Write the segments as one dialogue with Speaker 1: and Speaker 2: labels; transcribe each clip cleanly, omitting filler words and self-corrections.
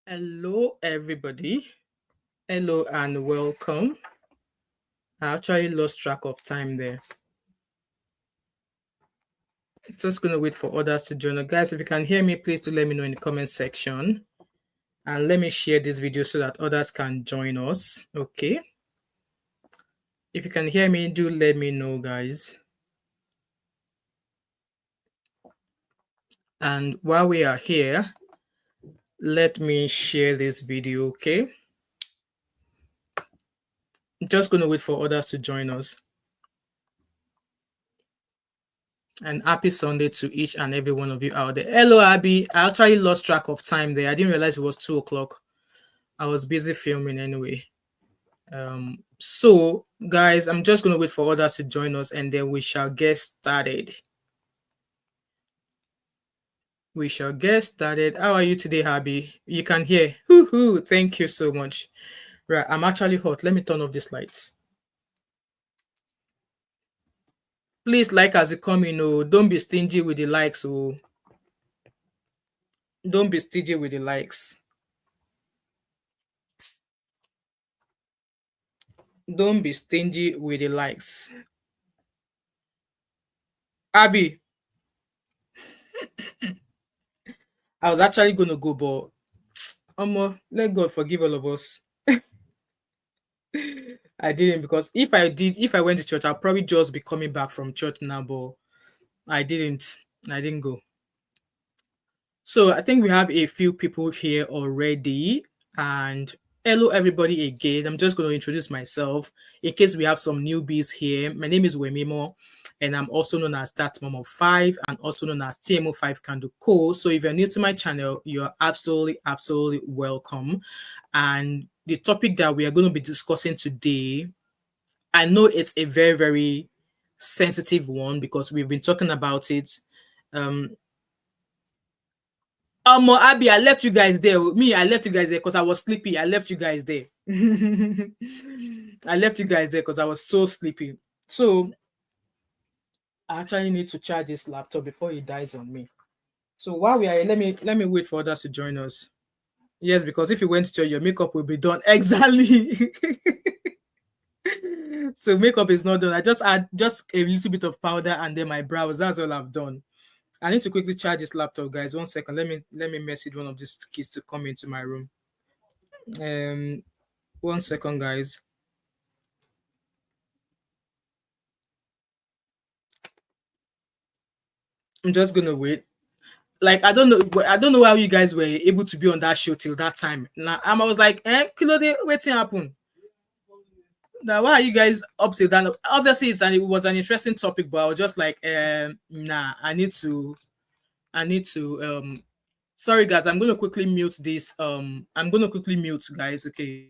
Speaker 1: Hello, everybody. Hello and welcome. I actually lost track of time there. Just going to wait for others to join us. Guys, if you can hear me, please do let me know in the comment section. And let me share this video so that others can join us. Okay. If you can hear me, do let me know, guys. And while we are here, let me share this video, okay? Just going to wait for others to join us. And happy Sunday to each and every one of you out there. Hello, Abby. I actually lost track of time there. I didn't realize it was 2 o'clock. I was busy filming anyway. So, guys, I'm just going to wait for others to join us and then we shall get started. We shall get started. How are you today, Abby? You can hear. Hoo-hoo. Thank you so much. Right, I'm actually hot. Let me turn off these lights. Please like as you come in. Oh, don't be stingy with the likes. Oh, don't be stingy with the likes. Don't be stingy with the likes. Abby, I was actually going to go, but let God forgive all of us. I didn't, because if I went to church, I'll probably just be coming back from church now, but I didn't go. So I think we have a few people here already, and hello everybody again. I'm just going to introduce myself in case we have some newbies here. My name is Wemimo, and I'm also known as That Mom of 5 and also known as TMO5 Candle Co. So if you're new to my channel, you're absolutely welcome. And the topic that we are going to be discussing today, I know it's a very, very sensitive one because we've been talking about it. Abby, I left you guys there. I left you guys there because I was sleepy. I left you guys there. I left you guys there because I was so sleepy. So I actually need to charge this laptop before it dies on me. So while we are here, let me wait for others to join us. Yes, because if you went to church, your makeup will be done. Exactly. So makeup is not done. I just add just a little bit of powder and then my brows. That's all I've done. I need to quickly charge this laptop, guys. 1 second. Let me message one of these kids to come into my room. 1 second, guys. I'm just gonna wait. Like I don't know how you guys were able to be on that show till that time. Now I was like, Kilo de waiting happen. Now why are you guys up till that? Obviously, it was an interesting topic, but I was just like, nah, I need to sorry guys, I'm gonna quickly mute this. I'm gonna quickly mute, guys, okay.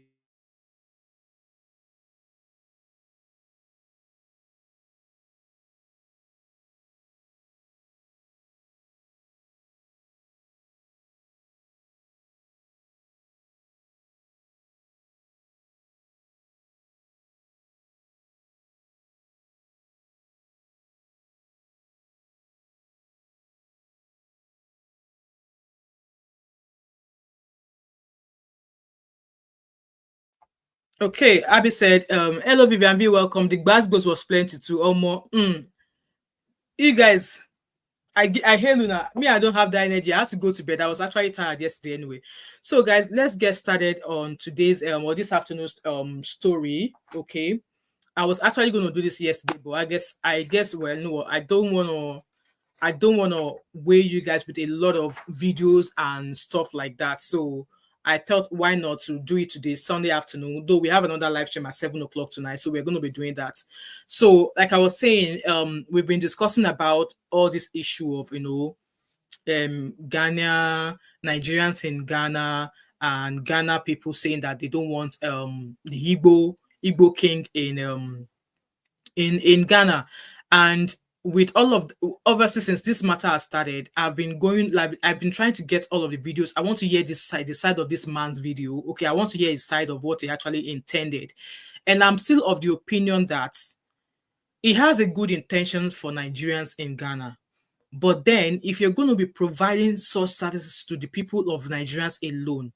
Speaker 1: Okay, Abby said, hello Vivian, be welcome. The Gbasgbos was plenty too. You guys, I hear Luna. Me, I don't have that energy. I had to go to bed. I was actually tired yesterday anyway. So guys, let's get started on today's or this afternoon's story. Okay. I was actually going to do this yesterday, but I guess well, no, I don't want to weigh you guys with a lot of videos and stuff like that. So I thought, why not to do it today, Sunday afternoon, though we have another live stream at 7 o'clock tonight. So we're going to be doing that. So like I was saying, we've been discussing about all this issue of, Ghana, Nigerians in Ghana, and Ghana people saying that they don't want the Igbo King in Ghana. And with all of obviously since this matter has started, I've been trying to get all of the videos. I want to hear the side of this man's video. Okay, I want to hear his side of what he actually intended. And I'm still of the opinion that he has a good intention for Nigerians in Ghana. But then if you're going to be providing such services to the people of Nigerians alone,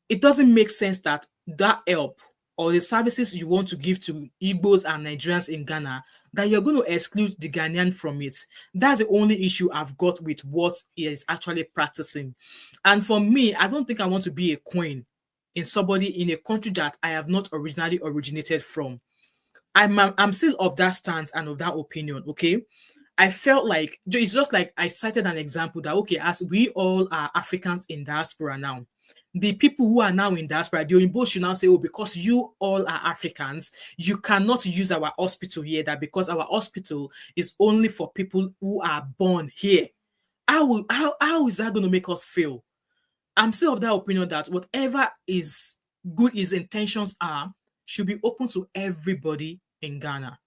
Speaker 1: it doesn't make sense that that help or the services you want to give to Igbos and Nigerians in Ghana, that you're going to exclude the Ghanaian from it. That's the only issue I've got with what he is actually practicing. And for me, I don't think I want to be a queen in somebody in a country that I have not originally originated from. I'm still of that stance and of that opinion, okay? I felt like it's just like I cited an example that okay, as we all are Africans in diaspora now, the people who are now in diaspora, the Oyinbo should now say, oh, because you all are Africans, you cannot use our hospital here, that because our hospital is only for people who are born here. How is that going to make us feel? I'm still of that opinion that whatever is good his intentions are should be open to everybody in Ghana.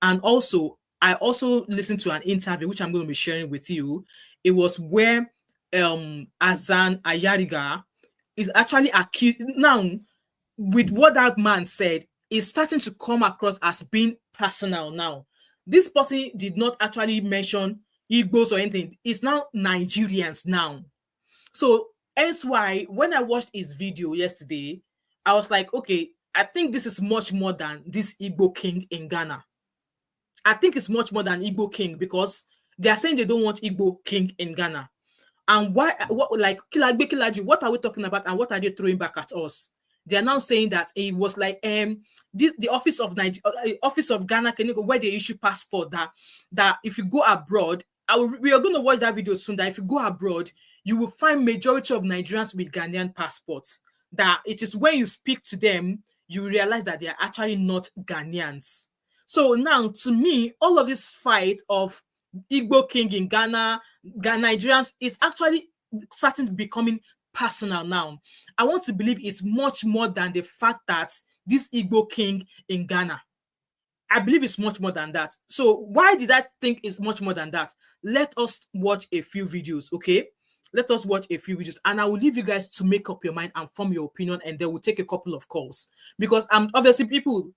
Speaker 1: And also, I also listened to an interview which I'm going to be sharing with you. It was where Hassan Ayariga is actually accused now with what that man said is starting to come across as being personal now. This person did not actually mention Igbos or anything. It's now Nigerians now. So hence why when I watched his video yesterday, I was like, okay, I think this is much more than this Igbo King in Ghana. I think it's much more than Igbo King because they are saying they don't want Igbo King in Ghana. And why, what, like, Kilagbe Kilaji, what are we talking about and what are they throwing back at us? They are now saying that it was like this the office of office of Ghana can go where they issue passport that if you go abroad, we are going to watch that video soon. That if you go abroad, you will find majority of Nigerians with Ghanaian passports. That it is when you speak to them, you realize that they are actually not Ghanaians. So now, to me, all of this fight of Igbo King in Ghana, Nigerians is actually starting to becoming personal now. I want to believe it's much more than the fact that this Igbo King in Ghana. I believe it's much more than that. So why did I think it's much more than that? Let us watch a few videos, okay? Let us watch a few videos, and I will leave you guys to make up your mind and form your opinion, and then we'll take a couple of calls because obviously people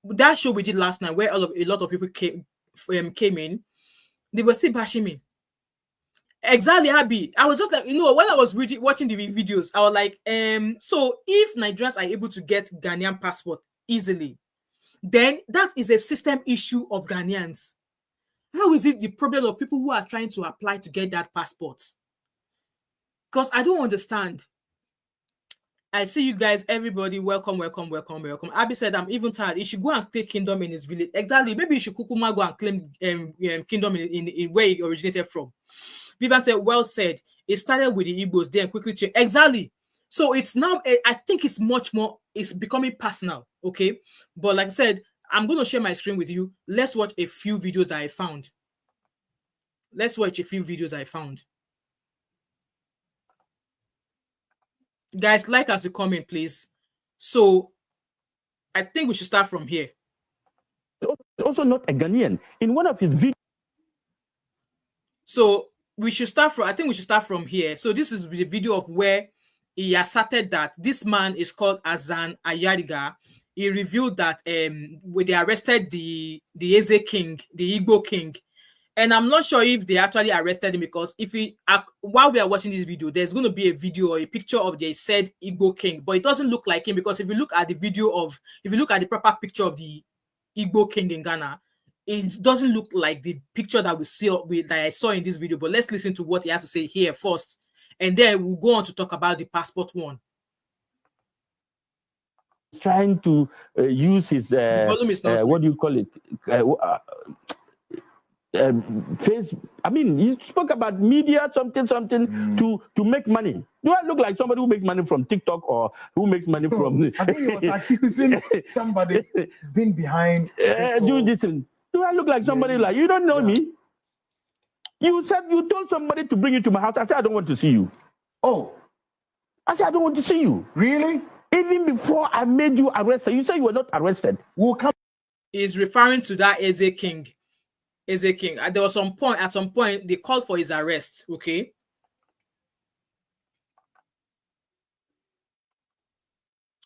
Speaker 1: that show we did last night where a lot of people came in, they were still bashing me. Exactly, Abby. I was just like, when I was watching the videos, I was like, so if Nigerians are able to get Ghanaian passport easily, then that is a system issue of Ghanaians. How is it the problem of people who are trying to apply to get that passport? Because I don't understand. I see you guys, everybody. Welcome, welcome, welcome, welcome. Abby said, I'm even tired. He should go and claim kingdom in his village. Exactly. Maybe you should kukuma go and claim kingdom in where he originated from. Vivian said, well said. It started with the Igbos, then quickly changed. Exactly. So it's now, I think it's much more, it's becoming personal. Okay. But like I said, I'm going to share my screen with you. Let's watch a few videos that I found. Let's watch a few videos I found. Guys, like us a comment, please. So I think we should start from here.
Speaker 2: Also not a Ghanaian. In one of his videos.
Speaker 1: So we should start from, I think we should start from here. So this is the video of where he asserted that this man is called Hassan Ayariga. He revealed that when they arrested the Eze King, the Igbo King, and I'm not sure if they actually arrested him because while we are watching this video, there's going to be a video or a picture of the said Igbo King, but it doesn't look like him because if you look at the proper picture of the Igbo King in Ghana, it doesn't look like the picture that that I saw in this video. But let's listen to what he has to say here first, and then we'll go on to talk about the passport one.
Speaker 2: Trying to use his
Speaker 1: volume is not
Speaker 2: what do you call it? Face. I mean, he spoke about media, something to make money. Do I look like somebody who makes money from TikTok or who makes money from?
Speaker 3: I think he was accusing somebody being behind.
Speaker 2: Do I look like somebody like you don't know me? You said you told somebody to bring you to my house. I said I don't want to see you.
Speaker 3: Oh,
Speaker 2: I said I don't want to see you.
Speaker 3: Really?
Speaker 2: Even before I made you arrested, you said you were not arrested.
Speaker 3: We'll come.
Speaker 1: He's referring to that Eze King. Eze King. There was at some point they called for his arrest. Okay.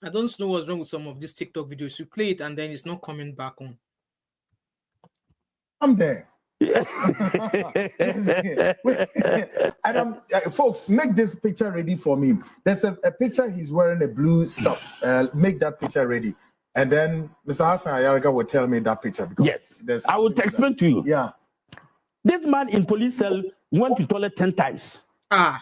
Speaker 1: I don't know what's wrong with some of these TikTok videos. You play it and then it's not coming back on.
Speaker 3: I'm there. And folks, make this picture ready for me. There's a picture he's wearing a blue stuff. Make that picture ready. And then Mr. Hassan Ayariga will tell me that picture. Because
Speaker 2: yes, I will explain to you.
Speaker 3: Yeah.
Speaker 2: This man in police cell went to toilet 10 times.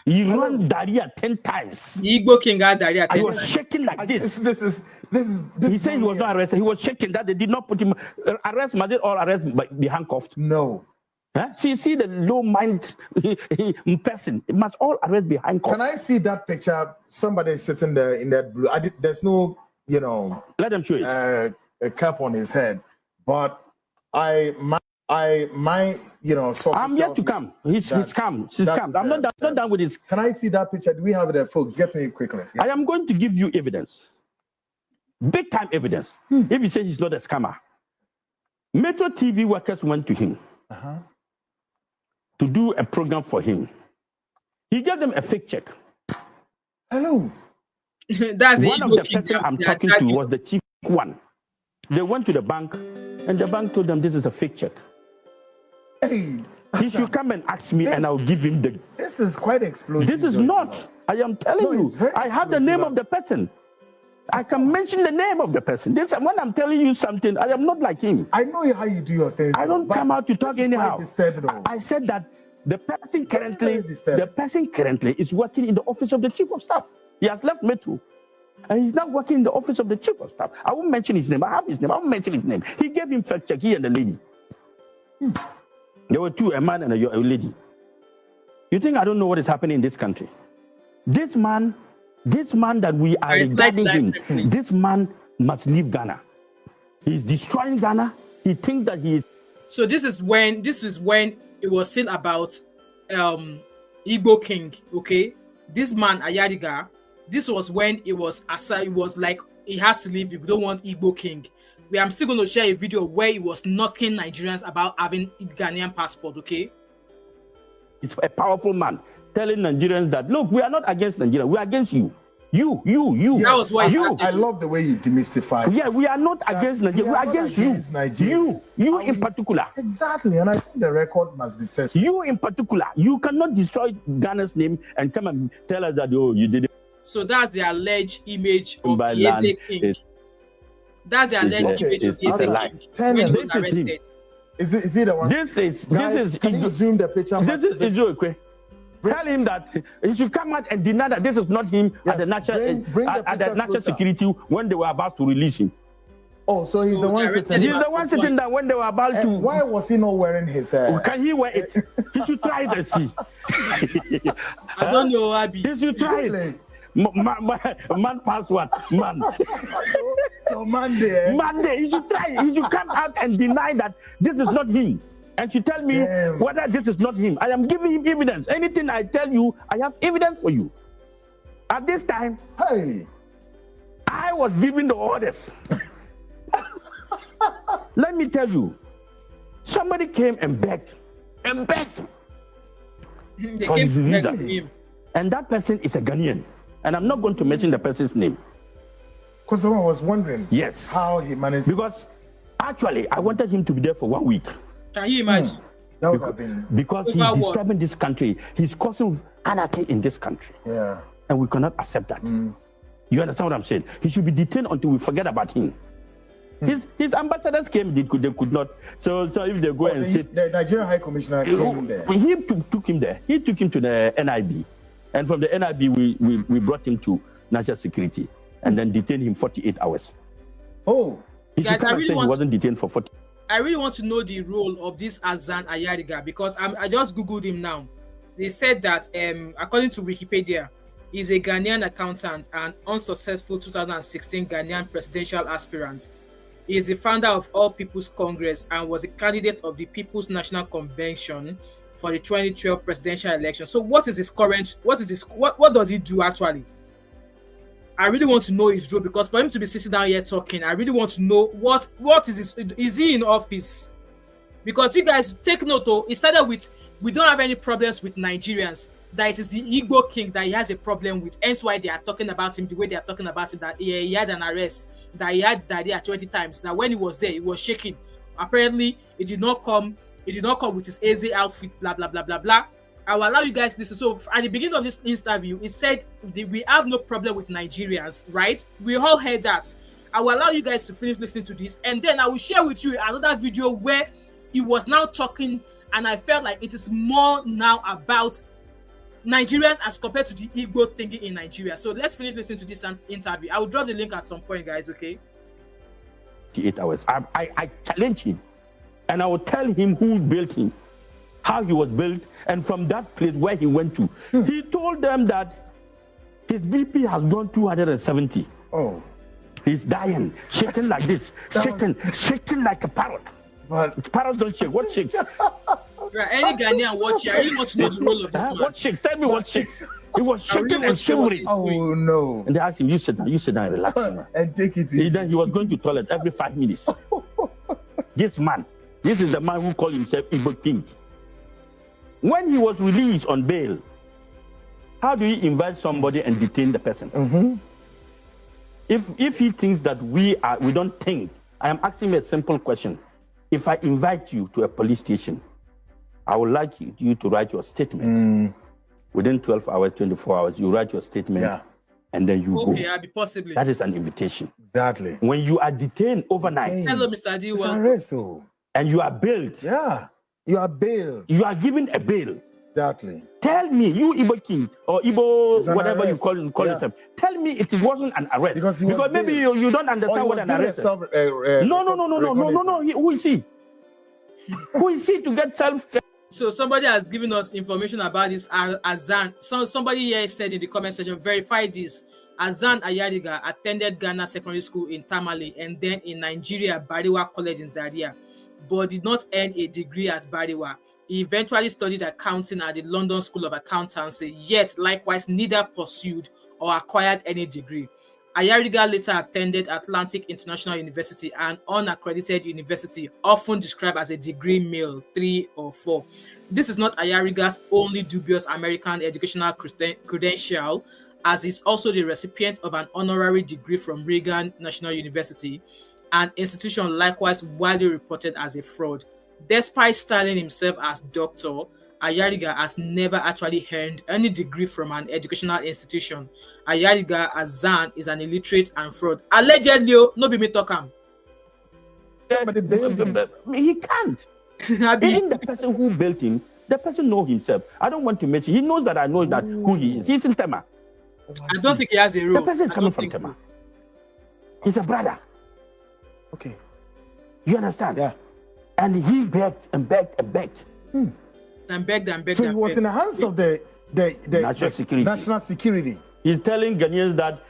Speaker 2: He ran diarrhea 10 times.
Speaker 1: Igbo King had diarrhea 10
Speaker 2: times. I was shaking like this. This he said he was not arrested. He was shaking that they did not put him arrest. Must they all arrest be handcuffed?
Speaker 3: No.
Speaker 2: Huh? See the low mind person. It must all arrest be handcuffed.
Speaker 3: Can I see that picture? Somebody sitting there in that blue. There's no,
Speaker 2: let them show it.
Speaker 3: A cap on his head. But my sources.
Speaker 2: I'm yet to come. He's come. She's come. I'm not done with this.
Speaker 3: Can I see that picture? Do we have it there, folks? Get me quickly.
Speaker 2: Yeah. I am going to give you evidence. Big time evidence. If he says he's not a scammer. Metro TV workers went to him to do a program for him. He gave them a fake check.
Speaker 3: Hello.
Speaker 1: That's
Speaker 2: one of the person I'm talking to was the chief one. They went to the bank and the bank told them this is a fake check.
Speaker 3: Hey,
Speaker 2: he should come and ask me and I'll give him the...
Speaker 3: This is quite explosive.
Speaker 2: This is not. I am telling you. I have the name of the person. I can mention the name of the person. When I'm telling you something, I am not like him.
Speaker 3: I know how you do your things.
Speaker 2: I don't come out to talk anyhow. I said that the person currently is working in the office of the chief of staff. He has left Metro. And he's not working in the office of the chief of staff. I won't mention his name. I have his name. I won't mention his name. He gave him fact check, he and the lady. There were two, a man and a lady. You think I don't know what is happening in this country? This man that we are regarding him, this man must leave Ghana. He's destroying Ghana. He thinks that he is.
Speaker 1: So this is when it was still about Igbo King, okay? This man Ayariga, this was when it was like he has to leave. We don't want Igbo King. I'm still going to share a video where he was knocking Nigerians about having Ghanaian passport, okay?
Speaker 2: It's a powerful man telling Nigerians that, look, we are not against Nigeria, we are against you. You.
Speaker 3: Yes,
Speaker 1: that was why
Speaker 3: I love the way you demystify.
Speaker 2: Yeah, we are not against Nigeria, we are against you. You in particular.
Speaker 3: Exactly, and I think the record must be set.
Speaker 2: You in particular. You cannot destroy Ghana's name and come and tell us that, oh, you did it.
Speaker 1: So that's the alleged image of the King. That's the alleged image of the King. When he was arrested.
Speaker 3: Is it the one?
Speaker 2: This is.
Speaker 3: Can you zoom the picture?
Speaker 2: This is Ijoekwe. Tell him that he should come out and deny that this is not him at the national security when they were about to release him.
Speaker 3: Oh, so he's the one sitting.
Speaker 2: He's the one sitting there when they were about to.
Speaker 3: Why was he not wearing his?
Speaker 2: Can he wear it? He should try it and see.
Speaker 1: I don't know, Abi.
Speaker 2: He should try it. Man pass what? Man.
Speaker 3: So Monday.
Speaker 2: He should try. He should come out and deny that this is not him. And she tell me whether this is not him. I am giving him evidence. Anything I tell you, I have evidence for you. At this time, I was giving the orders. Let me tell you, somebody came and begged.
Speaker 1: They came to beg him.
Speaker 2: And that person is a Ghanaian. And I'm not going to mention the person's name.
Speaker 3: Because someone was wondering how he managed.
Speaker 2: Because actually, I wanted him to be there for 1 week.
Speaker 1: Can you imagine?
Speaker 3: That would have been.
Speaker 2: Because he's disturbing this country. He's causing anarchy in this country.
Speaker 3: Yeah.
Speaker 2: And we cannot accept that. You understand what I'm saying? He should be detained until we forget about him. His ambassadors came, they could not. So if they go and sit.
Speaker 3: The Nigerian High Commissioner came there.
Speaker 2: He took him there. He took him to the NIB. And from the NIB, we brought him to national security and then detained him 48 hours.
Speaker 3: Oh.
Speaker 2: He should come and say he wasn't detained for 40.
Speaker 1: I really want to know the role of this Hassan Ayariga because I just Googled him now. They said that, according to Wikipedia, he's a Ghanaian accountant and unsuccessful 2016 Ghanaian presidential aspirant. He is the founder of All People's Congress and was a candidate of the People's National Convention for the 2012 presidential election. So what does he do actually? I really want to know his role because for him to be sitting down here talking, I really want to know what is he in office? Because you guys take note, it started with we don't have any problems with Nigerians. That it is the Igbo King that he has a problem with. Hence why they are talking about him the way they are talking about him, that he had an arrest, that he had diarrhea 20 times, that when he was there, he was shaking. Apparently, it did not come He did not come with his Eze outfit, blah, blah, blah, blah, blah. I will allow you guys to listen. So at the beginning of this interview, it said we have no problem with Nigerians, right? We all heard that. I will allow you guys to finish listening to this, and then I will share with you another video where he was now talking, and I felt like it is more now about Nigerians as compared to the Igbo thingy in Nigeria. So let's finish listening to this interview. I will drop the link at some point, guys, okay?
Speaker 2: 8 hours. I challenge him, and I will tell him who built him, how he was built, and from that place where he went to. He told them that his BP has gone 270.
Speaker 3: Oh.
Speaker 2: He's dying, shaking like this, shaking like a parrot. But parrots don't shake. What shakes?
Speaker 1: Right, any Ghanaian watching, I really want to know the role of this man.
Speaker 2: What shakes? Tell me what shakes. He was shaking and shivering.
Speaker 3: Oh no.
Speaker 2: And they asked him, you sit down, relax.
Speaker 3: And take it easy.
Speaker 2: He was going to toilet every 5 minutes. This is the man who called himself Igbo King. When he was released on bail, how do you invite somebody and detain the person? If he thinks that we don't think, I am asking him a simple question. If I invite you to a police station, I would like you to write your statement. Within 12 hours, 24 hours, you write your statement, and then you go.
Speaker 1: Okay, I'll be possibly.
Speaker 2: That is an invitation.
Speaker 3: Exactly.
Speaker 2: When you are detained overnight,
Speaker 1: hello, Mr. Diwa.
Speaker 3: It's arrest, though.
Speaker 2: And you are bailed.
Speaker 3: Yeah, you are bailed.
Speaker 2: You are given a bail.
Speaker 3: Exactly.
Speaker 2: Tell me, you Igbo King or Igbo, whatever
Speaker 3: arrest.
Speaker 2: you call yourself, tell me it wasn't an arrest.
Speaker 3: Because
Speaker 2: maybe you don't understand what an arrest is. No. Who is he? Who is he to get self?
Speaker 1: So somebody has given us information about this. Azan. Somebody here said in the comment section, verify this. Hassan Ayariga attended Ghana Secondary School in Tamale and then in Nigeria, Bariwa College in Zaria, but did not earn a degree at Bariwa. He eventually studied accounting at the London School of Accountancy, yet likewise neither pursued or acquired any degree. Ayariga later attended Atlantic International University, an unaccredited university, often described as a degree mill, 3 or 4. This is not Ayariga's only dubious American educational credential, as he's also the recipient of an honorary degree from Reagan National University, an institution likewise widely reported as a fraud. Despite styling himself as doctor, Ayariga has never actually earned any degree from an educational institution. Ayariga Hassan is an illiterate and fraud. Allegedly, no be me talk am.
Speaker 2: He can't. Even the person who built him, the person knows himself. I don't want to mention. He knows that I know that who he is. He's in Tema.
Speaker 1: I don't think he has a role.
Speaker 2: The person is coming from Tema. He's a brother.
Speaker 3: Okay.
Speaker 2: You understand?
Speaker 3: Yeah.
Speaker 2: And he begged and begged and begged.
Speaker 1: And begged and begged.
Speaker 3: So he was in the hands of the national security.
Speaker 2: He's telling Ghanaians that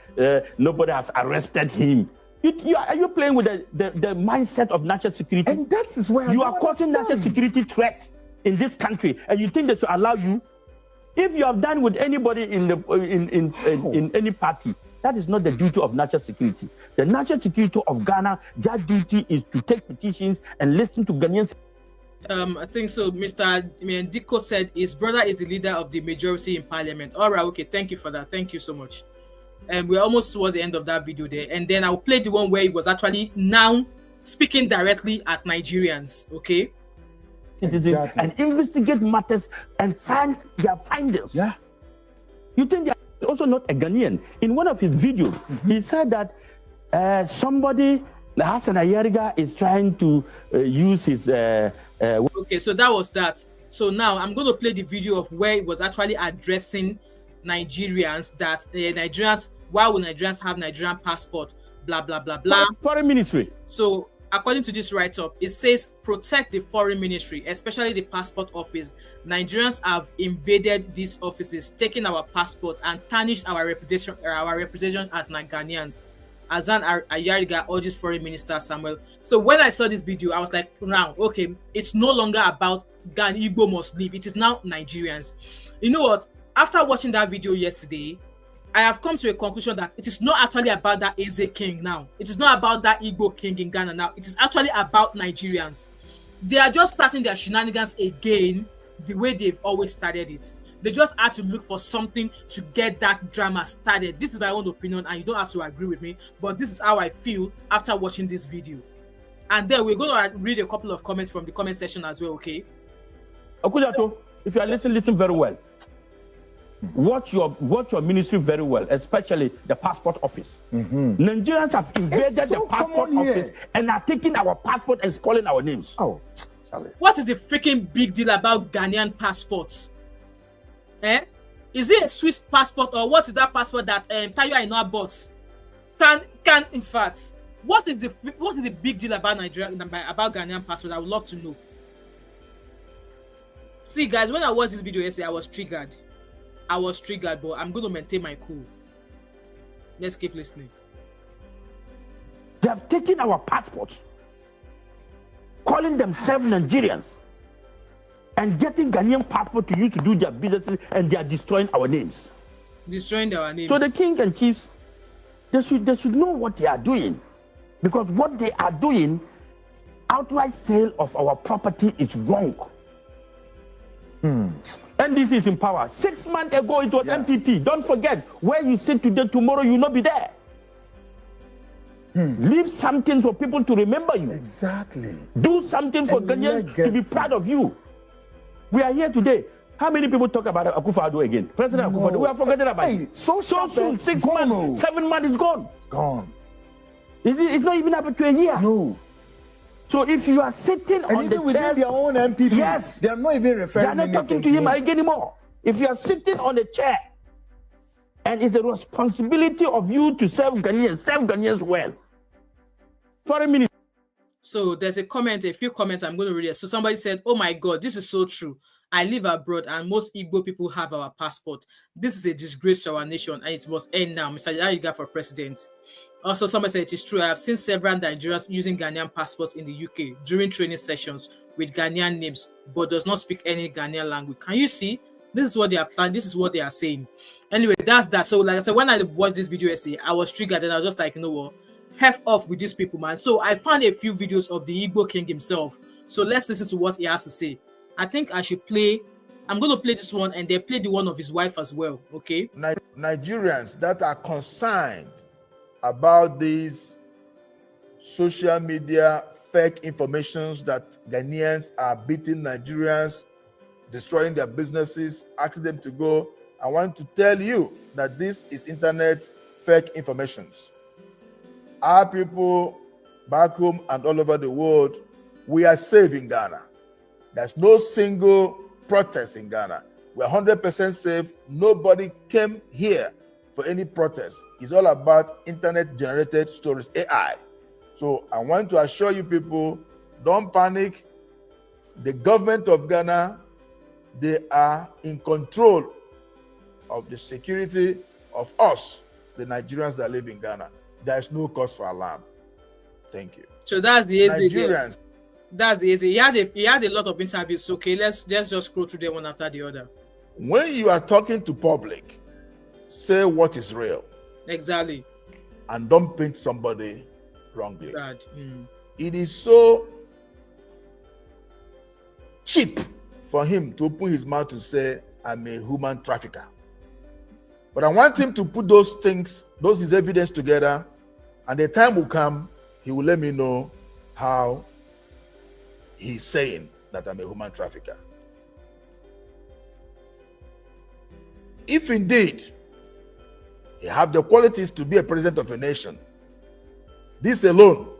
Speaker 2: nobody has arrested him. Are you playing with the mindset of national security?
Speaker 3: And that is where
Speaker 2: you are causing national security threat in this country, and you think they should allow you? If you have done with anybody in any party, that is not the duty of national security. The national security of Ghana, their duty is to take petitions and listen to Ghanaians.
Speaker 1: I think so. Mr. Diko said his brother is the leader of the majority in parliament. All right, okay, thank you for that. Thank you so much. And we're almost towards the end of that video there. And then I'll play the one where he was actually now speaking directly at Nigerians, okay?
Speaker 2: Exactly. And investigate matters and find their findings.
Speaker 3: Yeah.
Speaker 2: You think they are also not a Ghanaian? In one of his videos, he said that somebody, Hassan Ayariga, is trying to use his...
Speaker 1: Okay, so that was that. So now I'm going to play the video of where he was actually addressing Nigerians, that Nigerians, why will Nigerians have Nigerian passport, blah, blah, blah, blah.
Speaker 2: Foreign ministry.
Speaker 1: So according to this write-up, it says protect the foreign ministry, especially the passport office. Nigerians have invaded these offices, taken our passports and tarnished our reputation as Ghanaians. Hassan Ayariga urges Foreign Minister Samuel. So when I saw this video, I was like, now, okay, it's no longer about Ghana, Igbo must leave. It is now Nigerians. You know what? After watching that video yesterday, I have come to a conclusion that it is not actually about that Eze King now. It is not about that Igbo King in Ghana now. It is actually about Nigerians. They are just starting their shenanigans again the way they've always started it. They just had to look for something to get that drama started. This is my own opinion, and you don't have to agree with me, but this is how I feel after watching this video. and then we're going to read a couple of comments from the comment section as well, okay?
Speaker 2: Akujato, if you are listening, listen very well. Watch your ministry very well, especially the passport office. Nigerians have invaded the passport office and are taking our passport and spoiling our names.
Speaker 3: Oh, Charlie.
Speaker 1: What is the freaking big deal about Ghanaian passports? Is it a Swiss passport, or what is that passport that Tayo Aina bought? Can in fact, what is the big deal about Nigeria, about Ghanaian passport? I would love to know. See, guys, when I watched this video yesterday, I was triggered, but I'm going to maintain my cool. Let's keep listening.
Speaker 2: They have taken our passports, calling themselves Nigerians, and getting Ghanaian passport to use to do their businesses, and they are destroying our names.
Speaker 1: Destroying our names.
Speaker 2: So the king and chiefs, they should know what they are doing, because what they are doing, outright sale of our property, is wrong. And this is in power. 6 months ago, it was MPP. Don't forget, where you sit today, tomorrow you will not be there. Leave something for people to remember you.
Speaker 3: Exactly.
Speaker 2: Do something for Ghanaians to be proud of you. We are here today. How many people talk about Akufo-Addo again? President Akufo-Addo, we are forgetting about it.
Speaker 3: So
Speaker 2: soon, 6 months, 7 months, it's gone.
Speaker 3: It's gone.
Speaker 2: It's not even happened to a year.
Speaker 3: No.
Speaker 2: So if you are sitting
Speaker 3: and
Speaker 2: on the
Speaker 3: within
Speaker 2: chair,
Speaker 3: their own MPP,
Speaker 2: yes,
Speaker 3: they are not even referring.
Speaker 2: They are not talking to him anymore. If you are sitting on the chair, and it's the responsibility of you to serve Ghanaians well. For a minute.
Speaker 1: So there's a few comments I'm going to read it. So somebody said, "Oh my God, this is so true. I live abroad and most Igbo people have our passport. This is a disgrace to our nation and it must end now. Mr. Ayariga for president." Also, somebody said it is true. I have seen several Nigerians using Ghanaian passports in the UK during training sessions with Ghanaian names, but does not speak any Ghanaian language. Can you see? This is what they are planning. This is what they are saying. Anyway, that's that. So, like I said, when I watched this video yesterday, I was triggered and I was just like, you know what? F off with these people, man. So I found a few videos of the Igbo King himself. So let's listen to what he has to say. I think I should play. I'm going to play this one and then play the one of his wife as well. Okay.
Speaker 4: Nigerians that are concerned about these social media fake informations that Ghanaians are beating Nigerians, destroying their businesses, asking them to go. I want to tell you that this is internet fake informations. Our people back home and all over the world, we are safe in Ghana. There's no single protest in Ghana. We're 100% safe. Nobody came here for any protest. It's all about internet-generated stories, AI. So I want to assure you people, don't panic. The government of Ghana, they are in control of the security of us, the Nigerians that live in Ghana. There's no cause for alarm. Thank you.
Speaker 1: So that's the easy.
Speaker 4: Nigerians.
Speaker 1: That's easy. He had a lot of interviews. Okay, let's just scroll through them one after the other.
Speaker 4: When you are talking to public, say what is real.
Speaker 1: Exactly.
Speaker 4: And don't paint somebody wrongly.
Speaker 1: Bad.
Speaker 4: It is so cheap for him to open his mouth to say, I'm a human trafficker. But I want him to put those things, his evidence together, and the time will come, he will let me know how he's saying that I'm a human trafficker. If indeed he have the qualities to be a president of a nation, this alone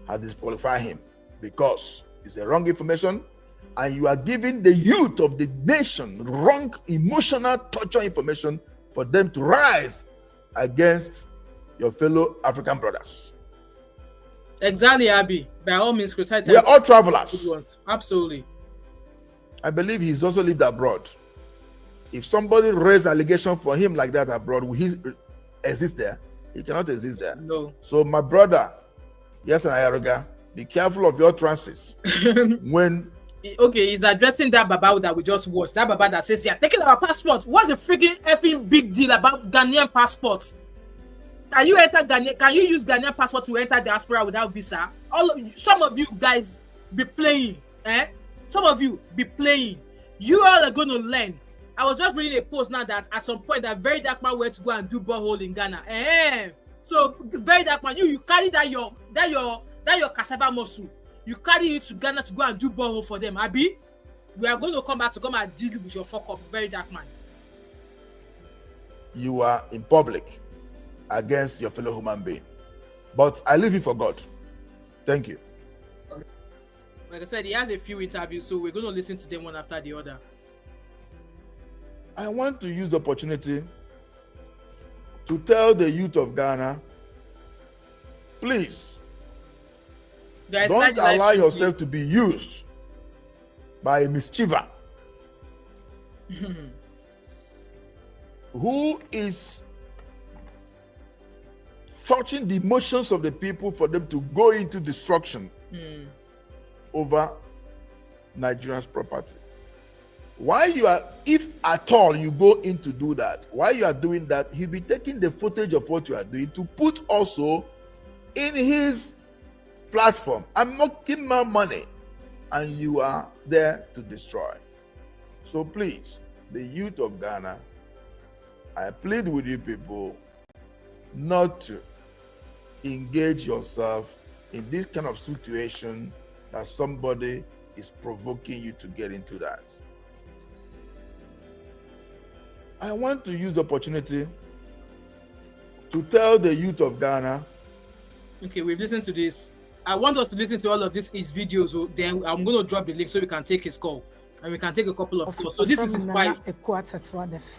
Speaker 4: has disqualified him, because it's a wrong information and you are giving the youth of the nation wrong emotional torture information for them to rise against your fellow African brothers.
Speaker 1: Exactly, Abby. By all means,
Speaker 4: we are all travelers.
Speaker 1: Absolutely.
Speaker 4: I believe he's also lived abroad. If somebody raised allegation for him like that abroad, will he exist there? He cannot exist there.
Speaker 1: No.
Speaker 4: So my brother, yes, and Ayariga, be careful of your trances. When
Speaker 1: okay, he's addressing that Baba that we just watched. That Baba that says, "Yeah, taking our passport. What's the freaking effing big deal about Ghanaian passport? Can you enter Ghana? Can you use Ghanaian passport to enter diaspora without visa? Some of you guys be playing, Some of you be playing. You all are going to learn. I was just reading a post now that at some point that Very Dark Man went to go and do borehole in Ghana. So Very Dark Man, you carry that your That your cassava muscle, you carry it to Ghana to go and do borehole for them, Abi. We are going to come back to come and deal with your fuck up, very dark man.
Speaker 4: You are in public against your fellow human being. But I leave it for God. Thank you.
Speaker 1: Like I said, he has a few interviews, so we're going to listen to them one after the other.
Speaker 4: I want to use the opportunity to tell the youth of Ghana, please, don't allow yourself to be used by a mischief who is touching the emotions of the people for them to go into destruction over Nigeria's property. While you are, if at all you go in to do that, while you are doing that, he'll be taking the footage of what you are doing to put also in his platform. I'm making my money, and you are there to destroy. So please, the youth of Ghana, I plead with you people not to engage yourself in this kind of situation that somebody is provoking you to get into that. I want to use the opportunity to tell the youth of Ghana.
Speaker 1: Okay, we've listened to this. I want us to listen to all of his videos. So then I'm going to drop the link so we can take his call. And we can take a couple of calls. So this is his wife.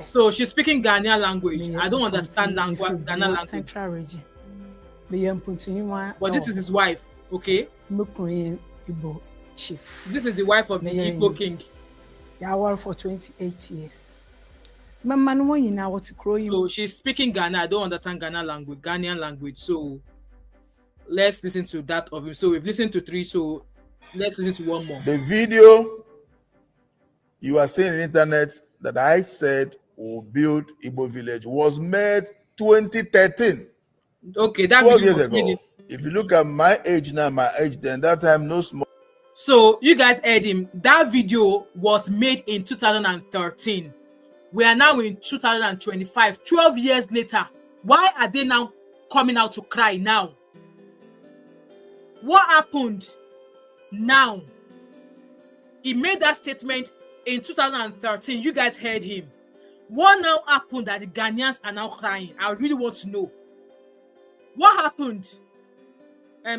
Speaker 1: So she's speaking Ghanaian language. I don't understand Ghana language. But this is his wife, okay?
Speaker 5: Chief.
Speaker 1: This is the wife of the Igbo King.
Speaker 5: Yeah, for 28 years. So
Speaker 1: she's speaking Ghana. I don't understand Ghanaian language. So let's listen to that of him. So we've listened to 3. So let's listen to one more.
Speaker 4: The video you are seeing on the internet that I said will build Igbo village was made 2013.
Speaker 1: Okay, that
Speaker 4: 12
Speaker 1: video
Speaker 4: years
Speaker 1: was
Speaker 4: ago.
Speaker 1: made.
Speaker 4: If you look at my age now, my age then, that time no small.
Speaker 1: So you guys heard him. That video was made in 2013. We are now in 2025, 12 years later. Why are they now coming out to cry now? What happened now? He made that statement in 2013. You guys heard him. What now happened that the Ghanaians are now crying? I really want to know. What happened?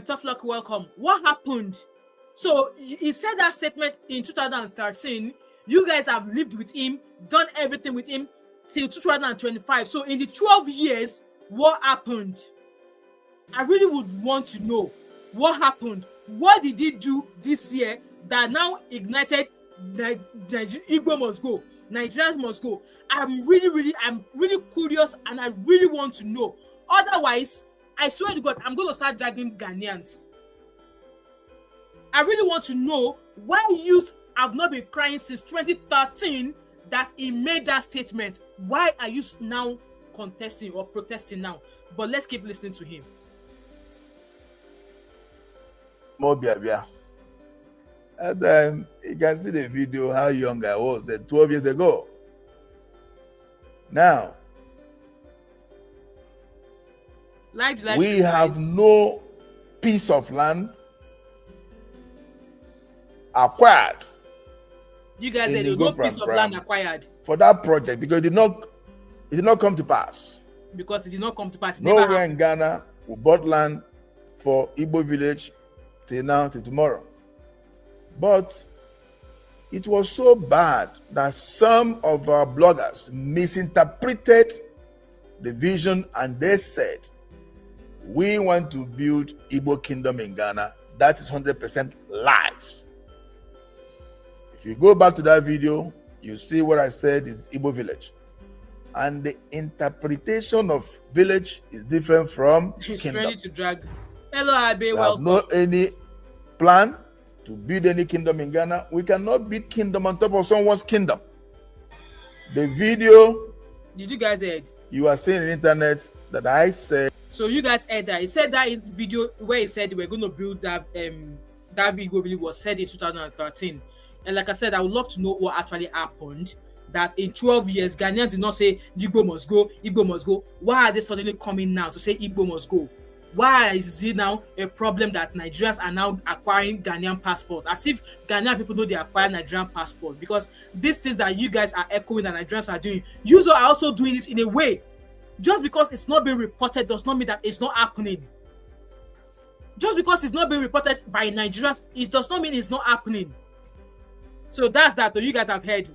Speaker 1: Tough luck, welcome. What happened? So he said that statement in 2013. You guys have lived with him, done everything with him till 2025. So in the 12 years, what happened? I really would want to know what happened. What did he do this year that now ignited Igbo must go, Nigerians must go? I'm really curious, and I really want to know. Otherwise, I swear to God, I'm going to start dragging Ghanaians. I really want to know why you have not been crying since 2013 that he made that statement. Why are you now contesting or protesting now? But let's keep listening to him.
Speaker 4: And you can see the video how young I was then 12 years ago. Now, we have no piece of land acquired.
Speaker 1: You guys said no piece of land acquired
Speaker 4: for that project because it did not come to pass.
Speaker 1: Because it did not come to pass.
Speaker 4: Nowhere in Ghana we bought land for Igbo village till now, till tomorrow. But it was so bad that some of our bloggers misinterpreted the vision and they said, we want to build Igbo kingdom in Ghana. That is 100% lies. If you go back to that video, you see what I said is Igbo village. And the interpretation of village is different from
Speaker 1: He's
Speaker 4: kingdom.
Speaker 1: ready to drag. Hello, Abe.
Speaker 4: We have no any plan to build any kingdom in Ghana. We cannot build kingdom on top of someone's kingdom. The video
Speaker 1: did you guys heard?
Speaker 4: You are seeing on the internet that I said.
Speaker 1: So you guys heard that. He said that in the video where he said we're going to build that that video really was said in 2013. And like I said, I would love to know what actually happened. That in 12 years, Ghanaians did not say Igbo must go, Igbo must go. Why are they suddenly coming now to say Igbo must go? Why is it now a problem that Nigerians are now acquiring Ghanaian passport? As if Ghanaian people know they acquire Nigerian passport. Because these things that you guys are echoing that Nigerians are doing, you are also doing this in a way. Just because it's not being reported does not mean that it's not happening. Just because it's not being reported by Nigerians, it does not mean it's not happening. So that's that. You guys have heard.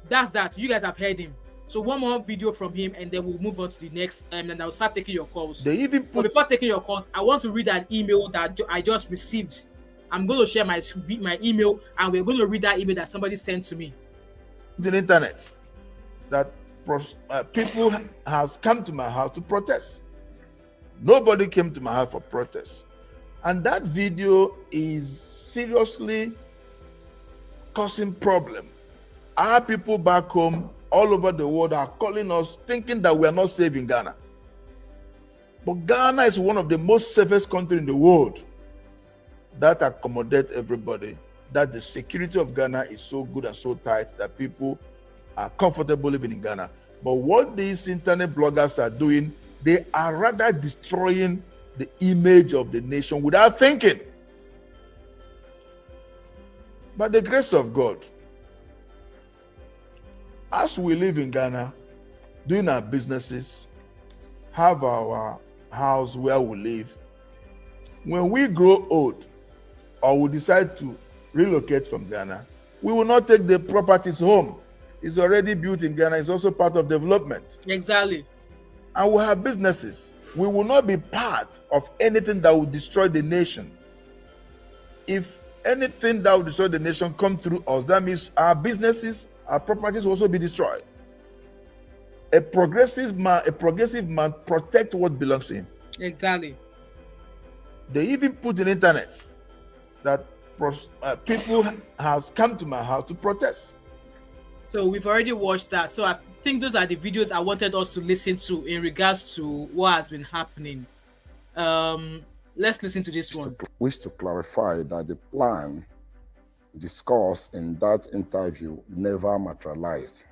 Speaker 1: That's that. You guys have heard him. So one more video from him, and then we'll move on to the next, and then I'll start taking your calls.
Speaker 4: They even put...
Speaker 1: But before taking your calls, I want to read an email that I just received. I'm going to share my email, and we're going to read that email that somebody sent to me.
Speaker 4: The internet, that people have come to my house to protest. Nobody came to my house for protest. And that video is seriously causing problem. Our people back home all over the world are calling us, thinking that we are not safe in Ghana. But Ghana is one of the most safest countries in the world that accommodates everybody, that the security of Ghana is so good and so tight that people are comfortable living in Ghana. But what these internet bloggers are doing, they are rather destroying the image of the nation without thinking. By the grace of God, as we live in Ghana, doing our businesses, have our house where we live, when we grow old or we decide to relocate from Ghana, we will not take the properties home. It's already built in Ghana. It's also part of development.
Speaker 1: Exactly.
Speaker 4: And we have businesses. We will not be part of anything that will destroy the nation. If anything that will destroy the nation come through us, that means our businesses, our properties will also be destroyed. A progressive man protects what belongs to him.
Speaker 1: Exactly.
Speaker 4: They even put in the internet that people have come to my house to protest.
Speaker 1: So we've already watched that. So I think those are the videos I wanted us to listen to in regards to what has been happening. Let's listen to this one.
Speaker 6: Wish to clarify that the plan discussed in that interview never materialized.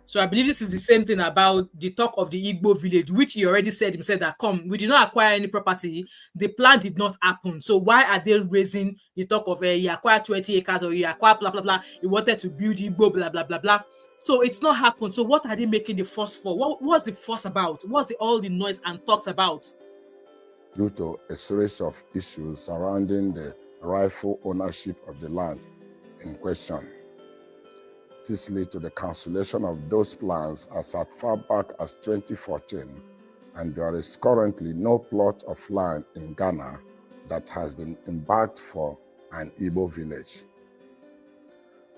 Speaker 1: So I believe this is the same thing about the talk of the Igbo village, which he already said himself that we did not acquire any property. The plan did not happen. So why are they raising the talk of you acquired 20 acres or you acquired blah, blah, blah. You wanted to build Igbo, blah, blah, blah, blah. So it's not happened. So what are they making the fuss for? What's the fuss about? What's all the noise and talks about?
Speaker 6: Due to a series of issues surrounding the rightful ownership of the land in question. This led to the cancellation of those plans as far back as 2014, and there is currently no plot of land in Ghana that has been embarked for an Igbo village.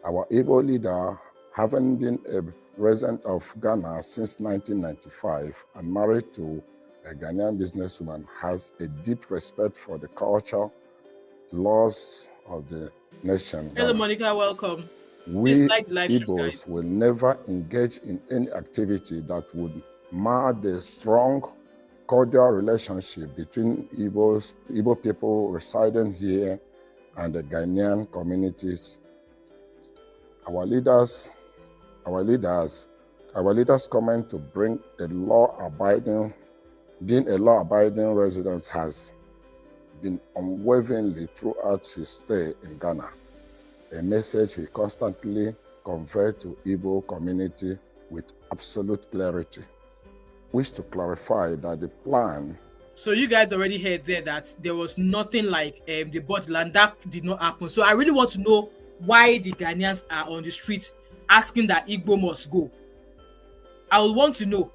Speaker 6: Our Igbo leader, having been a resident of Ghana since 1995 and married to a Ghanaian businesswoman, has a deep respect for the culture, laws of the nation.
Speaker 1: Hello, Monica, welcome.
Speaker 6: We Igbos will never engage in any activity that would mar the strong, cordial relationship between Igbo people residing here and the Ghanaian communities. Our leaders comment to being a law-abiding resident has been unwaveringly throughout his stay in Ghana. A message he constantly conveyed to Igbo community with absolute clarity. Wish to clarify that the plan.
Speaker 1: So you guys already heard there that there was nothing like the bought land. That did not happen. So I really want to know why the Ghanaians are on the street asking that Igbo must go. I would want to know.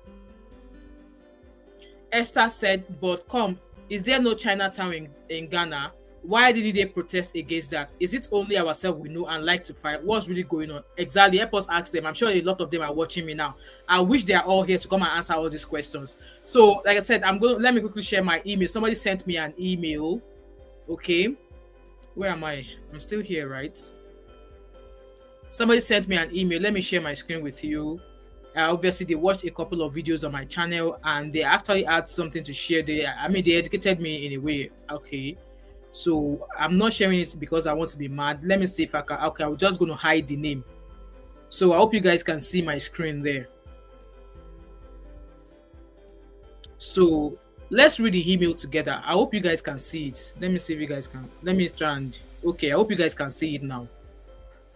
Speaker 1: Esther said, but is there no Chinatown in Ghana? Why did they protest against that? Is it only ourselves we know and like to fight? What's really going on? Exactly. Help us ask them. I'm sure a lot of them are watching me now. I wish they are all here to come and answer all these questions. So, like I said, let me quickly share my email. Somebody sent me an email. Okay. Where am I? I'm still here, right? Somebody sent me an email. Let me share my screen with you. Obviously, they watched a couple of videos on my channel and they actually had something to share. They educated me in a way. Okay. So I'm not sharing it because I want to be mad. Let me see if I can. Okay, I'm just going to hide the name. So I hope you guys can see my screen there. So let's read the email together. I hope you guys can see it. Let me see if you guys can. Let me try and okay. I hope you guys can see it now.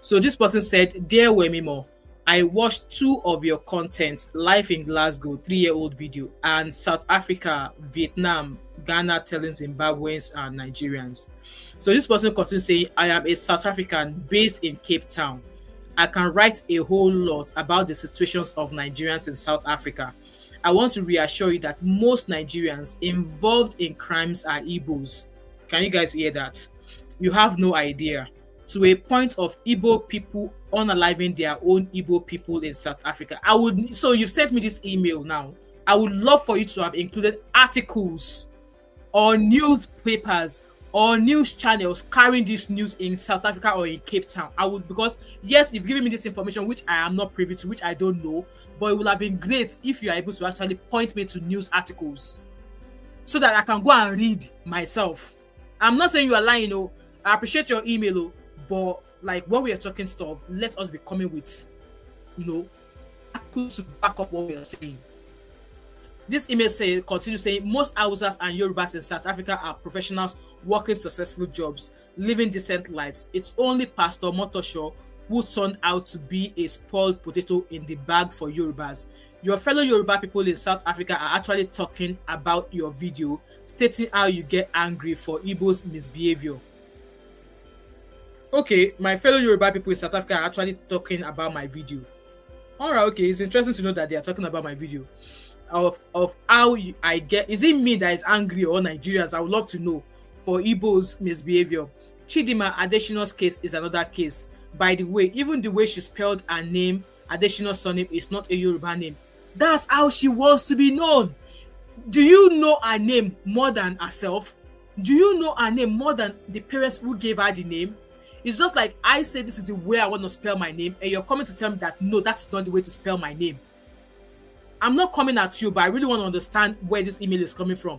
Speaker 1: So this person said, "Dear Wemimo, I watched 2 of your contents live in Glasgow, 3-year-old video, and South Africa, Vietnam, Ghana telling Zimbabweans and Nigerians." So this person continues saying, "I am a South African based in Cape Town. I can write a whole lot about the situations of Nigerians in South Africa. I want to reassure you that most Nigerians involved in crimes are Igbos." Can you guys hear that? You have no idea. To a point of Igbo people unaliving their own Igbo people in South Africa. So you've sent me this email now. I would love for you to have included articles or newspapers or news channels carrying this news in South Africa or in Cape Town. Because yes, you've given me this information which I am not privy to, which I don't know, but it would have been great if you are able to actually point me to news articles so that I can go and read myself. I'm not saying you are lying, I appreciate your email, but like when we are talking stuff, let us be coming with, articles to back up what we are saying. This email continues saying, most Hausas and Yorubas in South Africa are professionals working successful jobs, living decent lives. It's only Pastor Motosho who turned out to be a spoiled potato in the bag for Yorubas. Your fellow Yoruba people in South Africa are actually talking about your video, stating how you get angry for Igbo's misbehavior. Okay, my fellow Yoruba people in South Africa are actually talking about my video. Alright, okay, it's interesting to know that they are talking about my video. Of how I get, is it me that is angry or Nigerians? I would love to know for Igbo's misbehavior. Chidima Adesina's case is another case. By the way, even the way she spelled her name, Adesina's surname, is not a Yoruba name. That's how she wants to be known. Do you know her name more than herself? Do you know her name more than the parents who gave her the name? It's just like I say this is the way I want to spell my name, and you're coming to tell me that no, that's not the way to spell my name. I'm not coming at you, but I really want to understand where this email is coming from.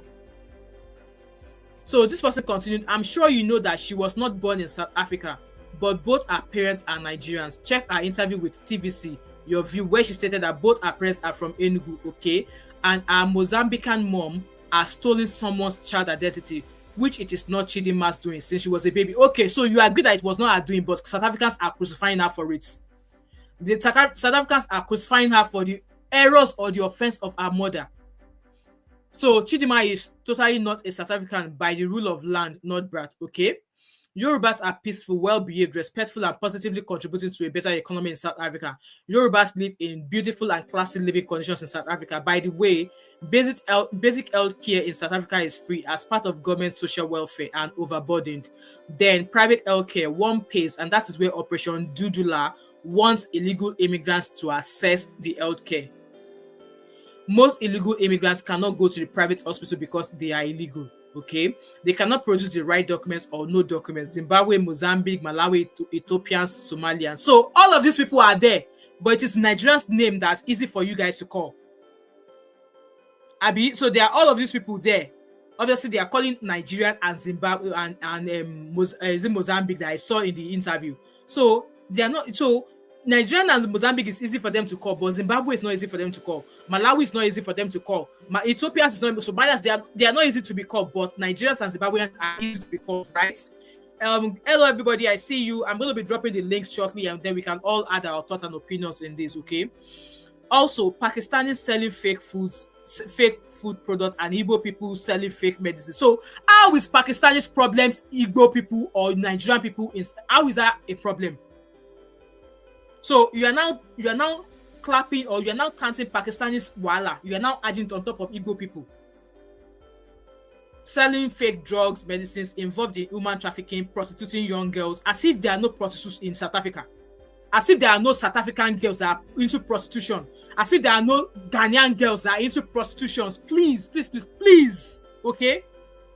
Speaker 1: So this person continued, I'm sure you know that she was not born in South Africa, but both her parents are Nigerians. Check her interview with TVC, Your View, where she stated that both her parents are from Enugu, okay? And her Mozambican mom has stolen someone's child identity, which it is not Chidima's doing since she was a baby. Okay, so you agree that it was not her doing, but South Africans are crucifying her for it. The South Africans are crucifying her for the errors or the offense of her mother. So Chidima is totally not a South African by the rule of land, not brat, okay? Yorubas are peaceful, well-behaved, respectful, and positively contributing to a better economy in South Africa. Yorubas live in beautiful and classy living conditions in South Africa. By the way, basic health care in South Africa is free as part of government social welfare and overburdened. Then private health care, one pays, and that is where Operation Dudula wants illegal immigrants to access the health care. Most illegal immigrants cannot go to the private hospital because they are illegal, okay? They cannot produce the right documents or no documents. Zimbabwe, Mozambique, Malawi, Ethiopians, Somalians. So all of these people are there, but it is Nigerian's name that's easy for you guys to call. Abi, so there are all of these people there. Obviously, they are calling Nigerian and Zimbabwe and Mozambique that I saw in the interview. So they are not. So Nigerian and Mozambique is easy for them to call, but Zimbabwe is not easy for them to call. Malawi is not easy for them to call. Ethiopians is not. Somalians, they are not easy to be called, but Nigerians and Zimbabweans are easy to be called, right? Hello everybody, I see you. I'm going to be dropping the links shortly, and then we can all add our thoughts and opinions in this, okay? Also, Pakistanis selling fake food products, and Igbo people selling fake medicine. So how is Pakistanis problems Igbo people or Nigerian people? How is that a problem? So you are now clapping, or you are now counting Pakistanis wala. You are now adding it on top of Igbo people. Selling fake drugs, medicines, involved in human trafficking, prostituting young girls, as if there are no prostitutes in South Africa. As if there are no South African girls that are into prostitution. As if there are no Ghanaian girls that are into prostitutions. Please, please, please, please. Okay?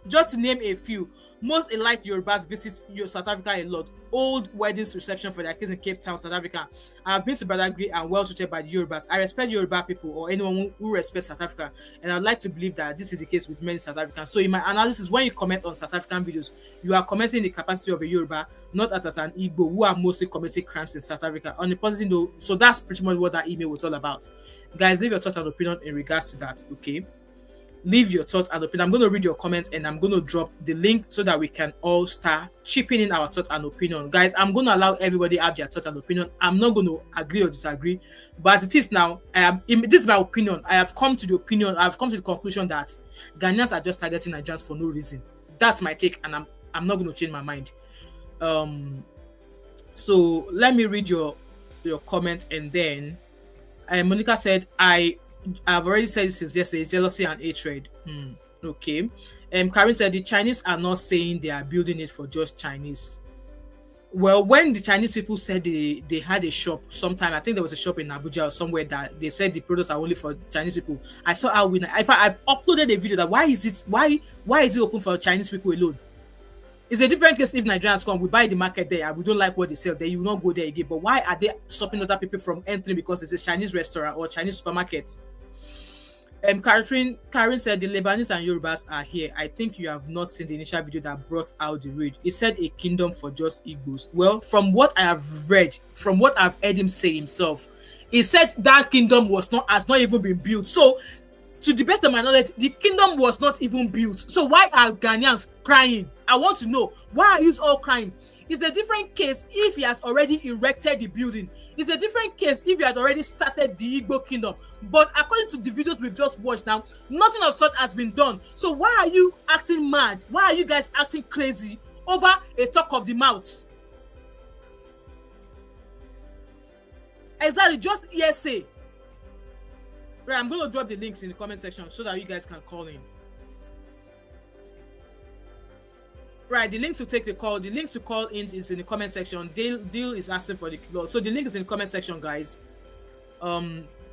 Speaker 1: Just to name a few. Most elite Yorubas visit South Africa a lot. Old weddings reception for their kids in Cape Town, South Africa. I have been to Badagry and well treated by the Yorubas. I respect Yoruba people or anyone who respects South Africa, and I'd like to believe that this is the case with many South Africans. So in my analysis, when you comment on South African videos, you are commenting in the capacity of a Yoruba, not as an Igbo who are mostly committing crimes in South Africa. On the positive note, so that's pretty much what that email was all about. Guys, leave your thoughts and opinion in regards to that, okay? leave your thoughts and opinion. I'm going to read your comments and I'm going to drop the link so that we can all start chipping in our thoughts and opinion. Guys, I'm going to allow everybody to have their thoughts and opinion. I'm not going to agree or disagree, but as it is now, this is my opinion. I've come to the conclusion that Ghanaians are just targeting Nigerians for no reason. That's my take, and I'm not going to change my mind. So let me read your comments, and then Monica said, I've already said this since yesterday, jealousy and hatred. Okay. Karen said the Chinese are not saying they are building it for just Chinese. Well, when the Chinese people said they had a shop sometime, I think there was a shop in Abuja or somewhere that they said the products are only for Chinese people. I saw how I uploaded a video that why is it open for Chinese people alone? It's a different case if Nigerians come, we buy the market there and we don't like what they sell, then you will not go there again. But why are they stopping other people from entering because it's a Chinese restaurant or Chinese supermarket? Karen said the Lebanese and Yorubas are here. I think you have not seen the initial video that brought out the rage. He said a kingdom for just Igbos. Well, from what I have read, from what I've heard him say himself, he said that kingdom has not even been built. So, to the best of my knowledge, the kingdom was not even built. So why are Ghanaians crying? I want to know, why are you all crying? It's a different case if he has already erected the building. It's a different case if he had already started the Igbo kingdom. But according to the videos we've just watched now, nothing of such has been done. So why are you acting mad? Why are you guys acting crazy over a talk of the mouth? Exactly, just hearsay. Right, I'm going to drop the links in the comment section so that you guys can call in. Right, the link to take the call, the links to call in is in the comment section. Deal is asking for the call. So the link is in the comment section, guys.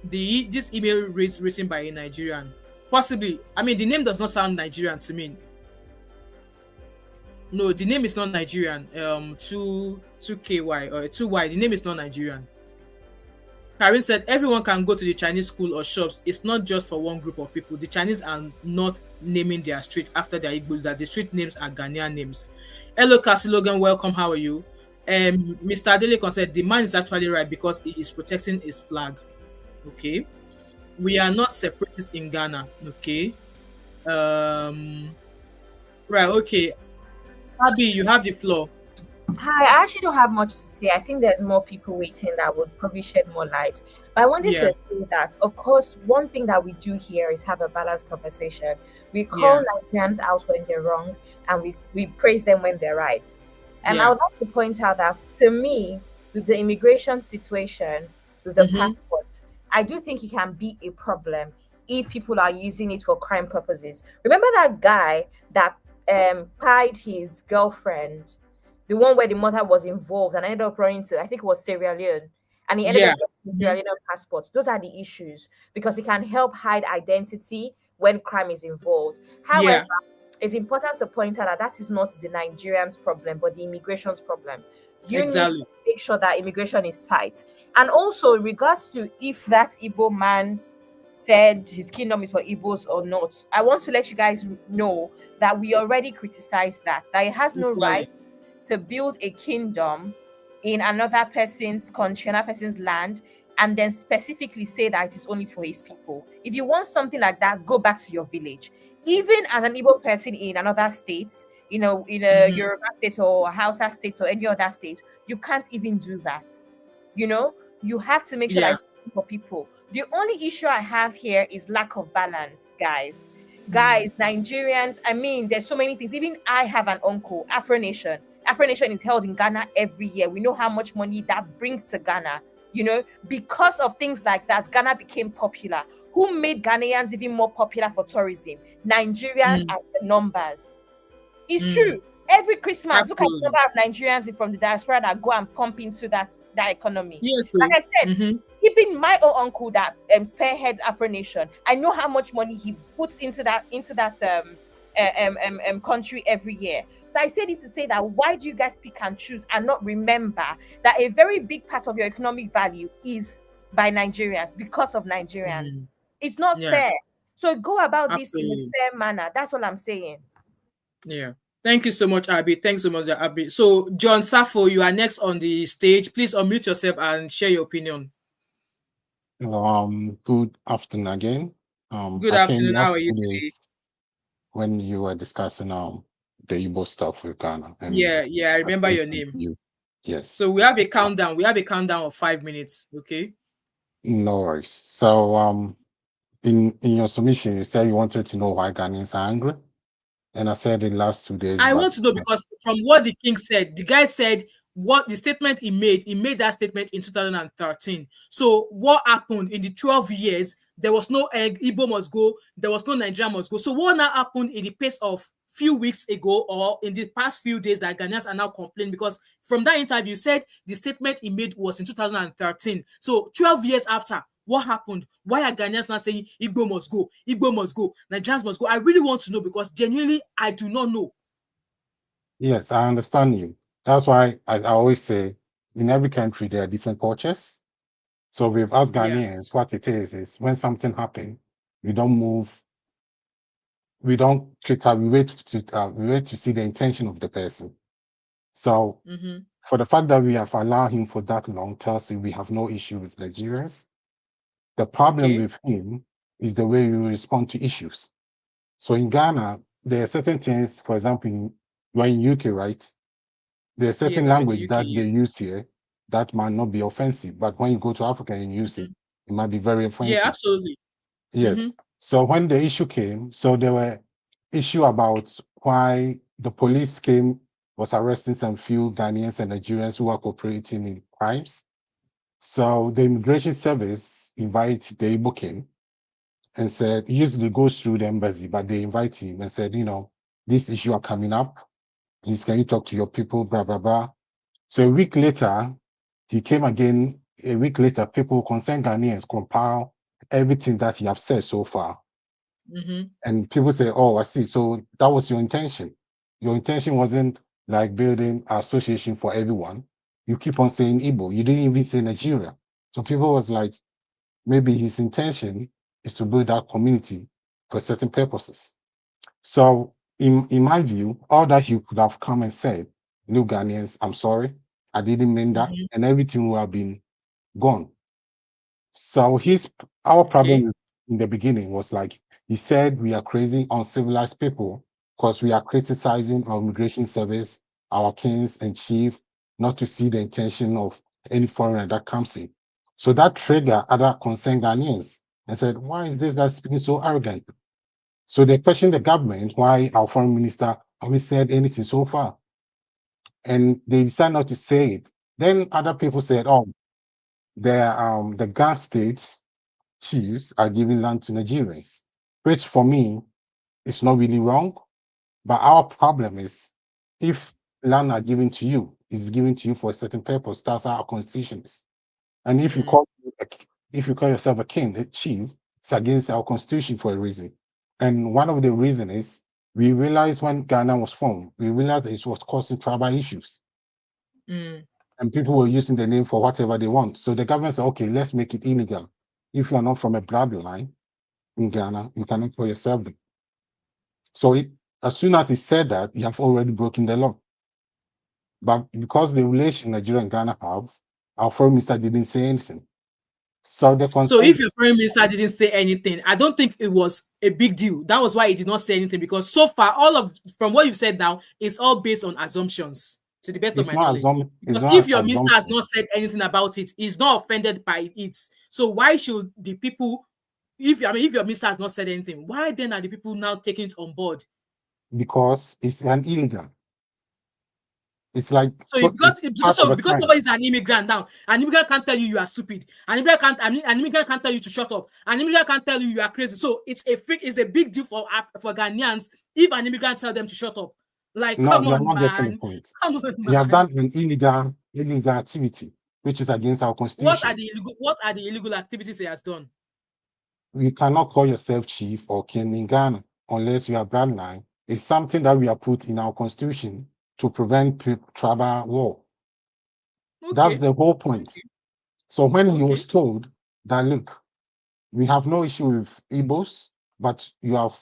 Speaker 1: This email is written by a Nigerian. Possibly, I mean, the name does not sound Nigerian to me. No, the name is not Nigerian. 2KY or 2Y, the name is not Nigerian. Karen said everyone can go to the Chinese school or shops. It's not just for one group of people. The Chinese are not naming their streets after their Igbo, that the street names are Ghanaian names. Hello, Cassie Logan, welcome. How are you? Mr. Adelekon said the man is actually right because he is protecting his flag. Okay. We are not separatists in Ghana. Okay. Right, okay. Abby, you have the floor.
Speaker 7: Hi, I actually don't have much to say. I think there's more people waiting that would probably shed more light. But I wanted to say that, of course, one thing that we do here is have a balanced conversation. We call Nigerians out when they're wrong, and we praise them when they're right. And I would like to point out that, to me, with the immigration situation, with the passports, I do think it can be a problem if people are using it for crime purposes. Remember that guy that pied his girlfriend, the one where the mother was involved and ended up running to, I think it was Sierra Leone, and he ended up getting Sierra Leone passports. Those are the issues, because it can help hide identity when crime is involved. However, it's important to point out that is not the Nigerians' problem, but the immigration's problem. You need to make sure that immigration is tight. And also, in regards to if that Igbo man said his kingdom is for Igbos or not, I want to let you guys know that we already criticized that it has no right to build a kingdom in another person's country, another person's land, and then specifically say that it is only for his people. If you want something like that, go back to your village. Even as an Igbo person in another state, in a Yoruba state or a Hausa state or any other state, you can't even do that. You have to make sure that it's for people. The only issue I have here is lack of balance, guys. Nigerians, I mean, there's so many things. Even I have an uncle, Afro Nation. Afro Nation is held in Ghana every year. We know how much money that brings to Ghana. Because of things like that, Ghana became popular. Who made Ghanaians even more popular for tourism? Nigerians and the numbers. It's true. Every Christmas, look at the number of Nigerians from the diaspora that go and pump into that economy. Like I said, even my own uncle that spearheads Afro Nation, I know how much money he puts into that country every year. So I say this to say that why do you guys pick and choose and not remember that a very big part of your economic value is by Nigerians, because of Nigerians? It's not fair. So go about this in a fair manner. That's all I'm saying.
Speaker 1: Yeah. Thank you so much, Abby. Thanks so much, Abby. So, John Safo, you are next on the stage. Please unmute yourself and share your opinion.
Speaker 8: Good afternoon again.
Speaker 1: Good
Speaker 8: I came
Speaker 1: afternoon. How
Speaker 8: last
Speaker 1: are you
Speaker 8: 2 days
Speaker 1: today?
Speaker 8: when you were discussing the Igbo stuff with Ghana, and
Speaker 1: Yeah, I
Speaker 8: I
Speaker 1: remember
Speaker 8: said
Speaker 1: your
Speaker 8: something
Speaker 1: name.
Speaker 8: to you. Yes.
Speaker 1: So we have a countdown. We have a countdown of 5 minutes. Okay.
Speaker 8: No worries. So in your submission, you said you wanted to know why Ghanaians are angry, and I said the last 2 days,
Speaker 1: I
Speaker 8: but
Speaker 1: want to know because from what the king said, the guy said what the statement he made that statement in 2013. So what happened in the 12 years? There was no Igbo must go, there was no Nigeria must go. So what now happened in the pace of few weeks ago or in the past few days that Ghanaians are now complaining? Because from that interview, said the statement he made was in 2013. So 12 years after, what happened? Why are Ghanaians now saying Igbo must go, Igbo must go, Nigerians must go? I really want to know because genuinely I do not know.
Speaker 8: yes, I understand you. That's why I always say in every country there are different cultures. So with us
Speaker 1: Yeah.
Speaker 8: Ghanaians, what it is when something happens, we don't move, we don't cater, we wait to see the intention of the person. So for the fact that we have allowed him for that long tells you we have no issue with Nigerians. The problem
Speaker 1: Okay.
Speaker 8: with him is the way we respond to issues. So in Ghana, there are certain things, for example, you're in UK, right? There's
Speaker 1: Yes,
Speaker 8: certain
Speaker 1: I'm in the
Speaker 8: language
Speaker 1: UK.
Speaker 8: that they use here that might not be offensive, but when you go to Africa and use it, it might be very
Speaker 1: Yeah,
Speaker 8: offensive.
Speaker 1: absolutely.
Speaker 8: Yes. So when the issue came, so there were issue about why the police was arresting some few Ghanaians and Nigerians who are cooperating in crimes. So the immigration service invited the Igbo King and said, he usually goes through the embassy, but they invite him and said, this issue are coming up. Please, can you talk to your people, blah, blah, blah. So a week later, he came again. A week later, people concerned Ghanaians compile everything that he have said so far. And people say, oh, I see. So that was your intention. Your intention wasn't like building an association for everyone. You keep on saying Igbo. You didn't even say Nigeria. So people was like, maybe his intention is to build that community for certain purposes. So in my view, all that he could have come and said, "New Ghanaians, I'm sorry. I didn't mean that," and everything would have been gone. So our problem in the beginning was like he said we are crazy, uncivilized people because we are criticizing our immigration service, our kings and chief, not to see the intention of any foreigner that comes in. So that triggered other concerned Ghanaians and said, "Why is this guy speaking so arrogant?" So they questioned the government why our foreign minister haven't said anything so far, and they decided not to say it. Then other people said, "Oh, the Ghana states chiefs are giving land to Nigerians," which for me is not really wrong. But our problem is if land are given to you, it's given to you for a certain purpose. That's how our constitution is. And if you call yourself a king, a chief, it's against our constitution for a reason. And one of the reasons is we realized when Ghana was formed, we realized it was causing tribal issues. And people were using the name for whatever they want. So the government said, okay, let's make it illegal. If you are not from a bloodline in Ghana, you cannot call yourself that. So as soon as he said that, you have already broken the law. But because the relation Nigeria and Ghana have, our foreign minister didn't say anything. So
Speaker 1: if your foreign minister didn't say anything, I don't think it was a big deal. That was why he did not say anything, because so far, from what you've said now, it's all based on assumptions, to the best of my knowledge. Because if your minister has not said anything about it, he's not offended by it. So why should the people, if your minister has not said anything, why then are the people now taking it on board?
Speaker 8: Because it's an illegal. It's like
Speaker 1: because somebody's an immigrant now, an immigrant can't tell you are stupid. An immigrant can't tell you to shut up. An immigrant can't tell you are crazy. So it's a big deal for Ghanaians if an immigrant tells them to shut up. Like,
Speaker 8: no,
Speaker 1: come
Speaker 8: you're
Speaker 1: on,
Speaker 8: not
Speaker 1: man.
Speaker 8: getting the point.
Speaker 1: Come on, man.
Speaker 8: You have done an illegal activity, which is against our constitution.
Speaker 1: What are the illegal activities he has done?
Speaker 8: You cannot call yourself chief or king in Ghana unless you are bloodline. It's something that we have put in our constitution to prevent tribal war. Okay. That's the whole point. Okay. So when he was told that, look, we have no issue with Igbos, but you have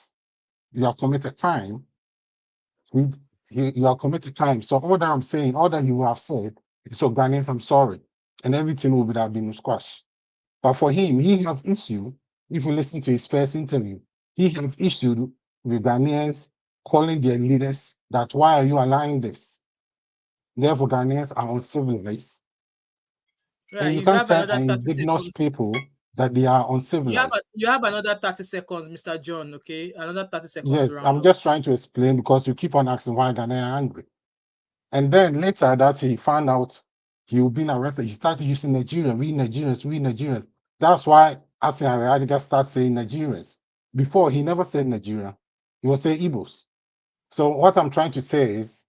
Speaker 8: committed crime. You have committed crime. So all that I'm saying, all that you have said, so Ghanaians, I'm sorry, and everything would have been squashed. But for him, he has issue if you listen to his first interview, he have issued with Ghanaians calling their leaders that why are you allowing this? Therefore, Ghanaians are uncivilized.
Speaker 1: Right,
Speaker 8: And you
Speaker 1: you
Speaker 8: can't
Speaker 1: have
Speaker 8: tell
Speaker 1: another
Speaker 8: an
Speaker 1: 30
Speaker 8: indigenous
Speaker 1: seconds.
Speaker 8: people that they are uncivilized.
Speaker 1: You have another 30 seconds, Mr. John. Okay, another 30 seconds to
Speaker 8: Yes,
Speaker 1: round
Speaker 8: I'm
Speaker 1: up.
Speaker 8: just trying to explain because you keep on asking why Ghanaians are angry. And then later that he found out he was being arrested, he started using Nigerian, we Nigerians, we Nigerians. That's why Hassan Ayariga started saying Nigerians. Before, he never said Nigeria. He was saying Igbos. So what I'm trying to say is,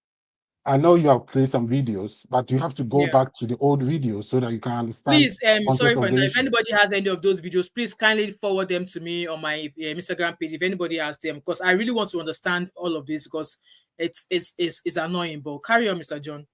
Speaker 8: I know you have played some videos, but you have to go
Speaker 1: Yeah.
Speaker 8: back to the old videos so that you can understand
Speaker 1: Please, sorry
Speaker 8: context
Speaker 1: for
Speaker 8: of the
Speaker 1: interrupting. If
Speaker 8: issue.
Speaker 1: anybody has any of those videos, please kindly forward them to me on my Instagram page. If anybody has them, because I really want to understand all of this because it's annoying. But carry on, Mr. John.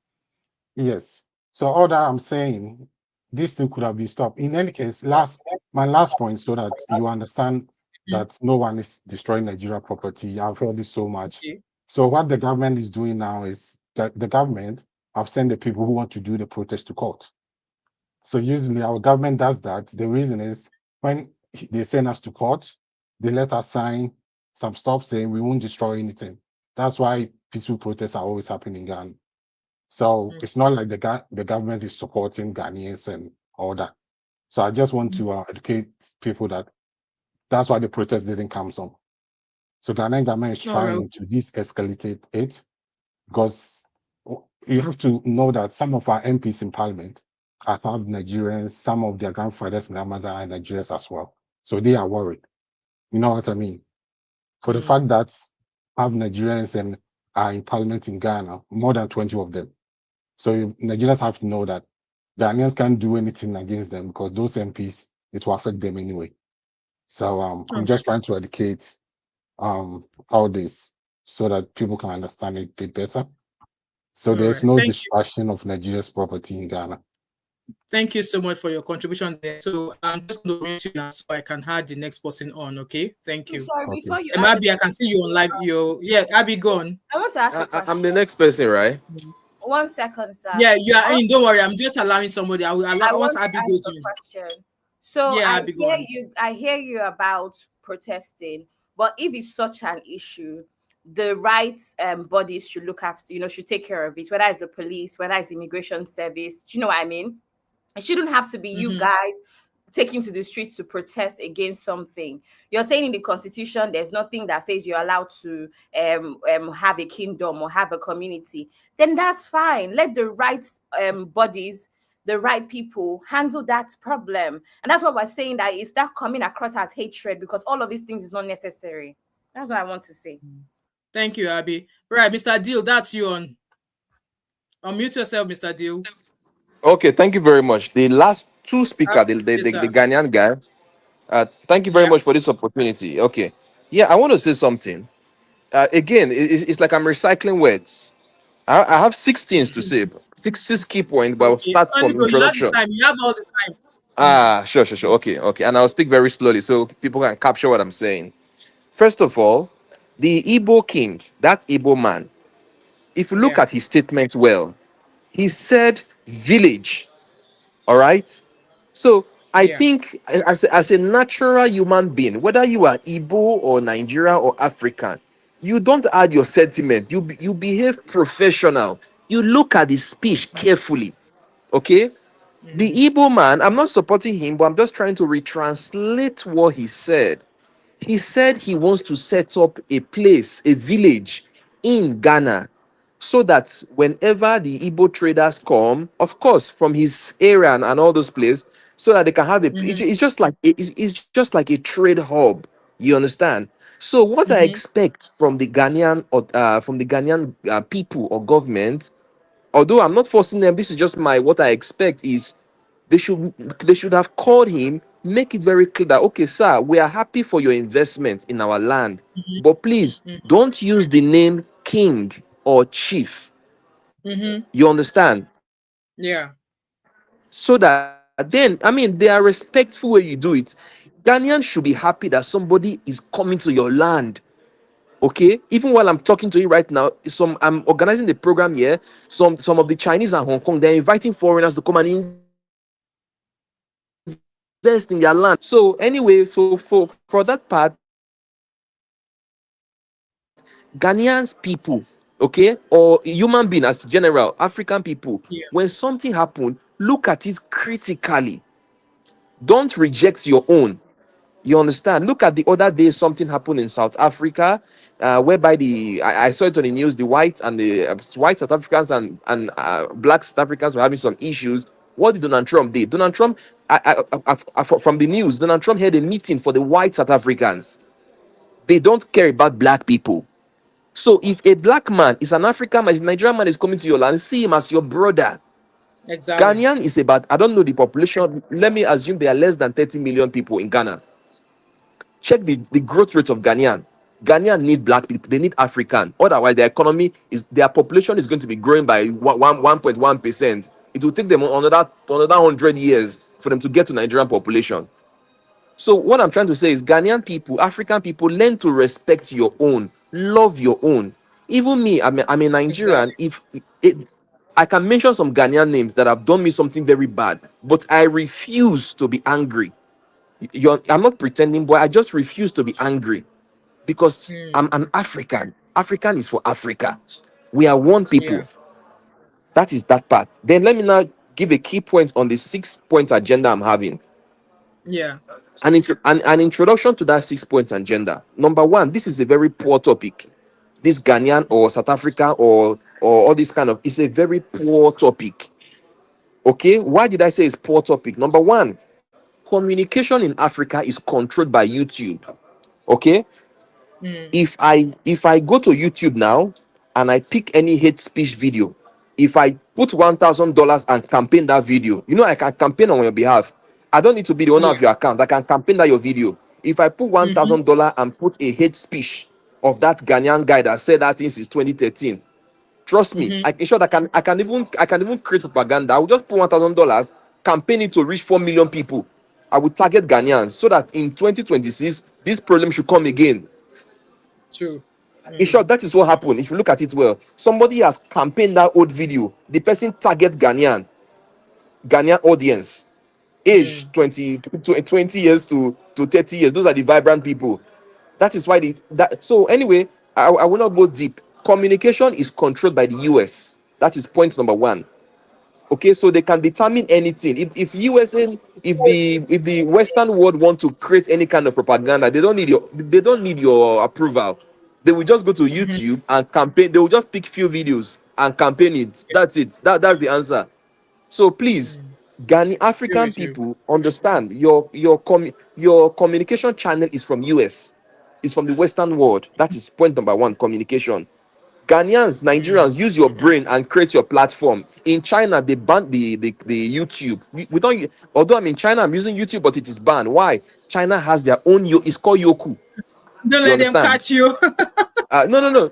Speaker 8: Yes. So all that I'm saying, this thing could have been stopped. In any case, my last point, so that you understand that no one is destroying Nigeria property. I've heard this so much.
Speaker 1: Okay.
Speaker 8: So what the government is doing now is that the government have sent the people who want to do the protest to court. So usually our government does that. The reason is when they send us to court, they let us sign some stuff saying we won't destroy anything. That's why peaceful protests are always happening in Ghana. So it's not like the government is supporting Ghanaians and all that. So I just want to educate people that that's why the protest didn't come some. So Ghanaian government is trying to de-escalate it because you have to know that some of our MPs in parliament are half Nigerians, some of their grandfathers and grandmothers are Nigerians as well. So they are worried. You know what I mean? For the fact that half Nigerians and are in parliament in Ghana, more than 20 of them. So Nigerians have to know that Ghanaians can't do anything against them because those MPs, it will affect them anyway. So I'm just trying to educate all this so that people can understand it a bit better. So there's no destruction of Nigeria's property in Ghana.
Speaker 1: Thank you so much for your contribution there. So I'm just going to mute you now so I can add the next person on. Okay, thank you.
Speaker 7: Sorry, before you
Speaker 1: Abby, I can see you on live. Abby, go on.
Speaker 7: I want to ask a question.
Speaker 9: I'm the next person, right?
Speaker 7: 1 second, sir.
Speaker 1: Yeah, you are in. Don't worry, I'm just allowing somebody. I will allow once Abby goes in.
Speaker 7: Question. So
Speaker 1: Yeah,
Speaker 7: I hear you about protesting, but if it's such an issue, the right bodies should look after, should take care of it, whether it's the police, whether it's the immigration service. Do you know what I mean? It shouldn't have to be you guys taking to the streets to protest against something. You're saying in the constitution there's nothing that says you're allowed to have a kingdom or have a community. Then that's fine. Let the right bodies, the right people handle that problem. And that's what we're saying, that it's not coming across as hatred, because all of these things is not necessary. That's what I want to say.
Speaker 1: Thank you, Abby. Right, Mr. Deal, that's you on. Unmute yourself, Mr. Deal.
Speaker 9: Okay, thank you very much. The last two speakers, the Ghanaian guy, thank you very much for this opportunity. Okay. Yeah, I want to say something. Again, it's like I'm recycling words. I have six things to say, six key points, but I'll start from
Speaker 1: You have the
Speaker 9: introduction.
Speaker 1: time. You have all the time.
Speaker 9: Sure. Okay. And I'll speak very slowly so people can capture what I'm saying. First of all, the Igbo King, that Igbo man, if you look at his statement well, he said village. All right. So I think as a natural human being, whether you are Igbo or Nigerian or African, you don't add your sentiment. You behave professional. You look at the speech carefully. Okay. The Igbo man, I'm not supporting him, but I'm just trying to retranslate what he said. He said he wants to set up a place, a village in Ghana, so that whenever the Igbo traders come, of course, from his area and all those places, so that they can have it's just like it's just like a trade hub. You understand? So what I expect from the Ghanaian or from the Ghanaian people or government, although I'm not forcing them, this is just my what I expect is they should have called him, make it very clear that okay, sir, we are happy for your investment in our land, but please don't use the name king or chief. You understand?
Speaker 1: Yeah.
Speaker 9: So that then, I mean, they are respectful when you do it. Ghanaians should be happy that somebody is coming to your land. Okay, even while I'm talking to you right now, I'm organizing the program here. Some of the Chinese and Hong Kong, they're inviting foreigners to come and invest in their land. invest in their land. So anyway, so for that part, Ghanaians people, okay, or human being as general, African people,
Speaker 1: Yeah.
Speaker 9: when something happen, look at it critically. Don't reject your own. You understand? Look at the other day, something happened in South Africa, whereby I saw it on the news. The white and the white South Africans and black South Africans were having some issues. What did Donald Trump do? Donald Trump, from the news, Donald Trump had a meeting for the white South Africans. They don't care about black people. So if a black man is an African man, if a Nigerian man is coming to your land, see him as your brother.
Speaker 1: Exactly.
Speaker 9: Ghanaian is about, I don't know the population. Let me assume there are less than 30 million people in Ghana. Check the growth rate of Ghanaian. Ghanaian need black people. They need African. Otherwise, their population is going to be growing by 1.1%. It will take them another 100 years for them to get to Nigerian population. So what I'm trying to say is, Ghanaian people, African people, learn to respect your own, love your own. Even me, I'm a Nigerian.
Speaker 1: Exactly.
Speaker 9: I can mention some Ghanaian names that have done me something very bad, but I refuse to be angry. I'm not pretending, but I just refuse to be angry because I'm an African. African is for Africa. We are one
Speaker 1: Yeah.
Speaker 9: people. That is that part. Then let me now give a key point on the 6-point agenda I'm having.
Speaker 1: Yeah.
Speaker 9: An introduction to that 6-point agenda. Number one, this is a very poor topic. This Ghanaian or South Africa or all this kind of, it's a very poor topic. Okay, why did I say it's poor topic? Number one, communication in Africa is controlled by YouTube. Okay, if I go to YouTube now and I pick any hate speech video, if I put $1,000 and campaign that video, I can campaign on your behalf. I don't need to be the owner
Speaker 1: Yeah.
Speaker 9: of your account. I can campaign that your video. If I put $1,000 and put a hate speech of that Ghanaian guy that said that thing since 2013, trust me, I can sure that I can even create propaganda. I will just put $1,000, campaign it to reach 4 million people. I will target Ghanaians so that in 2026 this problem should come again.
Speaker 1: True.
Speaker 9: In short, that is what happened. If you look at it well, somebody has campaigned that old video. The person target Ghanaian audience, age 20 years to 30 years. Those are the vibrant people. That is why so anyway, I will not go deep. Communication is controlled by the US. That is point number one. Okay, so they can determine anything. If USA, if the Western world want to create any kind of propaganda, they don't need your approval. They will just go to YouTube and campaign. They will just pick few videos and campaign it. That's it. That's the answer. So please, Ghana
Speaker 1: Agree
Speaker 9: African
Speaker 1: with you.
Speaker 9: people, understand your communication channel is from US, is from the Western world. That is point number one, communication. Ghanaians, Nigerians, use your brain and create your platform. In China, they banned the YouTube. We don't. Although I'm in China, I'm using YouTube, but it is banned. Why? China has their own. It's called Yoku.
Speaker 1: Don't
Speaker 9: You
Speaker 1: let them
Speaker 9: understand?
Speaker 1: catch you.
Speaker 9: No.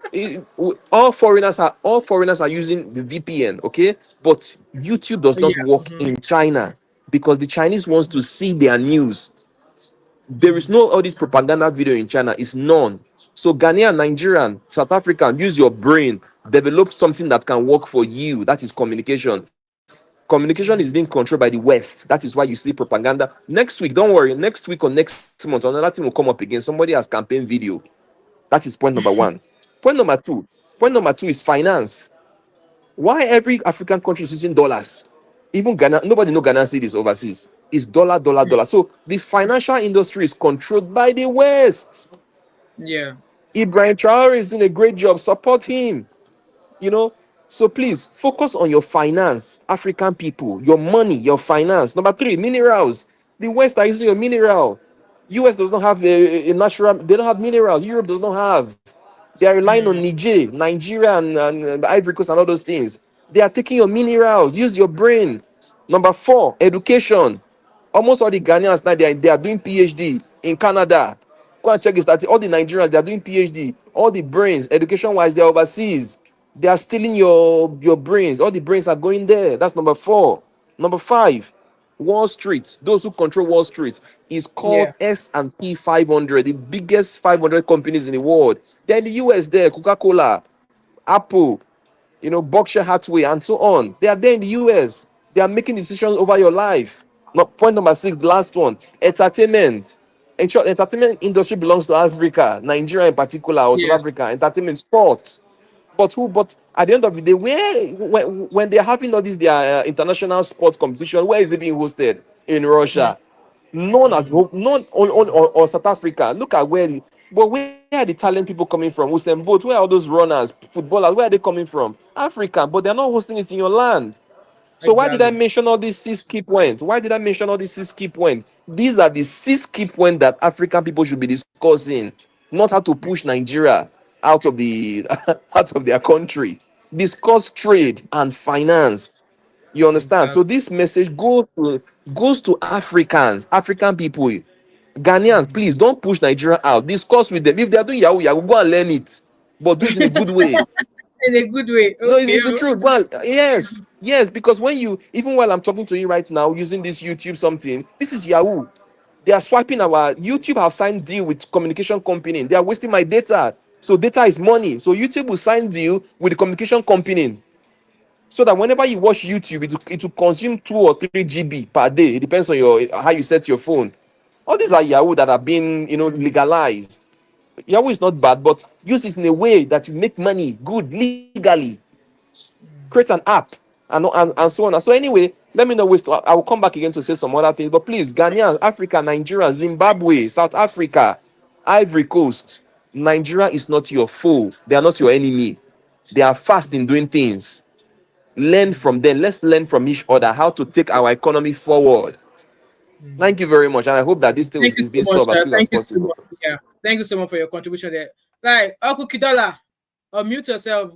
Speaker 9: All foreigners are using the VPN. Okay, but YouTube does not
Speaker 1: Yeah.
Speaker 9: work in China because the Chinese wants to see their news. There is no all this propaganda video in China. It's none. So Ghanaian, Nigerian, South African, use your brain, develop something that can work for you. That is communication. Communication is being controlled by the West. That is why you see propaganda. Next week, don't worry. Next week or next month, another thing will come up again. Somebody has campaign video. That is point number one. Point number two. Point number two is finance. Why every African country is using dollars? Even Ghana, nobody know Ghana cities overseas. It's dollar, dollar, dollar. So the financial industry is controlled by the West.
Speaker 1: Yeah.
Speaker 9: Ibrahim Traore is doing a great job. Support him. So please focus on your finance, African people, your money, your finance. Number three, minerals. The West are using your mineral. US does not have a natural, they don't have minerals. Europe does not have. They are relying on Nigeria and Ivory Coast and all those things. They are taking your minerals. Use your brain. Number four, education. Almost all the Ghanaians now they are doing PhD in Canada. Go and check this. All the Nigerians they are doing PhD. All the brains, education-wise, they're overseas. They are stealing your brains. All the brains are going there. That's number four. Number five, Wall Street. Those who control Wall Street is called
Speaker 1: Yeah.
Speaker 9: S&P 500, the biggest 500 companies in the world. They're in the US there, Coca-Cola, Apple, Berkshire Hathaway, and so on. They are there in the US. They are making decisions over your life. No, point number 6, the last one, entertainment. In short, entertainment industry belongs to Africa, Nigeria in particular, or South
Speaker 1: Yes.
Speaker 9: Africa. Entertainment, sport. But who? But at the end of the day, when they're having all these their international sports competition, where is it being hosted? In Russia. None as none or South Africa. Look at but where are the talent people coming from? Usain Bolt, where are all those runners, footballers? Where are they coming from? Africa, but they're not hosting it in your land. So why did I
Speaker 1: Exactly.
Speaker 9: mention all these 6 key points? Why did I mention all these 6 key points? These are the 6 key points that African people should be discussing, not how to push Nigeria out of the out of their country. Discuss trade and finance. You understand? So
Speaker 1: Exactly.
Speaker 9: this message goes to Africans, African people. Ghanaians, please don't push Nigeria out. Discuss with them. If they are doing Yahoo, Yahoo, go and learn it. But do it in a good way.
Speaker 1: In a good way.
Speaker 9: No,
Speaker 1: Okay.
Speaker 9: it's the truth. Well, yes, yes, because when you, even while I'm talking to you right now, using this YouTube something, this is Yahoo. They are swiping our YouTube have signed deal with communication company. They are wasting my data. So data is money. So YouTube will sign deal with the communication company. So that whenever you watch YouTube, it will consume 2 or 3 GB per day. It depends on your how you set your phone. All these are Yahoo that have been, legalized. Yahoo is not bad, but use it in a way that you make money good legally. Create an app and so on. So anyway, let me know ways to. I will come back again to say some other things. But please, Ghanaian, Africa, Nigeria, Zimbabwe, South Africa, Ivory Coast, Nigeria is not your foe. They are not your enemy. They are fast in doing things. Learn from them. Let's learn from each other how to take our economy forward. Thank you very much, and I hope that this thing
Speaker 1: Thank you
Speaker 9: is
Speaker 1: so
Speaker 9: being
Speaker 1: much,
Speaker 9: solved as
Speaker 1: sir.
Speaker 9: quick as
Speaker 1: Thank you so
Speaker 9: possible.
Speaker 1: much. Yeah. Thank you so much for your contribution there. Like, Uncle Kidola, unmute yourself.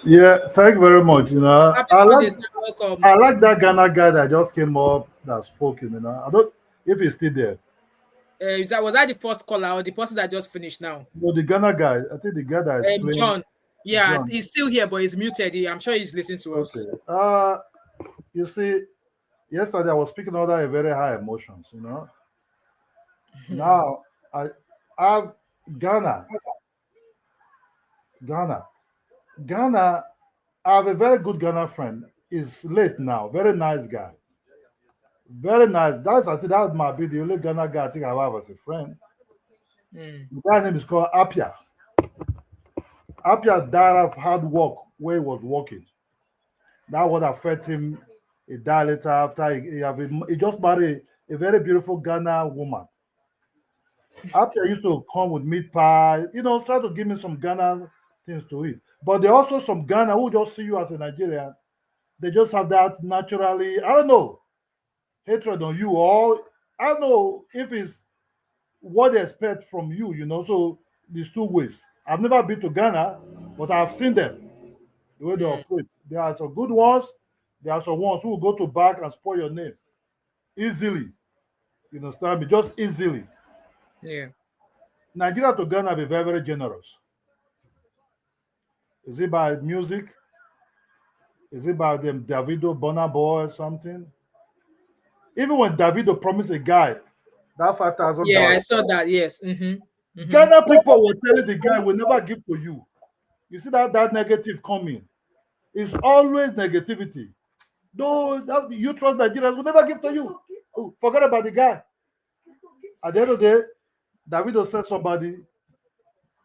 Speaker 10: Yeah, thank you very much.
Speaker 1: Happy
Speaker 10: I
Speaker 1: Sunday,
Speaker 10: like
Speaker 1: sir. Welcome.
Speaker 10: I like that Ghana guy that just came up that spoke. I don't if he's still there.
Speaker 1: Was that the first caller or the person that just finished now?
Speaker 10: No, the Ghana guy. I think the guy that is playing.
Speaker 1: John. Yeah,
Speaker 10: John.
Speaker 1: he's still here, but he's muted. I'm sure he's listening to us.
Speaker 10: Okay. You see, yesterday I was speaking under a very high emotions. Now I have Ghana. Ghana. I have a very good Ghana friend. He's late now. Very nice guy. Very nice. I think that might be the only Ghana guy I think I have as a friend. The guy's name is called Apia. Apia died of hard work where he was working. That would affect him. He died later after he just married a very beautiful Ghana woman. Apia used to come with meat pie, try to give me some Ghana things to eat. But there are also some Ghana who just see you as a Nigerian. They just have that naturally, I don't know, hatred on you, or I don't know if it's what they expect from you, So these 2 ways. I've never been to Ghana, but I've seen them, the way they operate. There are some good ones. There are some ones who will go to back and spoil your name easily. You understand me? Just easily.
Speaker 1: Yeah.
Speaker 10: Nigeria to Ghana be very, very generous. Is it by music? Is it by them Davido, Burna Boy or something? Even when Davido promised a guy that $5,000.
Speaker 1: Yeah, I saw that. Yes.
Speaker 10: Ghana people will tell the guy will never give to you. You see that negative coming. It's always negativity. No, you trust Nigerians will never give to you. Oh, forget about the guy. At the end of the day, Davido said somebody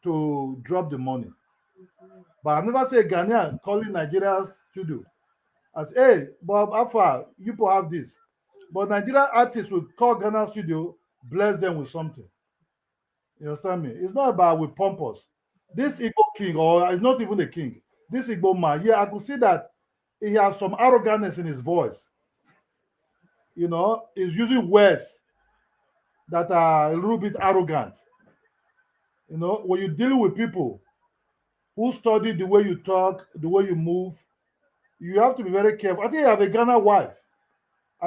Speaker 10: to drop the money. But I've never seen a Ghanaian calling Nigeria's studio as, hey, Bob, how far? You people have this. But Nigerian artists will call Ghana studio, bless them with something. You understand me? It's not about with pompous. This Igbo king, or it's not even a king, this Igbo man, yeah, I could see that he has some arrogance in his voice. He's using words that are a little bit arrogant. When you're dealing with people who study the way you talk, the way you move, you have to be very careful. I think you have a Ghana wife.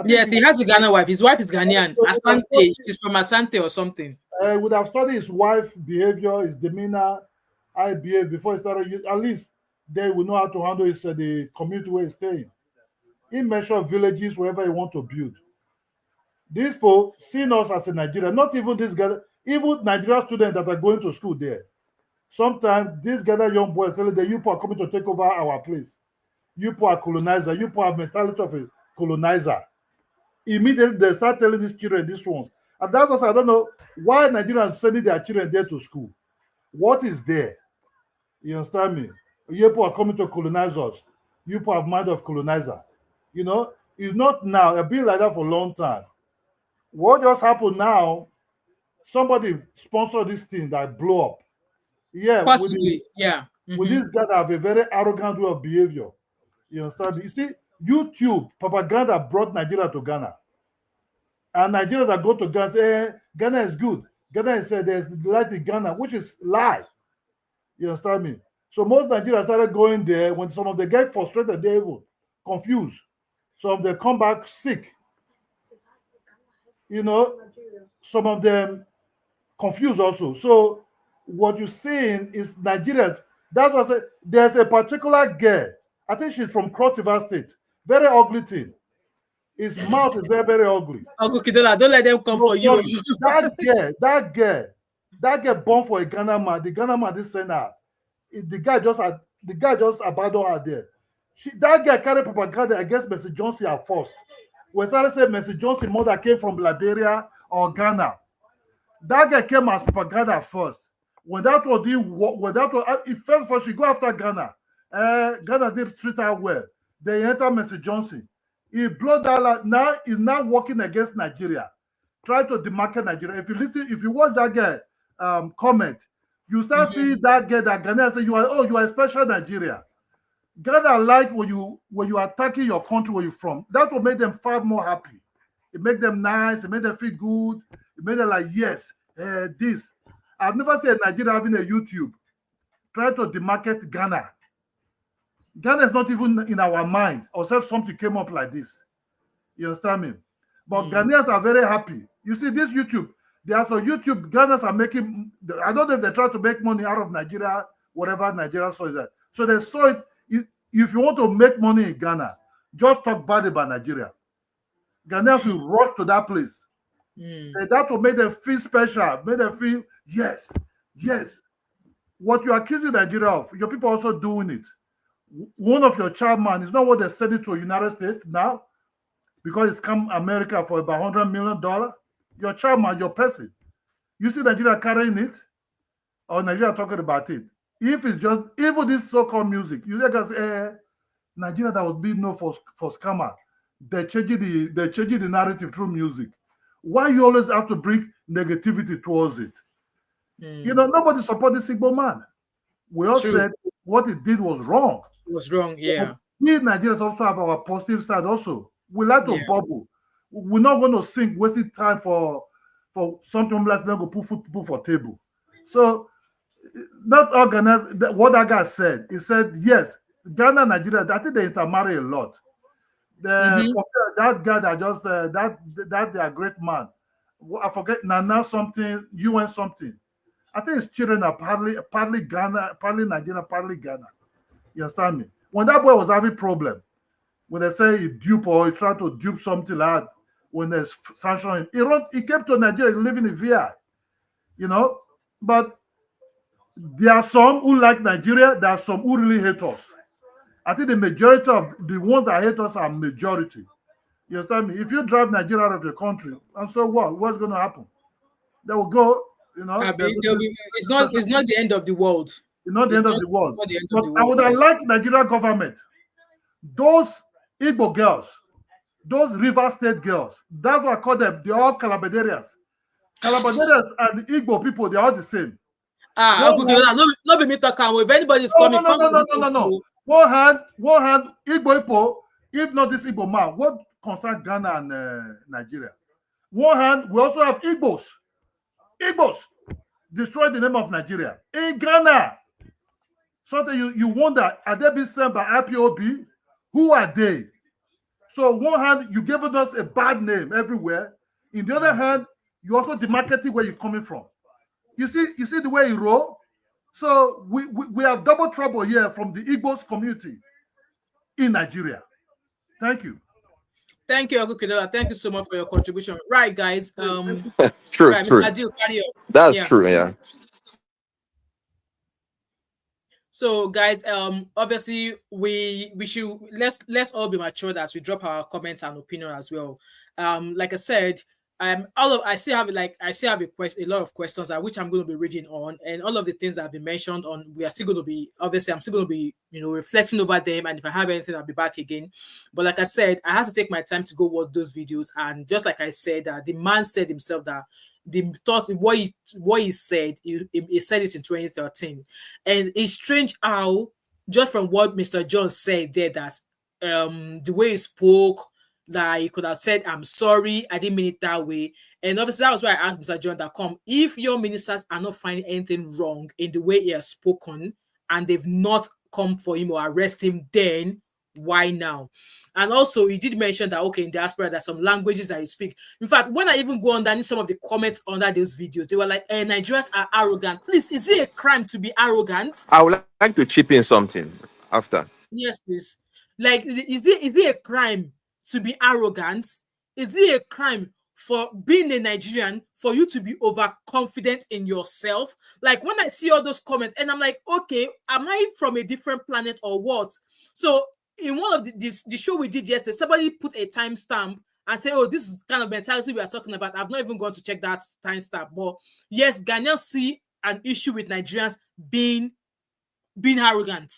Speaker 1: Yes, he has a Ghana wife. His wife is Ghanaian. Asante. She's from Asante or something.
Speaker 10: Would have studied his wife's behavior, his demeanor, how he behaved before he started. At least they will know how to handle the community where he's staying. He mentioned villages wherever he want to build. These people seeing us as a Nigerian, not even this guy, even Nigerian students that are going to school there. Sometimes these Ghana young boys tell them, you people are coming to take over our place. You people are colonizer. You people have mentality of a colonizer. Immediately they start telling these children this one. And that's what I don't know why Nigerians sending their children there to school. What is there? You understand me? You people are coming to colonize us. You people have mind of colonizer. You know, it's not now. It's been like that for a long time. What just happened now? Somebody sponsored this thing that blew up. Yeah,
Speaker 1: possibly.
Speaker 10: With this guy that have a very arrogant way of behavior. You understand me? You see, YouTube propaganda brought Nigeria to Ghana. And Nigerians that go to Ghana say, hey, Ghana is good. Ghana is there's light in Ghana, which is lie. You understand me? So most Nigerians started going there. When some of them get frustrated, they're even confused. Some of them come back sick. You know, some of them confused also. So what you're seeing is Nigerians. That's what I said. There's a particular girl. I think she's from Cross River State. Very ugly thing. His mouth is very, very ugly.
Speaker 1: Uncle Kidola, don't let them come for you.
Speaker 10: That girl born for a Ghana man. The Ghana man this send her. The guy just abandoned her there. That girl carried propaganda against Mercy Johnson at first. We started saying Mercy Johnson mother came from Liberia or Ghana. That girl came as propaganda first. When that was first of all, she go after Ghana. Ghana did treat her well. They enter Mercy Johnson. He blew that. Now he's not working against Nigeria. Try to demarcate Nigeria. If you watch that girl comment, you start seeing that girl that Ghanaians say you are a special Nigeria. Ghana like when you attacking your country where you're from. That will make them far more happy. It make them nice. It make them feel good. It made them like yes, this. I've never seen Nigeria having a YouTube. Try to demarcate Ghana. Ghana is not even in our mind, except something came up like this. You understand me? But Ghanaians are very happy. You see, this YouTube, there are some YouTube Ghanaians are making. I don't know if they try to make money out of Nigeria, whatever Nigeria saw that. So they saw it. If you want to make money in Ghana, just talk bad about Nigeria. Ghanaians will rush to that place. And that will make them feel special, make them feel, yes. What you're accusing Nigeria of, your people are also doing it. One of your chairman is not what they're sending to the United States now because it's come America for about $100 million. Your chairman, your person. You see Nigeria carrying it or Nigeria talking about it. If it's just, even this so-called music, you can say, Nigeria that would be known for scammer. They're changing the narrative through music. Why you always have to bring negativity towards it? You know, nobody supported this Igbo man. We all said what he did was wrong.
Speaker 1: It was wrong, yeah.
Speaker 10: We Nigerians also have our positive side also. We like to bubble. We're not going to sink, wasting time for something less than go put people for table. So not organized. What that guy said, he said, yes, Ghana and Nigeria, I think they intermarry a lot. That guy that just that they are great man. I forget Nana something, UN something. I think his children are partly Ghana, partly Nigeria, partly Ghana. You understand me? When that boy was having problem, when they say he dupe or he tried to dupe something like that, when there's sanction, he came to Nigeria, living in VI. You know, but there are some who like Nigeria, there are some who really hate us. I think the majority of the ones that hate us are majority. You understand me? If you drive Nigeria out of the country, and so what? What's going to happen? They will go, you know.
Speaker 1: It's not the end of the world.
Speaker 10: It's not the end of the world. But I would have liked Nigeria government. Those Igbo girls, those River State girls, that's what I call them. They're all Calabaderians. Calabaderians and Igbo people, they're all the same.
Speaker 1: Not be me talking. If anybody's coming,
Speaker 10: no. One hand, Igbo, if not this Igbo man, what concerns Ghana and Nigeria? One hand, we also have Igbos. Igbos destroy the name of Nigeria. In Ghana, something you wonder, are they being sent by IPOB? Who are they? So one hand, you giving us a bad name everywhere. In the other hand, you also demarcating where you're coming from. You see the way you roll? So we have double trouble here from the Igbos community in Nigeria. Thank you.
Speaker 1: Thank you, Uncle Kidola. Thank you so much for your contribution. Right, guys.
Speaker 9: True.
Speaker 1: Mr. Adil, carry on.
Speaker 9: That's true, yeah.
Speaker 1: So guys, obviously we should let's all be mature as we drop our comments and opinion as well. Like I said, I still have a lot of questions which I'm going to be reading on, and all of the things that have been mentioned on, we are still going to be, obviously I'm still going to be, reflecting over them, and if I have anything, I'll be back again. But like I said, I have to take my time to go watch those videos, and just like I said, the man said himself that the thought what he said, he said it in 2013, and it's strange how, just from what Mr. John said there, that the way he spoke, that he could have said, I'm sorry, I didn't mean it that way. And obviously that was why I asked Mr. John that, come, if your ministers are not finding anything wrong in the way he has spoken, and they've not come for him or arrest him, then why now? And also, he did mention that, okay, in diaspora, there's some languages that you speak. In fact, when I even go underneath some of the comments under those videos, they were like, Nigerians are arrogant. Please, is it a crime to be arrogant?
Speaker 9: I would like to chip in something after.
Speaker 1: Yes, please. Like, is it a crime to be arrogant? Is it a crime for being a Nigerian for you to be overconfident in yourself? Like, when I see all those comments, and I'm like, okay, am I from a different planet or what? So in one of the show we did yesterday, somebody put a timestamp and say, oh, this is kind of mentality we are talking about. I've not even gone to check that timestamp. But yes, Ghanaians see an issue with Nigerians being arrogant.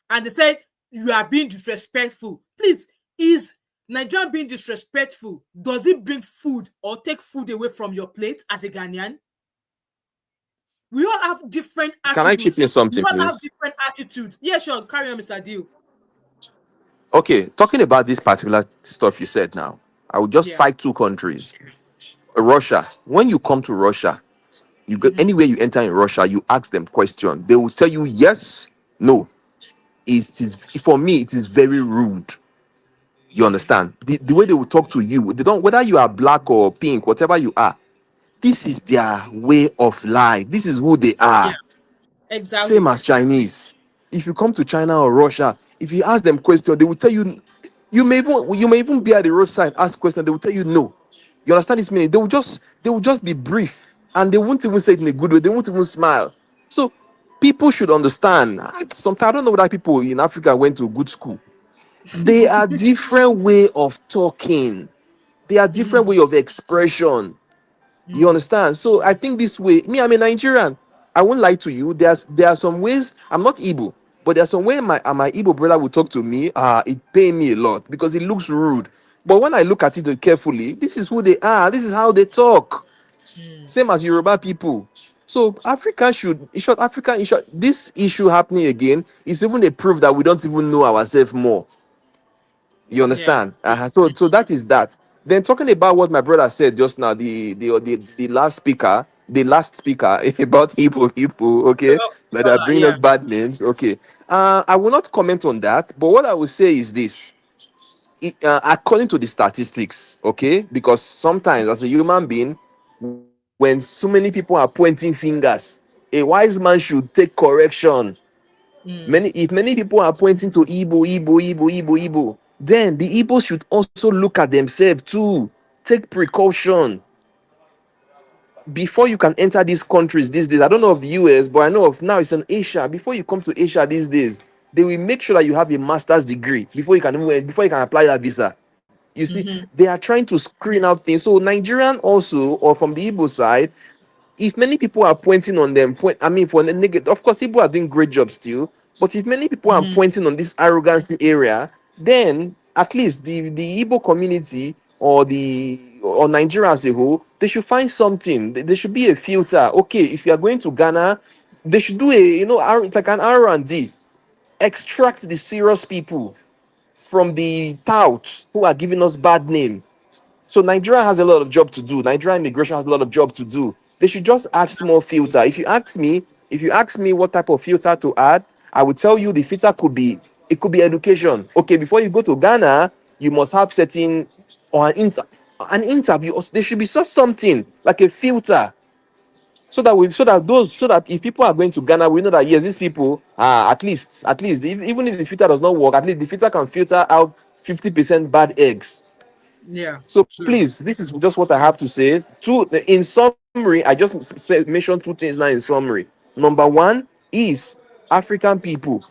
Speaker 1: And they said, you are being disrespectful. Please, is Nigerian being disrespectful? Does it bring food or take food away from your plate as a Ghanaian? We all have different attitudes.
Speaker 9: Can I chip in something,
Speaker 1: please? We all
Speaker 9: please?
Speaker 1: have different attitudes. Yeah, sure. Carry on, Mr. Deal.
Speaker 9: Okay, talking about this particular stuff you said now, I would just cite two countries. Russia. When you come to Russia, you go anywhere you enter in Russia, you ask them question. They will tell you yes, no. It is, for me, it is very rude. You understand? The way they will talk to you, they don't, whether you are black or pink, whatever you are, this is their way of life. This is who they are.
Speaker 1: Yeah, exactly.
Speaker 9: Same as Chinese. If you come to China or Russia, if you ask them question, they will tell you. You may even be at the roadside, ask question, they will tell you no. You understand this meaning? They will just be brief, and they won't even say it in a good way. They won't even smile. So people should understand. Sometimes I don't know whether people in Africa went to good school. They are different way of talking. They are different way of expression. You understand? So I think this way, me, I'm a Nigerian. I won't lie to you. There are some ways, I'm not Igbo, but there's some way my Igbo brother will talk to me. It pain me a lot because it looks rude. But when I look at it carefully, this is who they are. This is how they talk. Same as Yoruba people. So Africa should, this issue happening again is even a proof that we don't even know ourselves more. You understand? So that is that. Then talking about what my brother said just now, the last speaker about Igbo, okay, that are bringing us bad names. Okay, I will not comment on that. But what I will say is this: according to the statistics, okay, because sometimes as a human being, when so many people are pointing fingers, a wise man should take correction. If many people are pointing to Igbo, then the Igbos should also look at themselves too. Take precaution before you can enter these countries these days. I don't know of the US, but I know of now it's in Asia. Before you come to Asia these days, they will make sure that you have a master's degree before you can apply that visa. You see, they are trying to screen out things. So Nigerian also, or from the Igbo side, if many people are pointing on them, for the negative, of course, people are doing great jobs still. But if many people are pointing on this arrogancy area, then at least the Igbo community or Nigeria as a whole, they should find something. There should be a filter. Okay, if you are going to Ghana, they should do it's like an R&D. Extract the serious people from the touts who are giving us bad name. So Nigeria has a lot of job to do. Nigerian immigration has a lot of job to do. They should just add small filter. If you ask me what type of filter to add, I will tell you the filter could be education. Okay, before you go to Ghana, you must have certain or an interview. Or there should be something like a filter. So that if people are going to Ghana, we know that yes, these people at least even if the filter does not work, at least the filter can filter out 50% bad eggs.
Speaker 1: Yeah.
Speaker 9: So please, this is just what I have to say. In summary, I just mentioned two things now in summary. Number one is African people,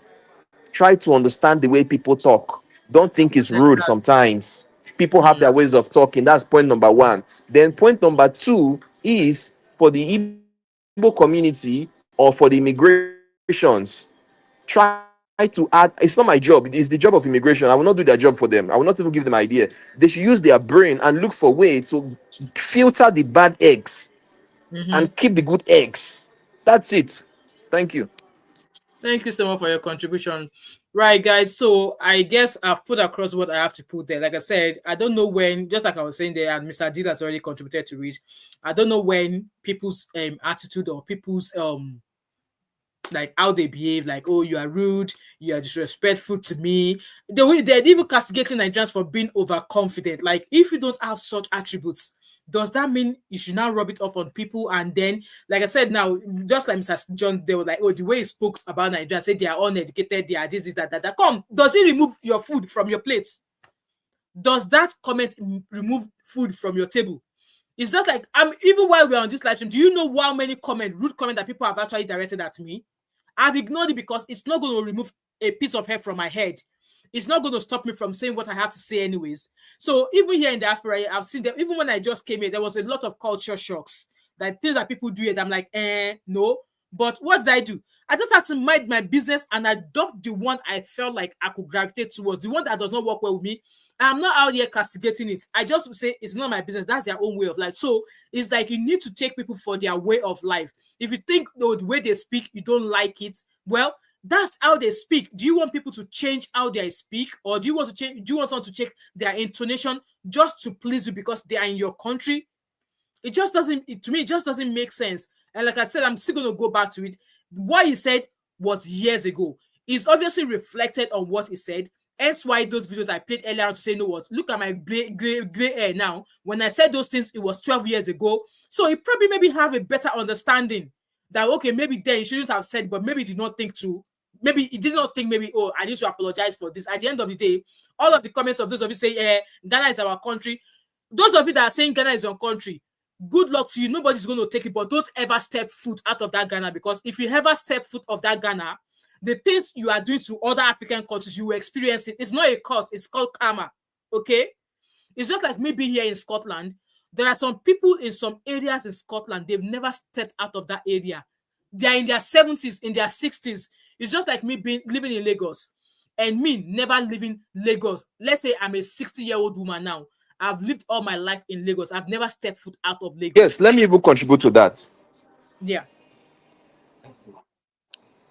Speaker 9: try to understand the way people talk. Don't think it's rude sometimes. People have their ways of talking. That's point number one. Then point number two is for the Igbo community or for the immigrations, try to add. It's not my job. It's the job of immigration. I will not do their job for them. I will not even give them idea. They should use their brain and look for a way to filter the bad eggs and keep the good eggs. That's it. Thank you.
Speaker 1: Thank you so much for your contribution. Right, guys. So I guess I've put across what I have to put there. Like I said, I don't know when, just like I was saying there, and Mr. D has already contributed to it. I don't know when people's attitude or people's like how they behave, like, oh, you are rude, you are disrespectful to me. They're even castigating Nigerians for being overconfident. Like, if you don't have such attributes, does that mean you should now rub it off on people? And then, like I said, now, just like Mr. John, they were like, oh, the way he spoke about Nigerians, say they are uneducated, they are this, that. Come, does he remove your food from your plates? Does that comment remove food from your table? It's just like, even while we're on this live stream, do you know how many rude comments that people have actually directed at me? I've ignored it because it's not going to remove a piece of hair from my head. It's not going to stop me from saying what I have to say anyways. So even here in Diaspora, I've seen them. Even when I just came here, there was a lot of culture shocks. That things that people do it, I'm like, no. But what did I do? I just had to mind my business and adopt the one I felt like I could gravitate towards, the one that does not work well with me. I'm not out here castigating it. I just say it's not my business. That's their own way of life. So it's like you need to take people for their way of life. If you think the way they speak, you don't like it, well, that's how they speak. Do you want people to change how they speak, or do you want to change? Do you want someone to check their intonation just to please you because they are in your country? It just doesn't. To me, it just doesn't make sense. And like I said, I'm still going to go back to it. What he said was years ago. It's obviously reflected on what he said. Hence why those videos I played earlier on to say, you know what, look at my gray hair now. When I said those things, it was 12 years ago. So he probably maybe have a better understanding that, okay, maybe then he shouldn't have said, but maybe he did not think to. Maybe he did not think, maybe, oh, I need to apologize for this. At the end of the day, all of the comments of those of you say, Ghana is our country. Those of you that are saying Ghana is your country, good luck to you. Nobody's going to take it, but don't ever step foot out of that Ghana, because if you ever step foot of that Ghana, the things you are doing to other African countries, you will experience it. It's not a curse. It's called karma. Okay? It's just like me being here in Scotland. There are some people in some areas in Scotland, they've never stepped out of that area. They are in their 70s, in their 60s. It's just like me living in Lagos and me never leaving Lagos. Let's say I'm a 60-year-old woman now. I've lived all my life in Lagos. I've never stepped foot out of Lagos.
Speaker 9: Yes, let me even contribute to that.
Speaker 1: Yeah.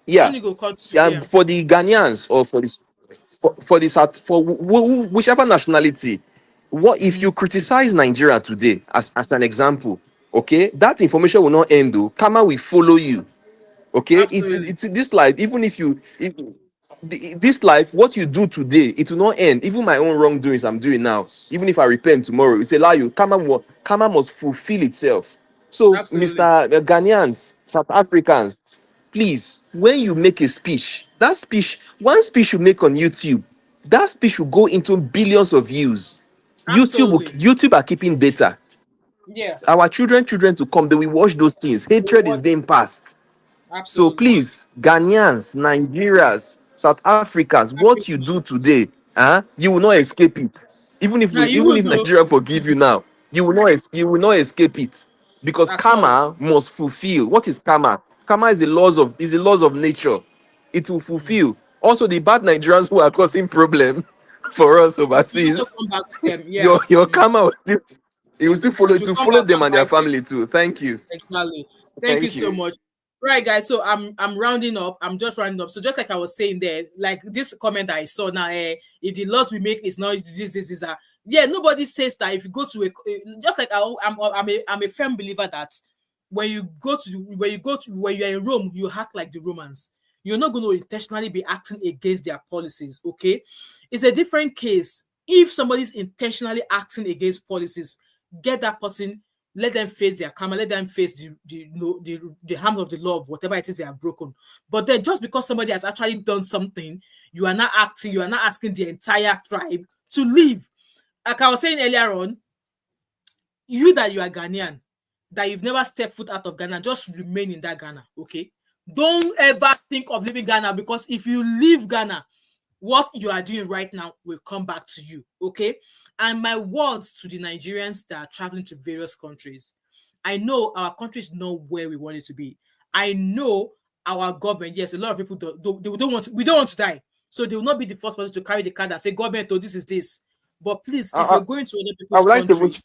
Speaker 9: Yeah. For the Ghanaians or for whichever nationality, what if you criticize Nigeria today as an example? Okay, that information will not end though. Karma will follow you. Okay, it's this life. Even if this life, what you do today, it will not end. Even my own wrongdoings I'm doing now, even if I repent tomorrow, it's a lie. Karma must fulfill itself. So, Mr. Ghanaians, South Africans, please, when you make a speech, one speech you make on YouTube, that speech will go into billions of views. YouTube are keeping data.
Speaker 1: Yeah.
Speaker 9: Our children to come, they will watch those things. Hatred is being passed.
Speaker 1: Absolutely.
Speaker 9: So please, Ghanaians, Nigerians, South Africans, what you do today, you will not escape it. Even if Nigeria forgive you now, you will not escape it, because karma must fulfill. What is karma? Karma is the laws of nature. It will fulfill. Also, the bad Nigerians who are causing problem for us overseas,
Speaker 1: come back to them. Yeah.
Speaker 9: your karma will still follow them and their family too. Thank you.
Speaker 1: Exactly. Thank you so much. Right, guys. So I'm rounding up. I'm just rounding up. So just like I was saying there, like this comment I saw now, if the laws we make is not this. Yeah, nobody says that. If you go to just like I'm a firm believer that when you're in Rome, you act like the Romans. You're not going to intentionally be acting against their policies. Okay, it's a different case. If somebody's intentionally acting against policies, get that person. Let them face their karma. Let them face the harm of the law of whatever it is they have broken. But then, just because somebody has actually done something, you are not acting. You are not asking the entire tribe to leave. Like I was saying earlier on, you are Ghanaian, that you've never stepped foot out of Ghana, just remain in that Ghana. Okay, Don't ever think of leaving Ghana, because if you leave Ghana, what you are doing right now will come back to you, okay? And my words to the Nigerians that are traveling to various countries, I know our country is not where we want it to be. I know our government, yes, a lot of people don't want to, we don't want to die. So they will not be the first person to carry the card and say, government, oh, this is this. But please, if you're going to other
Speaker 9: I
Speaker 1: people's
Speaker 9: would like to
Speaker 1: country,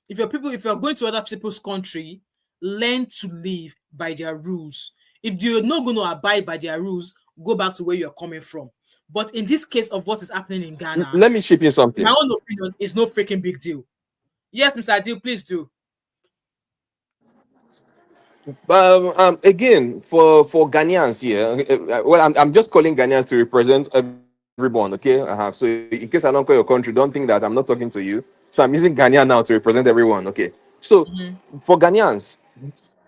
Speaker 1: if you're going to other people's country, learn to live by their rules. If you're not going to abide by their rules, go back to where you're coming from. But in this case of what is happening in Ghana,
Speaker 9: let me chip in something.
Speaker 1: my own opinion is no freaking big deal. Yes, Mr. Adil, please do.
Speaker 9: Again, for Ghanaians here, well, I'm just calling Ghanaians to represent everyone, okay? So in case I don't call your country, don't think that I'm not talking to you. So I'm using Ghanaian now to represent everyone, okay? So for Ghanaians,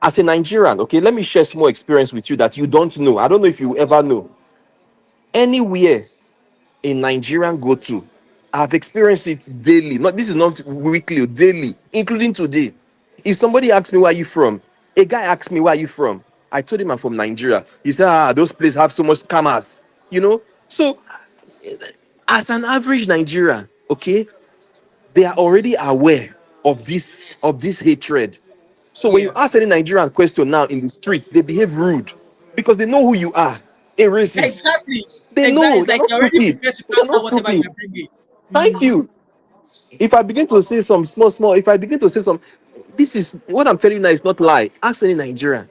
Speaker 9: as a Nigerian, okay, let me share small experience with you that you don't know. I don't know if you ever know. Anywhere a Nigerian go to, I've experienced it daily. This is not weekly, daily, including today. If somebody asks me where you from, a guy asked me where you from, I told him I'm from Nigeria. He said, those places have so much scammers, So as an average Nigerian, okay, they are already aware of this hatred. So when you ask any Nigerian question now in the street, they behave rude because they know who you are, a racist.
Speaker 1: Exactly.
Speaker 9: They know. They're not
Speaker 1: you're already
Speaker 9: stupid.
Speaker 1: prepared to
Speaker 9: They're not
Speaker 1: counter whatever
Speaker 9: stupid.
Speaker 1: you're bringing.
Speaker 9: Thank you. If I begin to say some this is what I'm telling you now is not lie. Ask any Nigerian.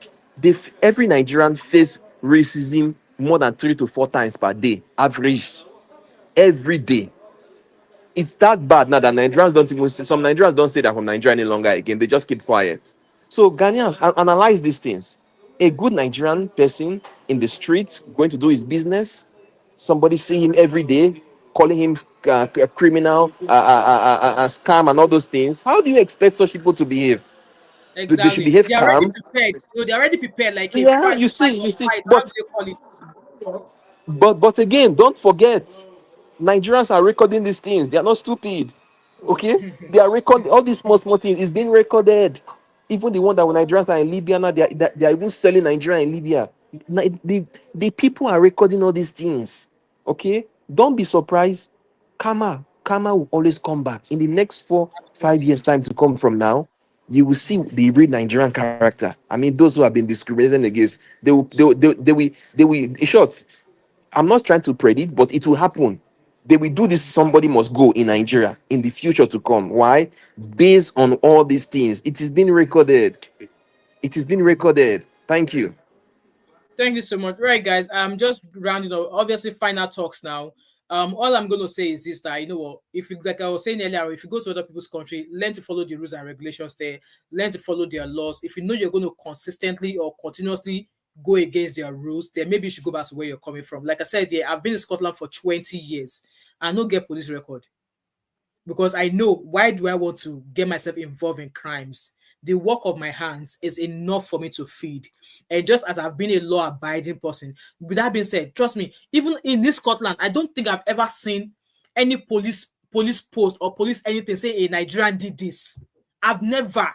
Speaker 9: Every Nigerian face racism more than 3 to 4 times per day, average, every day. It's that bad now that Nigerians don't even say, some Nigerians don't say that from Nigeria any longer again. They just keep quiet. So Ghanaians, analyze these things. A good Nigerian person in the street going to do his business, somebody see him every day, calling him a criminal, a scam, and all those things. How do you expect such people to behave? They should
Speaker 1: Exactly.
Speaker 9: behave
Speaker 1: They're already
Speaker 9: calm.
Speaker 1: prepared. They're already prepared, like a
Speaker 9: Yeah,
Speaker 1: fight,
Speaker 9: you
Speaker 1: fight,
Speaker 9: see.
Speaker 1: fight. How do they call it?
Speaker 9: But again, don't forget, Nigerians are recording these things. They are not stupid. Okay, they are recording all these small things. It's being recorded. Even the one that when Nigerians are in Libya now, they are even selling Nigeria in Libya. The people are recording all these things. Okay, don't be surprised. Karma will always come back in the next 4-5 years time to come from now. You will see the real Nigerian character. I mean, those who have been discriminated against, they will. In short, I'm not trying to predict, but it will happen. They will do this. Somebody must go in Nigeria in the future to come. Why? Based on all these things, it is being recorded. It is being recorded. Thank you.
Speaker 1: Thank you so much. Right, guys. I'm just rounding up. Obviously, final talks now. All I'm going to say is this: that, you know what, if you, like I was saying earlier, if you go to other people's country, learn to follow the rules and regulations there. Learn to follow their laws. If you know you're going to consistently or continuously go against their rules, then maybe you should go back to where you're coming from. Like I said, yeah, I've been in Scotland for 20 years. I don't get police record because I know, why do I want to get myself involved in crimes? The work of my hands is enough for me to feed. And just as I've been a law-abiding person, with that being said, trust me, even in this Scotland, I don't think I've ever seen any police post or police anything say a Nigerian did this. I've never.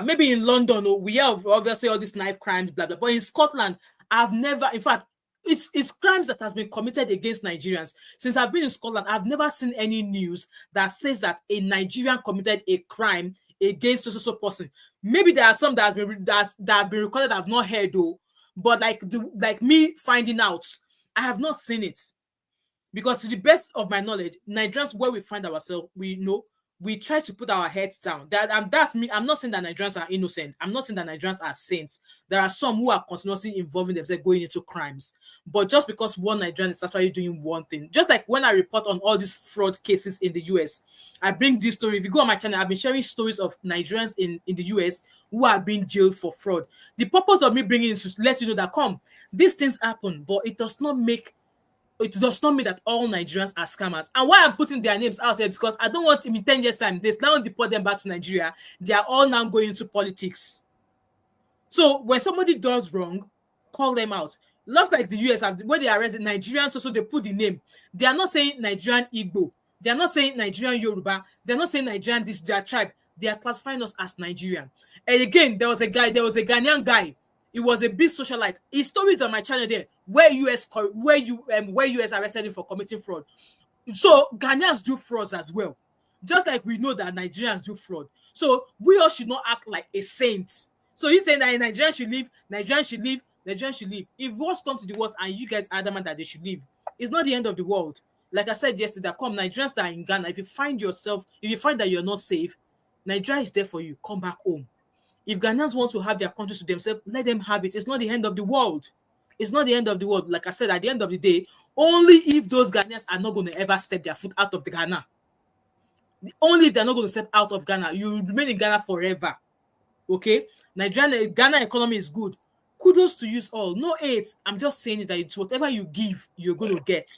Speaker 1: Maybe in London, we have obviously all these knife crimes, blah blah. But in Scotland, I've never. In fact, it's crimes that has been committed against Nigerians. Since I've been in Scotland, I've never seen any news that says that a Nigerian committed a crime against a person. Maybe there are some that have been recorded I've not heard though. But like me finding out, I have not seen it. Because to the best of my knowledge, Nigerians, where we find ourselves, we try to put our heads down. That's me. I'm not saying that Nigerians are innocent. I'm not saying that Nigerians are saints. There are some who are continuously involving themselves going into crimes. But just because one Nigerian is actually doing one thing, just like when I report on all these fraud cases in the US, I bring this story. If you go on my channel, I've been sharing stories of Nigerians in the US who are being jailed for fraud. The purpose of me bringing it is to let you know that these things happen, but it does not mean that all Nigerians are scammers. And why I'm putting their names out here is because I don't want in 10 years' time, they now deport them back to Nigeria. They are all now going into politics. So when somebody does wrong, call them out. Just like the US, when they arrested Nigerians, so they put the name. They are not saying Nigerian Igbo. They are not saying Nigerian Yoruba. They are not saying Nigerian this, their tribe. they are classifying us as Nigerian. And again, there was a Ghanaian guy. He was a big socialite. His stories on my channel there, where US arrested him for committing fraud. So Ghanaians do frauds as well, just like we know that Nigerians do fraud. So we all should not act like a saint. So he's saying that Nigerians should leave, Nigerians should leave, Nigerians should leave. If worse comes to the worst and you guys are adamant that they should leave, it's not the end of the world. Like I said yesterday, come Nigerians that are in Ghana, if you find that you're not safe, Nigeria is there for you. Come back home. If Ghanaians want to have their countries to themselves, let them have it. It's not the end of the world. It's not the end of the world. Like I said, at the end of the day, only if those Ghanaians are not going to ever step their foot out of the Ghana. Only if they're not going to step out of Ghana, you will remain in Ghana forever. Okay? Ghana economy is good. Kudos to you all. No hate. I'm just saying is that it's whatever you give, you're going to get.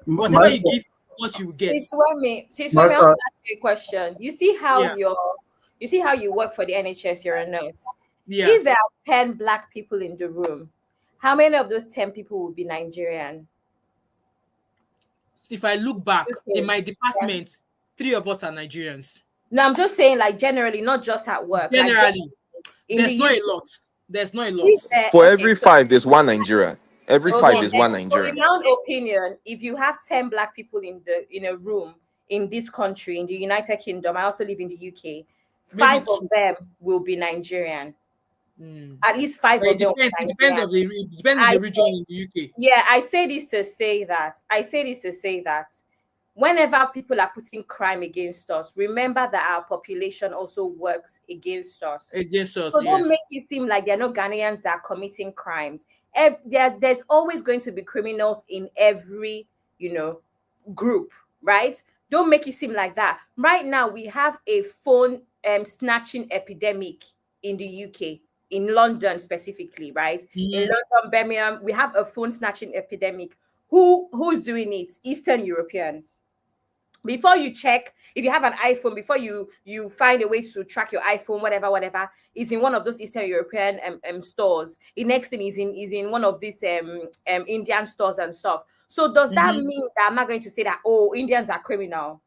Speaker 1: Whatever you give, what you get.
Speaker 7: Since when me I want to ask you a question. You see how you work for the NHS, you're a nurse.
Speaker 1: Yeah.
Speaker 7: If there are 10 Black people in the room, how many of those 10 people will be Nigerian?
Speaker 1: If I look back in my department, 3 of us are Nigerians.
Speaker 7: No, I'm just saying, like, generally, not just at work.
Speaker 1: Generally,
Speaker 7: like,
Speaker 1: there's not a lot. There's not a lot.
Speaker 9: For every 5, there's 1 Nigerian. Every 5 is 1 Nigerian.
Speaker 7: In my own opinion, if you have 10 Black people in a room in this country, in the United Kingdom, I also live in the UK, 5 of them will be Nigerian. At least 5 of them.
Speaker 1: It depends on the region in the UK.
Speaker 7: Yeah, I say this to say that whenever people are putting crime against us, remember that our population also works against us. So don't make it seem like there are no Ghanaians that are committing crimes. There's always going to be criminals in every, group, right? Don't make it seem like that. Right now, we have a phone snatching epidemic in the UK. In London specifically, right? In London, Birmingham, we have a phone snatching epidemic. Who's doing it? Eastern Europeans. Before you check, if you have an iPhone, before you find a way to track your iPhone, whatever, is in one of those Eastern European stores. The next thing is in one of these Indian stores and stuff. So does that mean that I'm not going to say that, Indians are criminals?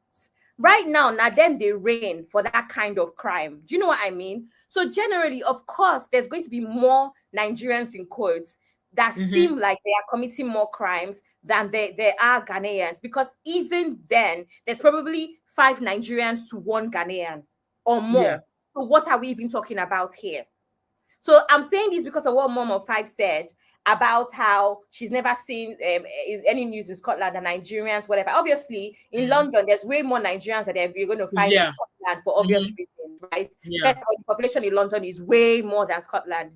Speaker 7: Right now they reign for that kind of crime. Do you know what I mean? So generally, of course, there's going to be more Nigerians in quotes that seem like they are committing more crimes than there are Ghanaians. Because even then, there's probably 5 Nigerians to 1 Ghanaian or more. Yeah. So what are we even talking about here? So I'm saying this because of what Mom of 5 said about how she's never seen any news in Scotland and Nigerians, whatever. Obviously, in London, there's way more Nigerians that you're going to find in Scotland for obvious reasons, right? Yeah. First of all, the population in London is way more than Scotland,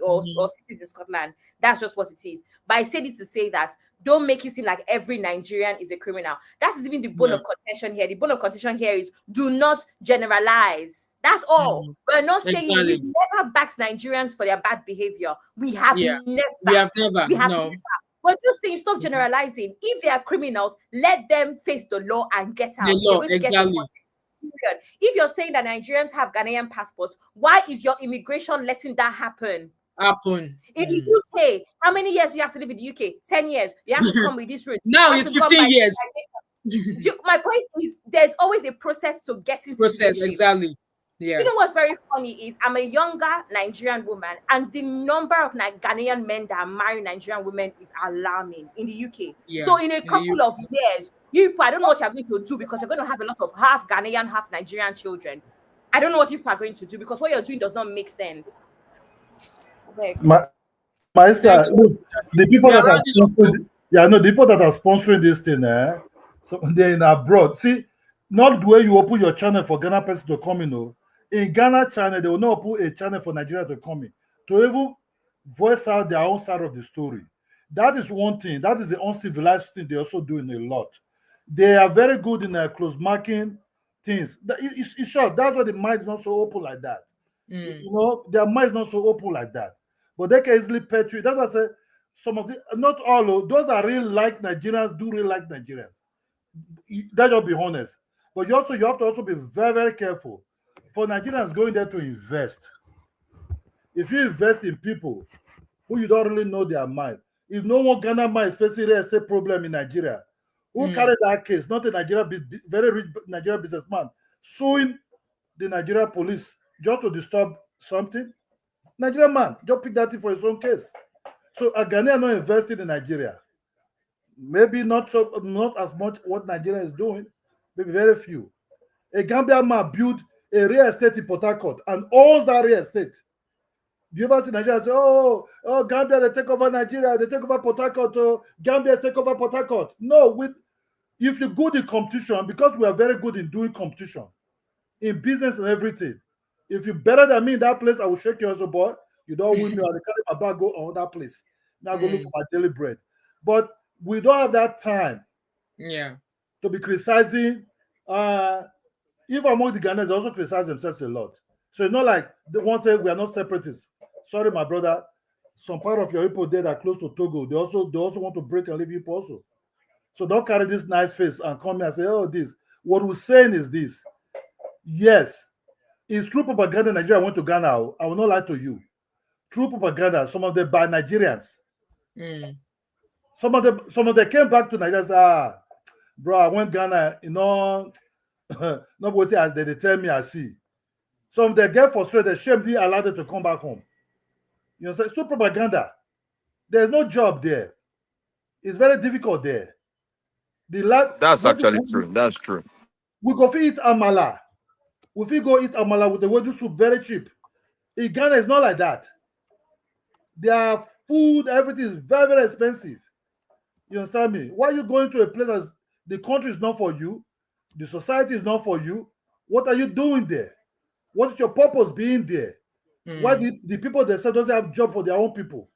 Speaker 7: or cities in Scotland. That's just what it is. But I say this to say that don't make it seem like every Nigerian is a criminal. That is even the bone of contention here. The bone of contention here is do not generalize. That's all. We're not saying we never back Nigerians for their bad behavior. We have never. No. We're just saying stop generalizing. If they are criminals, let them face the law and get out.
Speaker 1: The law, exactly.
Speaker 7: If you're saying that Nigerians have Ghanaian passports, why is your immigration letting that happen? In the UK, how many years do you have to live in the UK? 10 years. You have to come with this route.
Speaker 1: Now it's 15 years.
Speaker 7: My point is there's always a process to get into citizenship.
Speaker 1: Exactly. Yeah.
Speaker 7: You know what's very funny is I'm a younger Nigerian woman, and the number of Ghanaian men that are marrying Nigerian women is alarming in the UK. Yeah. So in a couple of years, I don't know what you're going to do because you're going to have a lot of half Ghanaian, half Nigerian children. I don't know what you are going to do because what you're doing does not make sense.
Speaker 10: My sister, look, the people that are sponsoring this thing, so they're in abroad. See, not the way you open your channel for Ghana person to come in. In Ghana channel, they will not open a channel for Nigeria to come in to even voice out their own side of the story. That is one thing. That is the uncivilized thing they're also doing a lot. They are very good in close marking things. It's short. That's why the mind is not so open like that. Their mind is not so open like that. But they can easily perpetrate. That's why I say some of the, not all of those that really like Nigerians do really like Nigerians. That just be honest. But you have to also be very, very careful. For Nigerians going there to invest, if you invest in people who you don't really know their mind, if no one Ghana mind is facing real estate problem in Nigeria, who carried that case? Not a very rich Nigerian businessman suing the Nigerian police just to disturb something. Nigerian man just pick that thing for his own case. So a Ghanaian not invested in Nigeria. Maybe not as much what Nigeria is doing, maybe very few. A Gambian man built a real estate in Port Harcourt and owns that real estate. Do you ever see Nigeria say, oh, Gambia, they take over Nigeria, they take over Port Harcourt, Gambia take over Port Harcourt? No, if you're good in competition, because we are very good in doing competition, in business and everything, if you're better than me in that place, I will shake your hands, boy. You don't win me, I will carry my bag, go on that place. Now go look for my daily bread. But we don't have that time to be criticizing. Even among the Ghanaians, they also criticize themselves a lot. So it's not like the one say we are not separatists. Sorry, my brother. Some part of your people there that are close to Togo, they also want to break and leave you also. So don't carry this nice face and come here and say, oh, this. What we're saying is this. Yes, it's true propaganda. Nigeria went to Ghana. I will not lie to you. True propaganda. Some of them by Nigerians. Some of them came back to Nigeria and said, bro, I went Ghana, nobody as they tell me I see. Some of them get frustrated, shame they allowed them to come back home. You know, so it's still propaganda. There's no job there. It's very difficult there.
Speaker 9: That's actually true. That's true.
Speaker 10: We go eat amala. If we go eat amala with the wedu soup, very cheap. In Ghana, it's not like that. Their food, everything is very, very expensive. You understand me? Why are you going to a place that the country is not for you? The society is not for you. What are you doing there? What is your purpose being there? Why the people themselves doesn't have job for their own people?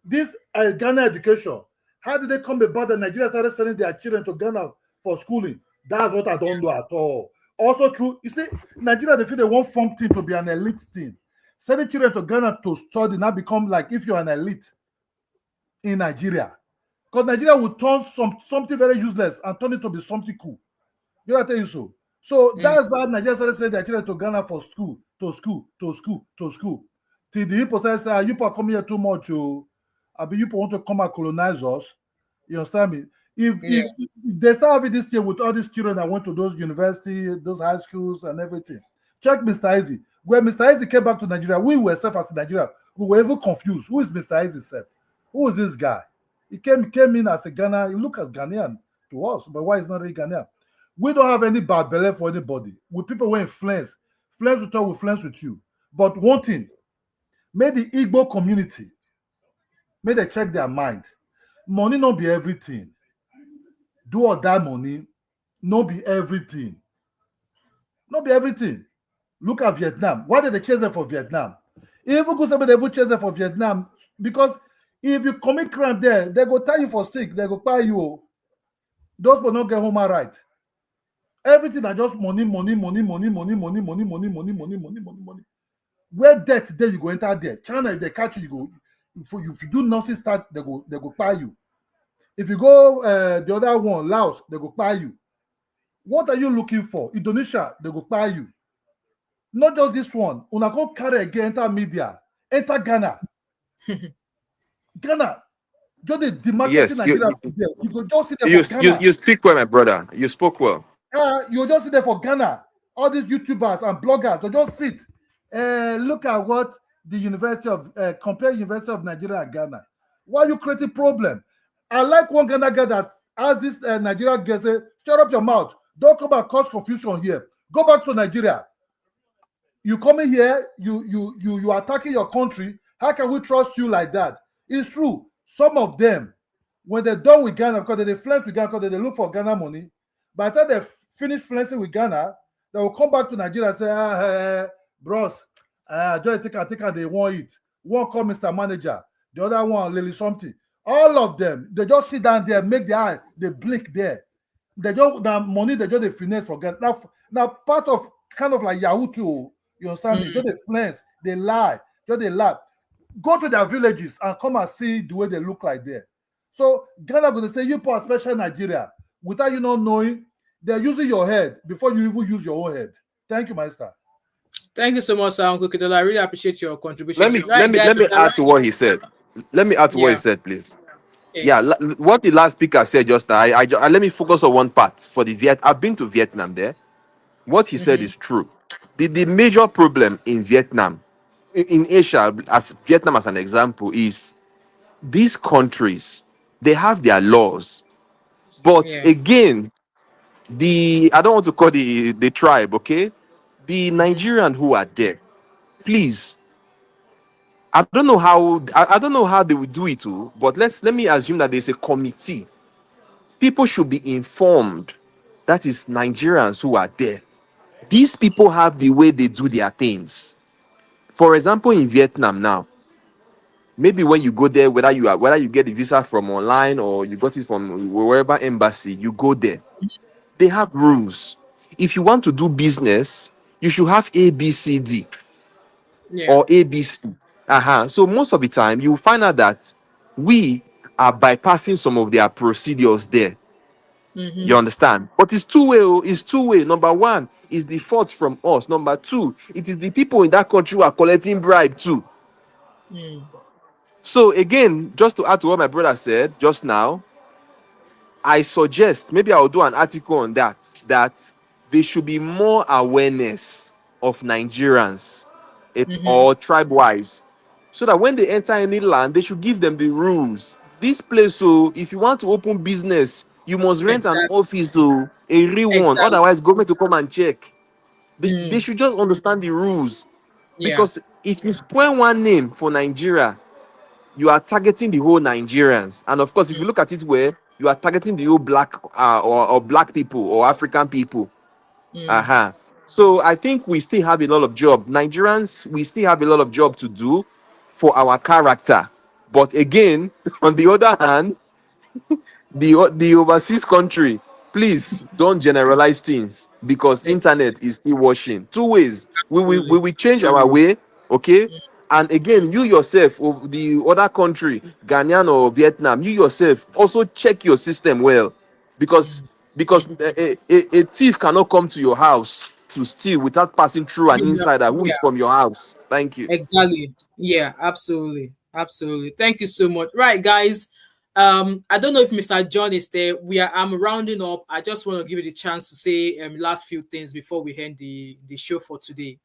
Speaker 10: This Ghana education, how did they come about that Nigeria started sending their children to Ghana for schooling? That's what I don't know at all. Also true, you see, Nigeria, they feel they want form team to be an elite team. Sending children to Ghana to study now become like if you're an elite in Nigeria. Because Nigeria will turn something very useless and turn it to be something cool. You gotta tell you so. So that's how Nigeria started sending their children to Ghana for school, to school. Till the people started saying, you people are coming here too much, I mean, you people want to come and colonize us. You understand me? If they start having this thing with all these children that went to those universities, those high schools and everything. Check Mr. Easy. When Mr. Easy came back to Nigeria, we were self as Nigeria. We were even confused. Who is Mr. Easy self? Who is this guy? He came in as a Ghana. He looked as Ghanaian to us, but why is not really Ghanaian? We don't have any bad belly for anybody. With people who are influenced with us, we influence with you. But one thing, may the Igbo community, may they check their mind. Money not be everything. Do or die money, not be everything. Not be everything. Look at Vietnam. Why did they chase them for Vietnam? Even good somebody they chase them for Vietnam because if you commit crime there, they go tie you for sick. They go pay you. Those people not get home right. Everything are just money. Where debt there, you go enter there. China, if they catch you, you go. If you do nothing, start they go pay you. If you go the other one, Laos, they go pay you. What are you looking for? Indonesia, they go pay you. Not just this one. Una go carry again, enter media, enter Ghana. Ghana, just the marketing Nigeria. You go just sit there for Ghana.
Speaker 9: You speak well, my brother. You spoke well.
Speaker 10: You just sit there for Ghana. All these YouTubers and bloggers, they just sit. Look at what the compare University of Nigeria and Ghana. Why are you creating problem? I like one Ghana guy that asked this Nigeria guy, say, shut up your mouth. Don't come and cause confusion here. Go back to Nigeria. You coming here, you attacking your country. How can we trust you like that? It's true. Some of them, when they're done with Ghana, because they flex with Ghana, because they look for Ghana money, by the time they finish flexing with Ghana, they will come back to Nigeria and say, bros, just take and they want it. One call Mr. Manager, the other one Lily something. All of them, they just sit down there, make their eye, they blink there. They don't the money they just finesse for Ghana. Now part of kind of like Yahoo too. You understand me? Just they flex, they lie, just they lie. Go to their villages and come and see the way they look like there. So Ghana going to say you for special Nigeria without you not knowing. They're using your head before you even use your own head. Thank you, Master.
Speaker 1: Thank you so much, Uncle Kidola. I really appreciate your contribution.
Speaker 9: Let me add to what he said. Let me add to what he said, please. Yeah, what the last speaker said just now, I let me focus on one part for the I've been to Vietnam there. What he said is true. the major problem in Vietnam, in Asia, as Vietnam as an example, is these countries, they have their laws. But
Speaker 1: Yeah.
Speaker 9: again, I don't want to call the tribe, okay? The Nigerian who are there, please. I don't know how they will do it, too, but let me assume that there's a committee. People should be informed. That is Nigerians who are there. These people have the way they do their things. For example, in Vietnam now, maybe when you go there, whether you get the visa from online or you got it from wherever embassy, you go there. They have rules. If you want to do business, you should have ABCD
Speaker 1: Yeah.
Speaker 9: or ABC. So most of the time, you find out that we are bypassing some of their procedures there. You understand? But it's two way. It's two way. Number one is the fault from us. Number two, it is the people in that country who are collecting bribe too. So again, just to add to what my brother said just now, I suggest maybe I'll do an article on that there should be more awareness of Nigerians or tribe wise, so that when they enter any land, they should give them the rules. This place, so if you want to open business, you must rent an
Speaker 1: Exactly.
Speaker 9: office, so a real one.
Speaker 1: Exactly.
Speaker 9: Otherwise, government will come and check. They should just understand the rules,
Speaker 1: Yeah.
Speaker 9: because if you spoil one name for Nigeria, you are targeting the whole Nigerians. And of course, if you look at it where you are targeting the whole black or black people or African people. So I think we still have a lot of job. Nigerians, we still have a lot of job to do for our character. But again, on the other hand, the overseas country, please don't generalize things, because internet is still washing two ways. We will change our way, okay? And again, you yourself of the other country, Ghanaian or Vietnam, you yourself also check your system well, because a thief cannot come to your house to steal without passing through an insider who
Speaker 1: Yeah.
Speaker 9: is from your house. Thank you.
Speaker 1: Exactly. Yeah, absolutely. Absolutely. Thank you so much. Right, guys. I don't know if Mr. John is there. I'm rounding up. I just want to give you the chance to say last few things before we end the show for today.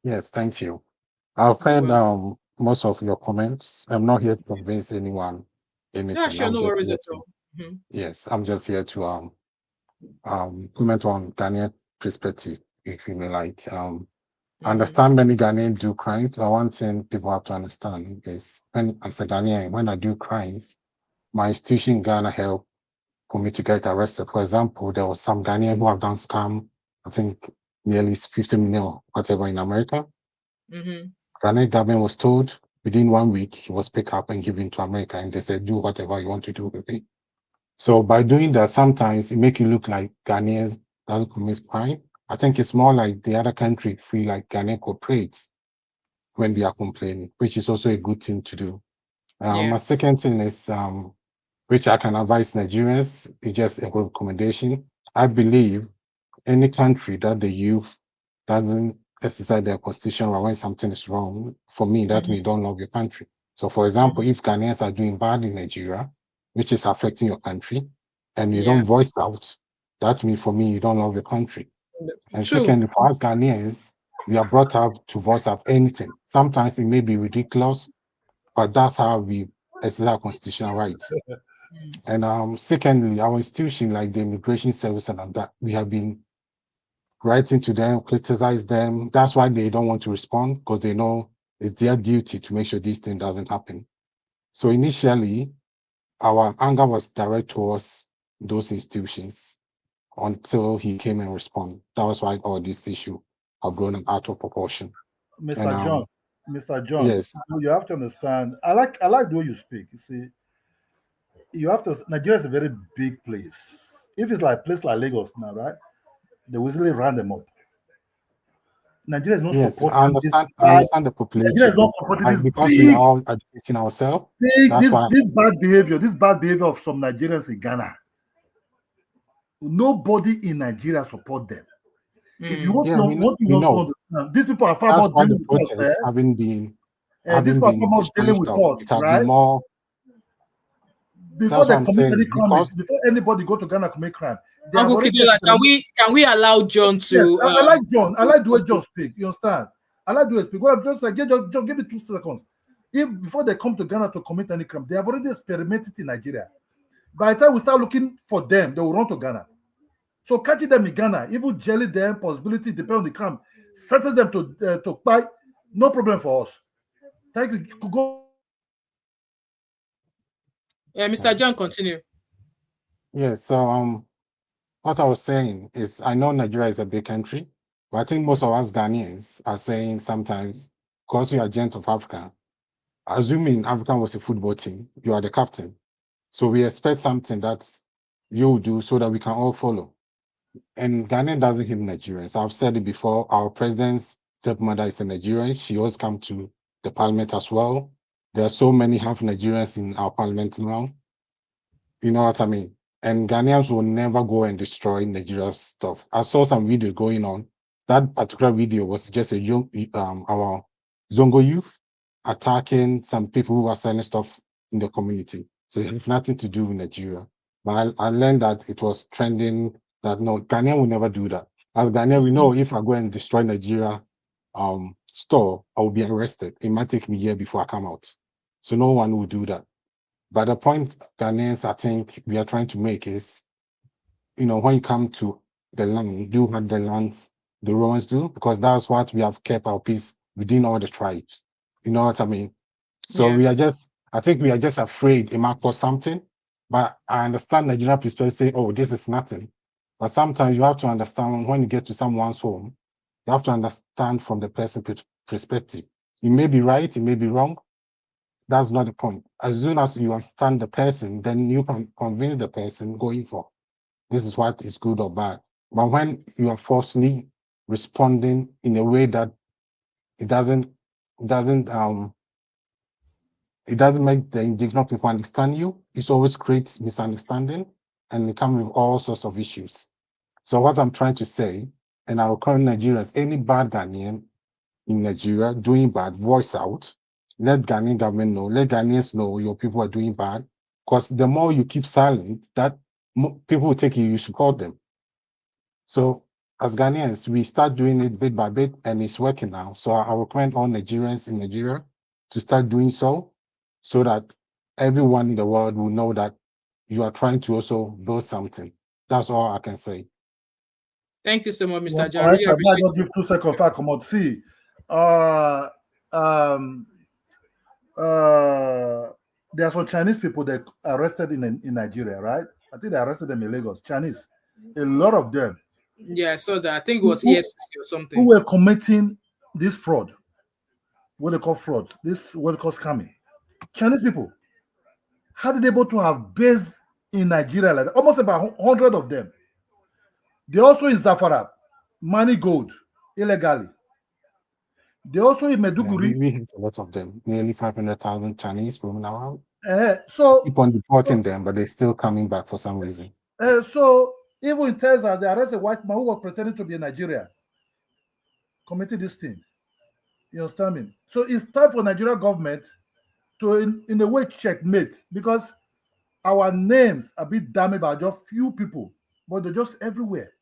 Speaker 8: Yes, thank you. I've
Speaker 1: You're
Speaker 8: heard
Speaker 1: welcome.
Speaker 8: most of your comments. I'm not here to convince anyone
Speaker 1: Yeah,
Speaker 8: anything.
Speaker 1: sure,
Speaker 8: I'm
Speaker 1: no
Speaker 8: just
Speaker 1: worries
Speaker 8: here
Speaker 1: at
Speaker 8: to
Speaker 1: all. Mhm.
Speaker 8: Yes, I'm just here to comment on Ghanaian perspective, if you may like. I understand many Ghanaians do crimes, but one thing people have to understand is, as a Ghanaian, when I do crimes, my institution in Ghana help for me to get arrested. For example, there was some Ghanaian who have done scam, I think nearly 50 million, whatever, in America. Ghanaian government was told within 1 week he was picked up and given to America, and they said, do whatever you want to do with it. So by doing that, sometimes it makes you look like Ghanaians doesn't commit crime. I think it's more like the other country feel like Ghana cooperates when they are complaining, which is also a good thing to do. My second thing is, which I can advise Nigerians, it's just a recommendation. I believe any country that the youth doesn't exercise their constitution right when something is wrong, for me, that means you don't love your country. So for example, if Ghanaians are doing bad in Nigeria, which is affecting your country, and you don't voice out, that means for me, you don't love your country. And
Speaker 1: True.
Speaker 8: secondly, for us Ghanaians, we are brought up to voice out anything. Sometimes it may be ridiculous, but that's how we exercise our constitutional right. And secondly, our institution, like the immigration service and that, we have been writing to them, criticize them. That's why they don't want to respond, because they know it's their duty to make sure this thing doesn't happen. So initially, our anger was direct towards those institutions until he came and responded. That was why all this issue have grown out of proportion.
Speaker 10: Mr. John,
Speaker 8: Yes,
Speaker 10: you have to understand. I like the way you speak. You see, you have to. Nigeria is a very big place. If it's like a place like Lagos now, right? They will easily round them up. Nigeria is not
Speaker 8: yes,
Speaker 10: supporting this.
Speaker 8: I understand the
Speaker 10: Nigeria is
Speaker 8: population,
Speaker 10: not supporting this
Speaker 8: but because we are
Speaker 10: big,
Speaker 8: all educating ourselves,
Speaker 10: big,
Speaker 8: that's why.
Speaker 10: this bad behavior of some Nigerians in Ghana. Nobody in Nigeria support them. If you want
Speaker 8: Yeah, we
Speaker 10: to
Speaker 8: know.
Speaker 10: understand, these people are far
Speaker 8: That's
Speaker 10: more
Speaker 8: why the
Speaker 10: dealing with us.
Speaker 8: protests
Speaker 10: These
Speaker 8: haven't
Speaker 10: people are far
Speaker 8: been
Speaker 10: more dealing
Speaker 8: discouraged
Speaker 10: with
Speaker 8: of.
Speaker 10: us,
Speaker 8: It has been
Speaker 10: right?
Speaker 8: more.
Speaker 10: before they commit any crime,
Speaker 8: because
Speaker 10: before anybody go to Ghana commit crime, they have
Speaker 1: Uncle
Speaker 10: already
Speaker 1: Kidola,
Speaker 10: experiment.
Speaker 1: can we allow John to?
Speaker 10: Yes, I like John. I like the way John speak. You understand? I like the way he speak. Well, I'm just like, John, give me 2 seconds. If before they come to Ghana to commit any crime, they have already experimented in Nigeria. By the time we start looking for them, they will run to Ghana. So catching them in Ghana, even jelly them, possibility depend on the crime, sentence them to buy, no problem for us. Thank you. Go.
Speaker 1: Yeah, Mr. John, continue.
Speaker 8: Yes, so what I was saying is I know Nigeria is a big country, but I think most of us Ghanaians are saying sometimes, because you are gent of Africa, assuming Africa was a football team, you are the captain. So we expect something that you do so that we can all follow. And Ghana doesn't hate Nigerians. I've said it before, our president's stepmother is a Nigerian. She always come to the parliament as well. There are so many half Nigerians in our parliament now. You know what I mean? And Ghanaians will never go and destroy Nigeria's stuff. I saw some video going on. That particular video was just a young, our Zongo youth attacking some people who are selling stuff in the community. So it has nothing to do with Nigeria. But I learned that it was trending that no, Ghanaian will never do that. As Ghanaian, we know if I go and destroy Nigeria store, I will be arrested. It might take me a year before I come out. So no one will do that. But the point Ghanaians, I think we are trying to make is, you know, when you come to the land, do what the lands the Romans do, because that's what we have kept our peace within all the tribes. You know what I mean? So we are just, I think we are just afraid it might cause something. But I understand Nigerian perspective say, oh, this is nothing. But sometimes you have to understand when you get to someone's home, you have to understand from the person's perspective. It may be right, it may be wrong. That's not the point. As soon as you understand the person, then you can convince the person going for this is what is good or bad. But when you are falsely responding in a way that it doesn't make the indigenous people understand you, it always creates misunderstanding and it comes with all sorts of issues. So what I'm trying to say, and I will call Nigerians, any bad Ghanaian in Nigeria doing bad, voice out. Let Ghanaian government know, let Ghanaians know your people are doing bad. Because the more you keep silent, that people will take you support them. So as Ghanaians, we start doing it bit by bit and it's working now. So I recommend all Nigerians in Nigeria to start doing so that everyone in the world will know that you are trying to also build something. That's all I can say.
Speaker 1: Thank you so much, Mr. John.
Speaker 10: All right,
Speaker 1: Really appreciate
Speaker 10: I'll give 2 seconds if I come out. See, there are some Chinese people that arrested in Nigeria, right? I think they arrested them in Lagos. Chinese, a lot of them.
Speaker 1: Yeah, I saw that. I think it was EFCC or something.
Speaker 10: Who were committing this fraud? What they call fraud? This what they call scamming. Chinese people. How did they able to have base in Nigeria like that? Almost about 100 of them. They also in Zafara, money gold illegally. They also in Meduguri.
Speaker 8: Yeah, we have a lot of them, nearly 500,000 Chinese roaming around.
Speaker 10: So
Speaker 8: keep on deporting them, but they're still coming back for some reason.
Speaker 10: So even in Texas, they arrested a white man who was pretending to be a Nigerian, committed this thing. You understand me? So it's time for Nigerian government to, in a way, checkmate, because our names are being damaged by just few people, but they're just everywhere.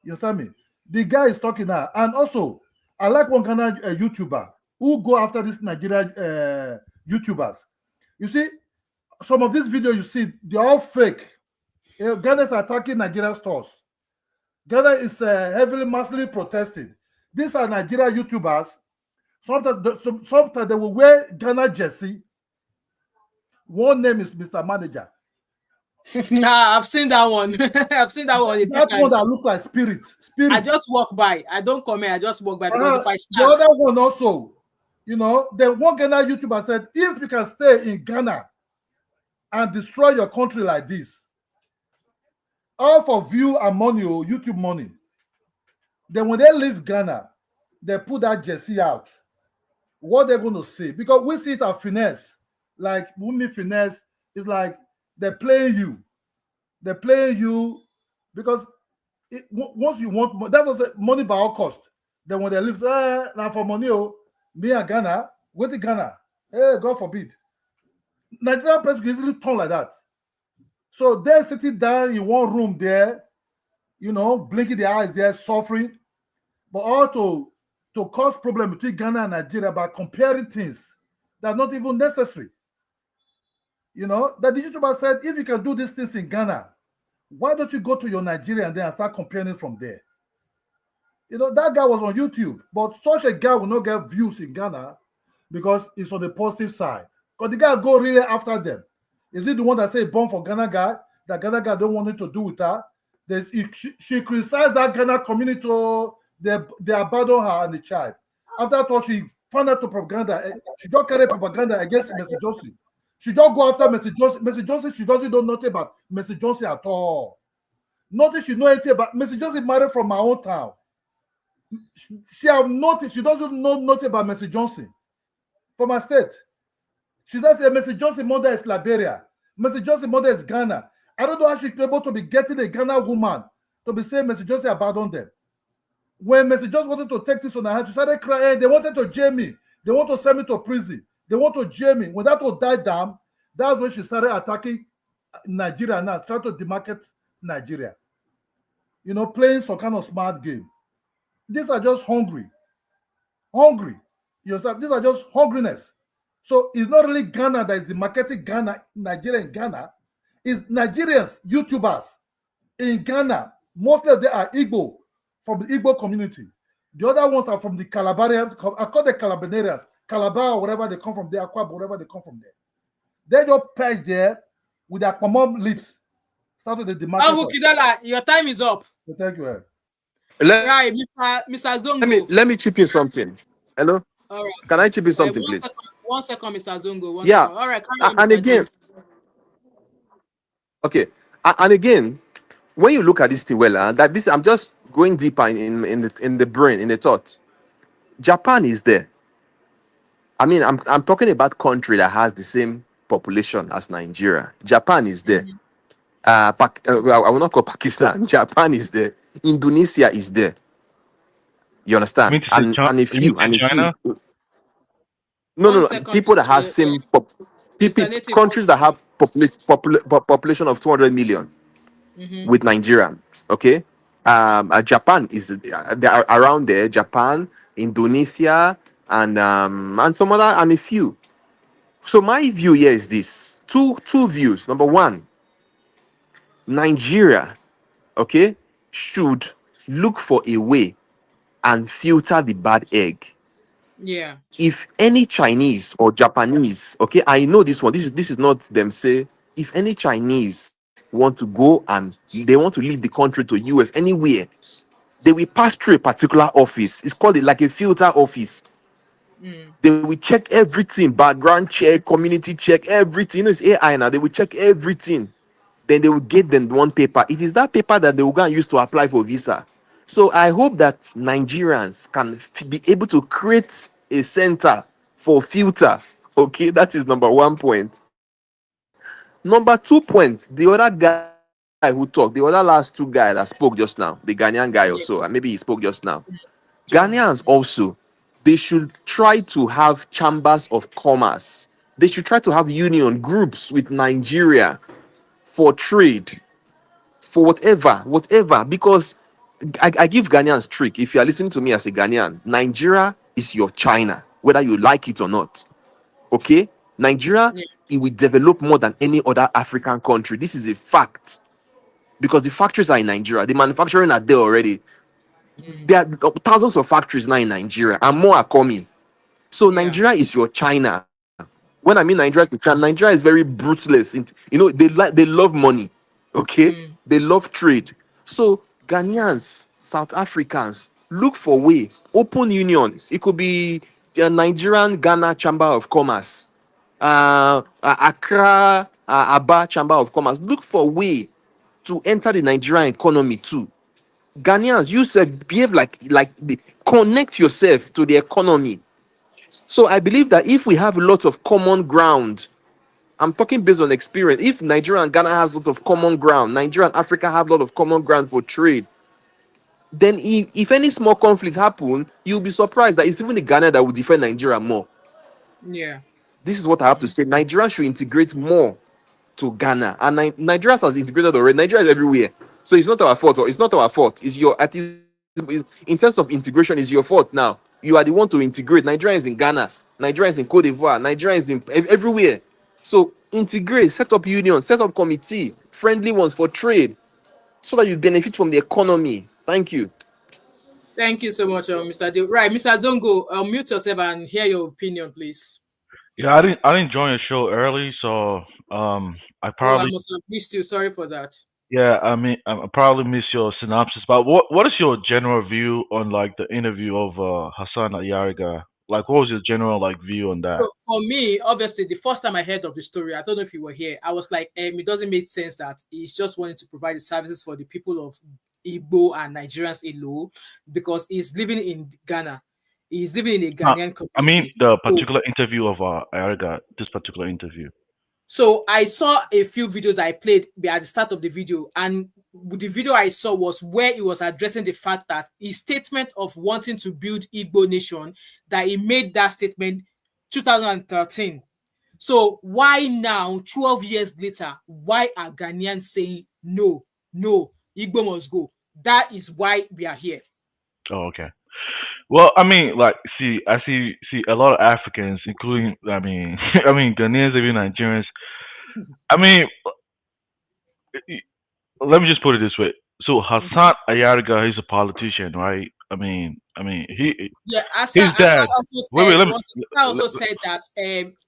Speaker 10: You understand me? The guy is talking now, and also I like one Ghana YouTuber who go after these Nigerian YouTubers. You see, some of these videos you see, they're all fake. Ghana is attacking Nigerian stores. Ghana is heavily, massively protesting. These are Nigerian YouTubers. Sometimes they will wear Ghana jersey. One name is Mr. Manager.
Speaker 1: I've seen that one. I've seen that one.
Speaker 10: That one that look like spirit.
Speaker 1: I just walk by. I don't comment. I just walk by because if I
Speaker 10: start. The other one also, the one Ghana YouTuber said, if you can stay in Ghana and destroy your country like this, all for view and money or YouTube money, then when they leave Ghana, they put that jersey out. What they're going to say? Because we see it as finesse. Like, women finesse is like they're playing you. They're playing you because once you want, that was money by all cost. Then when they leave, now for money, me and Ghana, wait in Ghana. Hey, God forbid. Nigerian person can easily turn like that. So they're sitting down in one room there, blinking their eyes there, suffering, but all to cause problem between Ghana and Nigeria by comparing things that are not even necessary. The YouTuber said, if you can do these things in Ghana, why don't you go to your Nigerian there and start comparing from there? That guy was on YouTube, but such a guy will not get views in Ghana because it's on the positive side. Because the guy go really after them. Is he the one that say born for Ghana guy? That Ghana guy don't want it to do with her? She criticized that Ghana community. They abandoned her and the child. After that, she found out to propaganda. She don't carry propaganda against Mr. Johnson. She don't go after Mr. Johnson. Mr. Johnson, she doesn't know nothing about Mr. Johnson at all. Nothing she know anything about. Mr. Johnson married from my own town. She have noticed. She doesn't know nothing about Mr. Johnson from her state. She says Mr. Johnson's mother is Liberia. Mr. Johnson's mother is Ghana. I don't know how she's able to be getting a Ghana woman to be saying Mr. Johnson abandoned them. When Mr. Johnson wanted to take this on her hand, she started crying. They wanted to jail me. They want to send me to prison. They want to jail me. When that all died down, that's when she started attacking Nigeria now, trying to demarket Nigeria. Playing some kind of smart game. These are just hungry. Hungry. These are just hungriness. So it's not really Ghana that is demarketing Ghana, Nigeria and Ghana. It's Nigerians, YouTubers in Ghana. Mostly they are Igbo, from the Igbo community. The other ones are from the Calabarians. I call the Calabarians. Calabar or wherever they come from there, Aqua, wherever they come from there. They just perch there with their common lips. Start with the demarcation.
Speaker 1: Kidala, your time is up.
Speaker 10: Thank you.
Speaker 1: Right, Mr. Zongo.
Speaker 9: Let me chip in something. Hello?
Speaker 1: All right.
Speaker 9: Can I chip in something, please?
Speaker 1: One second, Mr. Zongo.
Speaker 9: Yeah.
Speaker 1: All right.
Speaker 9: And again, okay. And again, when you look at this thing, I'm just going deeper in the brain, in the thought. Japan is there. I mean, I'm talking about country that has the same population as Nigeria. Japan is there. I will not call Pakistan. Japan is there. Indonesia is there. You understand? And a few. No. People that have same countries that have population of 200 million with Nigeria. Okay. Japan is they are around there. Japan, Indonesia, and some other and a few. So my view here is this: two views. Number one, Nigeria, okay, should look for a way and filter the bad egg.
Speaker 1: Yeah.
Speaker 9: If any Chinese or Japanese, okay, I know this one. This is not them say. If any Chinese want to go and they want to leave the country to US anywhere, they will pass through a particular office. It's called like a filter office. They will check everything, background check, community check, everything. It's AI now. They will check everything. Then they will get them one paper. It is that paper that they will go and use to apply for visa. So I hope that Nigerians can be able to create a center for filter. Okay, that is number 1 point. Number 2 point, the other guy who talked, the other last two guys that spoke just now, the Ghanaian guy also, and maybe he spoke just now. Ghanaians also, they should try to have chambers of commerce. They should try to have union groups with Nigeria for trade, for whatever, because I give Ghanaians trick. If you are listening to me as a Ghanaian, Nigeria is your China, whether you like it or not. Okay? Nigeria, it will develop more than any other African country. This is a fact. Because the factories are in Nigeria. The manufacturing are there already. There are thousands of factories now in Nigeria, and more are coming. So Nigeria is your China. When I mean Nigeria is China, Nigeria is very ruthless. They love money. Okay? They love trade. So Ghanaians, South Africans, look for way. Open union. It could be the Nigerian-Ghana Chamber of Commerce. Accra, Aba Chamber of Commerce. Look for way to enter the Nigerian economy too. Ghanaians, you said behave like connect yourself to the economy. So I believe that if we have a lot of common ground, I'm talking based on experience. If Nigeria and Ghana has a lot of common ground, Nigeria and Africa have a lot of common ground for trade, then if any small conflict happen, you'll be surprised that it's even the Ghana that will defend Nigeria more.
Speaker 1: Yeah.
Speaker 9: This is what I have to say. Nigeria should integrate more to Ghana, and Nigeria has integrated already. Nigeria is everywhere, so it's not our fault. Or it's not our fault. It's your in terms of integration, it's your fault now. You are the one to integrate. Nigeria is in Ghana, Nigeria is in Cote d'Ivoire, Nigeria is in everywhere. So integrate, set up union, set up committee, friendly ones for trade, so that you benefit from the economy. Thank you.
Speaker 1: Thank you so much, Mr. Dio. Right, Mr. Zongo, mute yourself and hear your opinion, please.
Speaker 11: Yeah, I didn't join your show early, so I
Speaker 1: Oh, I
Speaker 11: probably
Speaker 1: must have missed you. Sorry for that.
Speaker 11: yeah, I mean I probably missed your synopsis. But what is your general view on like the interview of Hassan Ayariga? Like, what was your general like view on that?
Speaker 1: So for me, obviously, the first time I heard of the story, I don't know if you were here. I was like, it doesn't make sense that he's just wanting to provide the services for the people of Igbo and Nigerians alone because he's living in Ghana. He's living in a Ghanaian community.
Speaker 11: I mean the particular interview of Ayariga, this particular interview.
Speaker 1: So I saw a few videos I played at the start of the video, and the video I saw was where he was addressing the fact that his statement of wanting to build Igbo nation, that he made that statement 2013. So why now, 12 years later, why are Ghanaians saying no, Igbo must go? That is why we are here.
Speaker 11: Oh, okay. Well, I mean, like, I see a lot of Africans, including, I mean, Ghanaians, even Nigerians. I mean, let me just put it this way. So Hassan Ayariga is a politician, right? I mean, his dad. Wait, let me.
Speaker 1: Also said that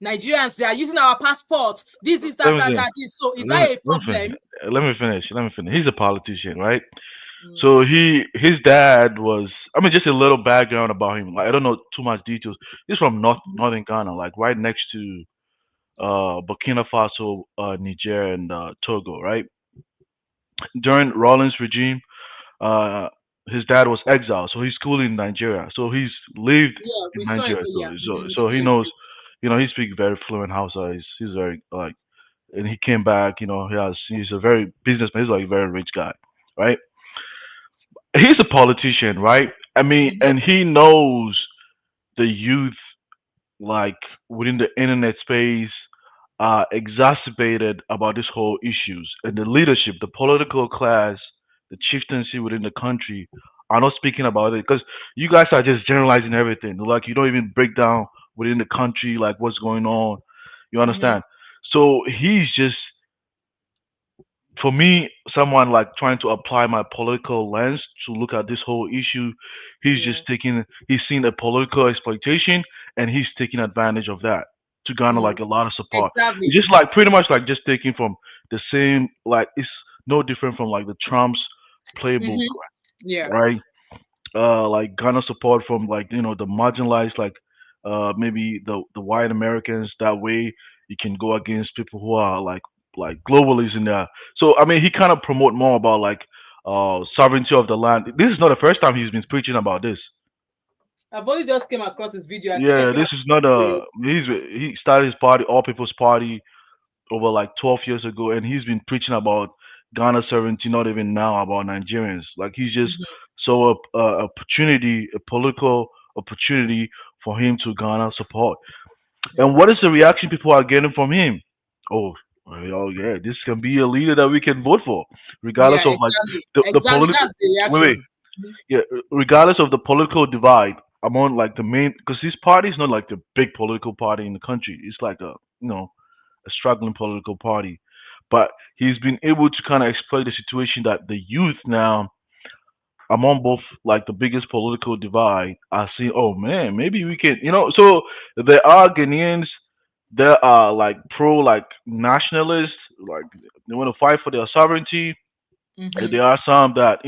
Speaker 1: Nigerians, they are using our passport. This is that is. So is that a problem?
Speaker 11: Let me finish. He's a politician, right? So his dad was, I mean, just a little background about him. Like, I don't know too much details. He's from northern Ghana, like right next to Burkina Faso, Niger, and Togo, right? During Rawlings regime, his dad was exiled, so he's schooled in Nigeria. So he's lived in Nigeria, so he knows, he speaks very fluent Hausa. He's very like, and he came back. He's a very businessman. He's like a very rich guy, right? He's a politician, right? I mean, and he knows the youth, like within the internet space, exacerbated about this whole issues, and the leadership, the political class, the chieftaincy within the country are not speaking about it because you guys are just generalizing everything. Like you don't even break down within the country like what's going on. You understand? So he's just, for me, someone like trying to apply my political lens to look at this whole issue. He's just he's seen a political exploitation and he's taking advantage of that to garner like a lot of support.
Speaker 1: Exactly.
Speaker 11: It's just like pretty much like just taking from the same, like it's no different from like the Trump's playbook, right? Like garner support from like the marginalized, like maybe the white Americans. That way you can go against people who are like globalists in there. So I mean, he kind of promote more about like sovereignty of the land. This is not the first time he's been preaching about this.
Speaker 1: I've only just came across this video.
Speaker 11: Yeah, this is not he started his party, All People's Party, over like 12 years ago, and he's been preaching about Ghana sovereignty, not even now about Nigerians. Like he's just saw a opportunity, a political opportunity for him to garner support. And what is the reaction people are getting from him? Oh yeah, this can be a leader that we can vote for, regardless of like the political. Yeah, regardless of the political divide among like the main, because this party is not like the big political party in the country. It's like a a struggling political party, but he's been able to kind of exploit the situation that the youth now among both like the biggest political divide are seeing. Oh man, maybe we can, So there are Ghanaians that are like pro like nationalists, like they want to fight for their sovereignty. And there are some that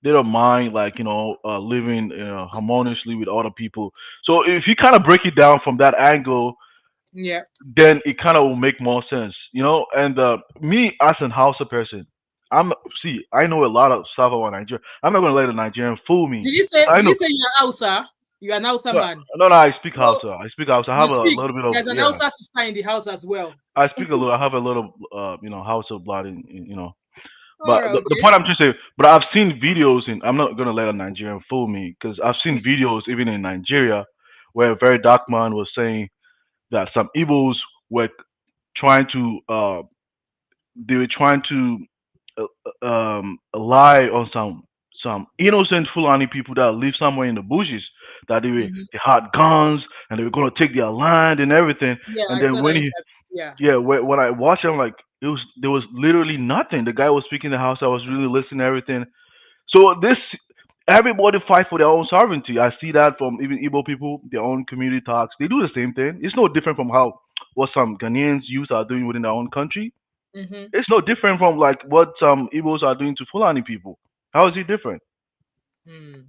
Speaker 11: they don't mind like living harmoniously with other people. So if you kind of break it down from that angle, then it kind of will make more sense, And me as an Hausa person, I know a lot of stuff about Nigeria. I'm not gonna let a Nigerian fool me.
Speaker 1: Did you say you're Hausa? You're an Hausa man.
Speaker 11: No, I speak Hausa. I have a little bit of.
Speaker 1: There's an Hausa sister in the house as well.
Speaker 11: I speak a little. I have a little, Hausa blood in. But the point I'm trying to say, but I've seen videos, and I'm not gonna let a Nigerian fool me because I've seen videos even in Nigeria where a very dark man was saying that some Igbos were trying to they were trying to lie on some innocent Fulani people that live somewhere in the bushes that they had guns and they were gonna take their land and everything.
Speaker 1: Yeah,
Speaker 11: And
Speaker 1: I
Speaker 11: then
Speaker 1: saw that
Speaker 11: when he
Speaker 1: interview. Yeah.
Speaker 11: yeah when I watched him, like there was literally nothing. The guy was speaking in the house. I was really listening to everything. So this everybody fight for their own sovereignty. I see that from even Igbo people, their own community talks. They do the same thing. It's no different from how what some Ghanaians youth are doing within their own country.
Speaker 1: Mm-hmm.
Speaker 11: It's no different from like what some Igbos are doing to Fulani people. How is it different?
Speaker 1: Mm.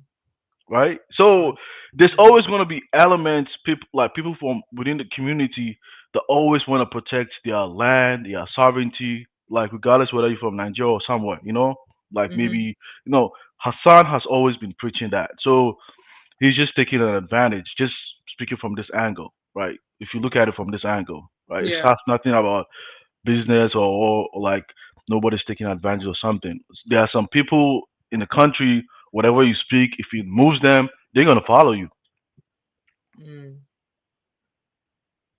Speaker 11: Right? So there's
Speaker 1: Mm-hmm.
Speaker 11: always going to be elements, people from within the community that always want to protect their land, their sovereignty, like regardless whether you're from Nigeria or somewhere, like
Speaker 1: Mm-hmm.
Speaker 11: maybe Hassan has always been preaching that. So he's just taking an advantage, just speaking from this angle, right? If you look at it from this angle, right, it
Speaker 1: Yeah.
Speaker 11: has nothing about business or like nobody's taking advantage of something. There are some people in the country, whatever you speak, if it moves them, they're gonna follow you,
Speaker 1: Mm.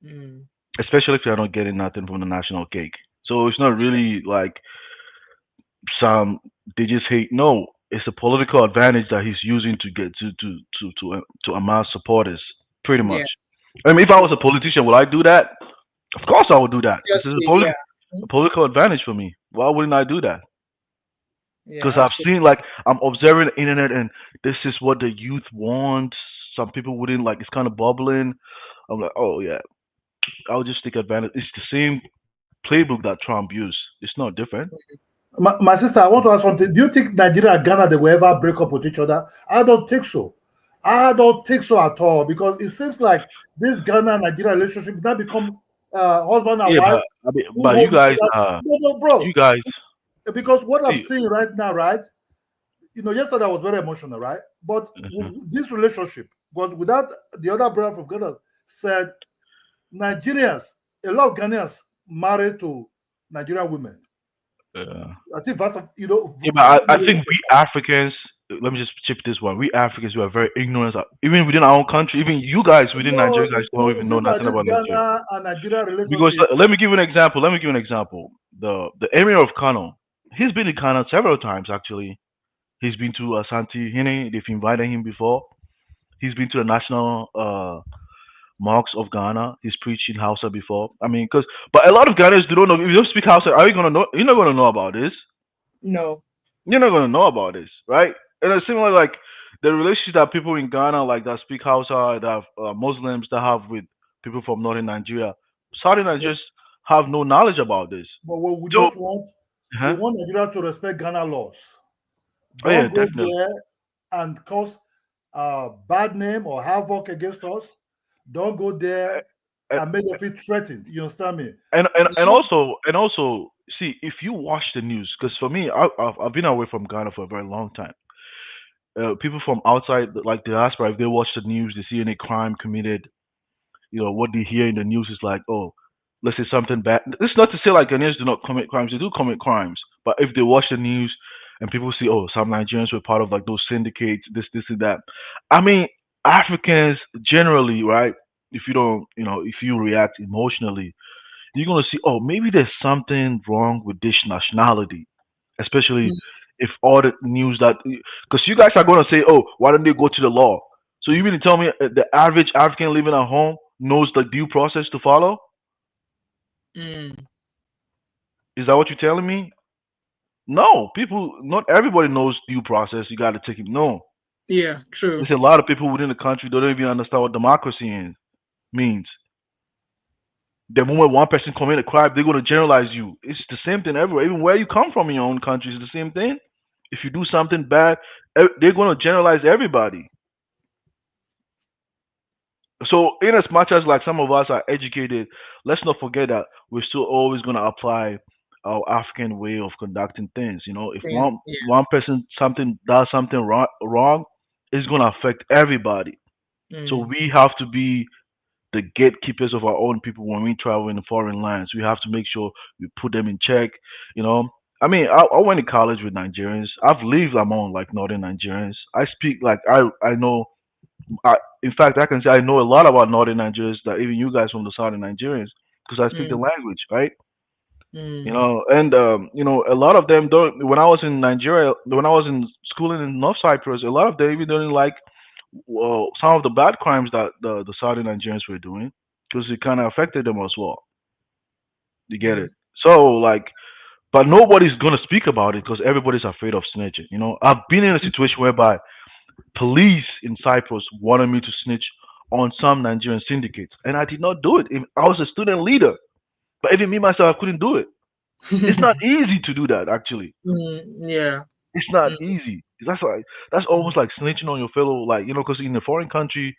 Speaker 1: Mm.
Speaker 11: especially if you're not getting nothing from the national cake. So it's not really like some they just hate. No, it's a political advantage that he's using to get to amass supporters, pretty
Speaker 1: Yeah.
Speaker 11: much. I mean, if I
Speaker 1: True.
Speaker 11: was a politician, would I do that? Of course, I would do that because it's
Speaker 1: Obviously, yeah.
Speaker 11: a political advantage for me. Why wouldn't I do that?
Speaker 1: Yeah,
Speaker 11: Because I've
Speaker 1: absolutely.
Speaker 11: seen like I'm observing the internet and this is what the youth want. Some people wouldn't like it's kind of bubbling. I'm like, oh yeah, I'll just take advantage. It's the same playbook that Trump used. It's not different.
Speaker 10: My sister, I want to ask something. Do you think Nigeria and Ghana they will ever break up with each other? I don't think so. I don't think so at all because it seems like this Ghana and Nigeria relationship now become husband and
Speaker 11: Yeah,
Speaker 10: wife
Speaker 11: but I mean,
Speaker 10: who
Speaker 11: but
Speaker 10: hold each other. No, no,
Speaker 11: you
Speaker 10: bro.
Speaker 11: guys,
Speaker 10: Because what I'm
Speaker 11: see,
Speaker 10: seeing right now, right? Yesterday I was very emotional, right? But
Speaker 11: mhm,
Speaker 10: this relationship, because without the other brother from Ghana said Nigerians, a lot of Ghanaians married to Nigerian women.
Speaker 11: uh,
Speaker 10: I think that's
Speaker 11: yeah, but I think we Africans. Let me just chip this one. We Africans, we are very ignorant. Even within our own country, even you guys within
Speaker 10: no,
Speaker 11: Nigeria, guys don't
Speaker 10: it
Speaker 11: even know
Speaker 10: seems like
Speaker 11: nothing
Speaker 10: this
Speaker 11: about Nigeria.
Speaker 10: Ghana and Nigeria
Speaker 11: Because
Speaker 10: relationship.
Speaker 11: let me give you an example. Let me give you an example. The Emir of Kano, he's been in Kano several times actually. He's been to Asante Hine. They've invited him before. He's been to the national mosques of Ghana. He's preached in Hausa before. I mean, but a lot of Ghanaians don't know. If you don't speak Hausa, are you gonna know? You're not gonna know about this.
Speaker 1: No.
Speaker 11: You're not gonna know about this, right? And it's similar like the relationship that people in Ghana like that speak Hausa, that have Muslims that have with people from northern Nigeria. Southern Nigerians have no knowledge about this.
Speaker 10: But what we
Speaker 11: So,
Speaker 10: just want, we
Speaker 11: huh?
Speaker 10: want Nigeria to respect Ghana laws.
Speaker 11: Oh yeah,
Speaker 10: Don't go
Speaker 11: definitely.
Speaker 10: there and cause bad name or havoc against us. Don't go there
Speaker 11: And
Speaker 10: and make them feel threatened. You understand me?
Speaker 11: and also see if you watch the news, because for me, I've been away from Ghana for a very long time. People from outside, like the diaspora, if they watch the news, they see any crime committed, what they hear in the news is like, oh, let's say something bad. It's not to say like Ghanaians do not commit crimes; they do commit crimes. But if they watch the news and people see, oh, some Nigerians were part of like those syndicates, this, and that. I mean, Africans generally, right? If you don't, if you react emotionally, you're gonna see, oh, maybe there's something wrong with this nationality, especially
Speaker 1: Mm.
Speaker 11: if all the news that, because you guys are gonna say, oh, why don't they go to the law? So you mean to tell me the average African living at home knows the due process to follow?
Speaker 1: Mm.
Speaker 11: Is that what you're telling me? No, not everybody knows due process. You got to take it. No,
Speaker 1: Yeah, true.
Speaker 11: there's a lot of people within the country that don't even understand what democracy means. The moment one person commit a crime, they're gonna generalize you. It's the same thing everywhere. Even where you come from in your own country, it's the same thing. If you do something bad, they're gonna generalize everybody. So, in as much as like some of us are educated, let's not forget that we're still always gonna apply our African way of conducting things. If
Speaker 1: Things. Yeah.
Speaker 11: one person something does something wrong, it's gonna affect everybody. So
Speaker 1: Mm.
Speaker 11: we have to be the gatekeepers of our own people when we travel in the foreign lands. We have to make sure we put them in check. You know, I mean, I went to college with Nigerians. I've lived among like northern Nigerians. I speak like I know. In fact, I can say I know a lot about northern Nigerians that even you guys from the southern Nigerians because I speak the
Speaker 1: Mm.
Speaker 11: language, right? You know, and you know, a lot of them don't. When I was in Nigeria, when I was in schooling in North Cyprus, a lot of them even don't like some of the bad crimes that the Saudi Nigerians were doing because it kind of affected them as well. You get it? So like, but nobody's gonna speak about it because everybody's afraid of snitching. You know, I've been in a situation whereby police in Cyprus wanted me to snitch on some Nigerian syndicates, and I did not do it. I was a student leader, but even me myself, I couldn't do it. It's not easy to do that. Actually,
Speaker 1: Yeah.
Speaker 11: it's not easy. That's almost like snitching on your fellow, like you know, because in a foreign country,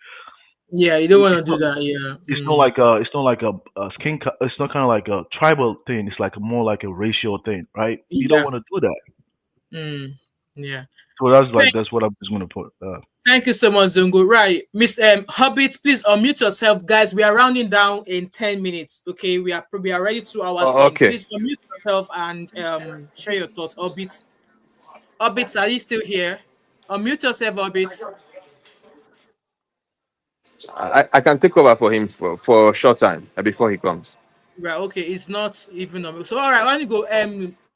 Speaker 1: Yeah, you don't want to do that. Yeah.
Speaker 11: it's not like a it's not kind of like a tribal thing. It's like more like a racial thing, right? You don't
Speaker 1: Yeah.
Speaker 11: want to do that.
Speaker 1: Yeah.
Speaker 11: So that's like
Speaker 1: Thank,
Speaker 11: that's what I'm just gonna put.
Speaker 1: thank you so much, Zongo. Right, Miss Hobbit, please unmute yourself, guys. We are rounding down in 10 minutes. Okay, we are already 2 hours
Speaker 9: Oh,
Speaker 1: in.
Speaker 9: okay.
Speaker 1: Please unmute yourself and share your thoughts. Hobbit, Hobbits, are you still here? Unmute yourself, Hobbit.
Speaker 9: I can take over for him for a short time before he comes.
Speaker 1: Right, okay, it's not even so. All right, why don't you go?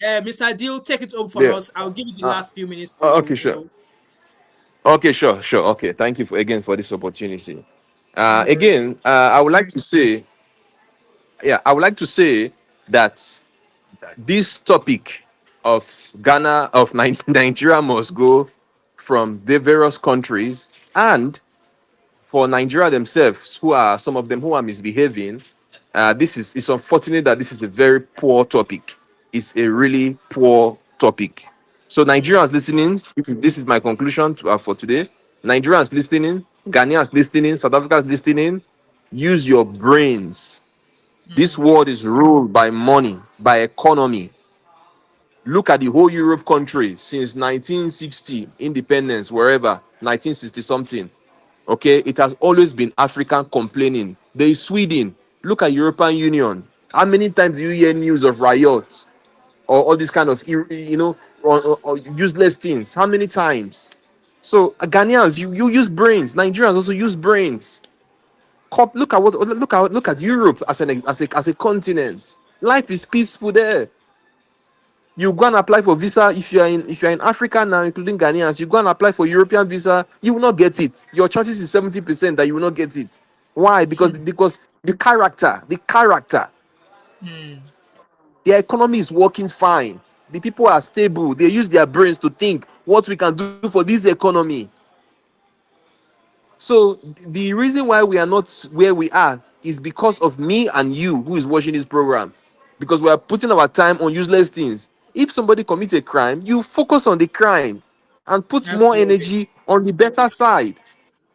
Speaker 1: Mr. Deal, take it over for
Speaker 9: Yeah.
Speaker 1: us. I'll give you the last few minutes
Speaker 9: Okay,
Speaker 1: to
Speaker 9: sure. Okay, sure. Okay, thank you again for this opportunity. Again, I would like to say, I would like to say that this topic of Ghana of Nigeria must go from the various countries, and for Nigeria themselves, who are some of them who are misbehaving. It's unfortunate that this is a very poor topic. It's a really poor topic. So Nigerians listening, this is my conclusion for today. Nigerians listening, Ghanaians listening, South Africans listening, use your brains. This world is ruled by money, by economy. Look at the whole Europe country since 1960, independence, wherever, 1960 something. Okay, it has always been African complaining. There is Sweden. Look at European Union. How many times do you hear news of riots or all these kind of or useless things? How many times? So Ghanaians, you use brains. Nigerians also use brains. Look at Europe as a continent. Life is peaceful there. You go and apply for visa if you're in Africa now, including Ghanaians. You go and apply for European visa, you will not get it. Your chances is 70% that you will not get it. Why? Because the character, their economy is working fine. The people are stable. They use their brains to think what we can do for this economy. So the reason why we are not where we are is because of me and you who is watching this program. Because we are putting our time on useless things. If somebody commits a crime, you focus on the crime and put more
Speaker 1: Absolutely.
Speaker 9: energy on the better side.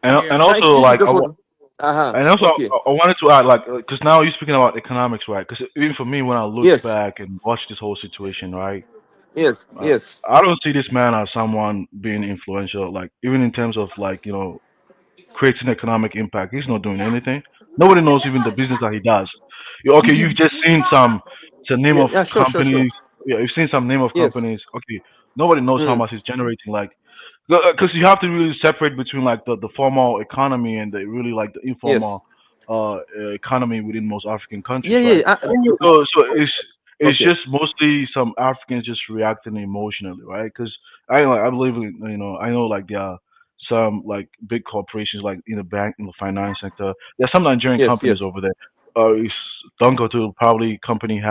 Speaker 11: And
Speaker 1: Yeah.
Speaker 9: Like
Speaker 11: also
Speaker 9: this is
Speaker 11: like
Speaker 9: just what. Uh-huh.
Speaker 11: and also
Speaker 9: Okay.
Speaker 11: I wanted to add like because now you're speaking about economics, right? Because even for me, when I look
Speaker 9: Yes.
Speaker 11: back and watch this whole situation, right,
Speaker 9: Yes.
Speaker 11: uh,
Speaker 9: Yes.
Speaker 11: I don't see this man as someone being influential. Like even in terms of like you know creating economic impact, he's not doing anything. Nobody knows even the business that he does. Okay, you've just seen some name
Speaker 9: Yeah.
Speaker 11: of
Speaker 9: Yeah. Sure.
Speaker 11: companies. Yeah, you've seen some name of
Speaker 9: Yes.
Speaker 11: companies. Okay, nobody knows how
Speaker 9: Mm.
Speaker 11: much he's generating. Like because you have to really separate between like the formal economy and the really like the
Speaker 9: Yes.
Speaker 11: informal economy within most African countries,
Speaker 9: Yeah.
Speaker 11: right?
Speaker 9: Yeah.
Speaker 11: So it's
Speaker 9: Okay.
Speaker 11: just mostly some Africans just reacting emotionally, right? Because I believe in, you know I know like there are some like big corporations like in the bank in the finance sector. There's some Nigerian
Speaker 9: Yes.
Speaker 11: companies
Speaker 9: Yes.
Speaker 11: over there. It's Dangote probably company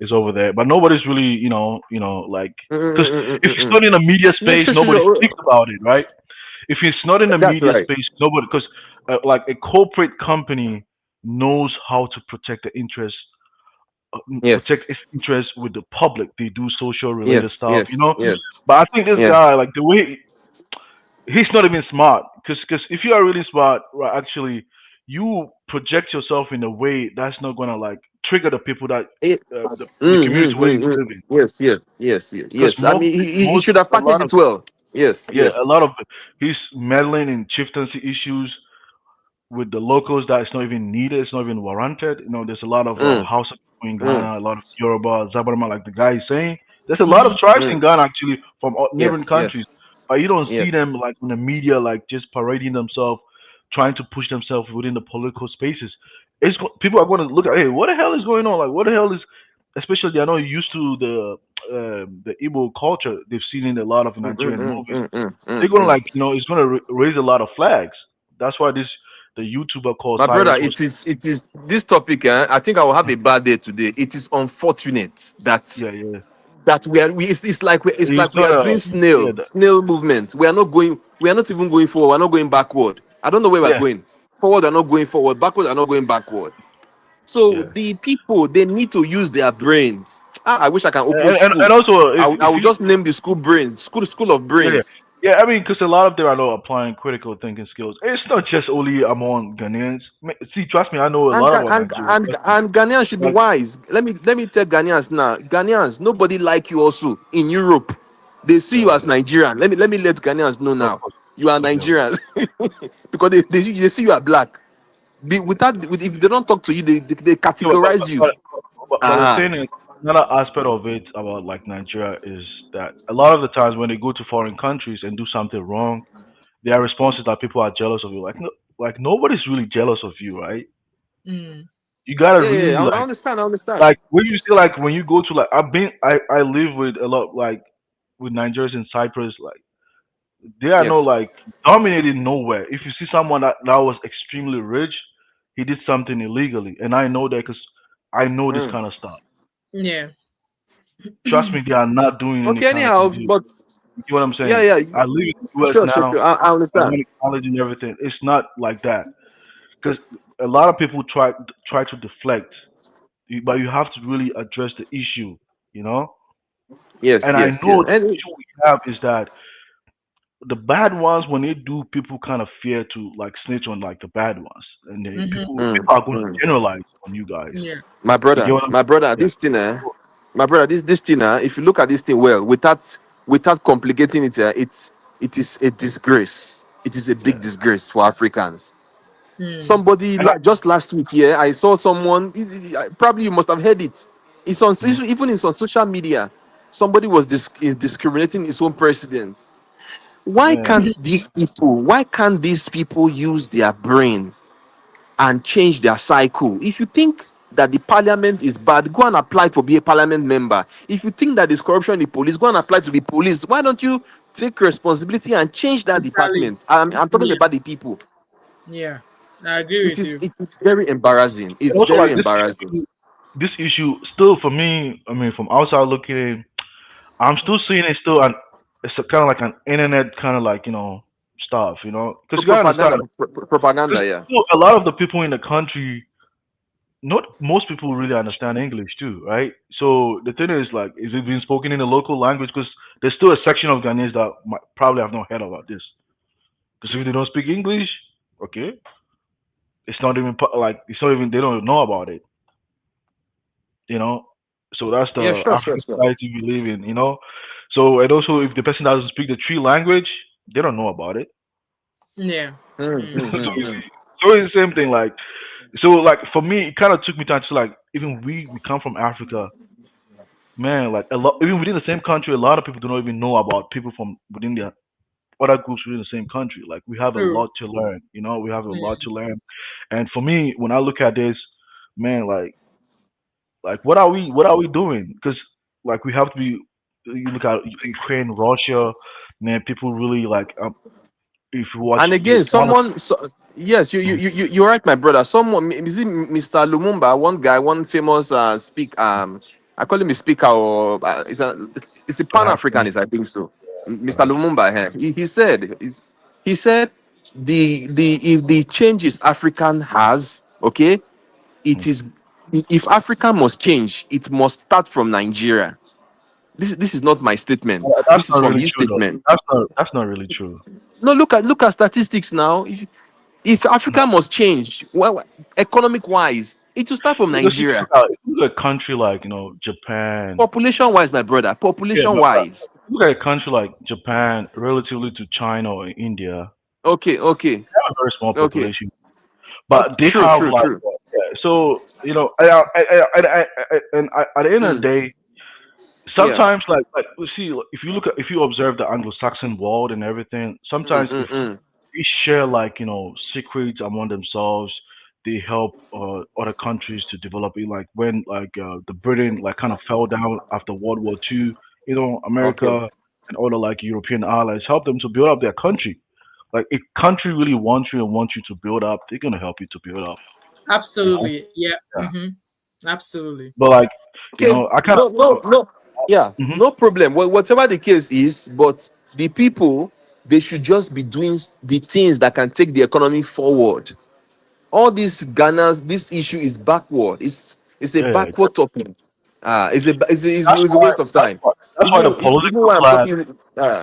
Speaker 11: is over there, but nobody's really like because if it's not in the media
Speaker 9: Yeah.
Speaker 11: space, nobody speaks about it, right? If it's not in the
Speaker 9: That's
Speaker 11: media
Speaker 9: right.
Speaker 11: space, nobody because like a corporate company knows how to protect the interest protect
Speaker 9: Yes.
Speaker 11: its interest with the public. They do social related
Speaker 9: Yes.
Speaker 11: stuff, you
Speaker 9: Yes.
Speaker 11: know.
Speaker 9: Yes.
Speaker 11: But I think this
Speaker 9: Yeah.
Speaker 11: guy, like the way he's not even smart, because if you are really smart, right, actually, you project yourself in a way that's not gonna like trigger the people that
Speaker 9: It,
Speaker 11: the community where you live in.
Speaker 9: Yes,
Speaker 11: Because
Speaker 9: yes. I mean, he
Speaker 11: most
Speaker 9: should have
Speaker 11: a lot
Speaker 9: packaged
Speaker 11: of
Speaker 9: it well. Yes,
Speaker 11: yeah, a
Speaker 9: yes,
Speaker 11: lot of he's meddling in chieftaincy issues with the locals that it's not even needed, it's not even warranted. You know, there's a lot of
Speaker 9: mm,
Speaker 11: Hausa people in
Speaker 9: mm,
Speaker 11: Ghana, a lot of Yoruba, Zabarma, like the guy is saying. There's a lot of tribes in
Speaker 9: mm.
Speaker 11: Ghana actually from neighboring
Speaker 9: Yes,
Speaker 11: countries,
Speaker 9: yes,
Speaker 11: but you don't see
Speaker 9: yes.
Speaker 11: them like in the media, like just parading themselves, trying to push themselves within the political spaces. People are going to look at, hey, what the hell is going on? Like, what the hell is? especially they're not used to the Igbo culture. They've seen in a lot of Nigerian movies. They're gonna like it's gonna raise a lot of flags. That's why the YouTuber called
Speaker 9: My brother,
Speaker 11: Cyrus was
Speaker 9: it is this topic. I think I will have a bad day today. It is unfortunate that
Speaker 11: yeah.
Speaker 9: it's
Speaker 11: He's
Speaker 9: like we are
Speaker 11: gonna
Speaker 9: doing
Speaker 11: yeah
Speaker 9: snail movement. We are not even going forward. We're not going backward. I don't know where we're
Speaker 11: yeah
Speaker 9: going. Forward, we're not going forward. Backward, we're not going backward. So
Speaker 11: yeah.
Speaker 9: the people, they need to use their brains. I wish I can open
Speaker 11: And
Speaker 9: school.
Speaker 11: also
Speaker 9: I
Speaker 11: if
Speaker 9: will
Speaker 11: you
Speaker 9: just name the school brains, school of
Speaker 11: yeah yeah
Speaker 9: brains.
Speaker 11: yeah. I mean, because a lot of them are not applying critical thinking skills. It's not just only among Ghanaians. See, trust me, I know a
Speaker 9: And
Speaker 11: lot
Speaker 9: Ga-
Speaker 11: about
Speaker 9: and
Speaker 11: Nigeria.
Speaker 9: and,
Speaker 11: Trust me.
Speaker 9: and Ghanaians should be
Speaker 11: Like
Speaker 9: wise. Let me tell Ghanaians now. Ghanaians, nobody like you also in Europe. They see you
Speaker 11: yeah
Speaker 9: as
Speaker 11: yeah.
Speaker 9: Nigerian. Let me let Ghanaians know
Speaker 11: Of
Speaker 9: now.
Speaker 11: course.
Speaker 9: You are
Speaker 11: Okay.
Speaker 9: Nigerian because they see you are black. If they don't talk to you, they
Speaker 11: Yeah, but,
Speaker 9: categorize you.
Speaker 11: but the
Speaker 9: Ah,
Speaker 11: thing is, another aspect of it about like Nigeria is that a lot of the times when they go to foreign countries and do something wrong, their response is that people are jealous of you. Like no, like nobody's really jealous of you, right?
Speaker 1: Mm.
Speaker 11: You gotta
Speaker 9: yeah.
Speaker 11: really
Speaker 9: I understand. I understand.
Speaker 11: like when you see like when you go to like I live with a lot like with Nigerians in Cyprus. Like they are no
Speaker 9: Yes.
Speaker 11: like dominating nowhere. If you see someone that was extremely rich, he did something illegally, and I know that because I know this
Speaker 9: Mm.
Speaker 11: kind of stuff.
Speaker 1: Yeah.
Speaker 11: Trust me, they are not doing any
Speaker 9: Okay.
Speaker 11: kind of
Speaker 9: Anyhow,
Speaker 11: illegal.
Speaker 9: but
Speaker 11: You know what I'm
Speaker 9: yeah,
Speaker 11: saying?
Speaker 9: yeah.
Speaker 11: I live in the US
Speaker 9: Sure.
Speaker 11: now.
Speaker 9: I
Speaker 11: I
Speaker 9: understand.
Speaker 11: went to college and everything. It's not like that because a lot of people try to deflect, but you have to really address the issue. You know,
Speaker 9: Yes,
Speaker 11: and I
Speaker 9: yes, yes.
Speaker 11: know the
Speaker 9: And
Speaker 11: issue we have is that the bad ones when they do, people kind of fear to like snitch on like the bad ones, and then
Speaker 1: Mm-hmm.
Speaker 11: people are going to
Speaker 9: mm.
Speaker 11: generalize on you guys.
Speaker 1: Yeah.
Speaker 11: You get what I'm
Speaker 9: My brother,
Speaker 11: saying?
Speaker 9: this thing, my brother, this thing, if you look at this thing well, without complicating it, it is a disgrace. It is a
Speaker 11: Yeah,
Speaker 9: big disgrace for Africans.
Speaker 1: Mm.
Speaker 9: Somebody
Speaker 11: and
Speaker 9: just last week here, I saw someone. Probably you must have heard it.
Speaker 11: mhm.
Speaker 9: Even it's on social media. Somebody was is discriminating his own president.
Speaker 11: Man,
Speaker 9: Why can't these people use their brain and change their cycle? If you think that the parliament is bad, go and apply to be a parliament member. If you think that there's corruption in the police, go and apply to the police. Why don't you take responsibility and change that
Speaker 1: Totally.
Speaker 9: department? I'm talking
Speaker 1: Yeah.
Speaker 9: about the people.
Speaker 1: Yeah. I agree with you.
Speaker 9: It is very embarrassing.
Speaker 11: and
Speaker 9: It's
Speaker 11: also
Speaker 9: very
Speaker 11: like
Speaker 9: embarrassing.
Speaker 11: this issue still for me. I mean, from outside looking in, I'm still seeing it still an it's a kind of like an internet kind of like stuff, because you gotta understand
Speaker 9: Propaganda,
Speaker 11: because
Speaker 9: yeah.
Speaker 11: a lot of the people in the country, not most people really understand English too, right? So the thing is like, is it being spoken in the local language? Because there's still a section of Ghanaians that might, probably have not heard about this. Because if they don't speak English, okay, it's not even like it's not even they don't know about it, you know. So that's
Speaker 9: Yeah,
Speaker 11: the
Speaker 9: sure,
Speaker 11: African
Speaker 9: sure.
Speaker 11: society we live in. So and also if the person doesn't speak the tree language, they don't know about it.
Speaker 1: Yeah. Mm.
Speaker 11: So it's the same thing. Like so, like for me, it kind of took me time to like even we come from Africa, man. Like a lot even within the same country, a lot of people do not even know about people from within the other groups within the same country. Like we have a
Speaker 1: True.
Speaker 11: lot to learn. We have a
Speaker 1: Yeah.
Speaker 11: lot to learn. And for me, when I look at this, man, like what are we doing? Because like we have to be. You look at Ukraine, Russia, man. People really like if you watch
Speaker 9: And
Speaker 11: the
Speaker 9: again,
Speaker 11: Ghana,
Speaker 9: yes, you're right, my brother. Someone, is it Mr. Lumumba? One guy, one famous I call him a speaker, or it's a Pan
Speaker 11: perhaps,
Speaker 9: Africanist, I think so. Mr.
Speaker 11: perhaps,
Speaker 9: Lumumba, he said the if the changes African has, okay, it is if Africa must change, it must start from Nigeria. This is not my statement.
Speaker 11: that's
Speaker 9: This is
Speaker 11: not
Speaker 9: from
Speaker 11: really
Speaker 9: his
Speaker 11: true though.
Speaker 9: statement.
Speaker 11: That's not really true.
Speaker 9: No, look at statistics now. If Africa must change, well, economic wise, it will start from
Speaker 11: Because
Speaker 9: Nigeria.
Speaker 11: if you look at a country like Japan,
Speaker 9: Population wise, my brother,
Speaker 11: yeah,
Speaker 9: population
Speaker 11: but
Speaker 9: wise.
Speaker 11: if you look at a country like Japan, relatively to China or India,
Speaker 9: Okay,
Speaker 11: they have a very small
Speaker 9: okay.
Speaker 11: population, but they have like
Speaker 9: True.
Speaker 11: yeah, so at the end of the
Speaker 9: Mm,
Speaker 11: day,
Speaker 9: yeah.
Speaker 11: sometimes like you see if you observe the Anglo-Saxon world and everything, sometimes if
Speaker 9: Mm.
Speaker 11: they share like secrets among themselves, they help other countries to develop it. Like when the Britain like kind of fell down after World War II,
Speaker 9: Okay.
Speaker 11: America and other like European allies help them to build up their country. Like a country really wants you and wants you to build up, they're gonna help you to build up.
Speaker 1: Absolutely. Yeah.
Speaker 11: Yeah.
Speaker 1: Absolutely.
Speaker 11: But like,
Speaker 9: Okay.
Speaker 11: I kind
Speaker 9: No. Yeah,
Speaker 11: of.
Speaker 9: no problem. Whatever the case is, but the people, they should just be doing the things that can take the economy forward. All these Ghana's, this issue is backward. It's a
Speaker 11: Yeah,
Speaker 9: backward topic.
Speaker 11: that's
Speaker 9: It's a
Speaker 11: why
Speaker 9: waste of time.
Speaker 11: that's why the
Speaker 9: Even
Speaker 11: political
Speaker 9: when I'm
Speaker 11: class,
Speaker 9: talking,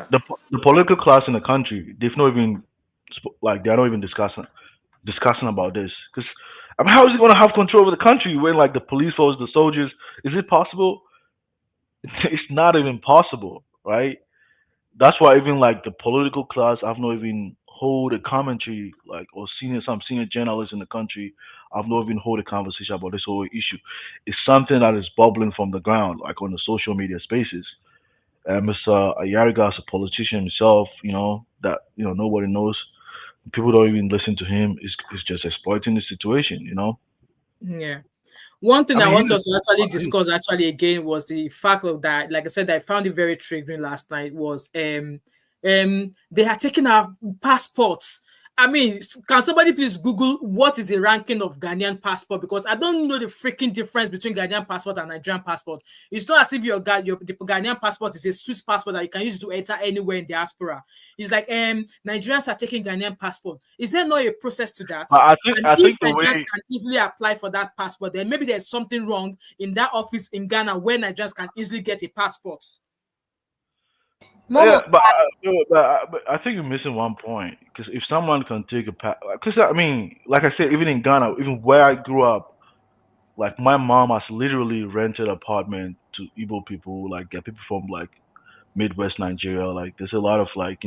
Speaker 11: the political class in the country, they've not even like they're not even discussing about this. Because I mean, how is he going to have control over the country when like the police force, the soldiers? Is it possible? It's not even possible, right? That's why even like the political class, I've not even hold a commentary like or some senior journalists in the country. I've not even hold a conversation about this whole issue. It's something that is bubbling from the ground, like on the social media spaces. Mr. Ayariga is a politician himself, that nobody knows. People don't even listen to him. Is just exploiting the situation.
Speaker 1: Yeah. One thing
Speaker 11: I
Speaker 1: I
Speaker 11: mean,
Speaker 1: want us to actually discuss again was the fact of that, like I said, I found it very triggering last night was they had taken our passports. I mean, can somebody please Google what is the ranking of Ghanaian passport? Because I don't know the freaking difference between Ghanaian passport and Nigerian passport. It's not as if the Ghanaian passport is a Swiss passport that you can use to enter anywhere in diaspora. It's like Nigerians are taking Ghanaian passport. Is there not a process to that?
Speaker 11: I
Speaker 1: And if
Speaker 11: think the
Speaker 1: Nigerians
Speaker 11: way
Speaker 1: can easily apply for that passport, then maybe there's something wrong in that office in Ghana where Nigerians can easily get a passport.
Speaker 11: yeah,
Speaker 7: Momo,
Speaker 11: but I think you're missing one point because if someone can take because I mean, like I said, even in Ghana, even where I grew up, like my mom has literally rented apartment to Igbo people, like get people from like Midwest Nigeria. Like there's a lot of like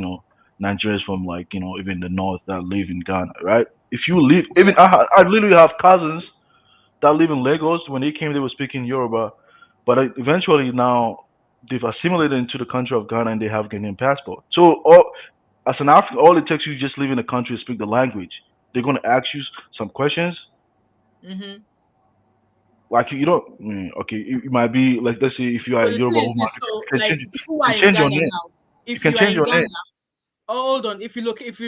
Speaker 11: Nigerians from like even the north that live in Ghana, right? If you live, even I literally have cousins that live in Lagos. When they came, they were speaking Yoruba, but eventually now they've assimilated into the country of Ghana and they have Ghanaian passport. So as an African, all it takes you just live in the country and speak the language. They're going to ask you some questions.
Speaker 1: Mm-hmm.
Speaker 11: Like you don't, okay, it might be like let's say if you are
Speaker 1: But
Speaker 11: a
Speaker 1: the
Speaker 11: Yoruba
Speaker 1: thing is
Speaker 11: woman,
Speaker 1: this, so
Speaker 11: you can
Speaker 1: like
Speaker 11: change,
Speaker 1: people who
Speaker 11: you
Speaker 1: are
Speaker 11: can
Speaker 1: in
Speaker 11: change your
Speaker 1: Ghana
Speaker 11: name.
Speaker 1: now,
Speaker 11: You
Speaker 1: if
Speaker 11: can
Speaker 1: you are
Speaker 11: change
Speaker 1: in
Speaker 11: your
Speaker 1: Ghana,
Speaker 11: name.
Speaker 1: hold on, if you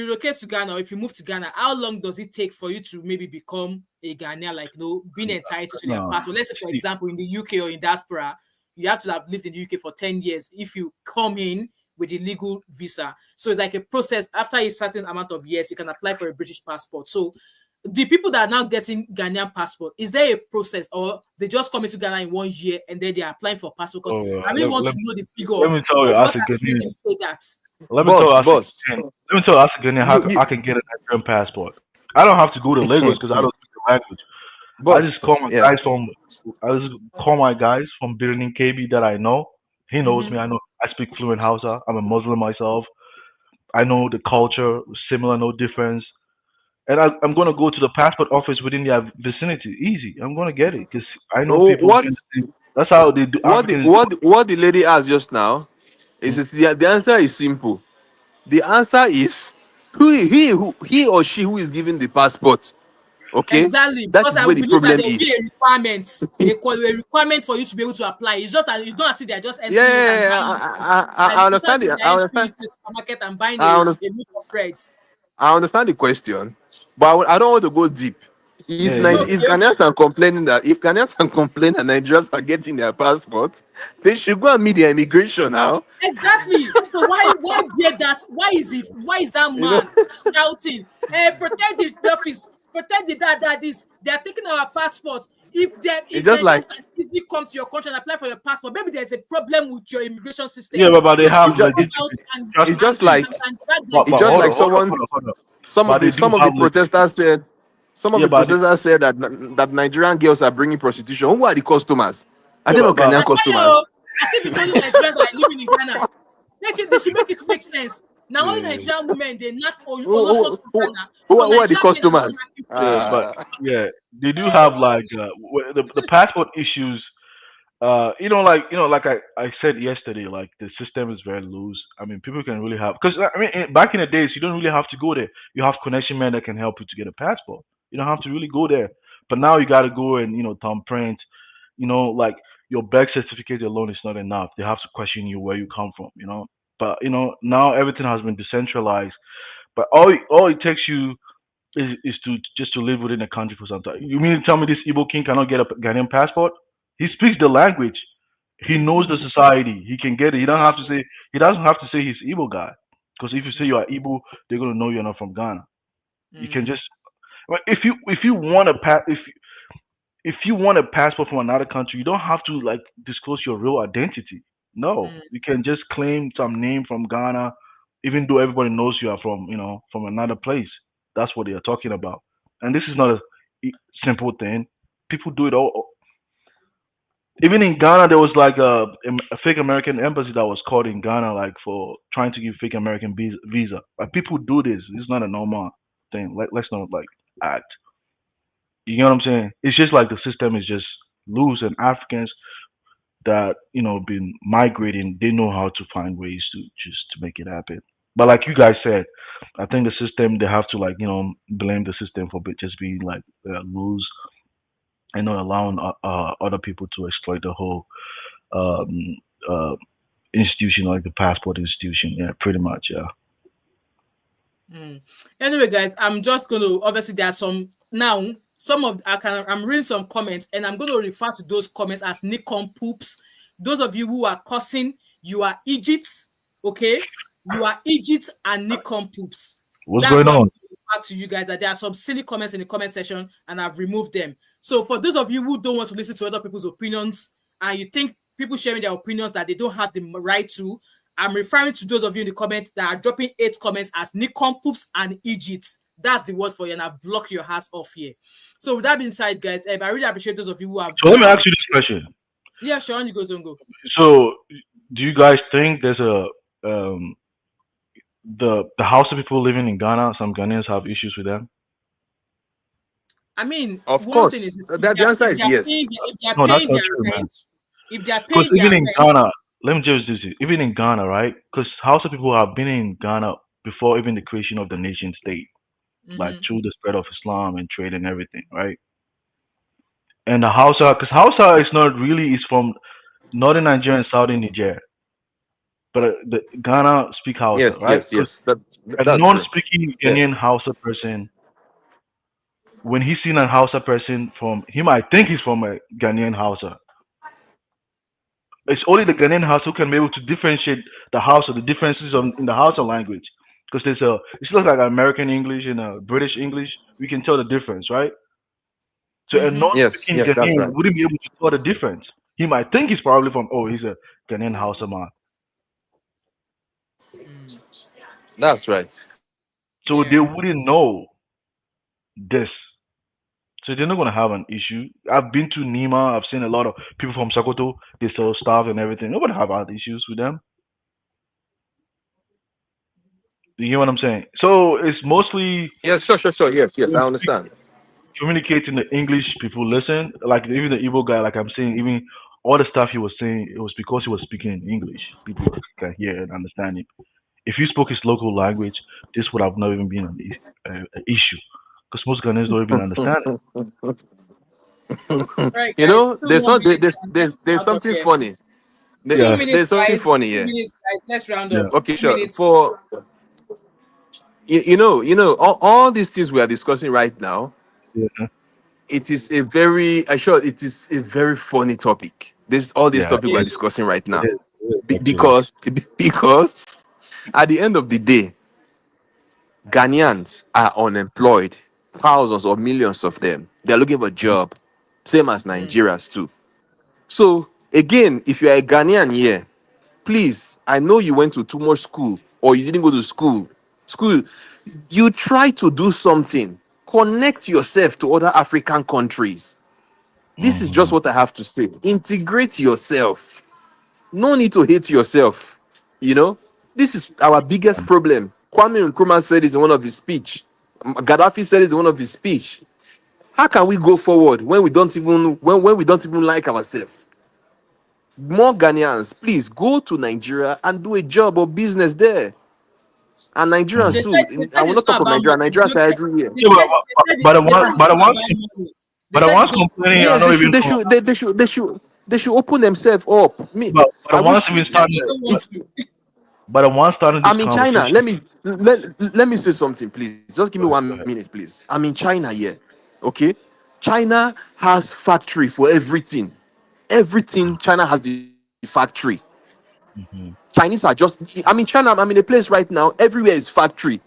Speaker 1: relocate to Ghana or if you move to Ghana, how long does it take for you to maybe become a Ghanaian, like being entitled to their
Speaker 11: No,
Speaker 1: passport? Let's say, for
Speaker 11: see,
Speaker 1: example, in the UK or in diaspora, you have to have lived in the UK for 10 years if you come in with a legal visa. So it's like a process. After a certain amount of years, you can apply for a British passport. So the people that are now getting Ghanaian passport, is there a process or they just come into Ghana in 1 year and then they're applying for passport? Because I really want to know the figure
Speaker 11: let
Speaker 1: of
Speaker 11: me tell you, as
Speaker 1: what
Speaker 11: a
Speaker 1: has made
Speaker 11: Ghanaian,
Speaker 1: him say that.
Speaker 11: let me tell you,
Speaker 9: boss,
Speaker 11: as a
Speaker 9: boss.
Speaker 11: Ghanaian, let me tell you, as a Ghanaian, how
Speaker 9: You,
Speaker 11: I can get a Nigerian passport. I don't have to go to Lagos because I don't speak the language. I
Speaker 9: boss.
Speaker 11: just call my
Speaker 9: Yeah.
Speaker 11: guys from, I just call my guys from Birnin KB that I know. He knows
Speaker 1: Mm-hmm.
Speaker 11: me. I know I speak fluent Hausa. I'm a Muslim myself. I know the culture, similar, no difference. And I'm going to go to the passport office within their vicinity. Easy. I'm going to get it because I know
Speaker 9: Oh,
Speaker 11: people doing the thing. That's how they do. Africans do it.
Speaker 9: what the lady asked just now is the answer is simple. The answer is he or she who is giving the passport. Okay,
Speaker 1: Exactly,
Speaker 9: that
Speaker 1: because
Speaker 9: is
Speaker 1: I
Speaker 9: where
Speaker 1: would
Speaker 9: the
Speaker 1: believe that
Speaker 9: problem
Speaker 1: there will be
Speaker 9: is.
Speaker 1: a requirement, a requirement for you to be able to apply. It's just that it's not as if they're just entering it and
Speaker 9: Yeah,
Speaker 1: buying it.
Speaker 9: I
Speaker 1: Like it's not
Speaker 9: understand
Speaker 1: as if
Speaker 9: it.
Speaker 1: they're entering into the supermarket and buying
Speaker 9: I
Speaker 1: a
Speaker 9: understand.
Speaker 1: loaf of bread.
Speaker 9: I understand the question, but I don't want to go deep.
Speaker 11: Yeah, yeah.
Speaker 9: If
Speaker 1: Okay,
Speaker 9: Ghanaians are complaining that if Ghanaians are complaining that Nigerians are getting their passport, they should go and meet their immigration now.
Speaker 1: exactly. So why bear that? Why is that
Speaker 9: You know,
Speaker 1: man shouting, protect the office, protect the that this? They are taking our passports.
Speaker 9: it's
Speaker 1: If
Speaker 9: just
Speaker 1: Nigerians
Speaker 9: like
Speaker 1: can easily come to your country and apply for your passport, maybe there's a problem with your immigration
Speaker 11: Yeah,
Speaker 1: system.
Speaker 11: but they
Speaker 1: So
Speaker 11: have
Speaker 9: it's
Speaker 1: don't
Speaker 9: just
Speaker 1: come
Speaker 11: legitimate
Speaker 1: out and
Speaker 9: it's
Speaker 1: and,
Speaker 9: just
Speaker 11: trusting.
Speaker 1: and,
Speaker 9: like
Speaker 1: and drag
Speaker 11: But
Speaker 9: it's
Speaker 1: Nigerians
Speaker 9: just
Speaker 11: hold
Speaker 1: down.
Speaker 11: on,
Speaker 9: like
Speaker 11: hold on,
Speaker 9: someone
Speaker 11: hold on, hold on. But they do
Speaker 9: some of the
Speaker 11: have
Speaker 9: protesters said
Speaker 11: yeah, but they,
Speaker 9: that Nigerian girls are bringing prostitution. Who are the customers? Are
Speaker 11: yeah,
Speaker 9: they not
Speaker 1: I
Speaker 9: Ghanaian
Speaker 1: tell
Speaker 9: customers?
Speaker 1: you, as if it's only Nigerians that are living in Ghana. They should make it make sense. Now only
Speaker 11: yeah,
Speaker 1: Nigerian women they knock
Speaker 9: Who,
Speaker 1: Oloshos for
Speaker 9: who,
Speaker 1: Ghana, but
Speaker 9: who are the
Speaker 1: Nigerian men are not
Speaker 9: customers?
Speaker 1: knocking for
Speaker 11: yeah, but
Speaker 1: Oloshos.
Speaker 9: Uh,
Speaker 11: yeah, they do have like the passport issues. Like I said yesterday, like the system is very loose. I mean, people can really have because I mean, back in the days, you don't really have to go there. You have connection men that can help you to get a passport. You don't have to really go there. But now you got to go and thumbprint. Like your birth certificate alone is not enough. They have to question you where you come from. But now everything has been decentralized. But all it takes you is to just to live within the country for some time. You mean to tell me this Igbo King cannot get a Ghanaian passport? He speaks the language. He knows the society. He can get it. He doesn't have to say. He doesn't have to say he's Igbo guy. Because if you say you are Igbo, they're gonna know you're not from Ghana. You can just. Well, if you want a if you want a passport from another country, you don't have to like disclose your real identity. No, you can just claim some name from Ghana, even though everybody knows you are from another place. That's what they are talking about. And this is not a simple thing. People do it all. Even in Ghana, there was like a fake American embassy that was called in Ghana, like for trying to give fake American visa. Like people do this. It's not a normal thing. Let's not like act. You know what I'm saying? It's just like the system is just loose, and Africans that been migrating, they know how to find ways to just to make it happen. But like you guys said, I think the system, they have to like blame the system for just being like loose and not allowing other people to exploit the whole um, uh, institution, like the passport institution. Yeah, pretty much. Yeah.
Speaker 1: Anyway, guys, I'm just going to, obviously there are some now. I'm reading some comments, and I'm going to refer to those comments as Nikon poops. Those of you who are cussing, you are Egypt, okay? You are Egypt and Nikon poops.
Speaker 11: What's going on?
Speaker 1: To you guys that there are some silly comments in the comment section, and I've removed them. So for those of you who don't want to listen to other people's opinions, and you think people sharing their opinions that they don't have the right to, I'm referring to those of you in the comments that are dropping 8 comments as Nikon poops and Egypt. That's the word for you, and I've blocked your ass off here. So with that being said, guys, I really appreciate those of you who have.
Speaker 11: So let me ask you this question.
Speaker 1: Yeah, Sean, you go, Zongo.
Speaker 11: So do you guys think there's a the Hausa people living in Ghana, some Ghanaians have issues with them?
Speaker 1: I mean,
Speaker 9: of course, the answer is yes.
Speaker 1: If they are paying their rent, if they are paying
Speaker 11: their
Speaker 1: rent,
Speaker 11: even in Ghana, let me just do this. Even in Ghana, right? Because Hausa people have been in Ghana before even the creation of the nation state, like through the spread of Islam and trade and everything, right? And the Hausa, because Hausa is not really, is from northern Nigeria and southern Nigeria. But the Ghana speak Hausa,
Speaker 9: yes,
Speaker 11: right?
Speaker 9: Yes.
Speaker 11: A non-speaking Ghanaian Hausa person, when he's seen a Hausa person he might think he's from a Ghanaian Hausa. It's only the Ghanaian Hausa who can be able to differentiate the Hausa, the differences in the Hausa language. Because it's just like American English and British English. We can tell the difference, right? So a non-speaking Ghanaian wouldn't be able to tell the difference. He might think he's probably from, he's a Ghanaian Hausa man.
Speaker 9: That's right.
Speaker 11: So they wouldn't know this. So they're not going to have an issue. I've been to Nima. I've seen a lot of people from Sokoto. They sell stuff and everything. Nobody have had issues with them. You hear what I'm saying? So it's mostly...
Speaker 9: Yes, sure. Yes, I understand.
Speaker 11: Communicating the English, people listen. Like even the Igbo guy, like I'm saying, even all the stuff he was saying, it was because he was speaking English. People can hear and understand it. If you spoke his local language, this would have not even been an issue. Because most Ghanaians don't even understand
Speaker 9: it. Right, there's something funny. There's something funny here.
Speaker 1: 2 minutes, guys. Let's round up.
Speaker 9: Okay, sure. For all these things we are discussing right now, it is a very funny topic. All these topics we are discussing right now, because at the end of the day, Ghanaians are unemployed, thousands or millions of them. They're looking for a job, same as Nigerians too. So again, if you're a Ghanaian here, please, I know you went to too much school or you didn't go to school. You try to do something. Connect yourself to other African countries. This is just what I have to say. Integrate yourself. No need to hate yourself. This is our biggest problem. Kwame Nkrumah said it in one of his speech. Gaddafi said it in one of his speech. How can we go forward when we don't even like ourselves? More Ghanaians, please go to Nigeria and do a job or business there. And Nigerians
Speaker 1: They
Speaker 9: too.
Speaker 1: said they
Speaker 9: I
Speaker 1: said
Speaker 9: will
Speaker 1: it's
Speaker 9: not
Speaker 1: not
Speaker 9: talk of
Speaker 1: about
Speaker 9: Nigeria.
Speaker 1: money.
Speaker 9: Nigerians are everywhere.
Speaker 1: They
Speaker 11: Yeah,
Speaker 1: said they said
Speaker 11: but the
Speaker 1: they said
Speaker 11: one,
Speaker 1: it's not about money. They
Speaker 11: but the
Speaker 1: said
Speaker 11: ones
Speaker 1: they
Speaker 11: complaining are
Speaker 9: Yes,
Speaker 11: not even.
Speaker 9: they should open themselves up. Me,
Speaker 11: But
Speaker 9: I
Speaker 11: the ones
Speaker 9: wish
Speaker 11: even
Speaker 1: they
Speaker 11: starting.
Speaker 1: don't want
Speaker 9: if
Speaker 1: to.
Speaker 11: But the ones starting this
Speaker 9: I'm in China.
Speaker 11: conversation.
Speaker 9: Let me say something, please. Just give me
Speaker 11: Go
Speaker 9: 1
Speaker 11: ahead.
Speaker 9: minute, please. I'm in China here. Okay? China has factory for everything. Everything China has the factory.
Speaker 11: Mm-hmm.
Speaker 9: Chinese are just I'm in China, I'm in a place right now. Everywhere is factory.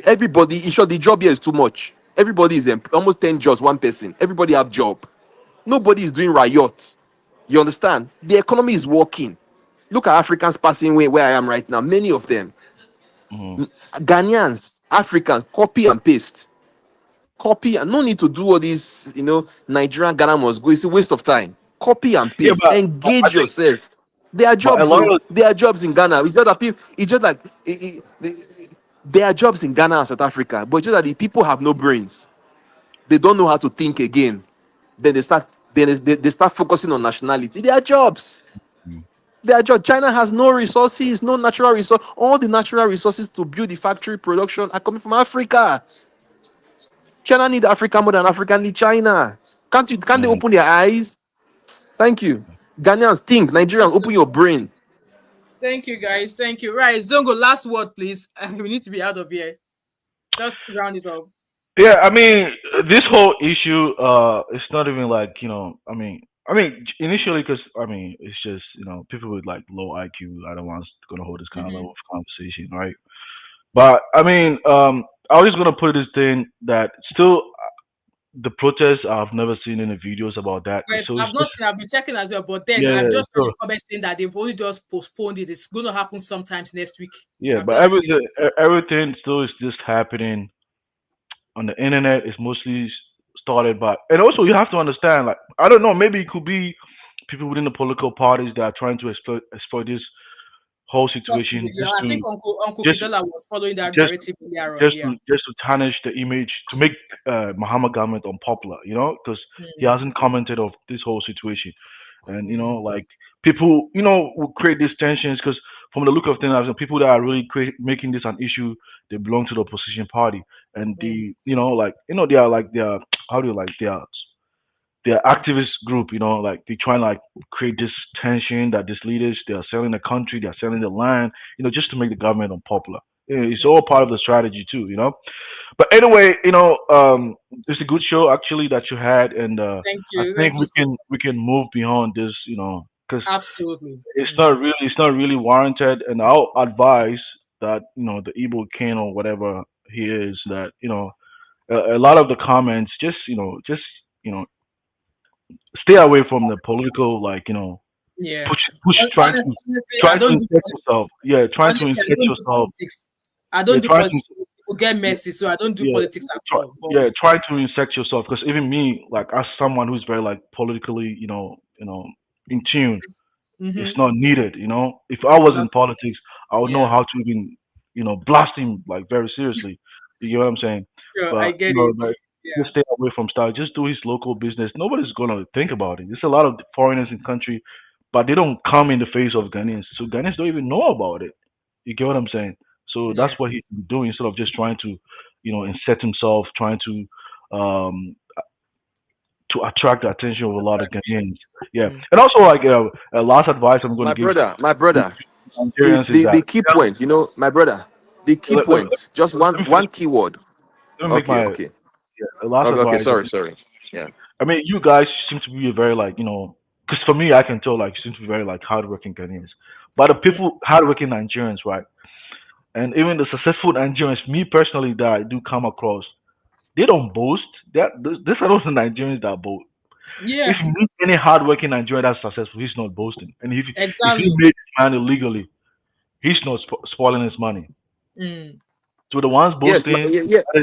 Speaker 9: Everybody, in short, the job here is too much. Everybody is almost 10 jobs, one person. Everybody have job. Nobody is doing riot. You understand? The economy is working. Look at Africans passing away where I am right now. Many of them.
Speaker 11: Mm-hmm.
Speaker 9: Ghanaians, Africans, copy and paste. Copy and no need to do all these, Nigerian Ghana must go. It's a waste of time. Copy and
Speaker 11: Yeah,
Speaker 9: paste.
Speaker 11: but I
Speaker 9: Engage
Speaker 11: think,
Speaker 9: yourself. There are
Speaker 11: but a
Speaker 9: jobs,
Speaker 11: lot
Speaker 9: so
Speaker 11: of
Speaker 9: there are jobs in Ghana. It's just that people, it's just like there are jobs in Ghana and South Africa, but it's just that the people have no brains. They don't know how to think again. Then they start focusing on nationality. There are jobs. Their job. China has no resources, no natural resource. All the natural resources to build the factory production are coming from Africa. China need Africa more than Africa need China. Can't they
Speaker 11: mm,
Speaker 9: open their eyes? Thank you. Ghanaians think, Nigerians, open your brain.
Speaker 1: Thank you, guys. Thank you. Right, Zongo, last word, please. We need to be out of here. Just round it up.
Speaker 11: yeah, I mean, this whole issue, it's not even like initially, because it's just people with like low IQ are the ones gonna hold this kind of level of conversation, right? But I was just gonna put this thing that still the protests I've never seen any videos about that.
Speaker 1: Well,
Speaker 11: So it's
Speaker 1: I've not
Speaker 11: just
Speaker 1: seen, I've been checking as well, but then
Speaker 11: yeah,
Speaker 1: I've just read
Speaker 11: so
Speaker 1: the comment saying that they've only just postponed it. It's going to happen sometimes next week.
Speaker 11: yeah,
Speaker 1: I've
Speaker 11: but
Speaker 1: just seen it.
Speaker 11: everything still is just happening on the internet. It's mostly started by, and also you have to understand, like I don't know, maybe it could be people within the political parties that are trying to exploit this whole
Speaker 1: Possibly,
Speaker 11: situation
Speaker 1: yeah. I think Uncle
Speaker 11: just
Speaker 1: Kidola was following that
Speaker 11: just
Speaker 1: narrative earlier on. Yeah.
Speaker 11: just to tarnish the image, to make Muhammad government unpopular, because he
Speaker 1: Mm,
Speaker 11: hasn't commented of this whole situation, and
Speaker 1: mm,
Speaker 11: like people, will create these tensions because from the look of things, people that are really making this an issue, they belong to the opposition party, and
Speaker 1: mm,
Speaker 11: they are like they are how do you like they are activist group, like they try and like create this tension that these leaders they are selling the country, they are selling the land, just to make the government unpopular. It's
Speaker 1: mm.
Speaker 11: all part of the strategy too. But anyway, it's a good show actually that you had, and
Speaker 1: Thank
Speaker 11: I
Speaker 1: you.
Speaker 11: think
Speaker 1: Thank you so much.
Speaker 11: we can move beyond this, because
Speaker 1: Absolutely.
Speaker 11: it's not really warranted. And I'll advise that the Igbo King or whatever he is, that a lot of the comments just you know stay away from the political, like
Speaker 1: Yeah.
Speaker 11: push
Speaker 1: Honestly, I
Speaker 11: trying to
Speaker 1: don't do
Speaker 11: insert yourself, yeah, trying to
Speaker 1: honestly, I
Speaker 11: insert
Speaker 1: don't do
Speaker 11: yourself,
Speaker 1: politics. I
Speaker 11: yeah,
Speaker 1: don't do
Speaker 11: trying to
Speaker 1: politics. People get messy, so I don't do
Speaker 11: yeah
Speaker 1: politics at all. But
Speaker 11: try to insect yourself, because even me, like as someone who's very like politically in tune, it's
Speaker 1: mm-hmm,
Speaker 11: not needed. If I was in
Speaker 1: not
Speaker 11: politics, I would know
Speaker 1: yeah.
Speaker 11: how to even blast him like very seriously. You get what I'm saying?
Speaker 1: Sure, I
Speaker 11: But
Speaker 1: get it.
Speaker 11: like
Speaker 1: Yeah.
Speaker 11: just stay away from style. Just do his local business. Nobody's gonna think about it. There's a lot of foreigners in country, but they don't come in the face of Ghanaians. So Ghanaians don't even know about it. You get what I'm saying? So that's
Speaker 1: Yeah.
Speaker 11: what he's doing instead of just trying to, insert himself, trying to attract the attention of a lot of Ghanaians. Yeah,
Speaker 1: Mm.
Speaker 11: and also like last advice I'm going to give
Speaker 9: My
Speaker 11: to
Speaker 9: brother,
Speaker 11: Nigerians is
Speaker 9: the
Speaker 11: that
Speaker 9: key point, my brother, the key point, just
Speaker 11: let me
Speaker 9: one
Speaker 11: finish.
Speaker 9: keyword.
Speaker 11: Let me make
Speaker 9: Okay,
Speaker 11: my
Speaker 9: okay.
Speaker 11: last
Speaker 9: Okay,
Speaker 11: advice.
Speaker 9: sorry. Yeah.
Speaker 11: I mean, you guys seem to be a very like because for me, I can tell like you seem to be very like hardworking Ghanaians, but the
Speaker 1: Mm.
Speaker 11: people hardworking Nigerians, right? And even the successful Nigerians, me personally, that I do come across, they don't boast. These are those Nigerians that boast. If
Speaker 1: Yeah.
Speaker 11: you meet any hardworking Nigerian that's successful, he's not boasting. And if he
Speaker 1: Exactly.
Speaker 11: made his money illegally, he's not spoiling his money.
Speaker 1: Mm.
Speaker 11: So the ones
Speaker 9: Yes,
Speaker 11: boasting,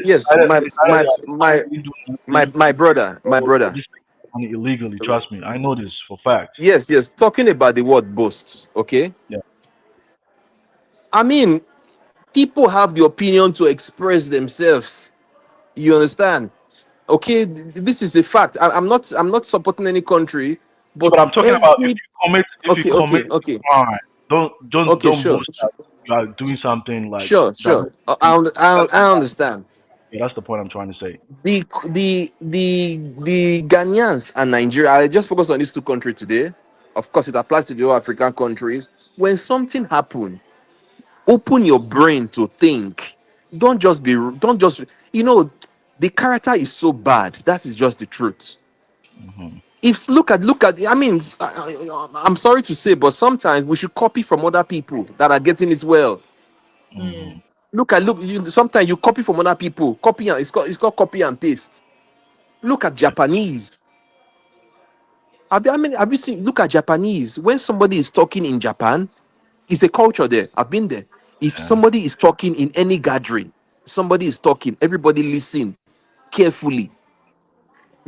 Speaker 9: yes. My brother,
Speaker 11: they just make money illegally. Trust me, I know this for facts.
Speaker 9: Yes. Talking about the word boast, okay?
Speaker 11: Yeah.
Speaker 9: I mean, people have the opinion to express themselves. You understand? Okay, this is a fact. I'm not supporting any country,
Speaker 11: But
Speaker 9: but
Speaker 11: I'm talking about if you commit
Speaker 9: okay,
Speaker 11: a crime, don't
Speaker 9: okay,
Speaker 11: boast
Speaker 9: sure.
Speaker 11: that. you are doing something like
Speaker 9: Sure,
Speaker 11: that.
Speaker 9: sure. I understand.
Speaker 11: Yeah, that's the point I'm trying to say.
Speaker 9: The Ghanaians and Nigeria. I just focus on these two countries today. Of course, it applies to the whole African countries. When something happens, open your brain to think. Don't just the character is so bad. That is just the truth.
Speaker 11: Mm-hmm.
Speaker 9: If look at I mean, I'm sorry to say, but sometimes we should copy from other people that are getting it well.
Speaker 11: Mm-hmm.
Speaker 9: Sometimes you copy from other people. Copy and it's called copy and paste. Look at
Speaker 11: Yeah.
Speaker 9: Japanese. Have you seen? Look at Japanese. When somebody is talking in Japan, it's a culture there. I've been there. If
Speaker 11: Yeah.
Speaker 9: somebody is talking in any gathering, somebody is talking, everybody listen carefully.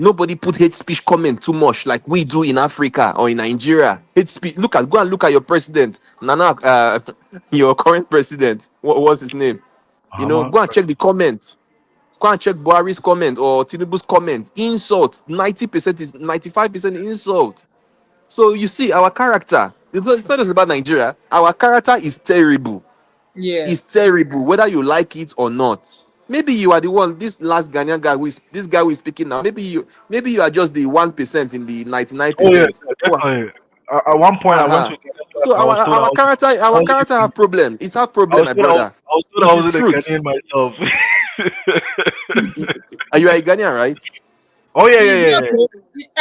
Speaker 9: Nobody put hate speech comment too much like we do in Africa or in Nigeria. Hate speech. Go and look at your president, Nana, your current president. What was his name?
Speaker 11: Uh-huh.
Speaker 9: Go and check the comment. Go and check Buhari's comment or Tinubu's comment. Insult. 90% is 95% insult. So you see, our character. It's not just about Nigeria. Our character is terrible.
Speaker 1: Yeah.
Speaker 9: It's terrible, whether you like it or not. Maybe you are the one. This last Ghanaian guy this guy who is speaking now. Maybe you are just the 1% in the
Speaker 11: Oh yeah,
Speaker 9: 99%.
Speaker 11: definitely. At one point, I went
Speaker 9: Uh-huh.
Speaker 11: to Ghana,
Speaker 9: So
Speaker 11: I was told
Speaker 9: our character
Speaker 11: I was,
Speaker 9: have problem. It's have
Speaker 11: I
Speaker 9: problem,
Speaker 11: was
Speaker 9: my
Speaker 11: told
Speaker 9: brother.
Speaker 11: I was told
Speaker 9: It
Speaker 11: I
Speaker 9: is
Speaker 11: wasn't a
Speaker 9: truth.
Speaker 11: Ghanaian myself.
Speaker 9: Are you a Ghanaian, right?
Speaker 11: Oh yeah,
Speaker 1: He's
Speaker 11: yeah,
Speaker 1: not.
Speaker 11: yeah.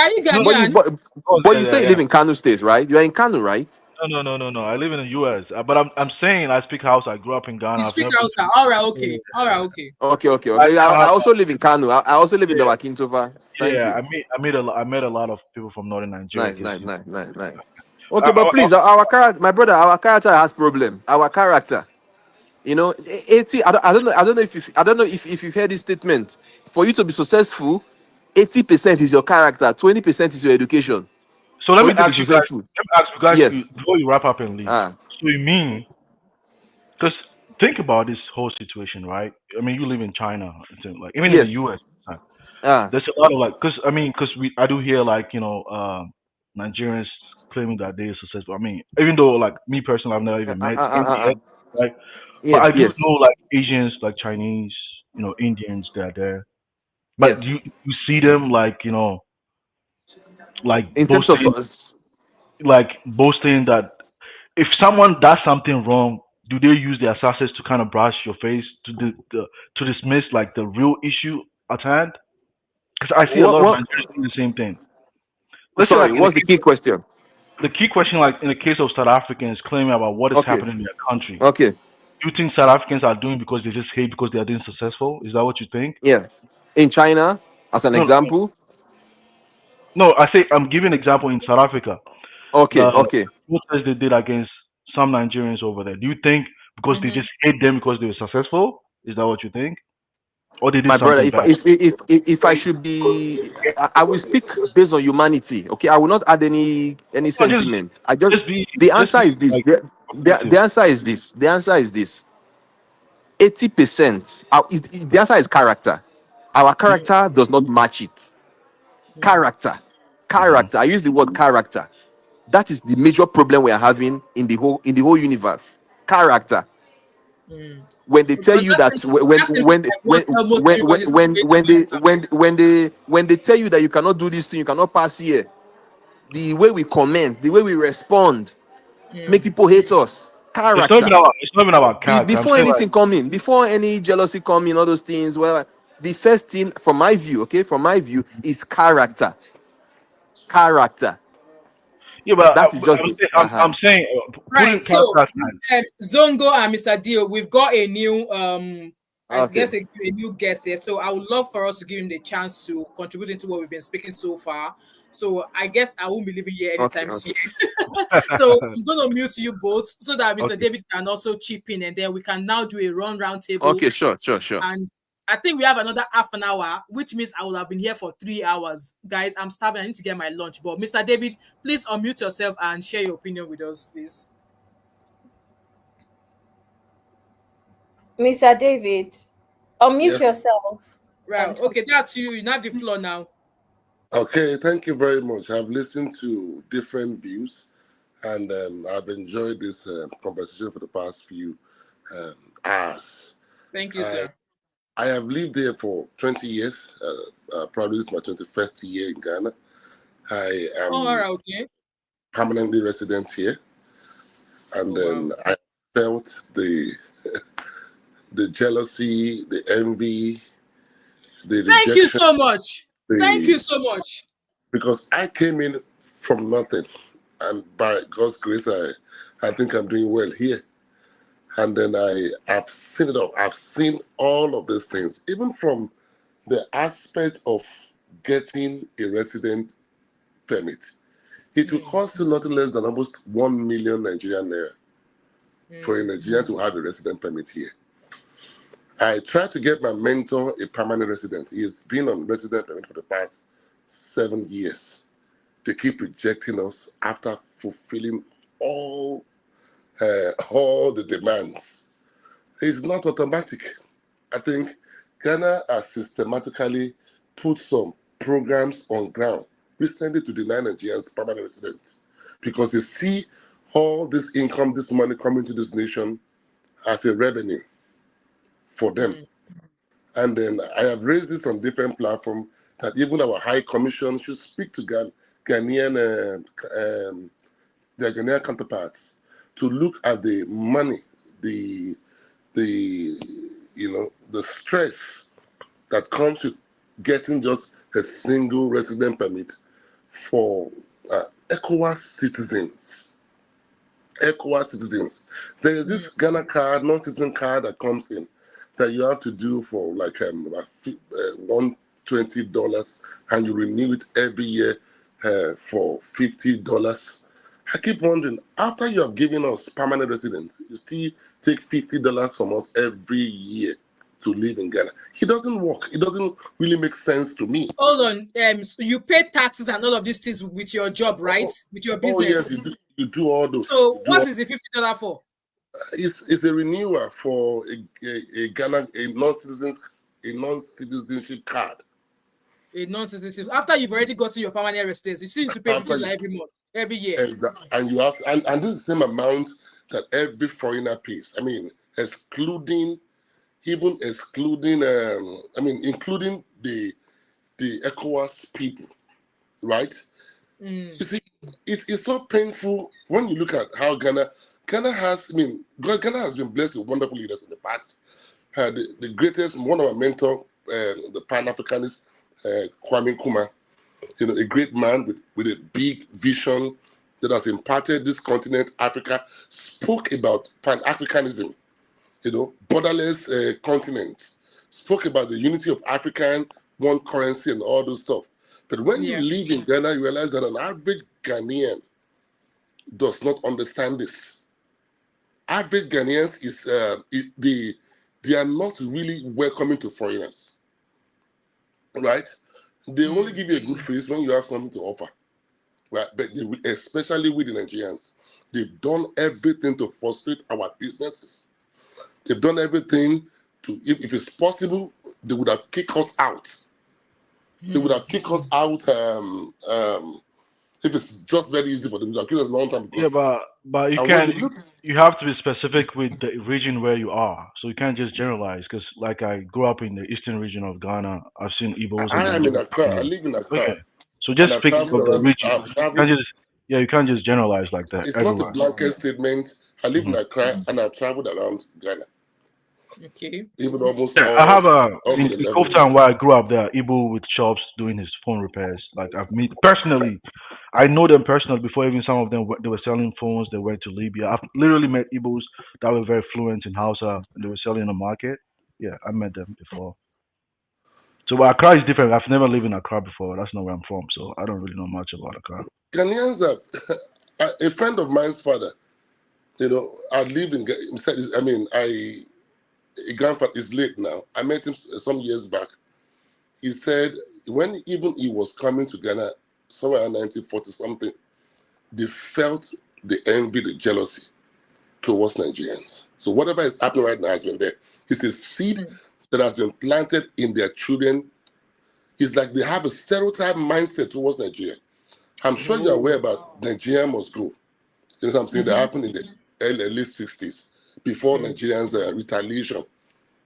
Speaker 1: Are you
Speaker 11: No,
Speaker 9: But you
Speaker 1: Ghanaian?
Speaker 9: but,
Speaker 11: oh,
Speaker 9: but
Speaker 11: yeah,
Speaker 9: you
Speaker 11: yeah,
Speaker 9: say you
Speaker 11: yeah.
Speaker 9: live in Kano State, right? You are in Kano, right?
Speaker 11: No. I live in the U.S., but I'm saying I speak Hausa. I grew up in
Speaker 1: You
Speaker 11: Ghana. I've
Speaker 1: speak
Speaker 11: never been
Speaker 1: Hausa.
Speaker 11: to.
Speaker 1: All right, okay. All right, okay.
Speaker 9: Okay. I
Speaker 11: I,
Speaker 9: also live in Kano. I also live in the
Speaker 11: yeah,
Speaker 9: Wakintova. Thank
Speaker 11: yeah.
Speaker 9: you.
Speaker 11: I met a lot of people from northern Nigeria
Speaker 9: Nice,
Speaker 11: because
Speaker 9: nice, nice, nice, nice.
Speaker 11: I,
Speaker 9: Okay, but
Speaker 11: I,
Speaker 9: please, our character, my brother, our character has problem. Our character, 80. I don't know if you've heard this statement. For you to be successful, 80% is your character, 20% is your education.
Speaker 11: so let
Speaker 9: For
Speaker 11: me
Speaker 9: you to be
Speaker 11: ask you guys.
Speaker 9: successful,
Speaker 11: Let me ask you guys
Speaker 9: yes.
Speaker 11: before you wrap up and leave.
Speaker 9: Ah,
Speaker 11: So you mean because think about this whole situation, right? I mean, you live in China, like even in the
Speaker 9: yes.
Speaker 11: U.S.
Speaker 9: Ah,
Speaker 11: There's a lot of like, because I do hear like Nigerians claiming that they're successful. I mean, even though like me personally, I've never even met any yet, right? But I
Speaker 9: yes,
Speaker 11: do
Speaker 9: yes,
Speaker 11: know like Asians, like Chinese, Indians, they're there. But
Speaker 9: yes.
Speaker 11: you see them like like
Speaker 9: In terms of
Speaker 11: boasting, that if someone does something wrong, do they use their success to kind of brush your face to dismiss like the real issue at hand? Because I see a lot of
Speaker 9: what?
Speaker 11: Nigerians doing the same thing. Let's say
Speaker 9: Sorry,
Speaker 11: like in the
Speaker 9: what's the key question?
Speaker 11: key question, like in the case of South Africans claiming about what is
Speaker 9: Okay,
Speaker 11: happening in their country,
Speaker 9: okay,
Speaker 11: do you think South Africans are doing because they just hate because they are doing successful? Is that what you think?
Speaker 9: yeah. In China, as an
Speaker 11: No, no,
Speaker 9: example.
Speaker 11: no. I say I'm giving an example in South Africa.
Speaker 9: Okay,
Speaker 11: The
Speaker 9: okay.
Speaker 11: protests they did against some Nigerians over there. Do you think because they just hate them because they were successful? Is that what you think? Or they did
Speaker 9: My brother,
Speaker 11: something
Speaker 9: if
Speaker 11: bad?
Speaker 9: if I should be, I will speak based on humanity. Okay, I will not add any
Speaker 11: No,
Speaker 9: sentiment. I just
Speaker 11: just be
Speaker 9: the
Speaker 11: just
Speaker 9: answer
Speaker 11: be
Speaker 9: is this.
Speaker 11: like
Speaker 9: The
Speaker 11: objective.
Speaker 9: answer is this. The answer is this. 80%. The answer is character. Our character does not match it. Character,
Speaker 11: Mhm.
Speaker 9: character. I use the word character. That is the major problem we are having in the whole universe. Character. When they tell
Speaker 1: Because
Speaker 9: you that
Speaker 1: that seems like what almost everybody is complaining about.
Speaker 9: when they tell you that you cannot do this thing, you cannot pass here, the way we comment, the way we respond, make people hate us. Character.
Speaker 11: It's not even about character. I'm
Speaker 9: Before
Speaker 11: saying like
Speaker 9: anything come in, before any jealousy come in, all those things, well, the first thing from my view, okay, from my view, is character. Character.
Speaker 11: yeah, but
Speaker 9: That is just this.
Speaker 11: I'm saying putting
Speaker 1: Right.
Speaker 11: character
Speaker 1: So,
Speaker 11: aside.
Speaker 1: Zongo and Mr. Dio, we've got a new I
Speaker 9: Okay.
Speaker 1: guess a new guest here. So I would love for us to give him the chance to contribute into what we've been speaking so far. So I guess I won't be leaving here
Speaker 9: Okay.
Speaker 1: anytime
Speaker 9: Okay.
Speaker 1: soon. So I'm gonna mute you both so that Mr.
Speaker 11: Okay.
Speaker 1: David can also chip in, and then we can now do a round table.
Speaker 9: Okay. Sure.
Speaker 1: And I think we have another half an hour, which means I will have been here for 3 hours. Guys, I'm starving. I need to get my lunch. But Mr. David, please unmute yourself and share your opinion with us, please.
Speaker 7: Mr. David, unmute
Speaker 12: Yes.
Speaker 7: yourself.
Speaker 1: Right. Okay, that's you. You have the floor now.
Speaker 12: Okay, thank you very much. I've listened to different views and I've enjoyed this conversation for the past few hours.
Speaker 1: Thank you, sir.
Speaker 12: I have lived there for 20 years. Probably this is my 21st year in Ghana. I am permanently resident here. And then I felt the jealousy, the envy, the rejection.
Speaker 1: Thank you so much. Thank you so much.
Speaker 12: Because I came in from nothing. And by God's grace, I think I'm doing well here. And then I've seen it all. I've seen all of these things, even from the aspect of getting a resident permit. It will cost you nothing less than almost 1 million Nigerian naira for a Nigerian to have a resident permit here. I tried to get my mentor a permanent resident. He has been on resident permit for the past 7 years. They keep rejecting us after fulfilling all the demands. It's not automatic. I think Ghana has systematically put some programs on ground recently to deny Nigerians permanent residents because they see all this income, this money coming to this nation as a revenue for them. And then I have raised this on different platforms that even our High Commission should speak to Ghanaian, their Ghanaian counterparts to look at the money, the stress that comes with getting just a single resident permit for ECOWAS citizens. ECOWAS citizens. There is this Ghana card, non-citizen card that comes in that you have to do for like $120, and you renew it every year for $50. I keep wondering, after you have given us permanent residence, you still take $50 from us every year to live in Ghana. It doesn't work. It doesn't really make sense to me.
Speaker 1: Hold on. So you pay taxes and all of these things with your job, right? With your business.
Speaker 12: Oh yes, you do all those.
Speaker 1: So what is the $50 for?
Speaker 12: It's a renewal for a Ghana, a non-citizenship card.
Speaker 1: A non-citizenship. After you've already gotten your permanent residence, you still need to pay $50 every month, every year.
Speaker 12: Exactly. And you have to, and this is the same amount that every foreigner pays. I mean, including the ECOWAS people, right? You see, it's so painful when you look at how Ghana has been blessed with wonderful leaders in the past. The greatest, one of our mentors, the Pan-Africanist Kwame Nkrumah, a great man with a big vision that has imparted this continent, Africa, spoke about Pan-Africanism, borderless continent, spoke about the unity of African, one currency and all those stuff. But when you live in Ghana, you realize that an average Ghanaian does not understand this. Average Ghanaians they are not really welcoming to foreigners, right? They only give you a good face when you have something to offer, right? But especially with the Nigerians, they've done everything to frustrate our businesses. They've done everything to, if it's possible, they would have kicked us out. They would have kicked us out if it's just very easy for them. They would have kicked us a long time ago.
Speaker 11: Yeah, but you can't. You have to be specific with the region where you are. So you can't just generalize. Because like I grew up in the eastern region of Ghana, I've seen Igbos.
Speaker 12: I am in Accra. I live in Accra.
Speaker 11: Okay. So just speak of the region. You can't just generalize like that.
Speaker 12: It's
Speaker 11: everywhere.
Speaker 12: Not a blanket statement. I live in Accra and I've traveled around Ghana.
Speaker 1: Okay.
Speaker 12: Even almost.
Speaker 11: I have in Coftown where I grew up. There are Igbo with shops doing his phone repairs. Like I've met personally, I know them personally before even some of them they were selling phones. They went to Libya. I've literally met Igbos that were very fluent in Hausa and they were selling in the market. Yeah, I met them before. So Accra is different. I've never lived in Accra before. That's not where I'm from, so I don't really know much about Accra.
Speaker 12: Ghanaians have a friend of mine's father. I lived in. A grandfather is late now. I met him some years back. He said when even he was coming to Ghana, somewhere in 1940 something, they felt the envy, the jealousy towards Nigerians. So whatever is happening right now has been there. It's a seed that has been planted in their children. It's like they have a stereotype mindset towards Nigeria. I'm sure you're aware about Nigeria must go. You know what I'm saying? That happened in the late 60s. before Nigerians' retaliation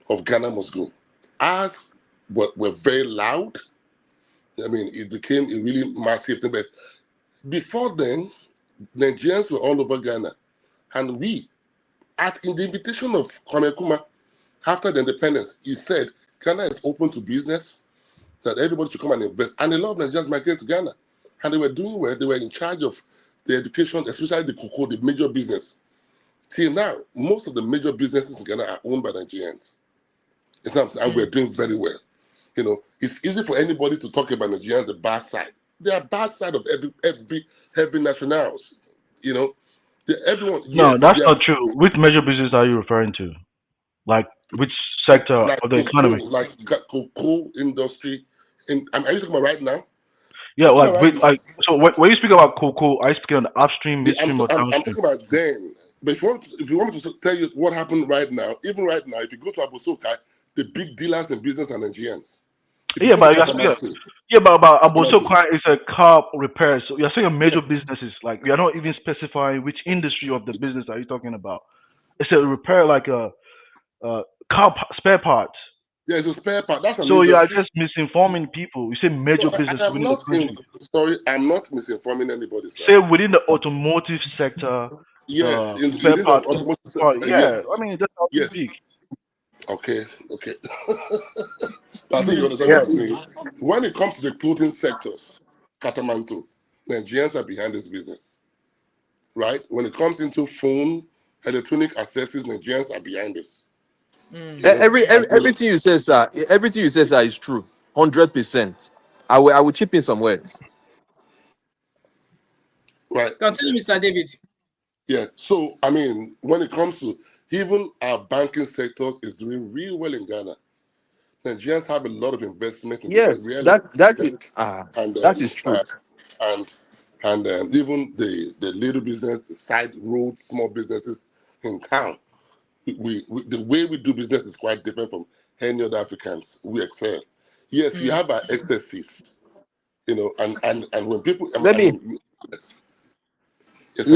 Speaker 12: of Ghana must go. Ours were very loud. I mean, it became a really massive thing. But before then, Nigerians were all over Ghana. And we, in the invitation of Kwame Nkrumah, after the independence, he said Ghana is open to business, that everybody should come and invest. And a lot of Nigerians migrated to Ghana. And they were doing well. They were in charge of the education, especially the cocoa, the major business. Till now, most of the major businesses in Ghana are owned by Nigerians. And we're doing very well. You know, it's easy for anybody to talk about Nigerians the bad side. They are bad side of every nationals. You know, everyone.
Speaker 11: No,
Speaker 12: Yes,
Speaker 11: that's not true. Which major business are you referring to? Like which sector
Speaker 12: like
Speaker 11: of the economy?
Speaker 12: like cocoa industry. Are you talking about right now?
Speaker 11: Yeah, so when you speak about cocoa, are you speaking on the upstream, midstream, or
Speaker 12: I'm
Speaker 11: downstream?
Speaker 12: talking about then. But if you want me to tell you what happened right now, even right now, if you go to Abosoka, the big dealers in business are Nigerians.
Speaker 11: Yeah, but about Abosoka is a car repair. So you're saying a major businesses, like you're not even specifying which industry of the business are you talking about. It's a repair, like a car spare parts.
Speaker 12: Yeah, it's a spare part. That's an
Speaker 11: So you are
Speaker 12: industry.
Speaker 11: just misinforming people. You say major business
Speaker 12: I am
Speaker 11: within the
Speaker 12: not
Speaker 11: country.
Speaker 12: sorry, I'm not misinforming anybody, sir.
Speaker 11: Say within the automotive sector,
Speaker 12: Yes,
Speaker 11: spare
Speaker 12: within the
Speaker 11: parts.
Speaker 12: automotive sector,
Speaker 11: Yeah,
Speaker 12: yes.
Speaker 11: I mean that's how you
Speaker 12: Yes.
Speaker 11: speak.
Speaker 12: Okay. I think you understand what I'm saying. When it comes to the clothing sectors, Katamanto, Nigerians are behind this business. Right? When it comes into phone, electronic accessories, Nigerians are behind this. You know?
Speaker 9: Everything you say, sir, is true, 100%. I will chip in some words.
Speaker 12: Right.
Speaker 1: Continue, Mr. David.
Speaker 12: Yeah. So I mean, when it comes to even our banking sectors is doing really well in Ghana. Nigerians have a lot of investment in
Speaker 9: Yes,
Speaker 12: real
Speaker 9: that
Speaker 12: estate
Speaker 9: is true.
Speaker 12: And even the little business, the side road, small businesses in town. We the way we do business is quite different from any other Africans. We excel. Yes, we have our excesses, you know, and when people
Speaker 9: Let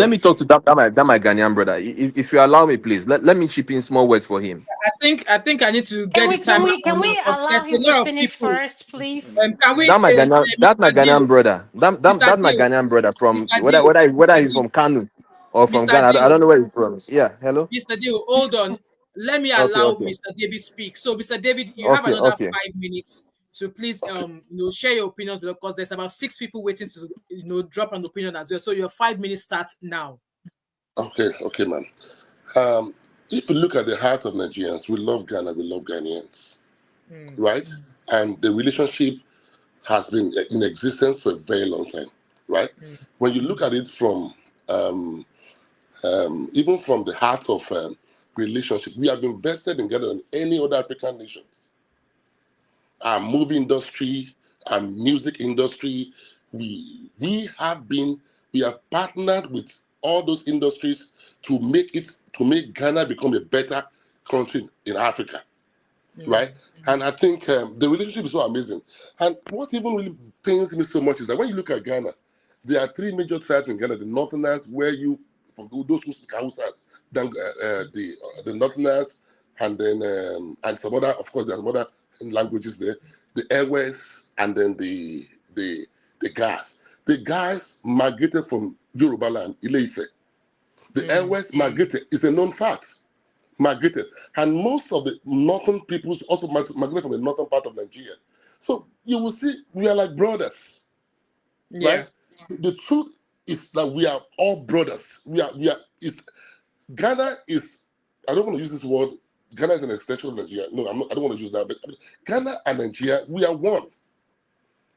Speaker 9: me talk to that my Ghanaian brother. If you allow me, please let me chip in small words for him.
Speaker 1: I think I need to get the time.
Speaker 13: Can we allow him to finish first, please?
Speaker 1: Can we?
Speaker 9: That my Ghanaian brother. That my Ghanaian brother from whether he's from Kano or from Ghana. I don't know where he's from. Yeah, hello.
Speaker 1: Mr. Dio, hold on. Let me allow Mr. David speak. So, Mr. David, you have another 5 minutes to please share your opinions, because there's about 6 people waiting to drop an opinion as well. So your 5 minutes starts now.
Speaker 12: Okay, man. If you look at the heart of Nigerians, we love Ghana, we love Ghanaians, right? And the relationship has been in existence for a very long time, right? When you look at it from even from the heart of relationship, we have invested in Ghana than any other African nations. Our movie industry, our music industry, we have partnered with all those industries to make Ghana become a better country in Africa, right? And I think the relationship is so amazing. And what even really pains me so much is that when you look at Ghana, there are 3 major tribes in Ghana: the Northerners, from those who speak Hausas, then the Northerners, and then and some other, of course, there are some other languages there, the Ewe, and then the Gas. The guys migrated from Yoruba land, Ile-Ife. The Ewe migrated. It's a known fact. Migrated, and most of the northern peoples also migrated from the northern part of Nigeria. So you will see we are like brothers, right? The truth is that we are all brothers. We are. It's Ghana is. I don't want to use this word. Ghana is an extension of Nigeria. No, I don't want to use that. But Ghana and Nigeria, we are one.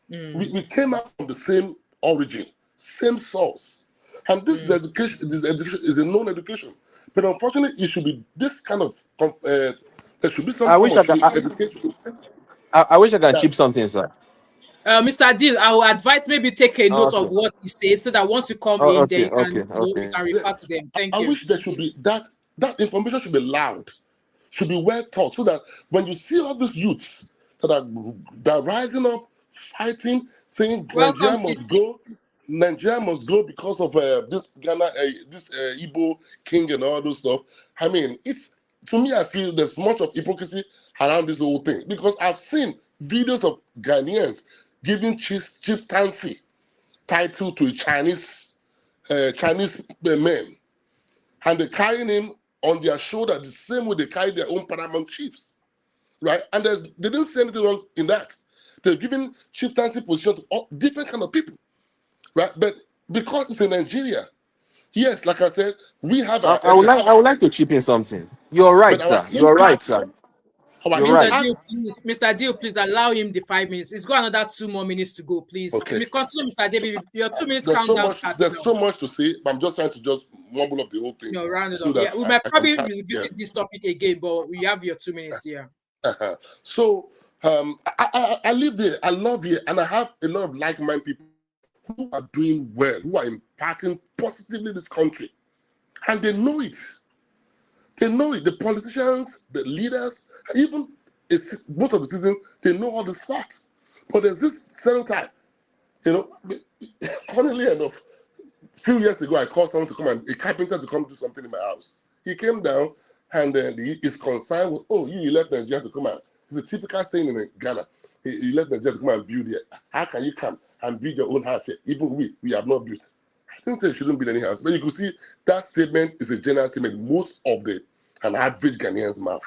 Speaker 12: We came out from the same origin, same source, and this education is a known education. But unfortunately, it should be this kind of there should be some form of education.
Speaker 9: I wish I can chip something, sir.
Speaker 1: Mr. Deal, I will advise maybe take a note of what he says, so that once you come in, then you can refer to them. Thank you.
Speaker 12: I wish there should be that information should be loud, should be well taught, so that when you see all these youths that are rising up, fighting, saying Nigeria must go because of this Ghana, this Igbo King and all those stuff, I mean, it's to me, I feel there's much of hypocrisy around this whole thing because I've seen videos of Ghanaians giving chieftaincy title to a Chinese men, and they're carrying him on their shoulder the same way they carry their own paramount chiefs, right? And they didn't say anything wrong in that. They're giving chieftaincy position to all different kind of people, right? But because it's in Nigeria, yes, like I said, we have our.
Speaker 9: I would like to chip in something. You're right, sir. You're right, sir. You're right.
Speaker 1: Mr. Deal, please allow him the 5 minutes. It's got another 2 more minutes to go, please.
Speaker 12: Okay.
Speaker 1: Continue, Mr. David. Your 2 minutes
Speaker 12: There's
Speaker 1: countdown.
Speaker 12: There's so much to say, but I'm just trying to just mumble up the whole thing.
Speaker 1: No, round it up. Yeah, we might probably revisit this topic again, but we have your 2 minutes here.
Speaker 12: So I live there. I love here, and I have a lot of like-minded people who are doing well, who are impacting positively this country, and they know it. They know it. The politicians, the leaders, even most of the citizens, they know all these facts. But there's this stereotype, funnily enough, a few years ago, I called someone a carpenter to come do something in my house. He came down, and his concern was, oh, you left Nigeria to come out. It's a typical saying in Ghana. He left Nigeria to come and build here. How can you come and build your own house here? Even we have not built. I didn't say you shouldn't build any house, but you could see that statement is a general statement. Most of an average Ghanaian's mouth,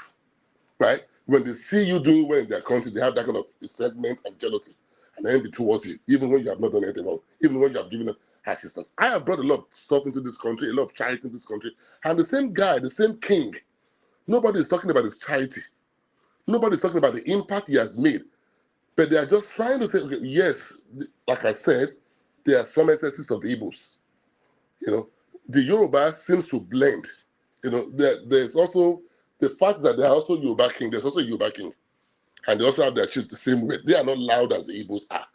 Speaker 12: right? When they see you doing well in their country, they have that kind of resentment and jealousy and envy towards you, even when you have not done anything wrong, even when you have given them assistance. I have brought a lot of stuff into this country, a lot of charity in this country, and the same guy, the same king, nobody is talking about his charity. Nobody is talking about the impact he has made. But they are just trying to say, okay, yes, like I said, there are some excesses of the Igbos. The Yoruba seems to blend. There's also the fact that there are also Yoruba King. There's also Yoruba King. And they also have their chiefs the same way. They are not loud as the Igbos are,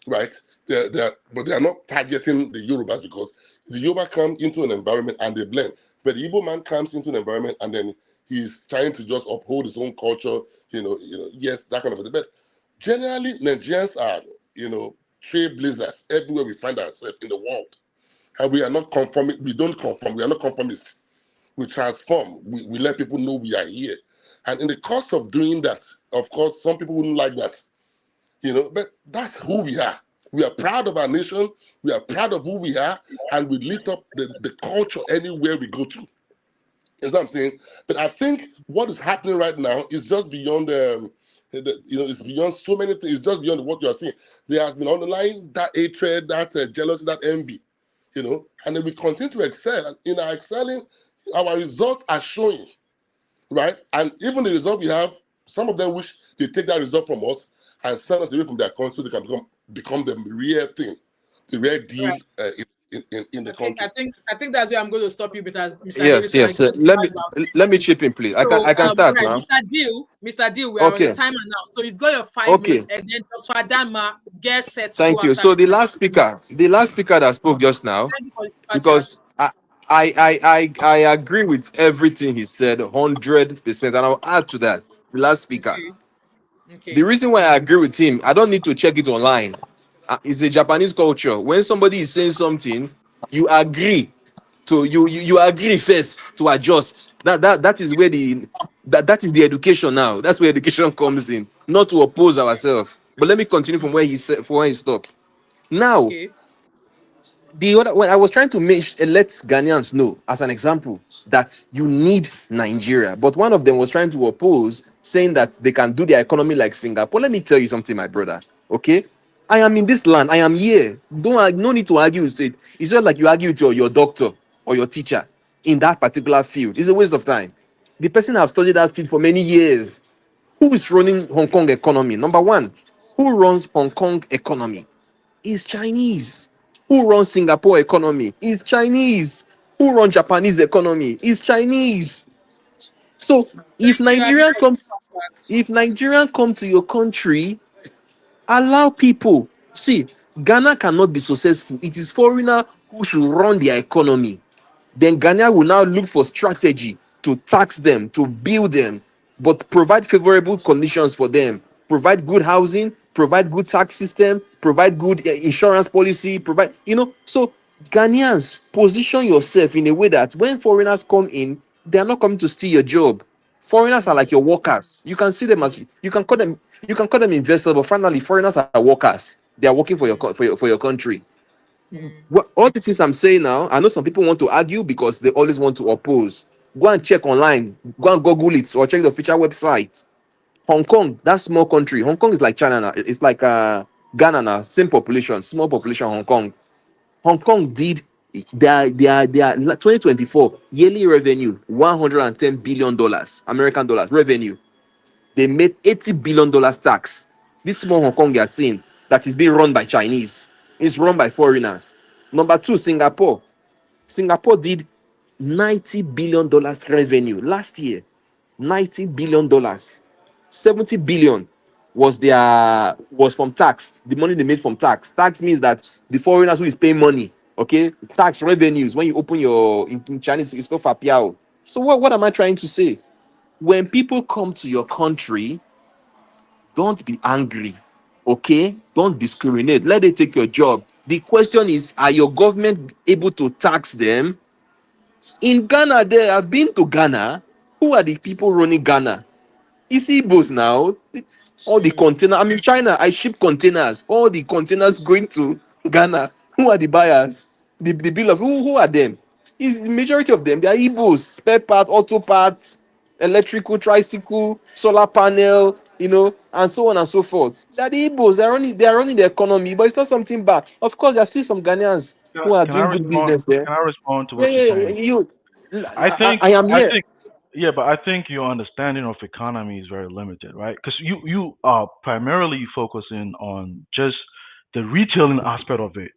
Speaker 12: right? But they are not targeting the Yorubas because the Yoruba come into an environment and they blend. But the Igbo man comes into an environment and then he's trying to just uphold his own culture, yes, that kind of thing. But generally, Nigerians are, trailblazers everywhere we find ourselves in the world. And we are not conforming, we don't conform, we are not conformists. We transform, we let people know we are here. And in the course of doing that, of course, some people wouldn't like that, but that's who we are. We are proud of our nation, we are proud of who we are, and we lift up the culture anywhere we go to. Is what I'm saying? But I think what is happening right now is just beyond, it's beyond so many things, it's just beyond what you are seeing. There has been underlying that hatred, that jealousy, that envy, and then we continue to excel. And in our excelling, our results are showing, right? And even the result we have, some of them wish they take that result from us and send us away from their country so they can become the real thing, the real deal in the country.
Speaker 1: I think that's where I'm going to stop you because Mr.
Speaker 9: Yes. Let me chip in, please. I can start now.
Speaker 1: Mr. Deal, we are on the timer now. So you've got your 5 minutes, and then Dr. Adama gets set.
Speaker 9: Thank you. So the last speaker that spoke just now, because I agree with everything he said 100%, and I'll add to that. The last speaker. Okay. The reason why I agree with him, I don't need to check it online. It's a Japanese culture. When somebody is saying something, you agree to you agree first to adjust. That is where that is the education now. That's where education comes in, not to oppose ourselves. But let me continue from where he stopped. Now, okay. When I was trying to let Ghanaians know, as an example, that you need Nigeria, but one of them was trying to oppose, saying that they can do their economy like Singapore. Let me tell you something, my brother. Okay, I am in this land. I am here. No need to argue with it. It's just like you argue with your doctor or your teacher in that particular field. It's a waste of time. The person have studied that field for many years. Who is running Hong Kong economy? Number one, who runs Hong Kong economy? Is Chinese. Who runs Singapore economy? Is Chinese. Who runs Japanese economy? Is Chinese. So if Nigerian come to your country, allow people. See, Ghana cannot be successful. It is foreigner who should run their economy. Then Ghana will now look for strategy to tax them, to build them, but provide favorable conditions for them. Provide good housing, provide good tax system, provide good insurance policy, so Ghanaians, position yourself in a way that when foreigners come in, They are not coming to steal your job. Foreigners are like your workers. You can see them as you can call them investors, but finally foreigners are workers. They are working for your country. All the things I'm saying now, I know some people want to argue because they always want to oppose. Go and check online, go and Google it or check the official website. Hong Kong, that small country. Hong Kong is like China now. It's like Ghana now, same population, small population. Hong Kong. Hong Kong did their 2024 yearly revenue $110 billion American dollars revenue. They made $80 billion tax. This small Hong Kong you are seeing that is being run by Chinese is run by foreigners. Number two, Singapore. Singapore did $90 billion revenue last year. $90 billion. 70 billion was from tax. The money they made from tax. Tax means that the foreigners who is paying money, okay, tax revenues. When you open your in Chinese, it's called fapiao. So what am I trying to say? When people come to your country, don't be angry, okay? Don't discriminate. Let them take your job. The question is, are your government able to tax them? In Ghana, there have been to Ghana. Who are the people running Ghana? It's Igbos now. All the container. I'm in China. I ship containers. All the containers going to Ghana. Who are the buyers? The bill of who are them? Is the majority of them? They are Igbos. Spare part, auto parts, electrical, tricycle, solar panel, and so on and so forth. They are the Igbos. They are running the economy, but it's not something bad. Of course, there are still some Ghanaians who are
Speaker 11: Can I
Speaker 9: doing good
Speaker 11: respond?
Speaker 9: business there.
Speaker 11: Can I respond to
Speaker 9: Yeah,
Speaker 11: what you're
Speaker 9: yeah, yeah,
Speaker 11: saying?
Speaker 9: you.
Speaker 11: I think
Speaker 9: I am
Speaker 11: I
Speaker 9: here.
Speaker 11: think yeah, but I think your understanding of economy is very limited, right? Because you are primarily focusing on just the retailing aspect of it.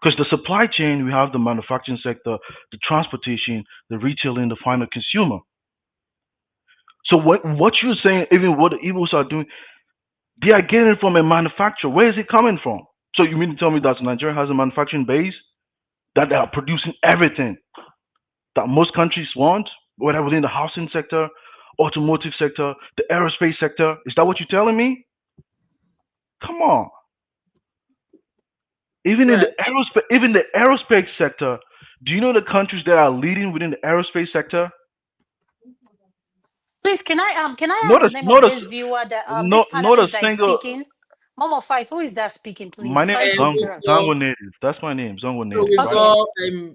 Speaker 11: Because the supply chain, we have the manufacturing sector, the transportation, the retailing, the final consumer. So what you're saying, even what the Igbos are doing, they are getting it from a manufacturer. Where is it coming from? So you mean to tell me that Nigeria has a manufacturing base that they are producing everything that most countries want, whether within the housing sector, automotive sector, the aerospace sector? Is that what you're telling me? Come on. Even in
Speaker 1: Right.
Speaker 11: the aerospace sector, do you know the countries that are leading within the aerospace sector?
Speaker 13: Please, can I have the
Speaker 11: Notice,
Speaker 13: name of
Speaker 11: notice,
Speaker 13: this viewer that this
Speaker 11: not a
Speaker 13: panelist that is
Speaker 11: single.
Speaker 13: speaking? Mama Five, who is that speaking, please?
Speaker 11: My name
Speaker 13: Sorry
Speaker 11: is
Speaker 13: to
Speaker 11: Zongo,
Speaker 1: We've
Speaker 13: interrupt.
Speaker 1: got,
Speaker 11: Zongo Native. That's my name, Zongo
Speaker 1: so
Speaker 11: Native,
Speaker 1: we've
Speaker 11: right?
Speaker 13: Okay.
Speaker 1: got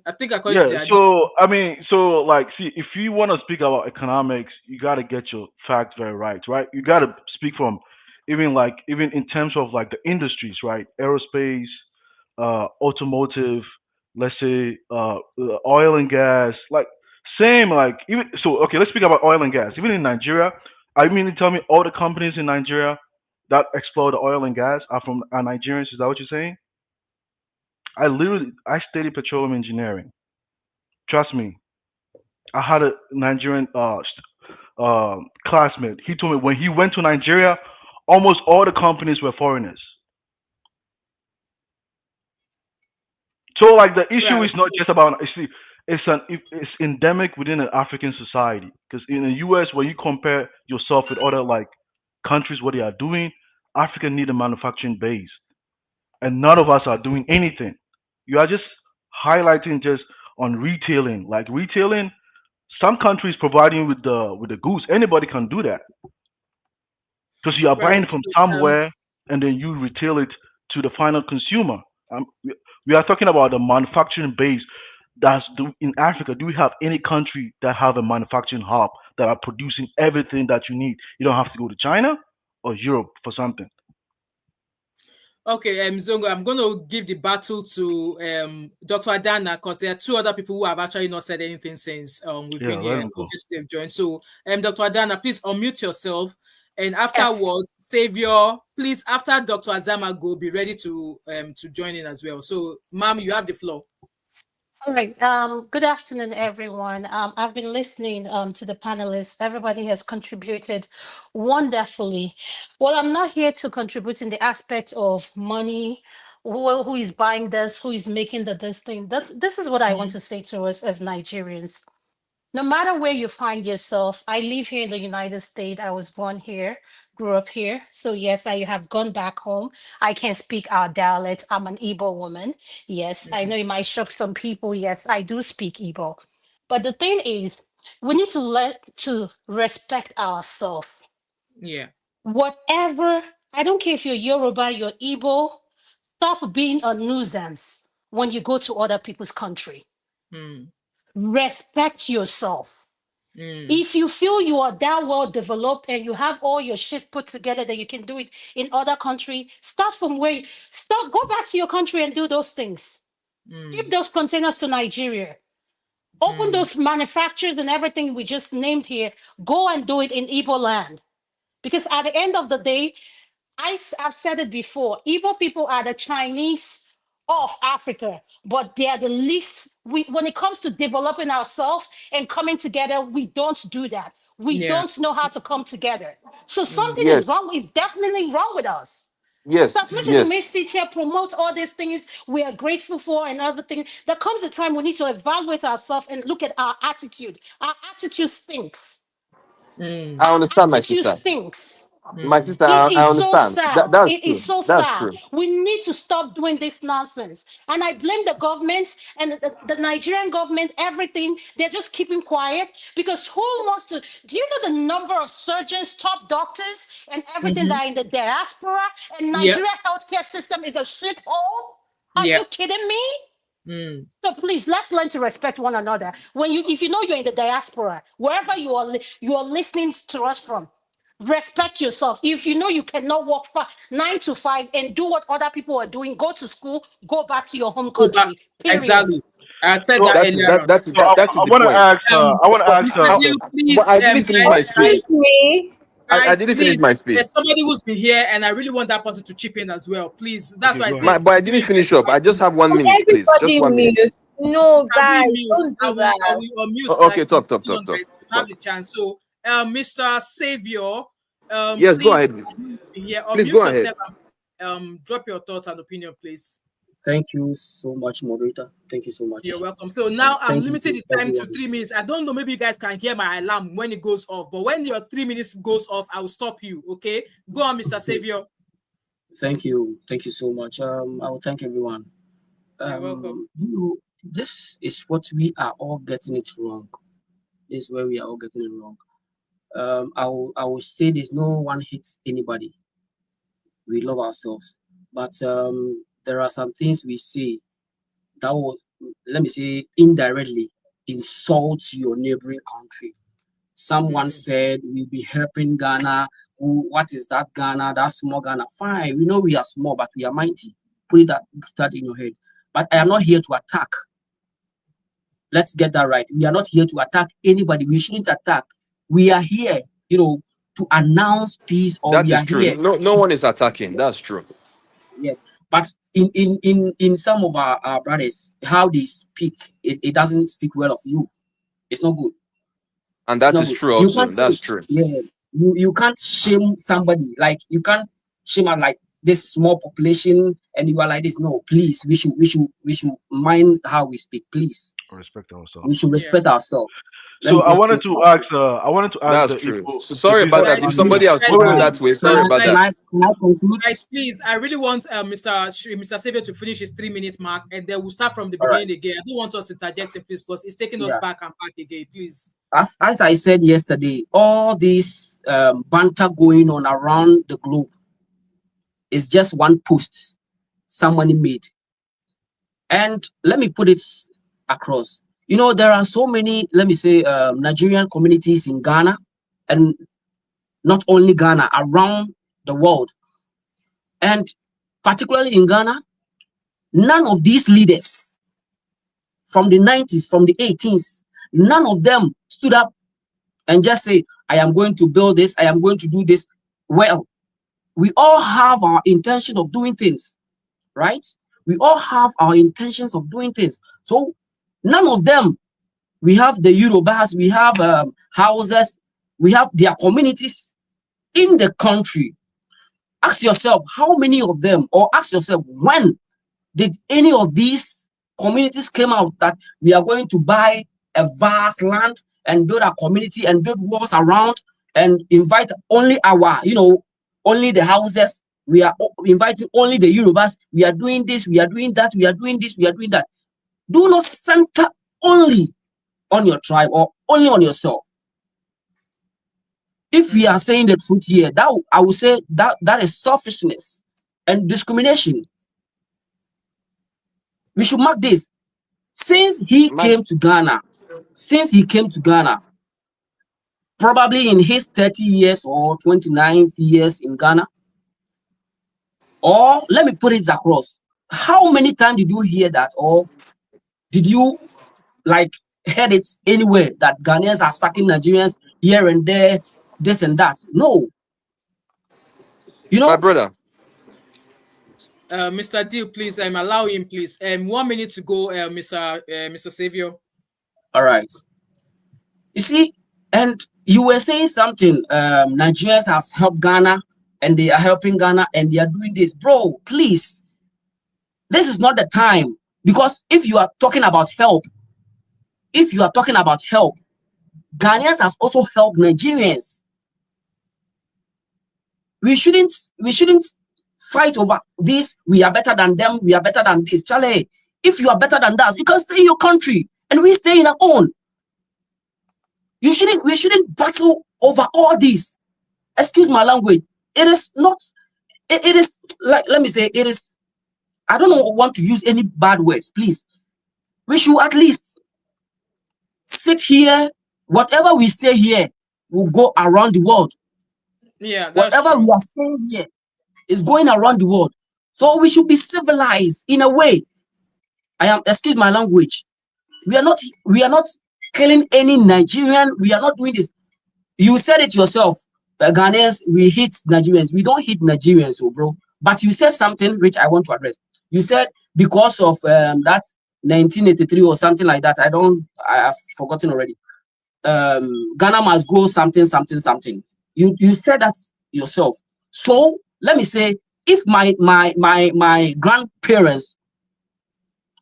Speaker 1: I think according
Speaker 11: Yeah.
Speaker 1: to the
Speaker 11: So I mean, so like, see, if you want to speak about economics, you got to get your facts very right? You got to speak from even in terms of like the industries, right? Aerospace, automotive, let's say, oil and gas, like same, like even so. Okay, let's speak about oil and gas. Even in Nigeria, I mean, you tell me all the companies in Nigeria that explore the oil and gas are Nigerians. Is that what you're saying? I studied petroleum engineering. Trust me, I had a Nigerian classmate. He told me when he went to Nigeria, almost all the companies were foreigners. So like the issue
Speaker 1: right.
Speaker 11: is not just about you see, it's endemic within an African society. Because in the U.S., when you compare yourself with other like countries, what they are doing, Africa need a manufacturing base, and none of us are doing anything. You are just highlighting just on retailing, like retailing. Some countries providing with the goods. Anybody can do that because you are
Speaker 1: Right.
Speaker 11: buying from somewhere and then you retail it to the final consumer. We are talking about the manufacturing base. In Africa. Do we have any country that have a manufacturing hub that are producing everything that you need? You don't have to go to China or Europe for something.
Speaker 1: Okay, Zongo, I'm going to give the battle to Dr. Adana because there are two other people who have actually not said anything since we've been
Speaker 11: Let
Speaker 1: here.
Speaker 11: them go.
Speaker 1: Obviously, they've joined. So, Dr. Adana, please unmute yourself. And
Speaker 13: Yes.
Speaker 1: afterward, Savior, please, after Dr. Azama go, be ready to join in as well. So, ma'am, you have the floor.
Speaker 13: All right. Good afternoon, everyone. I've been listening to the panelists. Everybody has contributed wonderfully. Well, I'm not here to contribute in the aspect of money, who is buying this, who is making this thing. This is what I want to say to us as Nigerians. No matter where you find yourself, I live here in the United States. I was born here, grew up here. So yes, I have gone back home. I can speak our dialect. I'm an Igbo woman. Yes, I know it might shock some people. Yes, I do speak Igbo. But the thing is, we need to learn to respect ourselves.
Speaker 1: Yeah.
Speaker 13: Whatever, I don't care if you're Yoruba, you're Igbo, stop being a nuisance when you go to other people's country. Respect yourself. If you feel you are that well developed and you have all your shit put together that you can do it in other country, start from where go back to your country and do those things. Ship those containers to Nigeria. Open those manufacturers and everything we just named here. Go and do it in Igbo land. Because at the end of the day, I've said it before, Igbo people are the Chinese of Africa, but they are the least, when it comes to developing ourselves and coming together, we don't do that. We don't know how to come together. So something is
Speaker 9: Yes.
Speaker 13: wrong, is definitely wrong with us. So as
Speaker 9: Yes.
Speaker 13: much as we may
Speaker 9: Yes.
Speaker 13: sit here, promote all these things we are grateful for and everything, there comes a time we need to evaluate ourselves and look at our attitude. Our attitude stinks.
Speaker 9: I understand, my
Speaker 13: Attitude
Speaker 9: sister.
Speaker 13: stinks.
Speaker 9: My sister,
Speaker 13: It
Speaker 9: I
Speaker 13: is so
Speaker 9: understand.
Speaker 13: sad.
Speaker 9: That's
Speaker 13: It is
Speaker 9: true.
Speaker 13: so
Speaker 9: That's
Speaker 13: sad.
Speaker 9: true.
Speaker 13: We need to stop doing this nonsense. And I blame the government and the Nigerian government, everything. They're just keeping quiet because who wants to? Do you know the number of surgeons, top doctors, and everything that are in the diaspora? And Nigeria healthcare system is a shithole? Are you kidding me? So please, let's learn to respect one another. If you know you're in the diaspora, wherever you are listening to us from, respect yourself. If you know you cannot work 9 to 5 and do what other people are doing, go to school, go back to your home
Speaker 1: Go back.
Speaker 13: country. Period.
Speaker 1: Exactly. I said
Speaker 11: So,
Speaker 1: that
Speaker 9: That is
Speaker 1: earlier
Speaker 9: that
Speaker 1: on.
Speaker 9: that is
Speaker 11: so
Speaker 9: that, that is
Speaker 11: I
Speaker 9: the
Speaker 11: want to
Speaker 9: point.
Speaker 11: ask. I want to ask.
Speaker 1: Mr. Dill,
Speaker 9: But
Speaker 1: please,
Speaker 9: I didn't finish my speech.
Speaker 7: Excuse me.
Speaker 9: I
Speaker 1: guys,
Speaker 9: didn't finish
Speaker 1: please,
Speaker 9: my speech.
Speaker 1: there's somebody who's been here, and I really want that person to chip in as well. Please, that's
Speaker 11: Okay,
Speaker 1: why I
Speaker 11: go
Speaker 1: said.
Speaker 11: ahead.
Speaker 9: But I didn't finish up. I just have 1
Speaker 7: Can
Speaker 9: minute, please. Just
Speaker 7: everybody
Speaker 9: 1 minute.
Speaker 7: mute? No,
Speaker 1: Can we
Speaker 7: guys,
Speaker 1: mute?
Speaker 7: don't do
Speaker 1: Are
Speaker 7: that.
Speaker 1: we on mute?
Speaker 9: Okay, talk.
Speaker 1: Hold on, guys. You have the chance. So, Mr. Savior,
Speaker 9: Yes, go
Speaker 1: please,
Speaker 9: ahead.
Speaker 1: yeah,
Speaker 9: Please go
Speaker 1: unmute
Speaker 9: ahead.
Speaker 1: yourself. Drop your thoughts and opinion, please.
Speaker 14: Thank you so much, moderator. Thank you so much.
Speaker 1: You're welcome. So now I'm
Speaker 14: Thank you
Speaker 1: limiting
Speaker 14: to
Speaker 1: the time to
Speaker 14: everyone.
Speaker 1: 3 minutes. I don't know, maybe you guys can hear my alarm when it goes off, but when your 3 minutes goes off, I will stop you. Okay, go on, Mr. Savior.
Speaker 14: Thank you so much. I will thank everyone.
Speaker 1: You're welcome.
Speaker 14: This is what we are all getting it wrong. This is where we are all getting it wrong. I will say this: no one hits anybody. We love ourselves, but there are some things we say that will, let me say, indirectly insult your neighboring country. Someone said we'll be helping Ghana. What is that Ghana? That small Ghana. Fine, we know we are small, but we are mighty. Put that in your head. But I am not here to attack. Let's get that right. We are not here to attack anybody. We shouldn't attack. We are here, to announce peace, or
Speaker 9: That
Speaker 14: we
Speaker 9: is
Speaker 14: are
Speaker 9: true.
Speaker 14: here.
Speaker 9: No one is attacking. That's true.
Speaker 14: Yes, but in some of our brothers, how they speak, it doesn't speak well of you. It's not good.
Speaker 9: And that is true
Speaker 14: You
Speaker 9: also.
Speaker 14: can't
Speaker 9: That's
Speaker 14: say,
Speaker 9: true.
Speaker 14: yeah, you can't shame somebody. Like, you can't shame us like this small population and you are like this. No, please, we should mind how we speak, please.
Speaker 11: Respect ourselves.
Speaker 14: We should respect ourselves.
Speaker 11: So I wanted to ask
Speaker 9: That's
Speaker 11: the
Speaker 9: true.
Speaker 11: Igbo,
Speaker 9: Sorry
Speaker 11: the
Speaker 9: about
Speaker 11: business
Speaker 9: that. If somebody else
Speaker 11: wait,
Speaker 9: feels
Speaker 11: wait.
Speaker 9: that way, sorry about that.
Speaker 14: Can I conclude?
Speaker 1: Guys, please, I really want Mr. Savior to finish his 3 minute mark, and then we'll start from the
Speaker 14: All right.
Speaker 1: beginning again. I don't want us to interject, please, because it's taking us
Speaker 14: Yeah.
Speaker 1: back and back again, please.
Speaker 14: As I said yesterday, all this banter going on around the globe is just one post somebody made. And let me put it across. There are so many, let me say, Nigerian communities in Ghana, and not only Ghana, around the world. And particularly in Ghana, none of these leaders from the 90s, from the 18s, none of them stood up and just say, I am going to build this, I am going to do this. Well, we all have our intention of doing things, right? We all have our intentions of doing things. So none of them, we have the Yorubas, we have houses, we have their communities in the country. Ask yourself, how many of them, or ask yourself, when did any of these communities came out that we are going to buy a vast land and build our community and build walls around and invite only only the houses? We are inviting only the Yorubas. We are doing this, we are doing that, we are doing this, we are doing that. Do not center only on your tribe or only on yourself. If we are saying the truth here, that I would say that is selfishness and discrimination. We should mark this. Since he came to Ghana, probably in his 30 years or 29 years in Ghana, or let me put it across, how many times did you hear that, or did you like heard it anywhere that Ghanaians are sacking Nigerians here and there, this and that? No. You know,
Speaker 9: my brother.
Speaker 1: Mr. Deal, please allow him, please. 1 minute to go, Mr. Savior.
Speaker 14: All right. You see, and you were saying something. Nigerians has helped Ghana, and they are helping Ghana, and they are doing this, bro. Please, this is not the time, because if you are talking about help, Ghanaians has also helped Nigerians. We shouldn't fight over this. We are better than them. We are better than this. Charlie, if you are better than us, you can stay in your country, and we stay in our own. We shouldn't battle over all this. Excuse my language. It is not. It is like, let me say, it is. I don't want to use any bad words, please. We should at least sit here. Whatever we say here will go around the world.
Speaker 1: Yeah, that's
Speaker 14: whatever
Speaker 1: true.
Speaker 14: we are saying here is going around the world. So we should be civilized in a way. Excuse my language. We are not killing any Nigerian. We are not doing this. You said it yourself. Ghanaians, we hate Nigerians. We don't hate Nigerians, bro. But you said something which I want to address. You said because of that 1983 or something like that. I have forgotten already. Ghana must go something. You said that yourself. So let me say, if my grandparents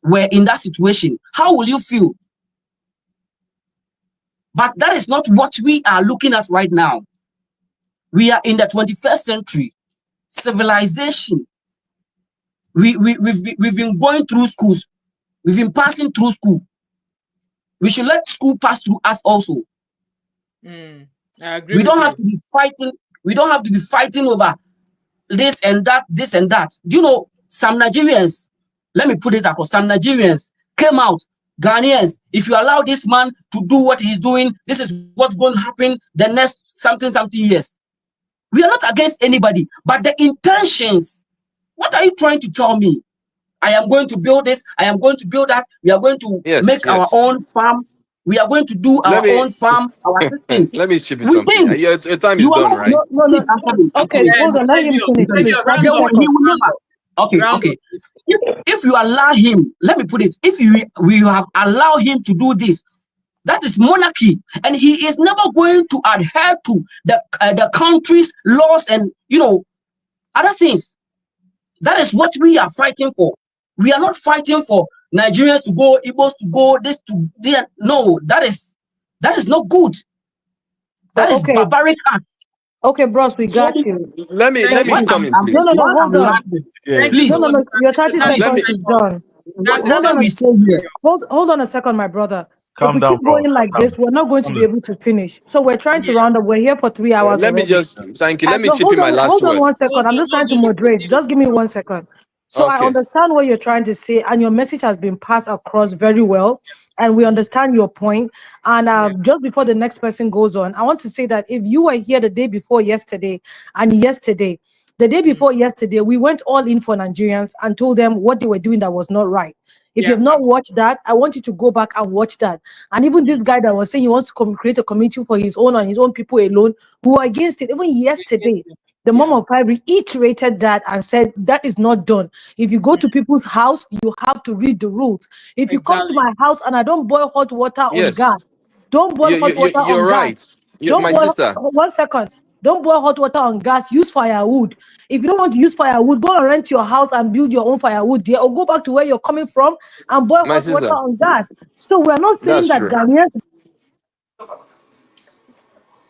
Speaker 14: were in that situation, how will you feel? But that is not what we are looking at right now. We are in the 21st century. Civilization. We've been going through schools. We've been passing through school. We should let school pass through us also.
Speaker 1: I agree.
Speaker 14: We don't have to be fighting. We don't have to be fighting over this and that. Do you know, some Nigerians, let me put it across, some Nigerians came out, Ghanaians, if you allow this man to do what he's doing, this is what's going to happen the next something years. We are not against anybody, but the intentions, what are you trying to tell me? I am going to build this, I am going to build that, we are going to make our own farm, we are going to do our own farm, our system.
Speaker 9: Let me chip in something. Your time is done, right?
Speaker 5: No. Okay, hold on, let him finish.
Speaker 14: Okay. If you allow him, let me put it, if we have allowed him to do this, that is monarchy, and he is never going to adhere to the country's laws and other things. That is what we are fighting for. We are not fighting for Nigerians to go, Igbos to go, this to there. No, that is not good. That is barbaric act.
Speaker 5: Okay, bros, we got you.
Speaker 9: Let me come in, please.
Speaker 5: No, hold on.
Speaker 14: Please.
Speaker 5: No, your 30 seconds is done. Hold on a second, my brother. If we keep going like this, we're not going to be able to finish. So we're trying to round up. We're here for 3 hours.
Speaker 9: Let me thank you. Let me chip in my last word.
Speaker 5: Hold on 1 second. I'm just trying to moderate. Just give me 1 second. So I understand what you're trying to say, and your message has been passed across very well, and we understand your point. And just before the next person goes on, I want to say that if you were here the day before yesterday, the day before yesterday, we went all in for Nigerians and told them what they were doing that was not right. If you have not watched that, I want you to go back and watch that. And even this guy that was saying he wants to create a community for his own and his own people alone, who are against it, even yesterday, the Mom of Five reiterated that and said that is not done. If you go to people's house, you have to read the rules. If you come to my house and I don't boil hot water on gas, don't boil hot water on gas.
Speaker 9: You're right. My sister.
Speaker 5: 1 second. Don't boil hot water on gas. Use firewood. If you don't want to use firewood, go and rent your house and build your own firewood there, or go back to where you're coming from and boil hot water on gas. So we're not saying that Ghanaians.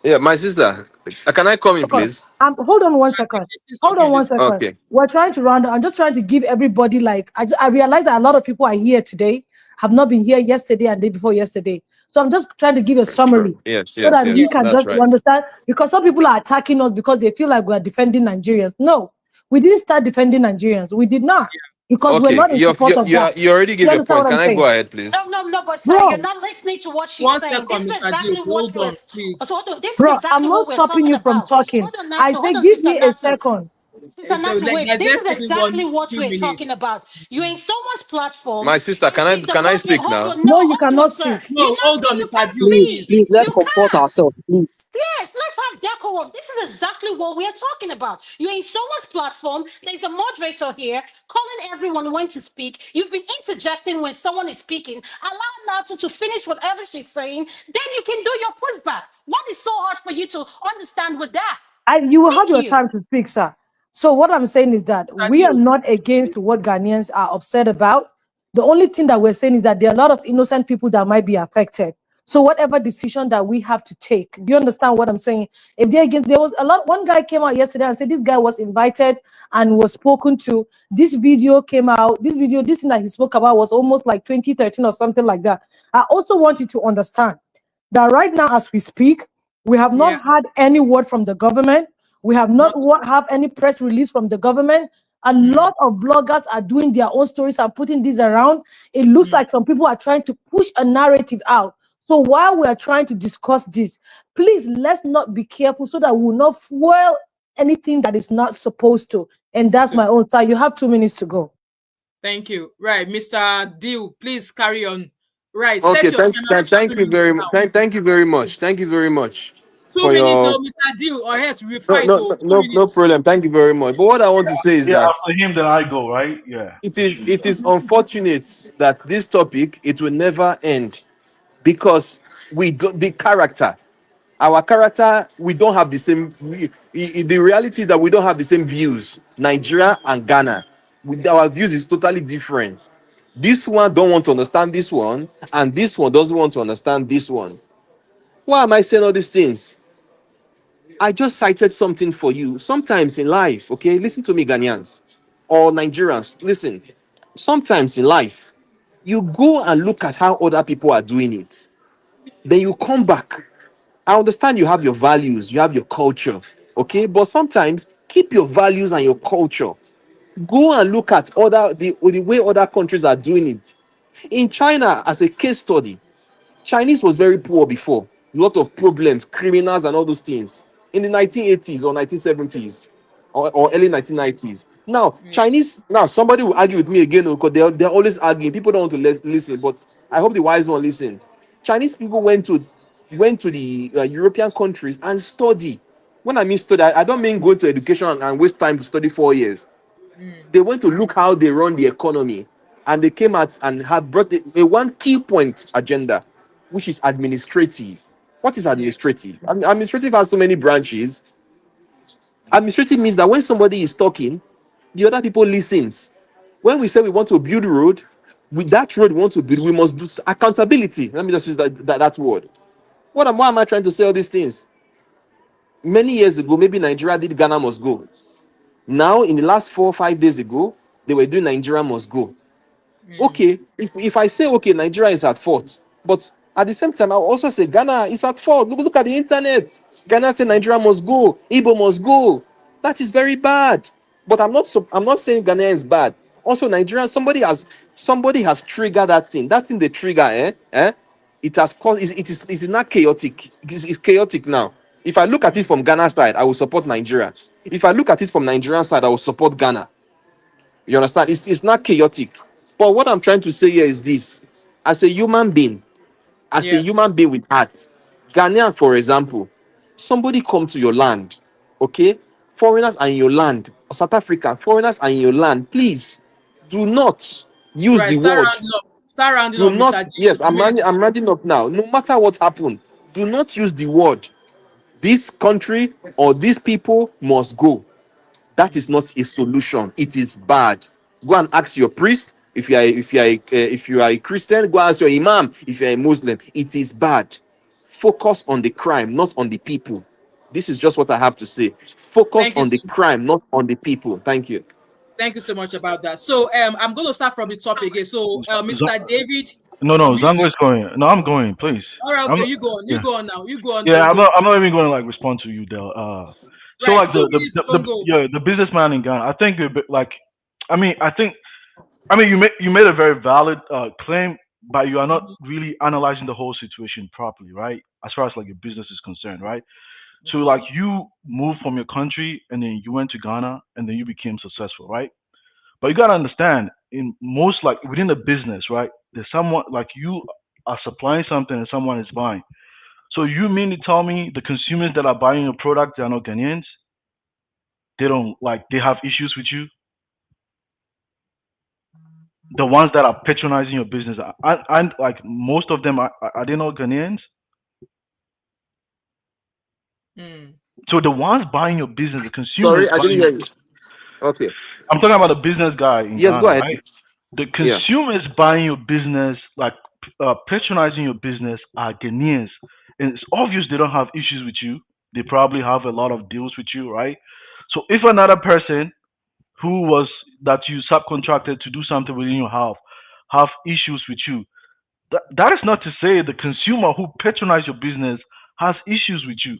Speaker 14: Yeah, my sister. Can I come in, please?
Speaker 5: Hold on 1 second. Hold on 1 second.
Speaker 14: Okay.
Speaker 5: We're trying to round up. I'm just trying to give everybody, like, I realize that a lot of people are here today, have not been here yesterday and day before yesterday. So I'm just trying to give a summary.
Speaker 9: Yes,
Speaker 5: so that we can
Speaker 9: that's
Speaker 5: just
Speaker 9: right.
Speaker 5: understand, because some people are attacking us because they feel like we are defending Nigerians. No, we didn't start defending Nigerians. We did not, because we're not in support of that.
Speaker 9: You already gave
Speaker 5: You
Speaker 9: your
Speaker 5: understand
Speaker 9: point.
Speaker 5: what I'm
Speaker 9: Can I
Speaker 5: saying?
Speaker 9: go ahead, please?
Speaker 13: No, but sir, you're
Speaker 5: Bro,
Speaker 13: not listening to what she's
Speaker 1: One
Speaker 13: saying.
Speaker 1: second,
Speaker 13: This is
Speaker 1: Mr.
Speaker 13: exactly
Speaker 1: Duke.
Speaker 13: what
Speaker 1: Hold
Speaker 13: we're.
Speaker 1: on, please.
Speaker 13: So hold on. This is
Speaker 5: bro, I'm
Speaker 13: exactly
Speaker 5: not
Speaker 13: what we're
Speaker 5: stopping
Speaker 13: talking
Speaker 5: you from
Speaker 13: about.
Speaker 5: talking.
Speaker 13: Hold on,
Speaker 5: I
Speaker 13: Nato.
Speaker 5: say,
Speaker 13: Hold on,
Speaker 5: give
Speaker 13: Sister
Speaker 5: me a
Speaker 13: Nato.
Speaker 5: second.
Speaker 13: Sister
Speaker 1: So
Speaker 13: Natu, wait. This
Speaker 1: let's
Speaker 13: is
Speaker 1: give him
Speaker 13: exactly what
Speaker 1: few
Speaker 13: we're talking
Speaker 1: minutes.
Speaker 13: about. You're in someone's platform,
Speaker 9: My sister,
Speaker 13: and she's the
Speaker 9: can I
Speaker 13: moderator.
Speaker 9: speak
Speaker 13: Hold
Speaker 9: now?
Speaker 13: on,
Speaker 5: No,
Speaker 13: no,
Speaker 5: you
Speaker 13: hold on,
Speaker 5: cannot
Speaker 13: sir.
Speaker 5: speak.
Speaker 1: No, hold on,
Speaker 13: You
Speaker 1: Mr.
Speaker 13: can't
Speaker 1: Duke,
Speaker 14: Please,
Speaker 1: please.
Speaker 13: speak.
Speaker 14: please, let's
Speaker 13: You
Speaker 14: comport
Speaker 13: can't.
Speaker 14: ourselves, please.
Speaker 13: Yes, let's have decorum. This is exactly what we are talking about. You're in someone's platform. There's a moderator here calling everyone when to speak. You've been interjecting when someone is speaking. Allow Nato to finish whatever she's saying. Then you can do your pushback. What is so hard for you to understand with that?
Speaker 5: You will have
Speaker 13: Thank
Speaker 5: your
Speaker 13: you.
Speaker 5: time to speak, sir. So what I'm saying is that
Speaker 1: Mr.
Speaker 5: we are
Speaker 1: Duke,
Speaker 5: not against what Ghanaians are upset about. The only thing that we're saying is that there are a lot of innocent people that might be affected. So whatever decision that we have to take, do you understand what I'm saying? If they're against, there was a lot. One guy came out yesterday and said this guy was invited and was spoken to. This video came out. This thing that he spoke about was almost like 2013 or something like that. I also want you to understand that right now, as we speak, we have not had any word from the government. We have not have any press release from the government. A lot of bloggers are doing their own stories and putting these around. It looks like some people are trying to push a narrative out. So while we are trying to discuss this, please let's not be careful so that we will not fuel anything that is not supposed to. And that's my own time. You have 2 minutes to go.
Speaker 1: thank you. Right, Mr. Deal, please carry on. Right,
Speaker 9: Okay,
Speaker 1: set your timer.
Speaker 9: thank you very much. Thank you very much. Thank you very much
Speaker 1: 2
Speaker 9: for
Speaker 1: minutes,
Speaker 9: your
Speaker 1: Mr. Deal, or else we fight.
Speaker 9: no
Speaker 1: 2
Speaker 9: no
Speaker 1: minutes.
Speaker 9: problem. Thank you very much. But what I want to say is
Speaker 11: Yeah,
Speaker 9: that
Speaker 11: after him, then I go, right? Yeah.
Speaker 9: it is unfortunate that this topic it will never end because we do, the character our character we don't have the same the reality is that we don't have the same views. Nigeria and Ghana, with our views is totally different. This one don't want to understand this one, and this one doesn't want to understand this one. Why am I saying all these things? I just cited something for you. Sometimes in life, okay, listen to me, Ghanaians or Nigerians, listen. Sometimes in life, you go and look at how other people are doing it. Then you come back. I understand you have your values, you have your culture, okay? But sometimes keep your values and your culture. Go and look at the way other countries are doing it. In China, as a case study, Chinese was very poor before. A lot of problems, criminals, and all those things in the 1980s or 1970s or early 1990s. Now, Chinese, now somebody will argue with me again because they're always arguing. People don't want to listen, but I hope the wise one listen. Chinese people went to the European countries and study. When I mean study, I don't mean go to education and waste time to study 4 years. They went to look how they run the economy, and they came out and had brought a one key point agenda, which is administrative. What is administrative? Administrative has so many branches. Administrative means that when somebody is talking, the other people listens. When we say we want to build road, with that road we want to build, we must do accountability. Let me just use that word. Why am I trying to say all these things? Many years ago, maybe Nigeria did Ghana must go. Now, in the last 4 or 5 days ago, they were doing Nigeria must go. Okay, if I say okay, Nigeria is at fault, but at the same time, I will also say Ghana is at fault. Look at the internet. Ghana say Nigeria must go, Igbo must go. That is very bad. But I'm not saying Ghana is bad. Also, Nigeria, somebody has triggered that thing. That thing they trigger, it has caused it is not chaotic. It's chaotic now. If I look at it from Ghana side, I will support Nigeria. If I look at it from Nigerian side, I will support Ghana. You understand? It's not chaotic. But what I'm trying to say here is this: as a human being, with heart, Ghanaian, for example, somebody come to your land, okay? Foreigners are in your land, South Africa, foreigners are in your land. Please do not use
Speaker 1: Right,
Speaker 9: the word.
Speaker 1: start rounding
Speaker 9: Do
Speaker 1: up,
Speaker 9: not.
Speaker 1: Mr. G.
Speaker 9: Yes, I'm
Speaker 1: 2 minutes.
Speaker 9: rounding up now. No matter what happened, do not use the word. This country or these people must go. That is not a solution. It is bad. Go and ask your priest. If you are a Christian, go ask your imam. If you are a Muslim, it is bad. Focus on the crime, not on the people. This is just what I have to say. Focus
Speaker 1: Thank you
Speaker 9: on the
Speaker 1: so
Speaker 9: crime, not on the people. Thank you.
Speaker 1: Thank you so much about that. So I'm going to start from the top again. So Mr. David,
Speaker 11: No, Zango is going. No, I'm going. Please.
Speaker 1: All right, okay,
Speaker 11: I'm,
Speaker 1: you go on. You go on now. You go on.
Speaker 11: Yeah,
Speaker 1: Zongo.
Speaker 11: I'm not even going to like respond to you, Del. So
Speaker 1: Right,
Speaker 11: like
Speaker 1: 2 minutes, Zongo.
Speaker 11: the businessman in Ghana. I think like, I mean, you made a very valid claim, but you are not really analyzing the whole situation properly, right? As far as like your business is concerned, right? So like you moved from your country and then you went to Ghana and then you became successful, right? But you gotta understand, in most like within the business, right? There's someone like you are supplying something and someone is buying. So you mean to tell me the consumers that are buying your product, they are not Ghanaians? They don't like they have issues with you? The ones that are patronizing your business, and like most of them are they not Ghanaians? So the ones buying your business, the consumers
Speaker 9: Sorry, I didn't
Speaker 11: buying,
Speaker 9: hear you. Okay.
Speaker 11: I'm talking about a business guy in
Speaker 9: Yes, go
Speaker 11: Ghana,
Speaker 9: ahead.
Speaker 11: right? The
Speaker 9: Yeah.
Speaker 11: consumers buying your business, like patronizing your business, are Ghanaians, and it's obvious they don't have issues with you. They probably have a lot of deals with you, right? So if another person who was that you subcontracted to do something within your house have issues with you, that is not to say the consumer who patronized your business has issues with you.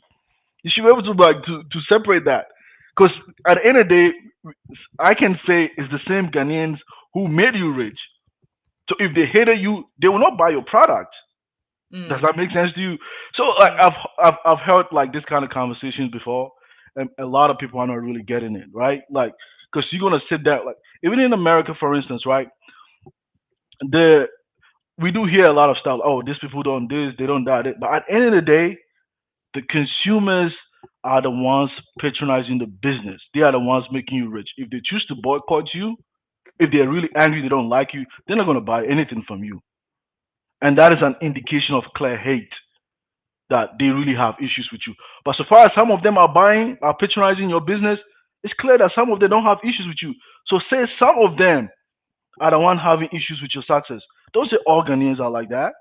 Speaker 11: You should be able to like to separate that, because at the end of the day, I can say it's the same Ghanaians who made you rich. So if they hated you, they will not buy your product. Does that make sense to you? So like I've heard like this kind of conversations before, and a lot of people are not really getting it, right? Like because you're gonna sit there like even in America, for instance, right? The we do hear a lot of stuff. Oh, these people don't this, they don't that. But at the end of the day, the consumers are the ones patronizing the business. They are the ones making you rich. If they choose to boycott you, if they're really angry, they don't like you, they're not gonna buy anything from you. And that is an indication of clear hate that they really have issues with you. But so far as some of them are patronizing your business, it's clear that some of them don't have issues with you. So say some of them are the one having issues with your success. Don't say all Ghanaians are like that,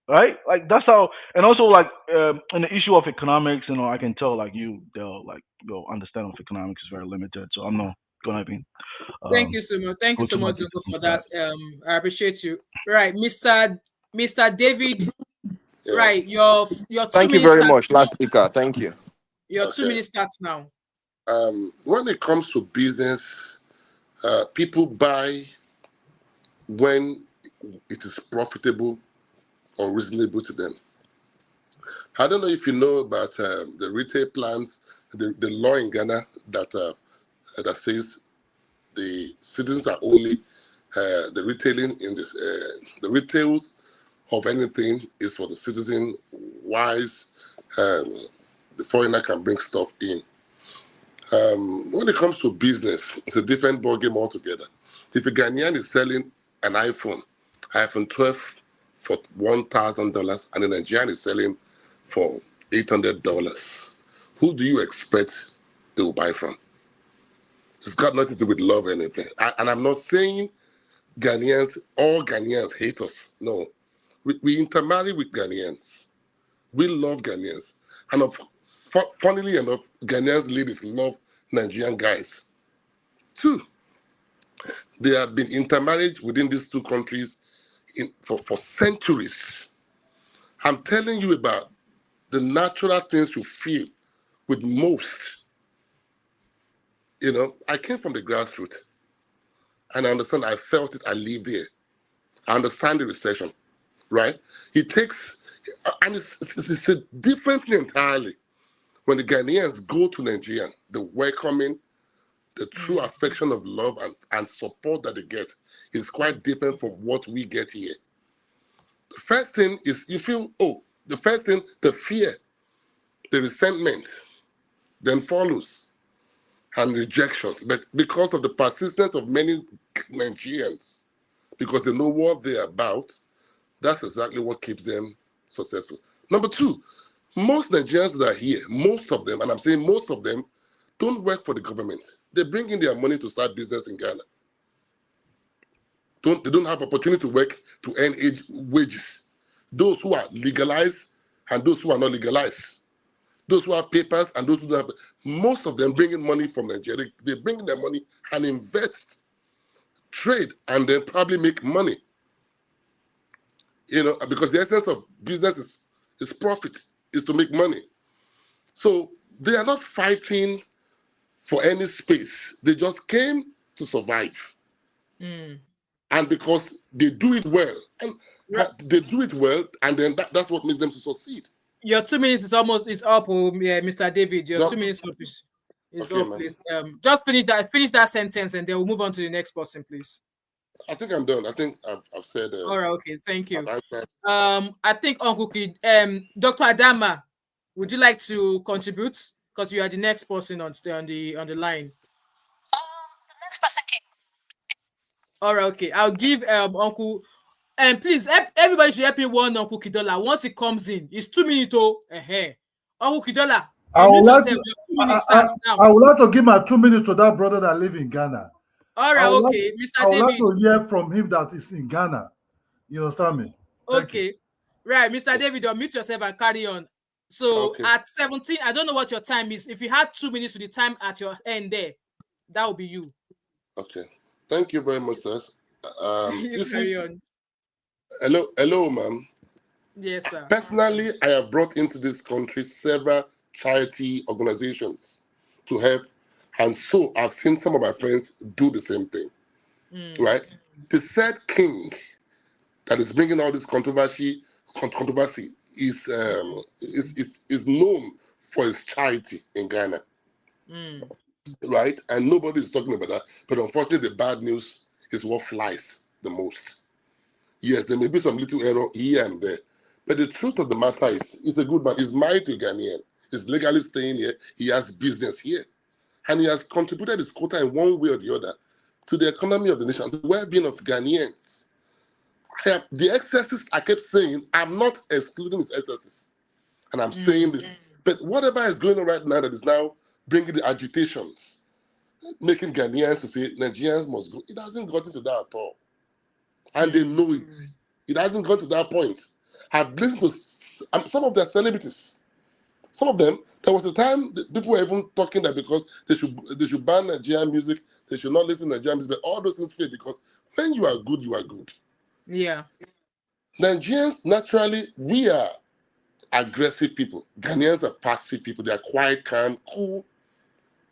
Speaker 11: right? Like that's how. And also like in the issue of economics, I can tell like they'll like your understanding of economics is very limited. So I'm not gonna be.
Speaker 1: Thank you so much. Thank you so much, Zongo, for that. I appreciate you. Right, Mr. David. Yeah. Right, your 2
Speaker 9: Thank you
Speaker 1: minutes
Speaker 9: very
Speaker 1: starts.
Speaker 9: much, last speaker. Thank you.
Speaker 1: Your 2 minutes starts now.
Speaker 12: When it comes to business, people buy when it is profitable or reasonable to them. I don't know if you know about the retail plans, the law in Ghana that says the citizens are only the retailing in this the retails of anything is for the citizen. Wise, the foreigner can bring stuff in. When it comes to business, it's a different ballgame altogether. If a Ghanaian is selling an iPhone 12 for $1,000, and a Nigerian is selling for $800, who do you expect they will buy from? It's got nothing to do with love or anything. And I'm not saying all Ghanaians hate us. No. We intermarry with Ghanaians. We love Ghanaians. And funnily enough, Ghanaians ladies love Nigerian guys. Two, there have been intermarriage within these two countries for centuries. I'm telling you about the natural things you feel with most. I came from the grassroots, and I understand. I felt it. I lived there. I understand the recession, right? It takes, and it's a different thing entirely. When the Ghanaians go to Nigeria, the welcoming, the true affection of love and support that they get is quite different from what we get here. The first thing is you feel, the first thing, the fear, the resentment, then follows, and rejections. But because of the persistence of many Nigerians, because they know what they're about, that's exactly what keeps them successful. Number two, most Nigerians that are here, most of them, and I'm saying most of them, don't work for the government. They bring in their money to start business in Ghana. They don't have opportunity to work to earn wages. Those who are legalized and those who are not legalized. Those who have papers and those who don't have, most of them bring in money from Nigeria. They bring in their money and invest, trade, and then probably make money. You know, because the essence of business is profit, is to make money. So they are not fighting for any space. They just came to survive. And because they do it well, and they do it well, and then that's what makes them to succeed.
Speaker 1: Your 2 minutes is almost up, Mr. David. Your
Speaker 12: Yep.
Speaker 1: 2 minutes is
Speaker 12: Okay,
Speaker 1: up,
Speaker 12: man.
Speaker 1: please. Just finish that sentence, and then we'll move on to the next person, please.
Speaker 12: I think I'm done. I think I've said.
Speaker 1: All right. Okay. Thank you.
Speaker 12: I've
Speaker 1: I think Uncle Kid, Dr. Adama, would you like to contribute? Because you are the next person on the line.
Speaker 13: The next person can.
Speaker 1: All right. Okay. I'll give Uncle. And please, everybody should help me warn Uncle Kidola once he comes in. It's 2 minutes. Uncle Kidola, unmute yourself. Your 2 minutes starts now.
Speaker 10: I would like to give my 2 minutes to that brother that lives in Ghana.
Speaker 1: All right, okay, Mr. David.
Speaker 10: I would like to hear from him that is in Ghana. You understand me?
Speaker 1: Okay. Right, Mr. David, unmute yourself and carry on. So at 17, I don't know what your time is. If you had 2 minutes to the time at your end there, that will be you.
Speaker 12: Okay. Thank you very much, sir.
Speaker 1: Carry on.
Speaker 12: Hello, ma'am.
Speaker 1: Yes, sir.
Speaker 12: Personally, I have brought into this country several charity organizations to help, and so I've seen some of my friends do the same thing. Right? The said king that is bringing all this controversy is known for his charity in Ghana. Right? And nobody is talking about that. But unfortunately, the bad news is what flies the most. Yes, there may be some little error here and there. But the truth of the matter is, he's a good man. He's married to a Ghanaian. He's legally staying here. He has business here. And he has contributed his quota in one way or the other to the economy of the nation, to the well-being of Ghanaians. The excesses I kept saying, I'm not excluding his excesses. And I'm saying this. But whatever is going on right now that is now bringing the agitations, making Ghanaians to say Nigerians must go, it hasn't gotten to that at all. And they know it. It hasn't gone to that point. I've listened to some of their celebrities. Some of them, there was a time that people were even talking that because they should ban Nigerian music, they should not listen to Nigerian music, but all those things fail because when you are good, you are good.
Speaker 1: Yeah.
Speaker 12: Nigerians, naturally, we are aggressive people. Ghanaians are passive people. They are quiet, calm, cool,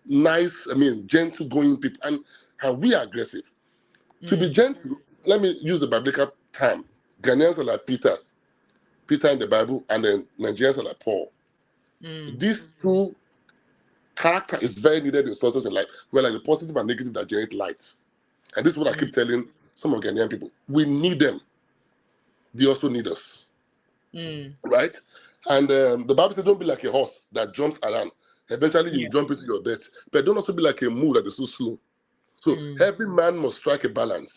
Speaker 12: nice, gentle going people. And we are aggressive. To be gentle, let me use the biblical term. Ghanaians are like Peter in the Bible, and then Nigerians are like Paul. These two character is very needed in sources in life, where like the positive and negative that generate light. And this is what I keep telling some of Ghanaian people. We need them. They also need us. Right? And the Bible says, don't be like a horse that jumps around. Eventually you jump into your death. But don't also be like a mule that is so slow. So every man must strike a balance.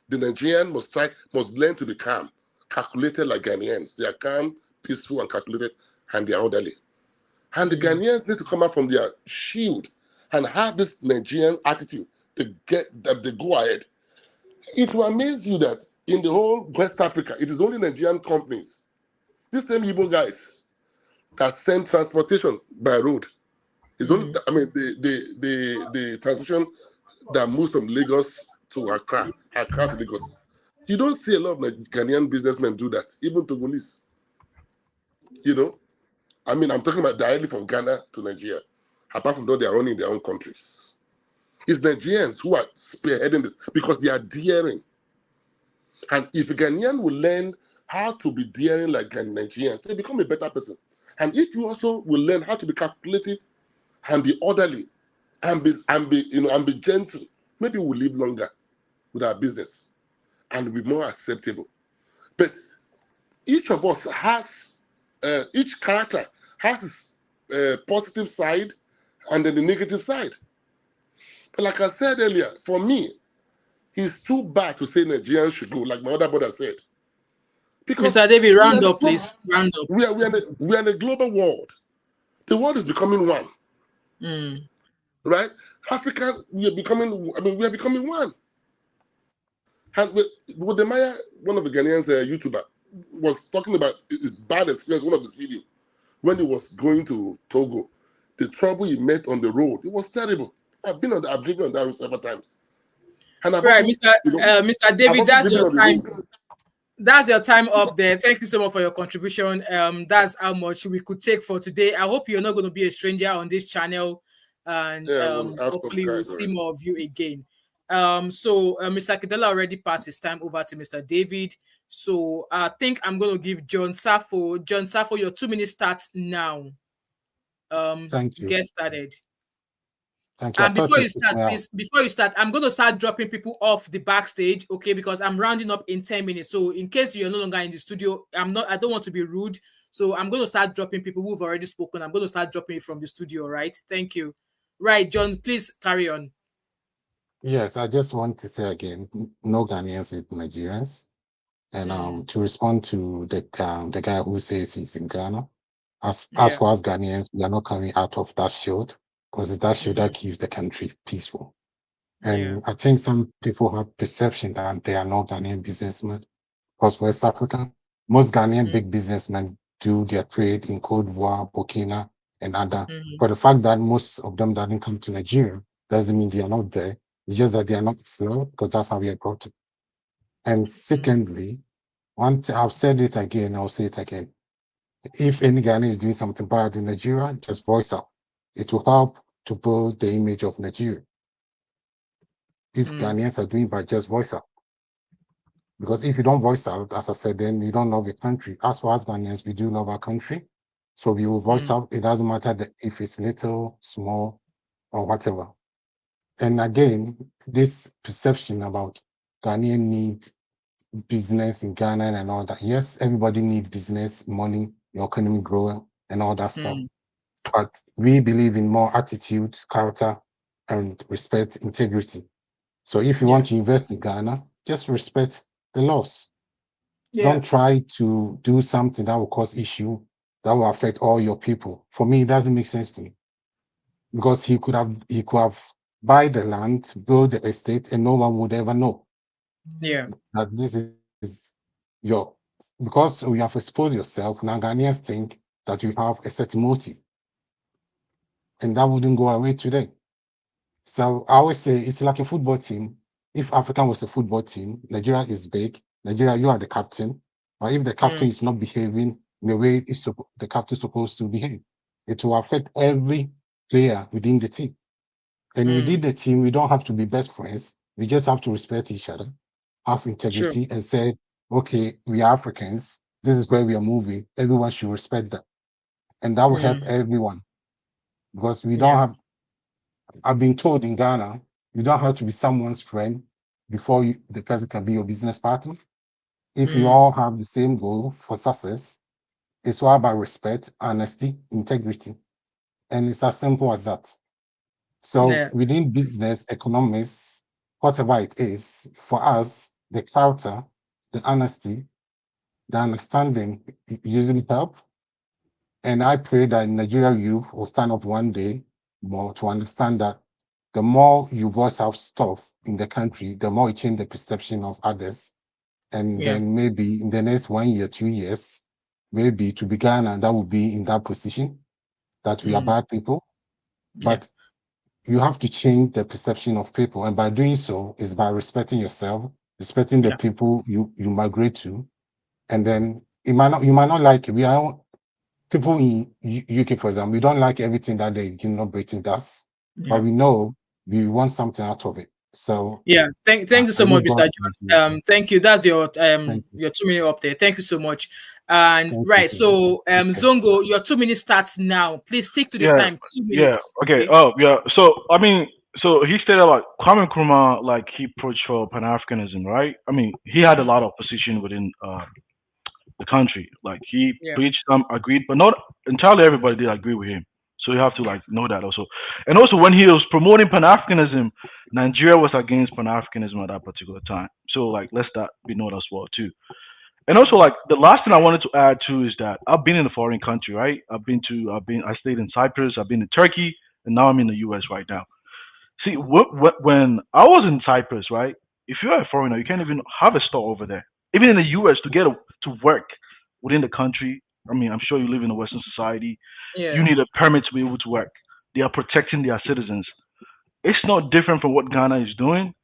Speaker 12: The Nigerian must learn to be calm, calculated like Ghanaians. They are calm, peaceful, and calculated, and they are orderly. And the Ghanaians need to come out from their shield and have this Nigerian attitude to get that they go ahead. It will amaze you that in the whole West Africa, it is only Nigerian companies, these same Igbo guys, that send transportation by road. It's only, the transportation that moves from Lagos to Accra to Lagos. You don't see a lot of Ghanaian businessmen do that, even Togolese. You know, I'm talking about directly from Ghana to Nigeria. Apart from though they are running their own countries. It's Nigerians who are spearheading this because they are daring. And if a Ghanaian will learn how to be daring like Nigerians, they become a better person. And if you also will learn how to be calculative and be orderly and be gentle, maybe we'll live longer with our business and be more acceptable. But each of us has, each character has a positive side and then the negative side. But like I said earlier, for me, it's too bad to say Nigerians should go, like my other brother said. Because
Speaker 1: Mr. David, round up, please. Round up.
Speaker 12: We are in a global world. The world is becoming one. Right? Africa, we are becoming one. And with the Maya, one of the Ghanaians, YouTuber, was talking about his bad experience, one of his videos, when he was going to Togo. The trouble he met on the road, it was terrible. I've driven on that road several times. And I've
Speaker 1: Mr. David, that's your time. That's your time up there. Thank you so much for your contribution. That's how much we could take for today. I hope you're not going to be a stranger on this channel, and
Speaker 12: Yeah, we'll have some
Speaker 1: hopefully we'll
Speaker 12: kind
Speaker 1: see
Speaker 12: of.
Speaker 1: more of you again. Mr. Kidela already passed his time over to Mr. David. So I think I'm going to give John Safo. John Safo, your 2 minutes starts now.
Speaker 8: Thank you.
Speaker 1: Get started.
Speaker 8: Thank you. I
Speaker 1: And
Speaker 8: thought
Speaker 1: before
Speaker 8: you
Speaker 1: you
Speaker 8: put
Speaker 1: start,
Speaker 8: me out.
Speaker 1: please, before you start, I'm going to start dropping people off the backstage, okay? Because I'm rounding up in 10 minutes. So in case you're no longer in the studio, I don't want to be rude. So I'm going to start dropping people who've already spoken. I'm going to start dropping it from the studio, right? Thank you. Right, John, please carry on.
Speaker 8: Yes, I just want to say again, no Ghanaians and Nigerians. And to respond to the guy who says he's in Ghana, as far as Ghanaians, we are not coming out of that shield, because it's that shield that keeps the country peaceful. And I think some people have perception that they are not Ghanaian businessmen. Because West Africa, most Ghanaian big businessmen do their trade in Cote d'Ivoire, Burkina, and other. But the fact that most of them didn't come to Nigeria doesn't mean they are not there. It's just that they are not slow, because that's how we are brought up. And secondly, I've said it again, I'll say it again. If any Ghanaian is doing something bad in Nigeria, just voice out. It will help to build the image of Nigeria. If Ghanaians are doing bad, just voice out. Because if you don't voice out, as I said, then you don't love your country. As far as Ghanaians, we do love our country. So we will voice out. It doesn't matter if it's little, small, or whatever. And again, this perception about Ghanaian need business in Ghana and all that. Yes, everybody need business, money, your economy growing, and all that stuff. But we believe in more attitude, character, and respect, integrity. So if you want to invest in Ghana, just respect the laws. Don't try to do something that will cause issue, that will affect all your people. For me, it doesn't make sense to me. Because he could have buy the land, build the estate, and no one would ever know. That this is your, because you have exposed yourself. Now Ghanaians think that you have a certain motive, and that wouldn't go away today. So I always say it's like a football team. If Africa was a football team, Nigeria is big. Nigeria, you are the captain. But if the captain is not behaving in the way the captain is supposed to behave, it will affect every player within the team. And within the team, we don't have to be best friends. We just have to respect each other, have integrity, and say, okay, we are Africans. This is where we are moving. Everyone should respect that. And that will help everyone. Because we don't have, I've been told in Ghana, you don't have to be someone's friend before the person can be your business partner. If you all have the same goal for success, it's all about respect, honesty, integrity. And it's as simple as that. So within business, economics, whatever it is, for us, the character, the honesty, the understanding usually help. And I pray that Nigerian youth will stand up one day more to understand that the more you voice out stuff in the country, the more it change the perception of others. And then maybe in the next 1 year, 2 years, maybe to be Ghana, that will be in that position that we are bad people. But you have to change the perception of people. And by doing so is by respecting yourself, respecting the people you migrate to. And then you might not like it. We are people in UK, for example, we don't like everything that the Britain does, but we know we want something out of it. So
Speaker 1: thank you so much, Mr. John. Thank you. That's your 2 minute update. Thank you so much. And so Zongo, your 2 minutes starts now. Please stick to the time. 2 minutes.
Speaker 11: Okay. So I mean, so he stated like Kwame Nkrumah, like he preached for Pan Africanism, right? I mean, he had a lot of opposition within the country. Like he preached, some agreed, but not entirely everybody did agree with him. So you have to like know that also. And also when he was promoting Pan Africanism, Nigeria was against Pan Africanism at that particular time. So like let's that be known as well too. And also like the last thing I wanted to add too is that I've been in a foreign country, right? I stayed in Cyprus, I've been in Turkey, and now I'm in the US right now. See, when I was in Cyprus, right? If you're a foreigner, you can't even have a store over there. Even in the US, to work within the country. I mean, I'm sure you live in a Western society. You need a permit to be able to work. They are protecting their citizens. It's not different from what Ghana is doing.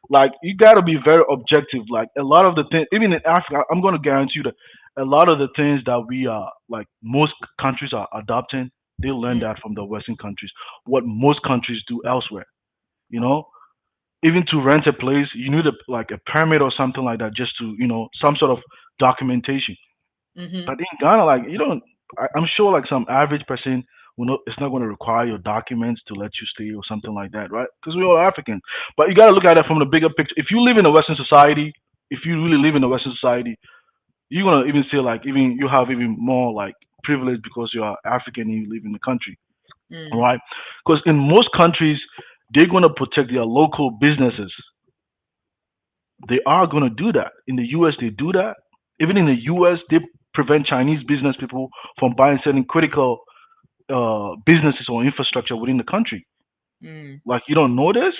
Speaker 11: Like you gotta be very objective. Like a lot of the things, even in Africa, I'm gonna guarantee you that a lot of the things that we are like most countries are adopting, they learn that from the Western countries. What most countries do elsewhere, you know. Even to rent a place, you need like a permit or something like that, just to some sort of documentation. But in Ghana, like you don't. I'm sure like some average person will not. It's not going to require your documents to let you stay or something like that, right? Because we're all African. But you got to look at it from the bigger picture. If you live in a Western society, if you really live in a Western society, you're gonna even say like even you have even more like privilege because you are African and you live in the country, right? Because in most countries, they're gonna protect their local businesses. They are gonna do that. In the U.S., they do that. Even in the U.S., they prevent Chinese business people from buying certain critical businesses or infrastructure within the country. Like you don't know this?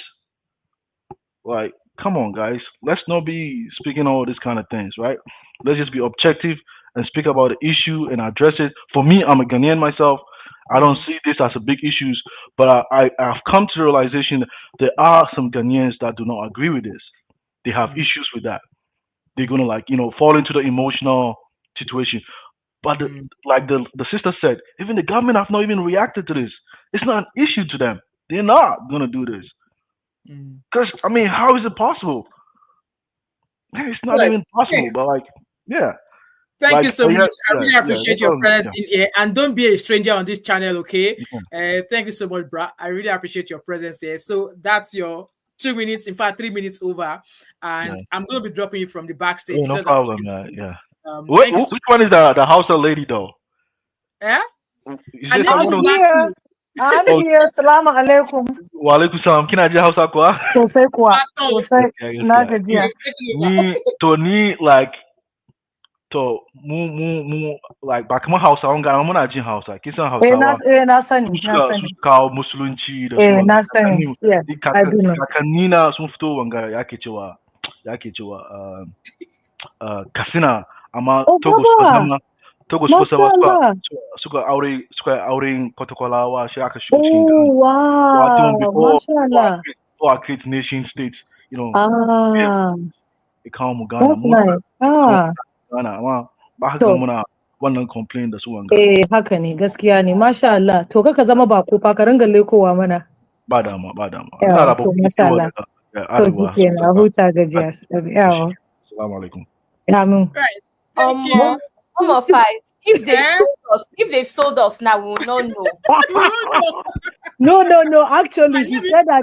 Speaker 11: Like, come on, guys. Let's not be speaking all these kind of things, right? Let's just be objective and speak about the issue and address it. For me, I'm a Ghanaian myself. I don't see this as a big issue, but I've come to the realization that there are some Ghanaians that do not agree with this. They have issues with that. They're gonna like fall into the emotional situation. But the sister said, even the government have not even reacted to this. It's not an issue to them. They're not gonna do this. Because I mean, how is it possible? It's not even possible. But like, yeah.
Speaker 1: Thank you so much. I really
Speaker 11: Yeah,
Speaker 1: appreciate your presence in here. And don't be a stranger on this channel, okay? Thank you so much, bro. I really appreciate your presence here. So that's your 2 minutes, in fact, 3 minutes over. And I'm going to be dropping you from the backstage.
Speaker 11: No problem. Yeah.
Speaker 1: Which
Speaker 11: one is the Hausa lady though?
Speaker 1: Yeah?
Speaker 5: I'm here. Salamu alaikum.
Speaker 11: Wa alaikum salam. Kina ji Hausa kuwa?
Speaker 5: Sosai kuwa. Sosai. Na gajiya.
Speaker 11: Ni like to mu like ba kamar Hausawan Ghana muna jin Hausa. Kin san Hausawa?
Speaker 5: Na sani.
Speaker 11: Kawo musulunci da
Speaker 5: na sani.
Speaker 11: Kakanni na sun fito wanga yake cewa Kasina amma Togo suka auren kwatakwalawa shi aka shigo cikin Ghana.
Speaker 5: Wow, masha Allah.
Speaker 11: Or create nation states, it kawo mu Ghana.
Speaker 5: That's nice.
Speaker 11: Ghana amma ba haka muna wannan complain da su wanga.
Speaker 5: Haka ne, gaskiya ne, masha Allah. To ka zama bako fa ka ringa lekowa mana.
Speaker 11: Ba dama. Ina da bako daga Arewa.
Speaker 5: To na huta gajiya. Yawa.
Speaker 11: Assalamu alaikum.
Speaker 5: Amin.
Speaker 7: Right. 5. If they sold us now, we will not know.
Speaker 5: No. Actually, he said that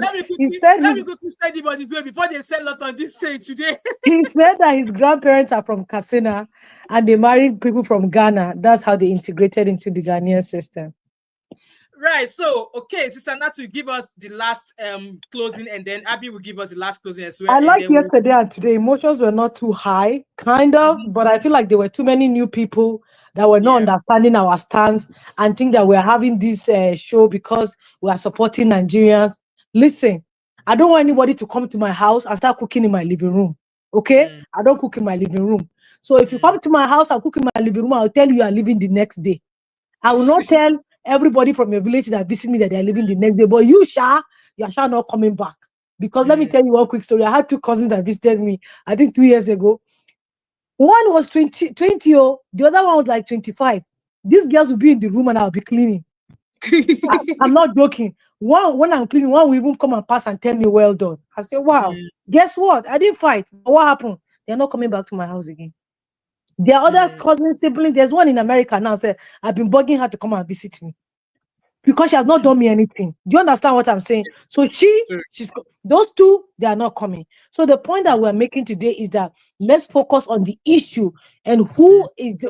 Speaker 1: let me go to study about this way before they sell out on this stage today.
Speaker 5: He said that his grandparents are from Katsina and they married people from Ghana. That's how they integrated into the Ghanaian system.
Speaker 1: Right. So, okay, Sister Natu, give us the last closing, and then Abby will give us the last closing as well.
Speaker 5: I like yesterday and today. Emotions were not too high, kind of, but I feel like there were too many new people that were not understanding our stance and think that we're having this show because we are supporting Nigerians. Listen, I don't want anybody to come to my house and start cooking in my living room. Okay? I don't cook in my living room. So if you come to my house and cook in my living room, I'll tell you are leaving the next day. I will not tell everybody from your village that visit me that they're leaving the next day, but you are not coming back. Because let me tell you one quick story. I had 2 cousins that visited me, I think 2 years ago. One was 20, the other one was like 25. These girls will be in the room and I'll be cleaning. I'm not joking. When I'm cleaning, one will even come and pass and tell me, well done. I say, wow, guess what? I didn't fight. But what happened? They're not coming back to my house again. Their other cousin siblings, there's one in America now, said, I've been bugging her to come and visit me because she has not done me anything. Do you understand what I'm saying? So she's those 2, they are not coming. So the point that we're making today is that let's focus on the issue and who generated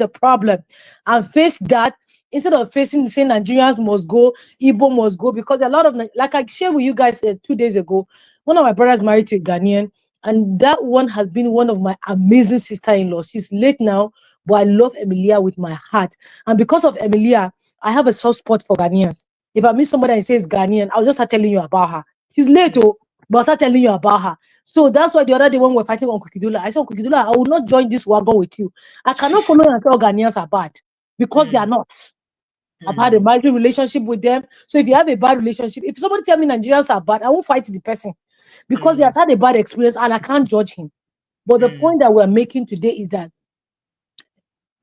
Speaker 5: the problem and face that instead of facing saying Nigerians must go, Igbo must go, because a lot of, like I shared with you guys 2 days ago, one of my brothers married to a Ghanaian. And that one has been one of my amazing sister-in-laws. She's late now, but I love Emilia with my heart. And because of Emilia, I have a soft spot for Ghanaians. If I meet somebody and says Ghanaian, I'll just start telling you about her. She's late, but I'll start telling you about her. So that's why the other day when we're fighting on Kukidula, I said, Kukidula, I will not join this wagon with you. I cannot follow and tell Ghanaians are bad because they are not. I've had a marriage relationship with them. So if you have a bad relationship, if somebody tell me Nigerians are bad, I won't fight the person because he has had a bad experience and I can't judge him. But the point that we're making today is that,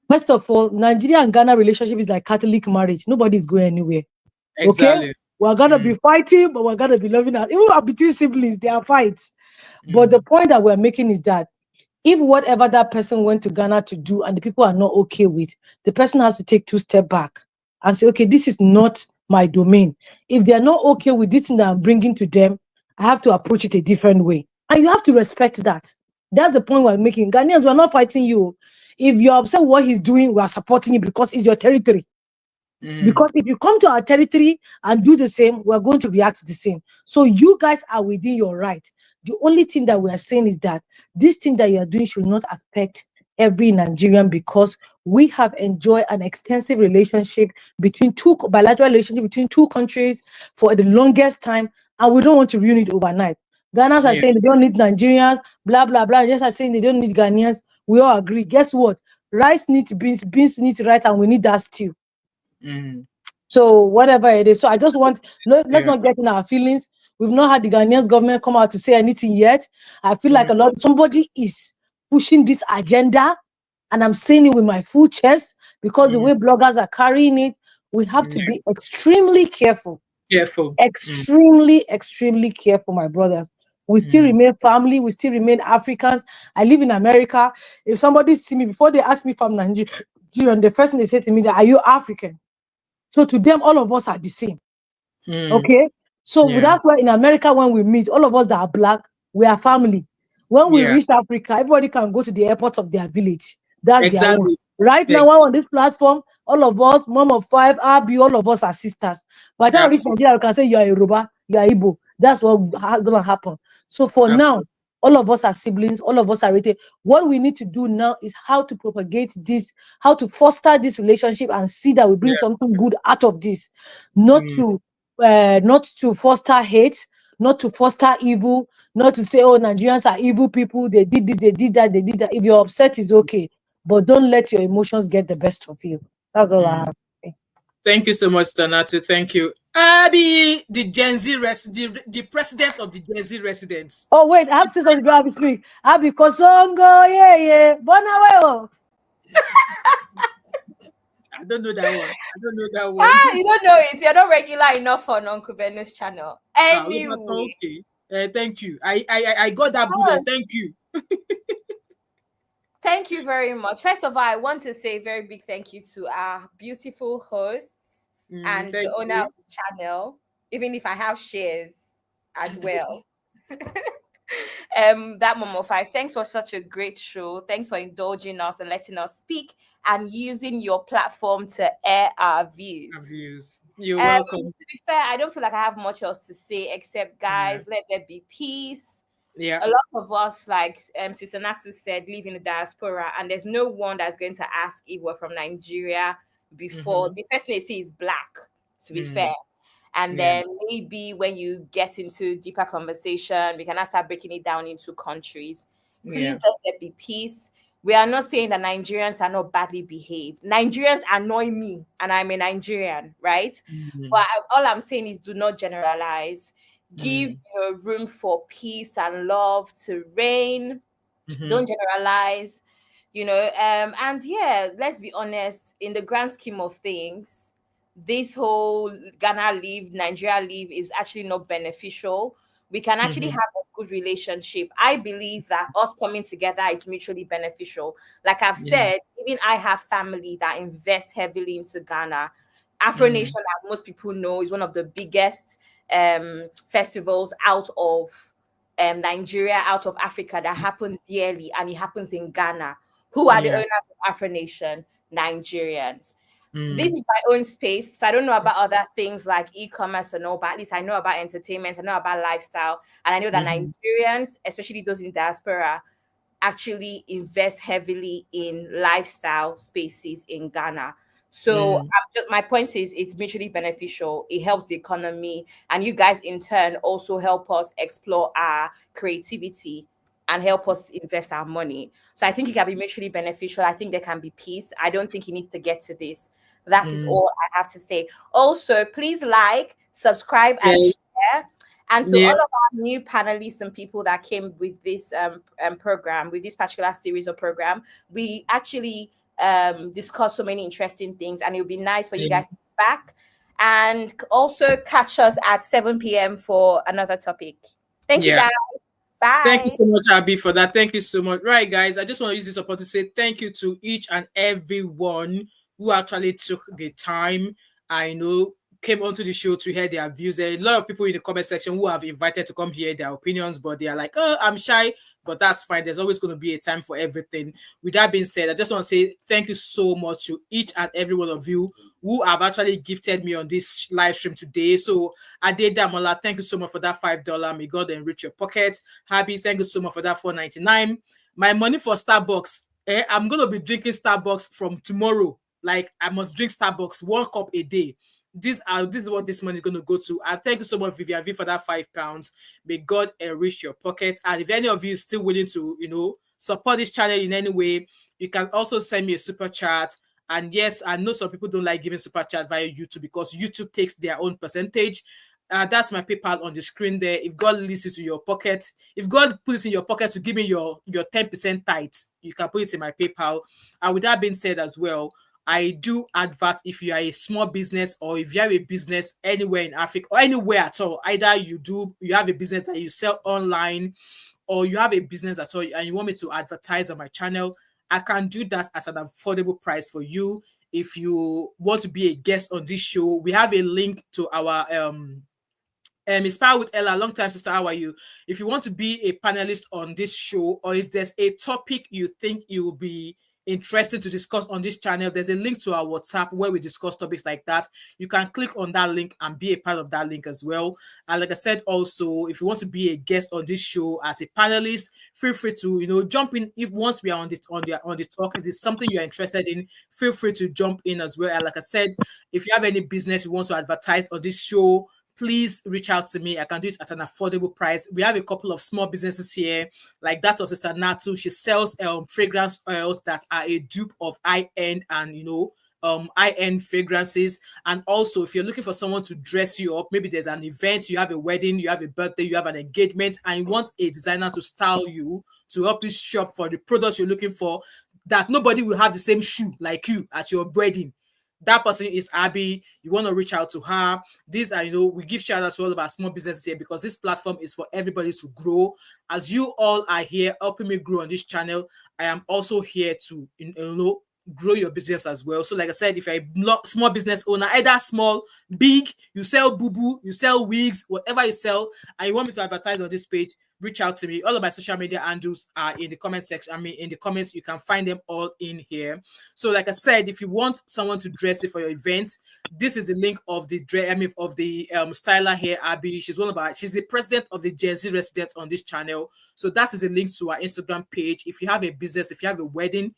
Speaker 5: first of all, Nigeria and Ghana relationship is like Catholic marriage. Nobody's going anywhere.
Speaker 1: Exactly.
Speaker 5: Okay? We're gonna be fighting, but we're gonna be loving us. Even between siblings, there are fights. But the point that we're making is that if whatever that person went to Ghana to do and the people are not okay with, the person has to take 2 steps back and say, okay, this is not my domain. If they're not okay with this thing that I'm bringing to them, I have to approach it a different way. And you have to respect that. That's the point we're making. Ghanaians, we're not fighting you. If you're upset with what he's doing, we're supporting you because it's your territory. Because if you come to our territory and do the same, we're going to react the same. So you guys are within your right. The only thing that we are saying is that this thing that you are doing should not affect every Nigerian, because we have enjoyed an extensive relationship between bilateral relationship between 2 countries for the longest time, and we don't want to ruin it overnight. Ghanaians are saying they don't need Nigerians, blah, blah, blah. Just are saying they don't need Ghanaians. We all agree. Guess what? Rice needs beans, beans need rice, and we need that stew. So whatever it is. So I just want, let's not get in our feelings. We've not had the Ghanaian government come out to say anything yet. I feel like somebody is pushing this agenda, and I'm saying it with my full chest because the way bloggers are carrying it, we have to be extremely careful. Extremely, extremely careful, my brothers. We still remain family. We still remain Africans. I live in America. If somebody see me, before they ask me if I'm Nigerian, the first thing they say to me, are you African? So to them, all of us are the same. Okay? So that's why in America, when we meet, all of us that are black, we are family. When we reach Africa, everybody can go to the airport of their village. That's their own. Right now, on this platform, all of us, mom of 5, Abi, all of us are sisters. By the time we reach Nigeria, you can say you are Yoruba, you are Igbo. That's what's gonna happen. So for now, all of us are siblings, all of us are related. What we need to do now is how to propagate this, how to foster this relationship and see that we bring something good out of this. Not to foster hate, not to foster evil, not to say, oh, Nigerians are evil people, they did this, they did that, they did that. If you're upset, it's okay. But don't let your emotions get the best of you. That's all I have to say.
Speaker 1: Thank you so much, Tanatu. Thank you. Abi, the Gen Z the president of the Gen Z residents.
Speaker 5: Oh, wait, I have to say something about speak. Abi Kosongo, yeah. Bonaweo.
Speaker 1: I don't know that one.
Speaker 7: You don't know it. You're not regular enough on Uncle Benu's channel. Anyway.
Speaker 1: Okay. Thank you. I got that bonus. Thank you.
Speaker 7: Thank you very much. First of all, I want to say a very big thank you to our beautiful hosts and the owner of the channel, even if I have shares as well. That Momo 5, thanks for such a great show. Thanks for indulging us and letting us speak and using your platform to air our views.
Speaker 1: You're welcome.
Speaker 7: To be fair, I don't feel like I have much else to say except, guys, let there be peace. A lot of us, like Sister Natsu said, live in the diaspora, and there's no one that's going to ask if we're from Nigeria before. The first thing they see is black, to be fair. And then maybe when you get into deeper conversation, we can now start breaking it down into countries. Please let there be peace. We are not saying that Nigerians are not badly behaved. Nigerians annoy me, and I'm a Nigerian, right? But all I'm saying is do not generalize. Give room for peace and love to reign. Don't generalize, and let's be honest, in the grand scheme of things, this whole Ghana leave, Nigeria leave is actually not beneficial. We can actually have a good relationship. I believe that us coming together is mutually beneficial. Like I've said, even I have family that invest heavily into Ghana. Afro Nation, that most people know, is one of the biggest festivals out of Nigeria, out of Africa, that happens yearly, and it happens in Ghana. Who are the owners of Afro Nation? Nigerians. This is my own space, so I don't know about other things like e-commerce or no, but at least I know about entertainment, I know about lifestyle, and I know that Nigerians, especially those in diaspora, actually invest heavily in lifestyle spaces in Ghana. So my point is, it's mutually beneficial. It helps the economy, and you guys in turn also help us explore our creativity and help us invest our money. So I think it can be mutually beneficial. I think there can be peace. I don't think it needs to get to this. That is all I have to say. Also, please like, subscribe, and share. And to all of our new panelists and people that came with this program, with this particular series of program, we actually discussed so many interesting things, and it would be nice for you guys to be back and also catch us at 7 p.m. for another topic. Thank you, guys. Bye.
Speaker 1: Thank you so much, Abby, for that. Thank you so much. Right, guys, I just want to use this opportunity to say thank you to each and everyone who actually took the time. I know came onto the show to hear their views. There are a lot of people in the comment section who have invited to come hear their opinions, but they are like, oh, I'm shy, but that's fine. There's always going to be a time for everything. With that being said, I just want to say thank you so much to each and every one of you who have actually gifted me on this live stream today. So Ade Damola, thank you so much for that $5. May God enrich your pockets. Happy, thank you so much for that $4.99. My money for Starbucks. I'm going to be drinking Starbucks from tomorrow. Like, I must drink Starbucks 1 cup a day. This is what this money is going to go to. And thank you so much, Vivian V, for that £5. May God enrich your pocket. And if any of you is still willing to, support this channel in any way, you can also send me a super chat. And yes, I know some people don't like giving super chat via YouTube because YouTube takes their own percentage. That's my PayPal on the screen there. If God leads it to your pocket, if God puts it in your pocket to give me your 10% tithe, you can put it in my PayPal. And with that being said as well, I do advert if you are a small business or if you have a business anywhere in Africa or anywhere at all. Either you have a business that you sell online or you have a business at all and you want me to advertise on my channel, I can do that at an affordable price for you. If you want to be a guest on this show, we have a link to our Inspire with Ella, long time sister, how are you? If you want to be a panelist on this show, or if there's a topic you think you will be interested to discuss on this channel, there's a link to our WhatsApp where we discuss topics like that. You can click on that link and be a part of that link as well. And like I said, also, if you want to be a guest on this show as a panelist, feel free to jump in. If once we are on the talk, if it's something you're interested in, feel free to jump in as well. And like I said, if you have any business you want to advertise on this show, please reach out to me. I can do it at an affordable price. We have a couple of small businesses here, like that of Sister Natu. She sells fragrance oils that are a dupe of high-end and high-end fragrances. And also, if you're looking for someone to dress you up, maybe there's an event, you have a wedding, you have a birthday, you have an engagement, and you want a designer to style you to help you shop for the products you're looking for, that nobody will have the same shoe like you at your wedding. That person is Abby. You want to reach out to her. These are, we give shout outs to all of our small businesses here because this platform is for everybody to grow. As you all are here helping me grow on this channel, I am also here to, grow your business as well. So like I said, if you're a small business owner, either small, big, you sell boo-boo, you sell wigs, whatever you sell, and you want me to advertise on this page, reach out to me. All of my social media handles are in the comment section. In the comments, you can find them all in here. So like I said, if you want someone to dress it for your event, this is the link of the styler here, Abby. She's the president of the Gen Z residents on this channel. So that is a link to our Instagram page. If you have a business, if you have a wedding,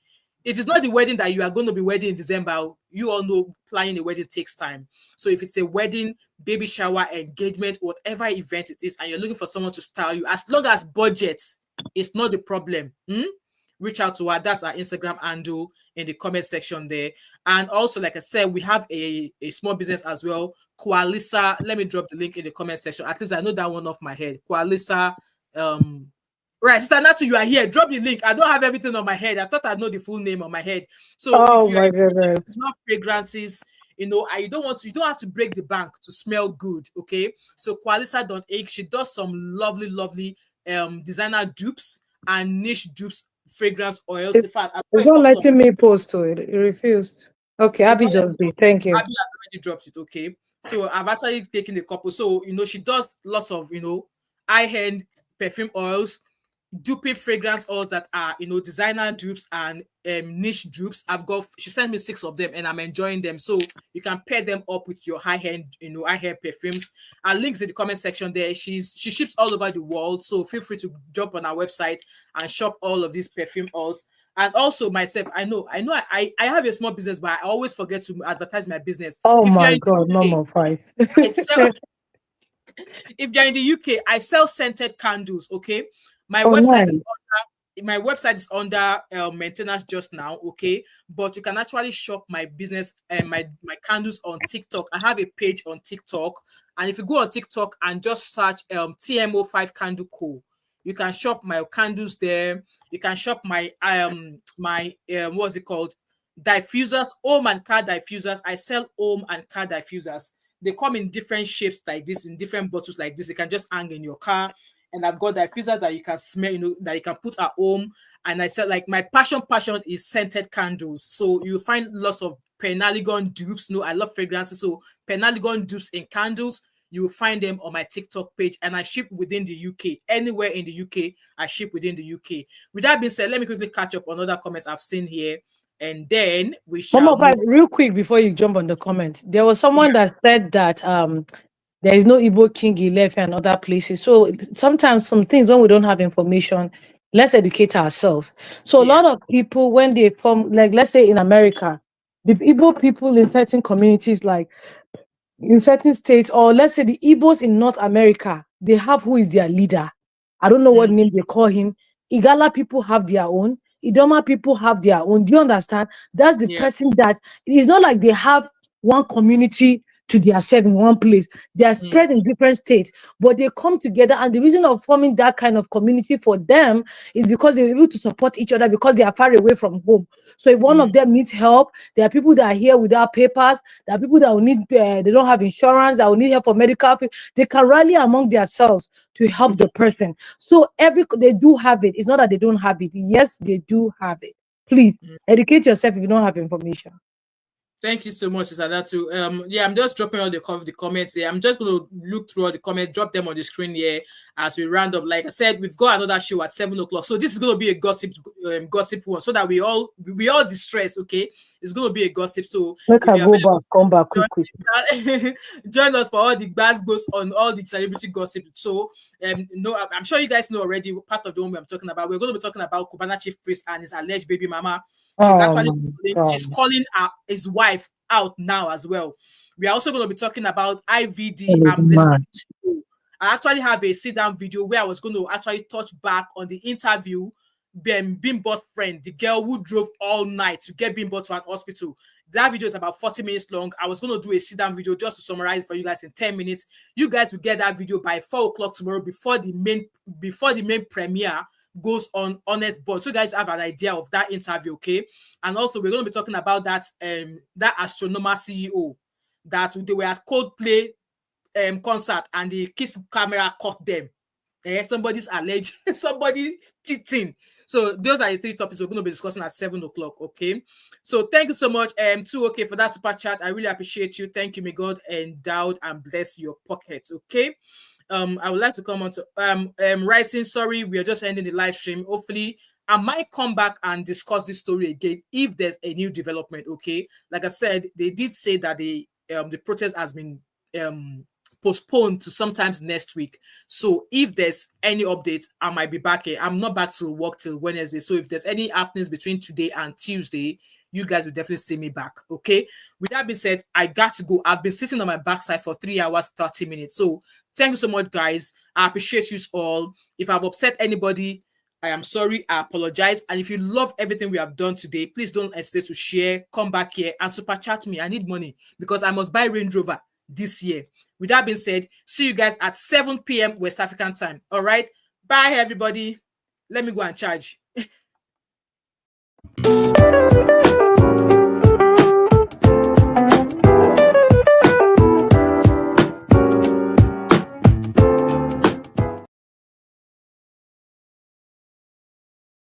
Speaker 1: it is not the wedding that you are going to be wedding in December. You all know planning a wedding takes time. So if it's a wedding, baby shower, engagement, whatever event it is, and you're looking for someone to style you, as long as budget is not the problem, reach out to her. That's our Instagram handle in the comment section there. And also, like I said, we have a small business as well, Koalisa. Let me drop the link in the comment section. At least I know that one off my head. Koalisa, right, Sister Natu, you are here. Drop the link. I don't have everything on my head. I thought I know the full name on my head. So if you're not fragrances, you don't have to break the bank to smell good. Okay. So Koalisa.ag, she does some lovely designer dupes and niche dupes, fragrance oils. In fact,
Speaker 5: it's not letting me post to it. It refused. Okay, Abby just be. Thank you.
Speaker 1: Abby has already dropped it. Okay. So I've actually taken a couple. So she does lots of high-end perfume oils, dupe fragrance oils that are designer dupes and niche dupes. She sent me 6 of them and I'm enjoying them. So you can pair them up with your high-end perfumes. And links in the comment section there. She ships all over the world, so feel free to jump on our website and shop all of these perfume oils. And also myself, I have a small business, but I always forget to advertise my business.
Speaker 5: Oh my God, number 5.
Speaker 1: If you're in the UK, I sell scented candles. Okay, my website is under my website is under maintenance just now, okay? But you can actually shop my business and my candles on TikTok. I have a page on TikTok, and if you go on TikTok and just search TMO5 Candle Co, you can shop my candles there. You can shop my what's it called? Diffusers, home and car diffusers. I sell home and car diffusers. They come in different shapes like this, in different bottles like this. You can just hang in your car. And I've got diffusers that you can smell, that you can put at home. And I said, like, my passion is scented candles. So you find lots of penalagon dupes. I love fragrances. So penalagon dupes in candles, you will find them on my TikTok page. And I ship within the UK. Anywhere in the UK, I ship within the UK. With that being said, let me quickly catch up on other comments I've seen here. And then we shall
Speaker 5: real quick before you jump on the comment. There was someone that said that there is no Igbo King in Ilefe and other places. So sometimes some things, when we don't have information, let's educate ourselves. So a lot of people, when they form, like let's say in America, the Igbo people in certain communities, like in certain states, or let's say the Igbos in North America, they have who is their leader. I don't know what name they call him. Igala people have their own. Idoma people have their own. Do you understand? That's the person that it's not like they have one community to themselves in one place. They are spread in different states, but they come together. And the reason of forming that kind of community for them is because they're able to support each other because they are far away from home. So if one of them needs help, there are people that are here without papers. There are people that will need, they don't have insurance, that will need help for medical. They can rally among themselves to help the person. So they do have it. It's not that they don't have it. Yes, they do have it. Please educate yourself if you don't have information.
Speaker 1: Thank you so much, Sadatu. I'm just dropping all the comments here. I'm just going to look through all the comments, drop them on the screen here as we round up. Like I said, we've got another show at 7 o'clock. So this is going to be a gossip one, so that we all distress, okay? It's going to be a gossip. So
Speaker 5: come back quick.
Speaker 1: Join us for all the bad goes on all the celebrity gossip. So I'm sure you guys know already part of the one I'm talking about. We're going to be talking about Cubana chief priest and his alleged baby mama. She's calling his wife out now as well. We are also going to be talking about IVD. I actually have a sit-down video where I was going to actually touch back on the interview Bimbo's friend, the girl who drove all night to get Bimbo to an hospital. That video is about 40 minutes long. I was going to do a sit-down video just to summarize for you guys in 10 minutes. You guys will get that video by 4 o'clock tomorrow before the main premiere goes on Honest Bond. So you guys have an idea of that interview, okay? And also we're going to be talking about that astronomer CEO that they were at Coldplay concert and the kiss camera caught them. Somebody's alleged, somebody cheating. So those are the 3 topics we're going to be discussing at 7 o'clock, okay? So thank you so much, okay, for that super chat. I really appreciate you. Thank you. May God endow and bless your pockets, okay? I would like to come on to Rising. Sorry, we are just ending the live stream. Hopefully, I might come back and discuss this story again if there's a new development. Okay, like I said, they did say that the protest has been postponed to sometimes next week. So if there's any updates, I might be back here. I'm not back to work till Wednesday. So if there's any happenings between today and Tuesday, you guys will definitely see me back. Okay. With that being said, I got to go. I've been sitting on my backside for 3 hours, 30 minutes. So thank you so much, guys. I appreciate you all. If I've upset anybody, I am sorry. I apologize. And if you love everything we have done today, please don't hesitate to share, come back here and super chat me. I need money because I must buy Range Rover this year. With that being said, see you guys at 7 p.m. West African time. All right. Bye, everybody. Let me go and charge.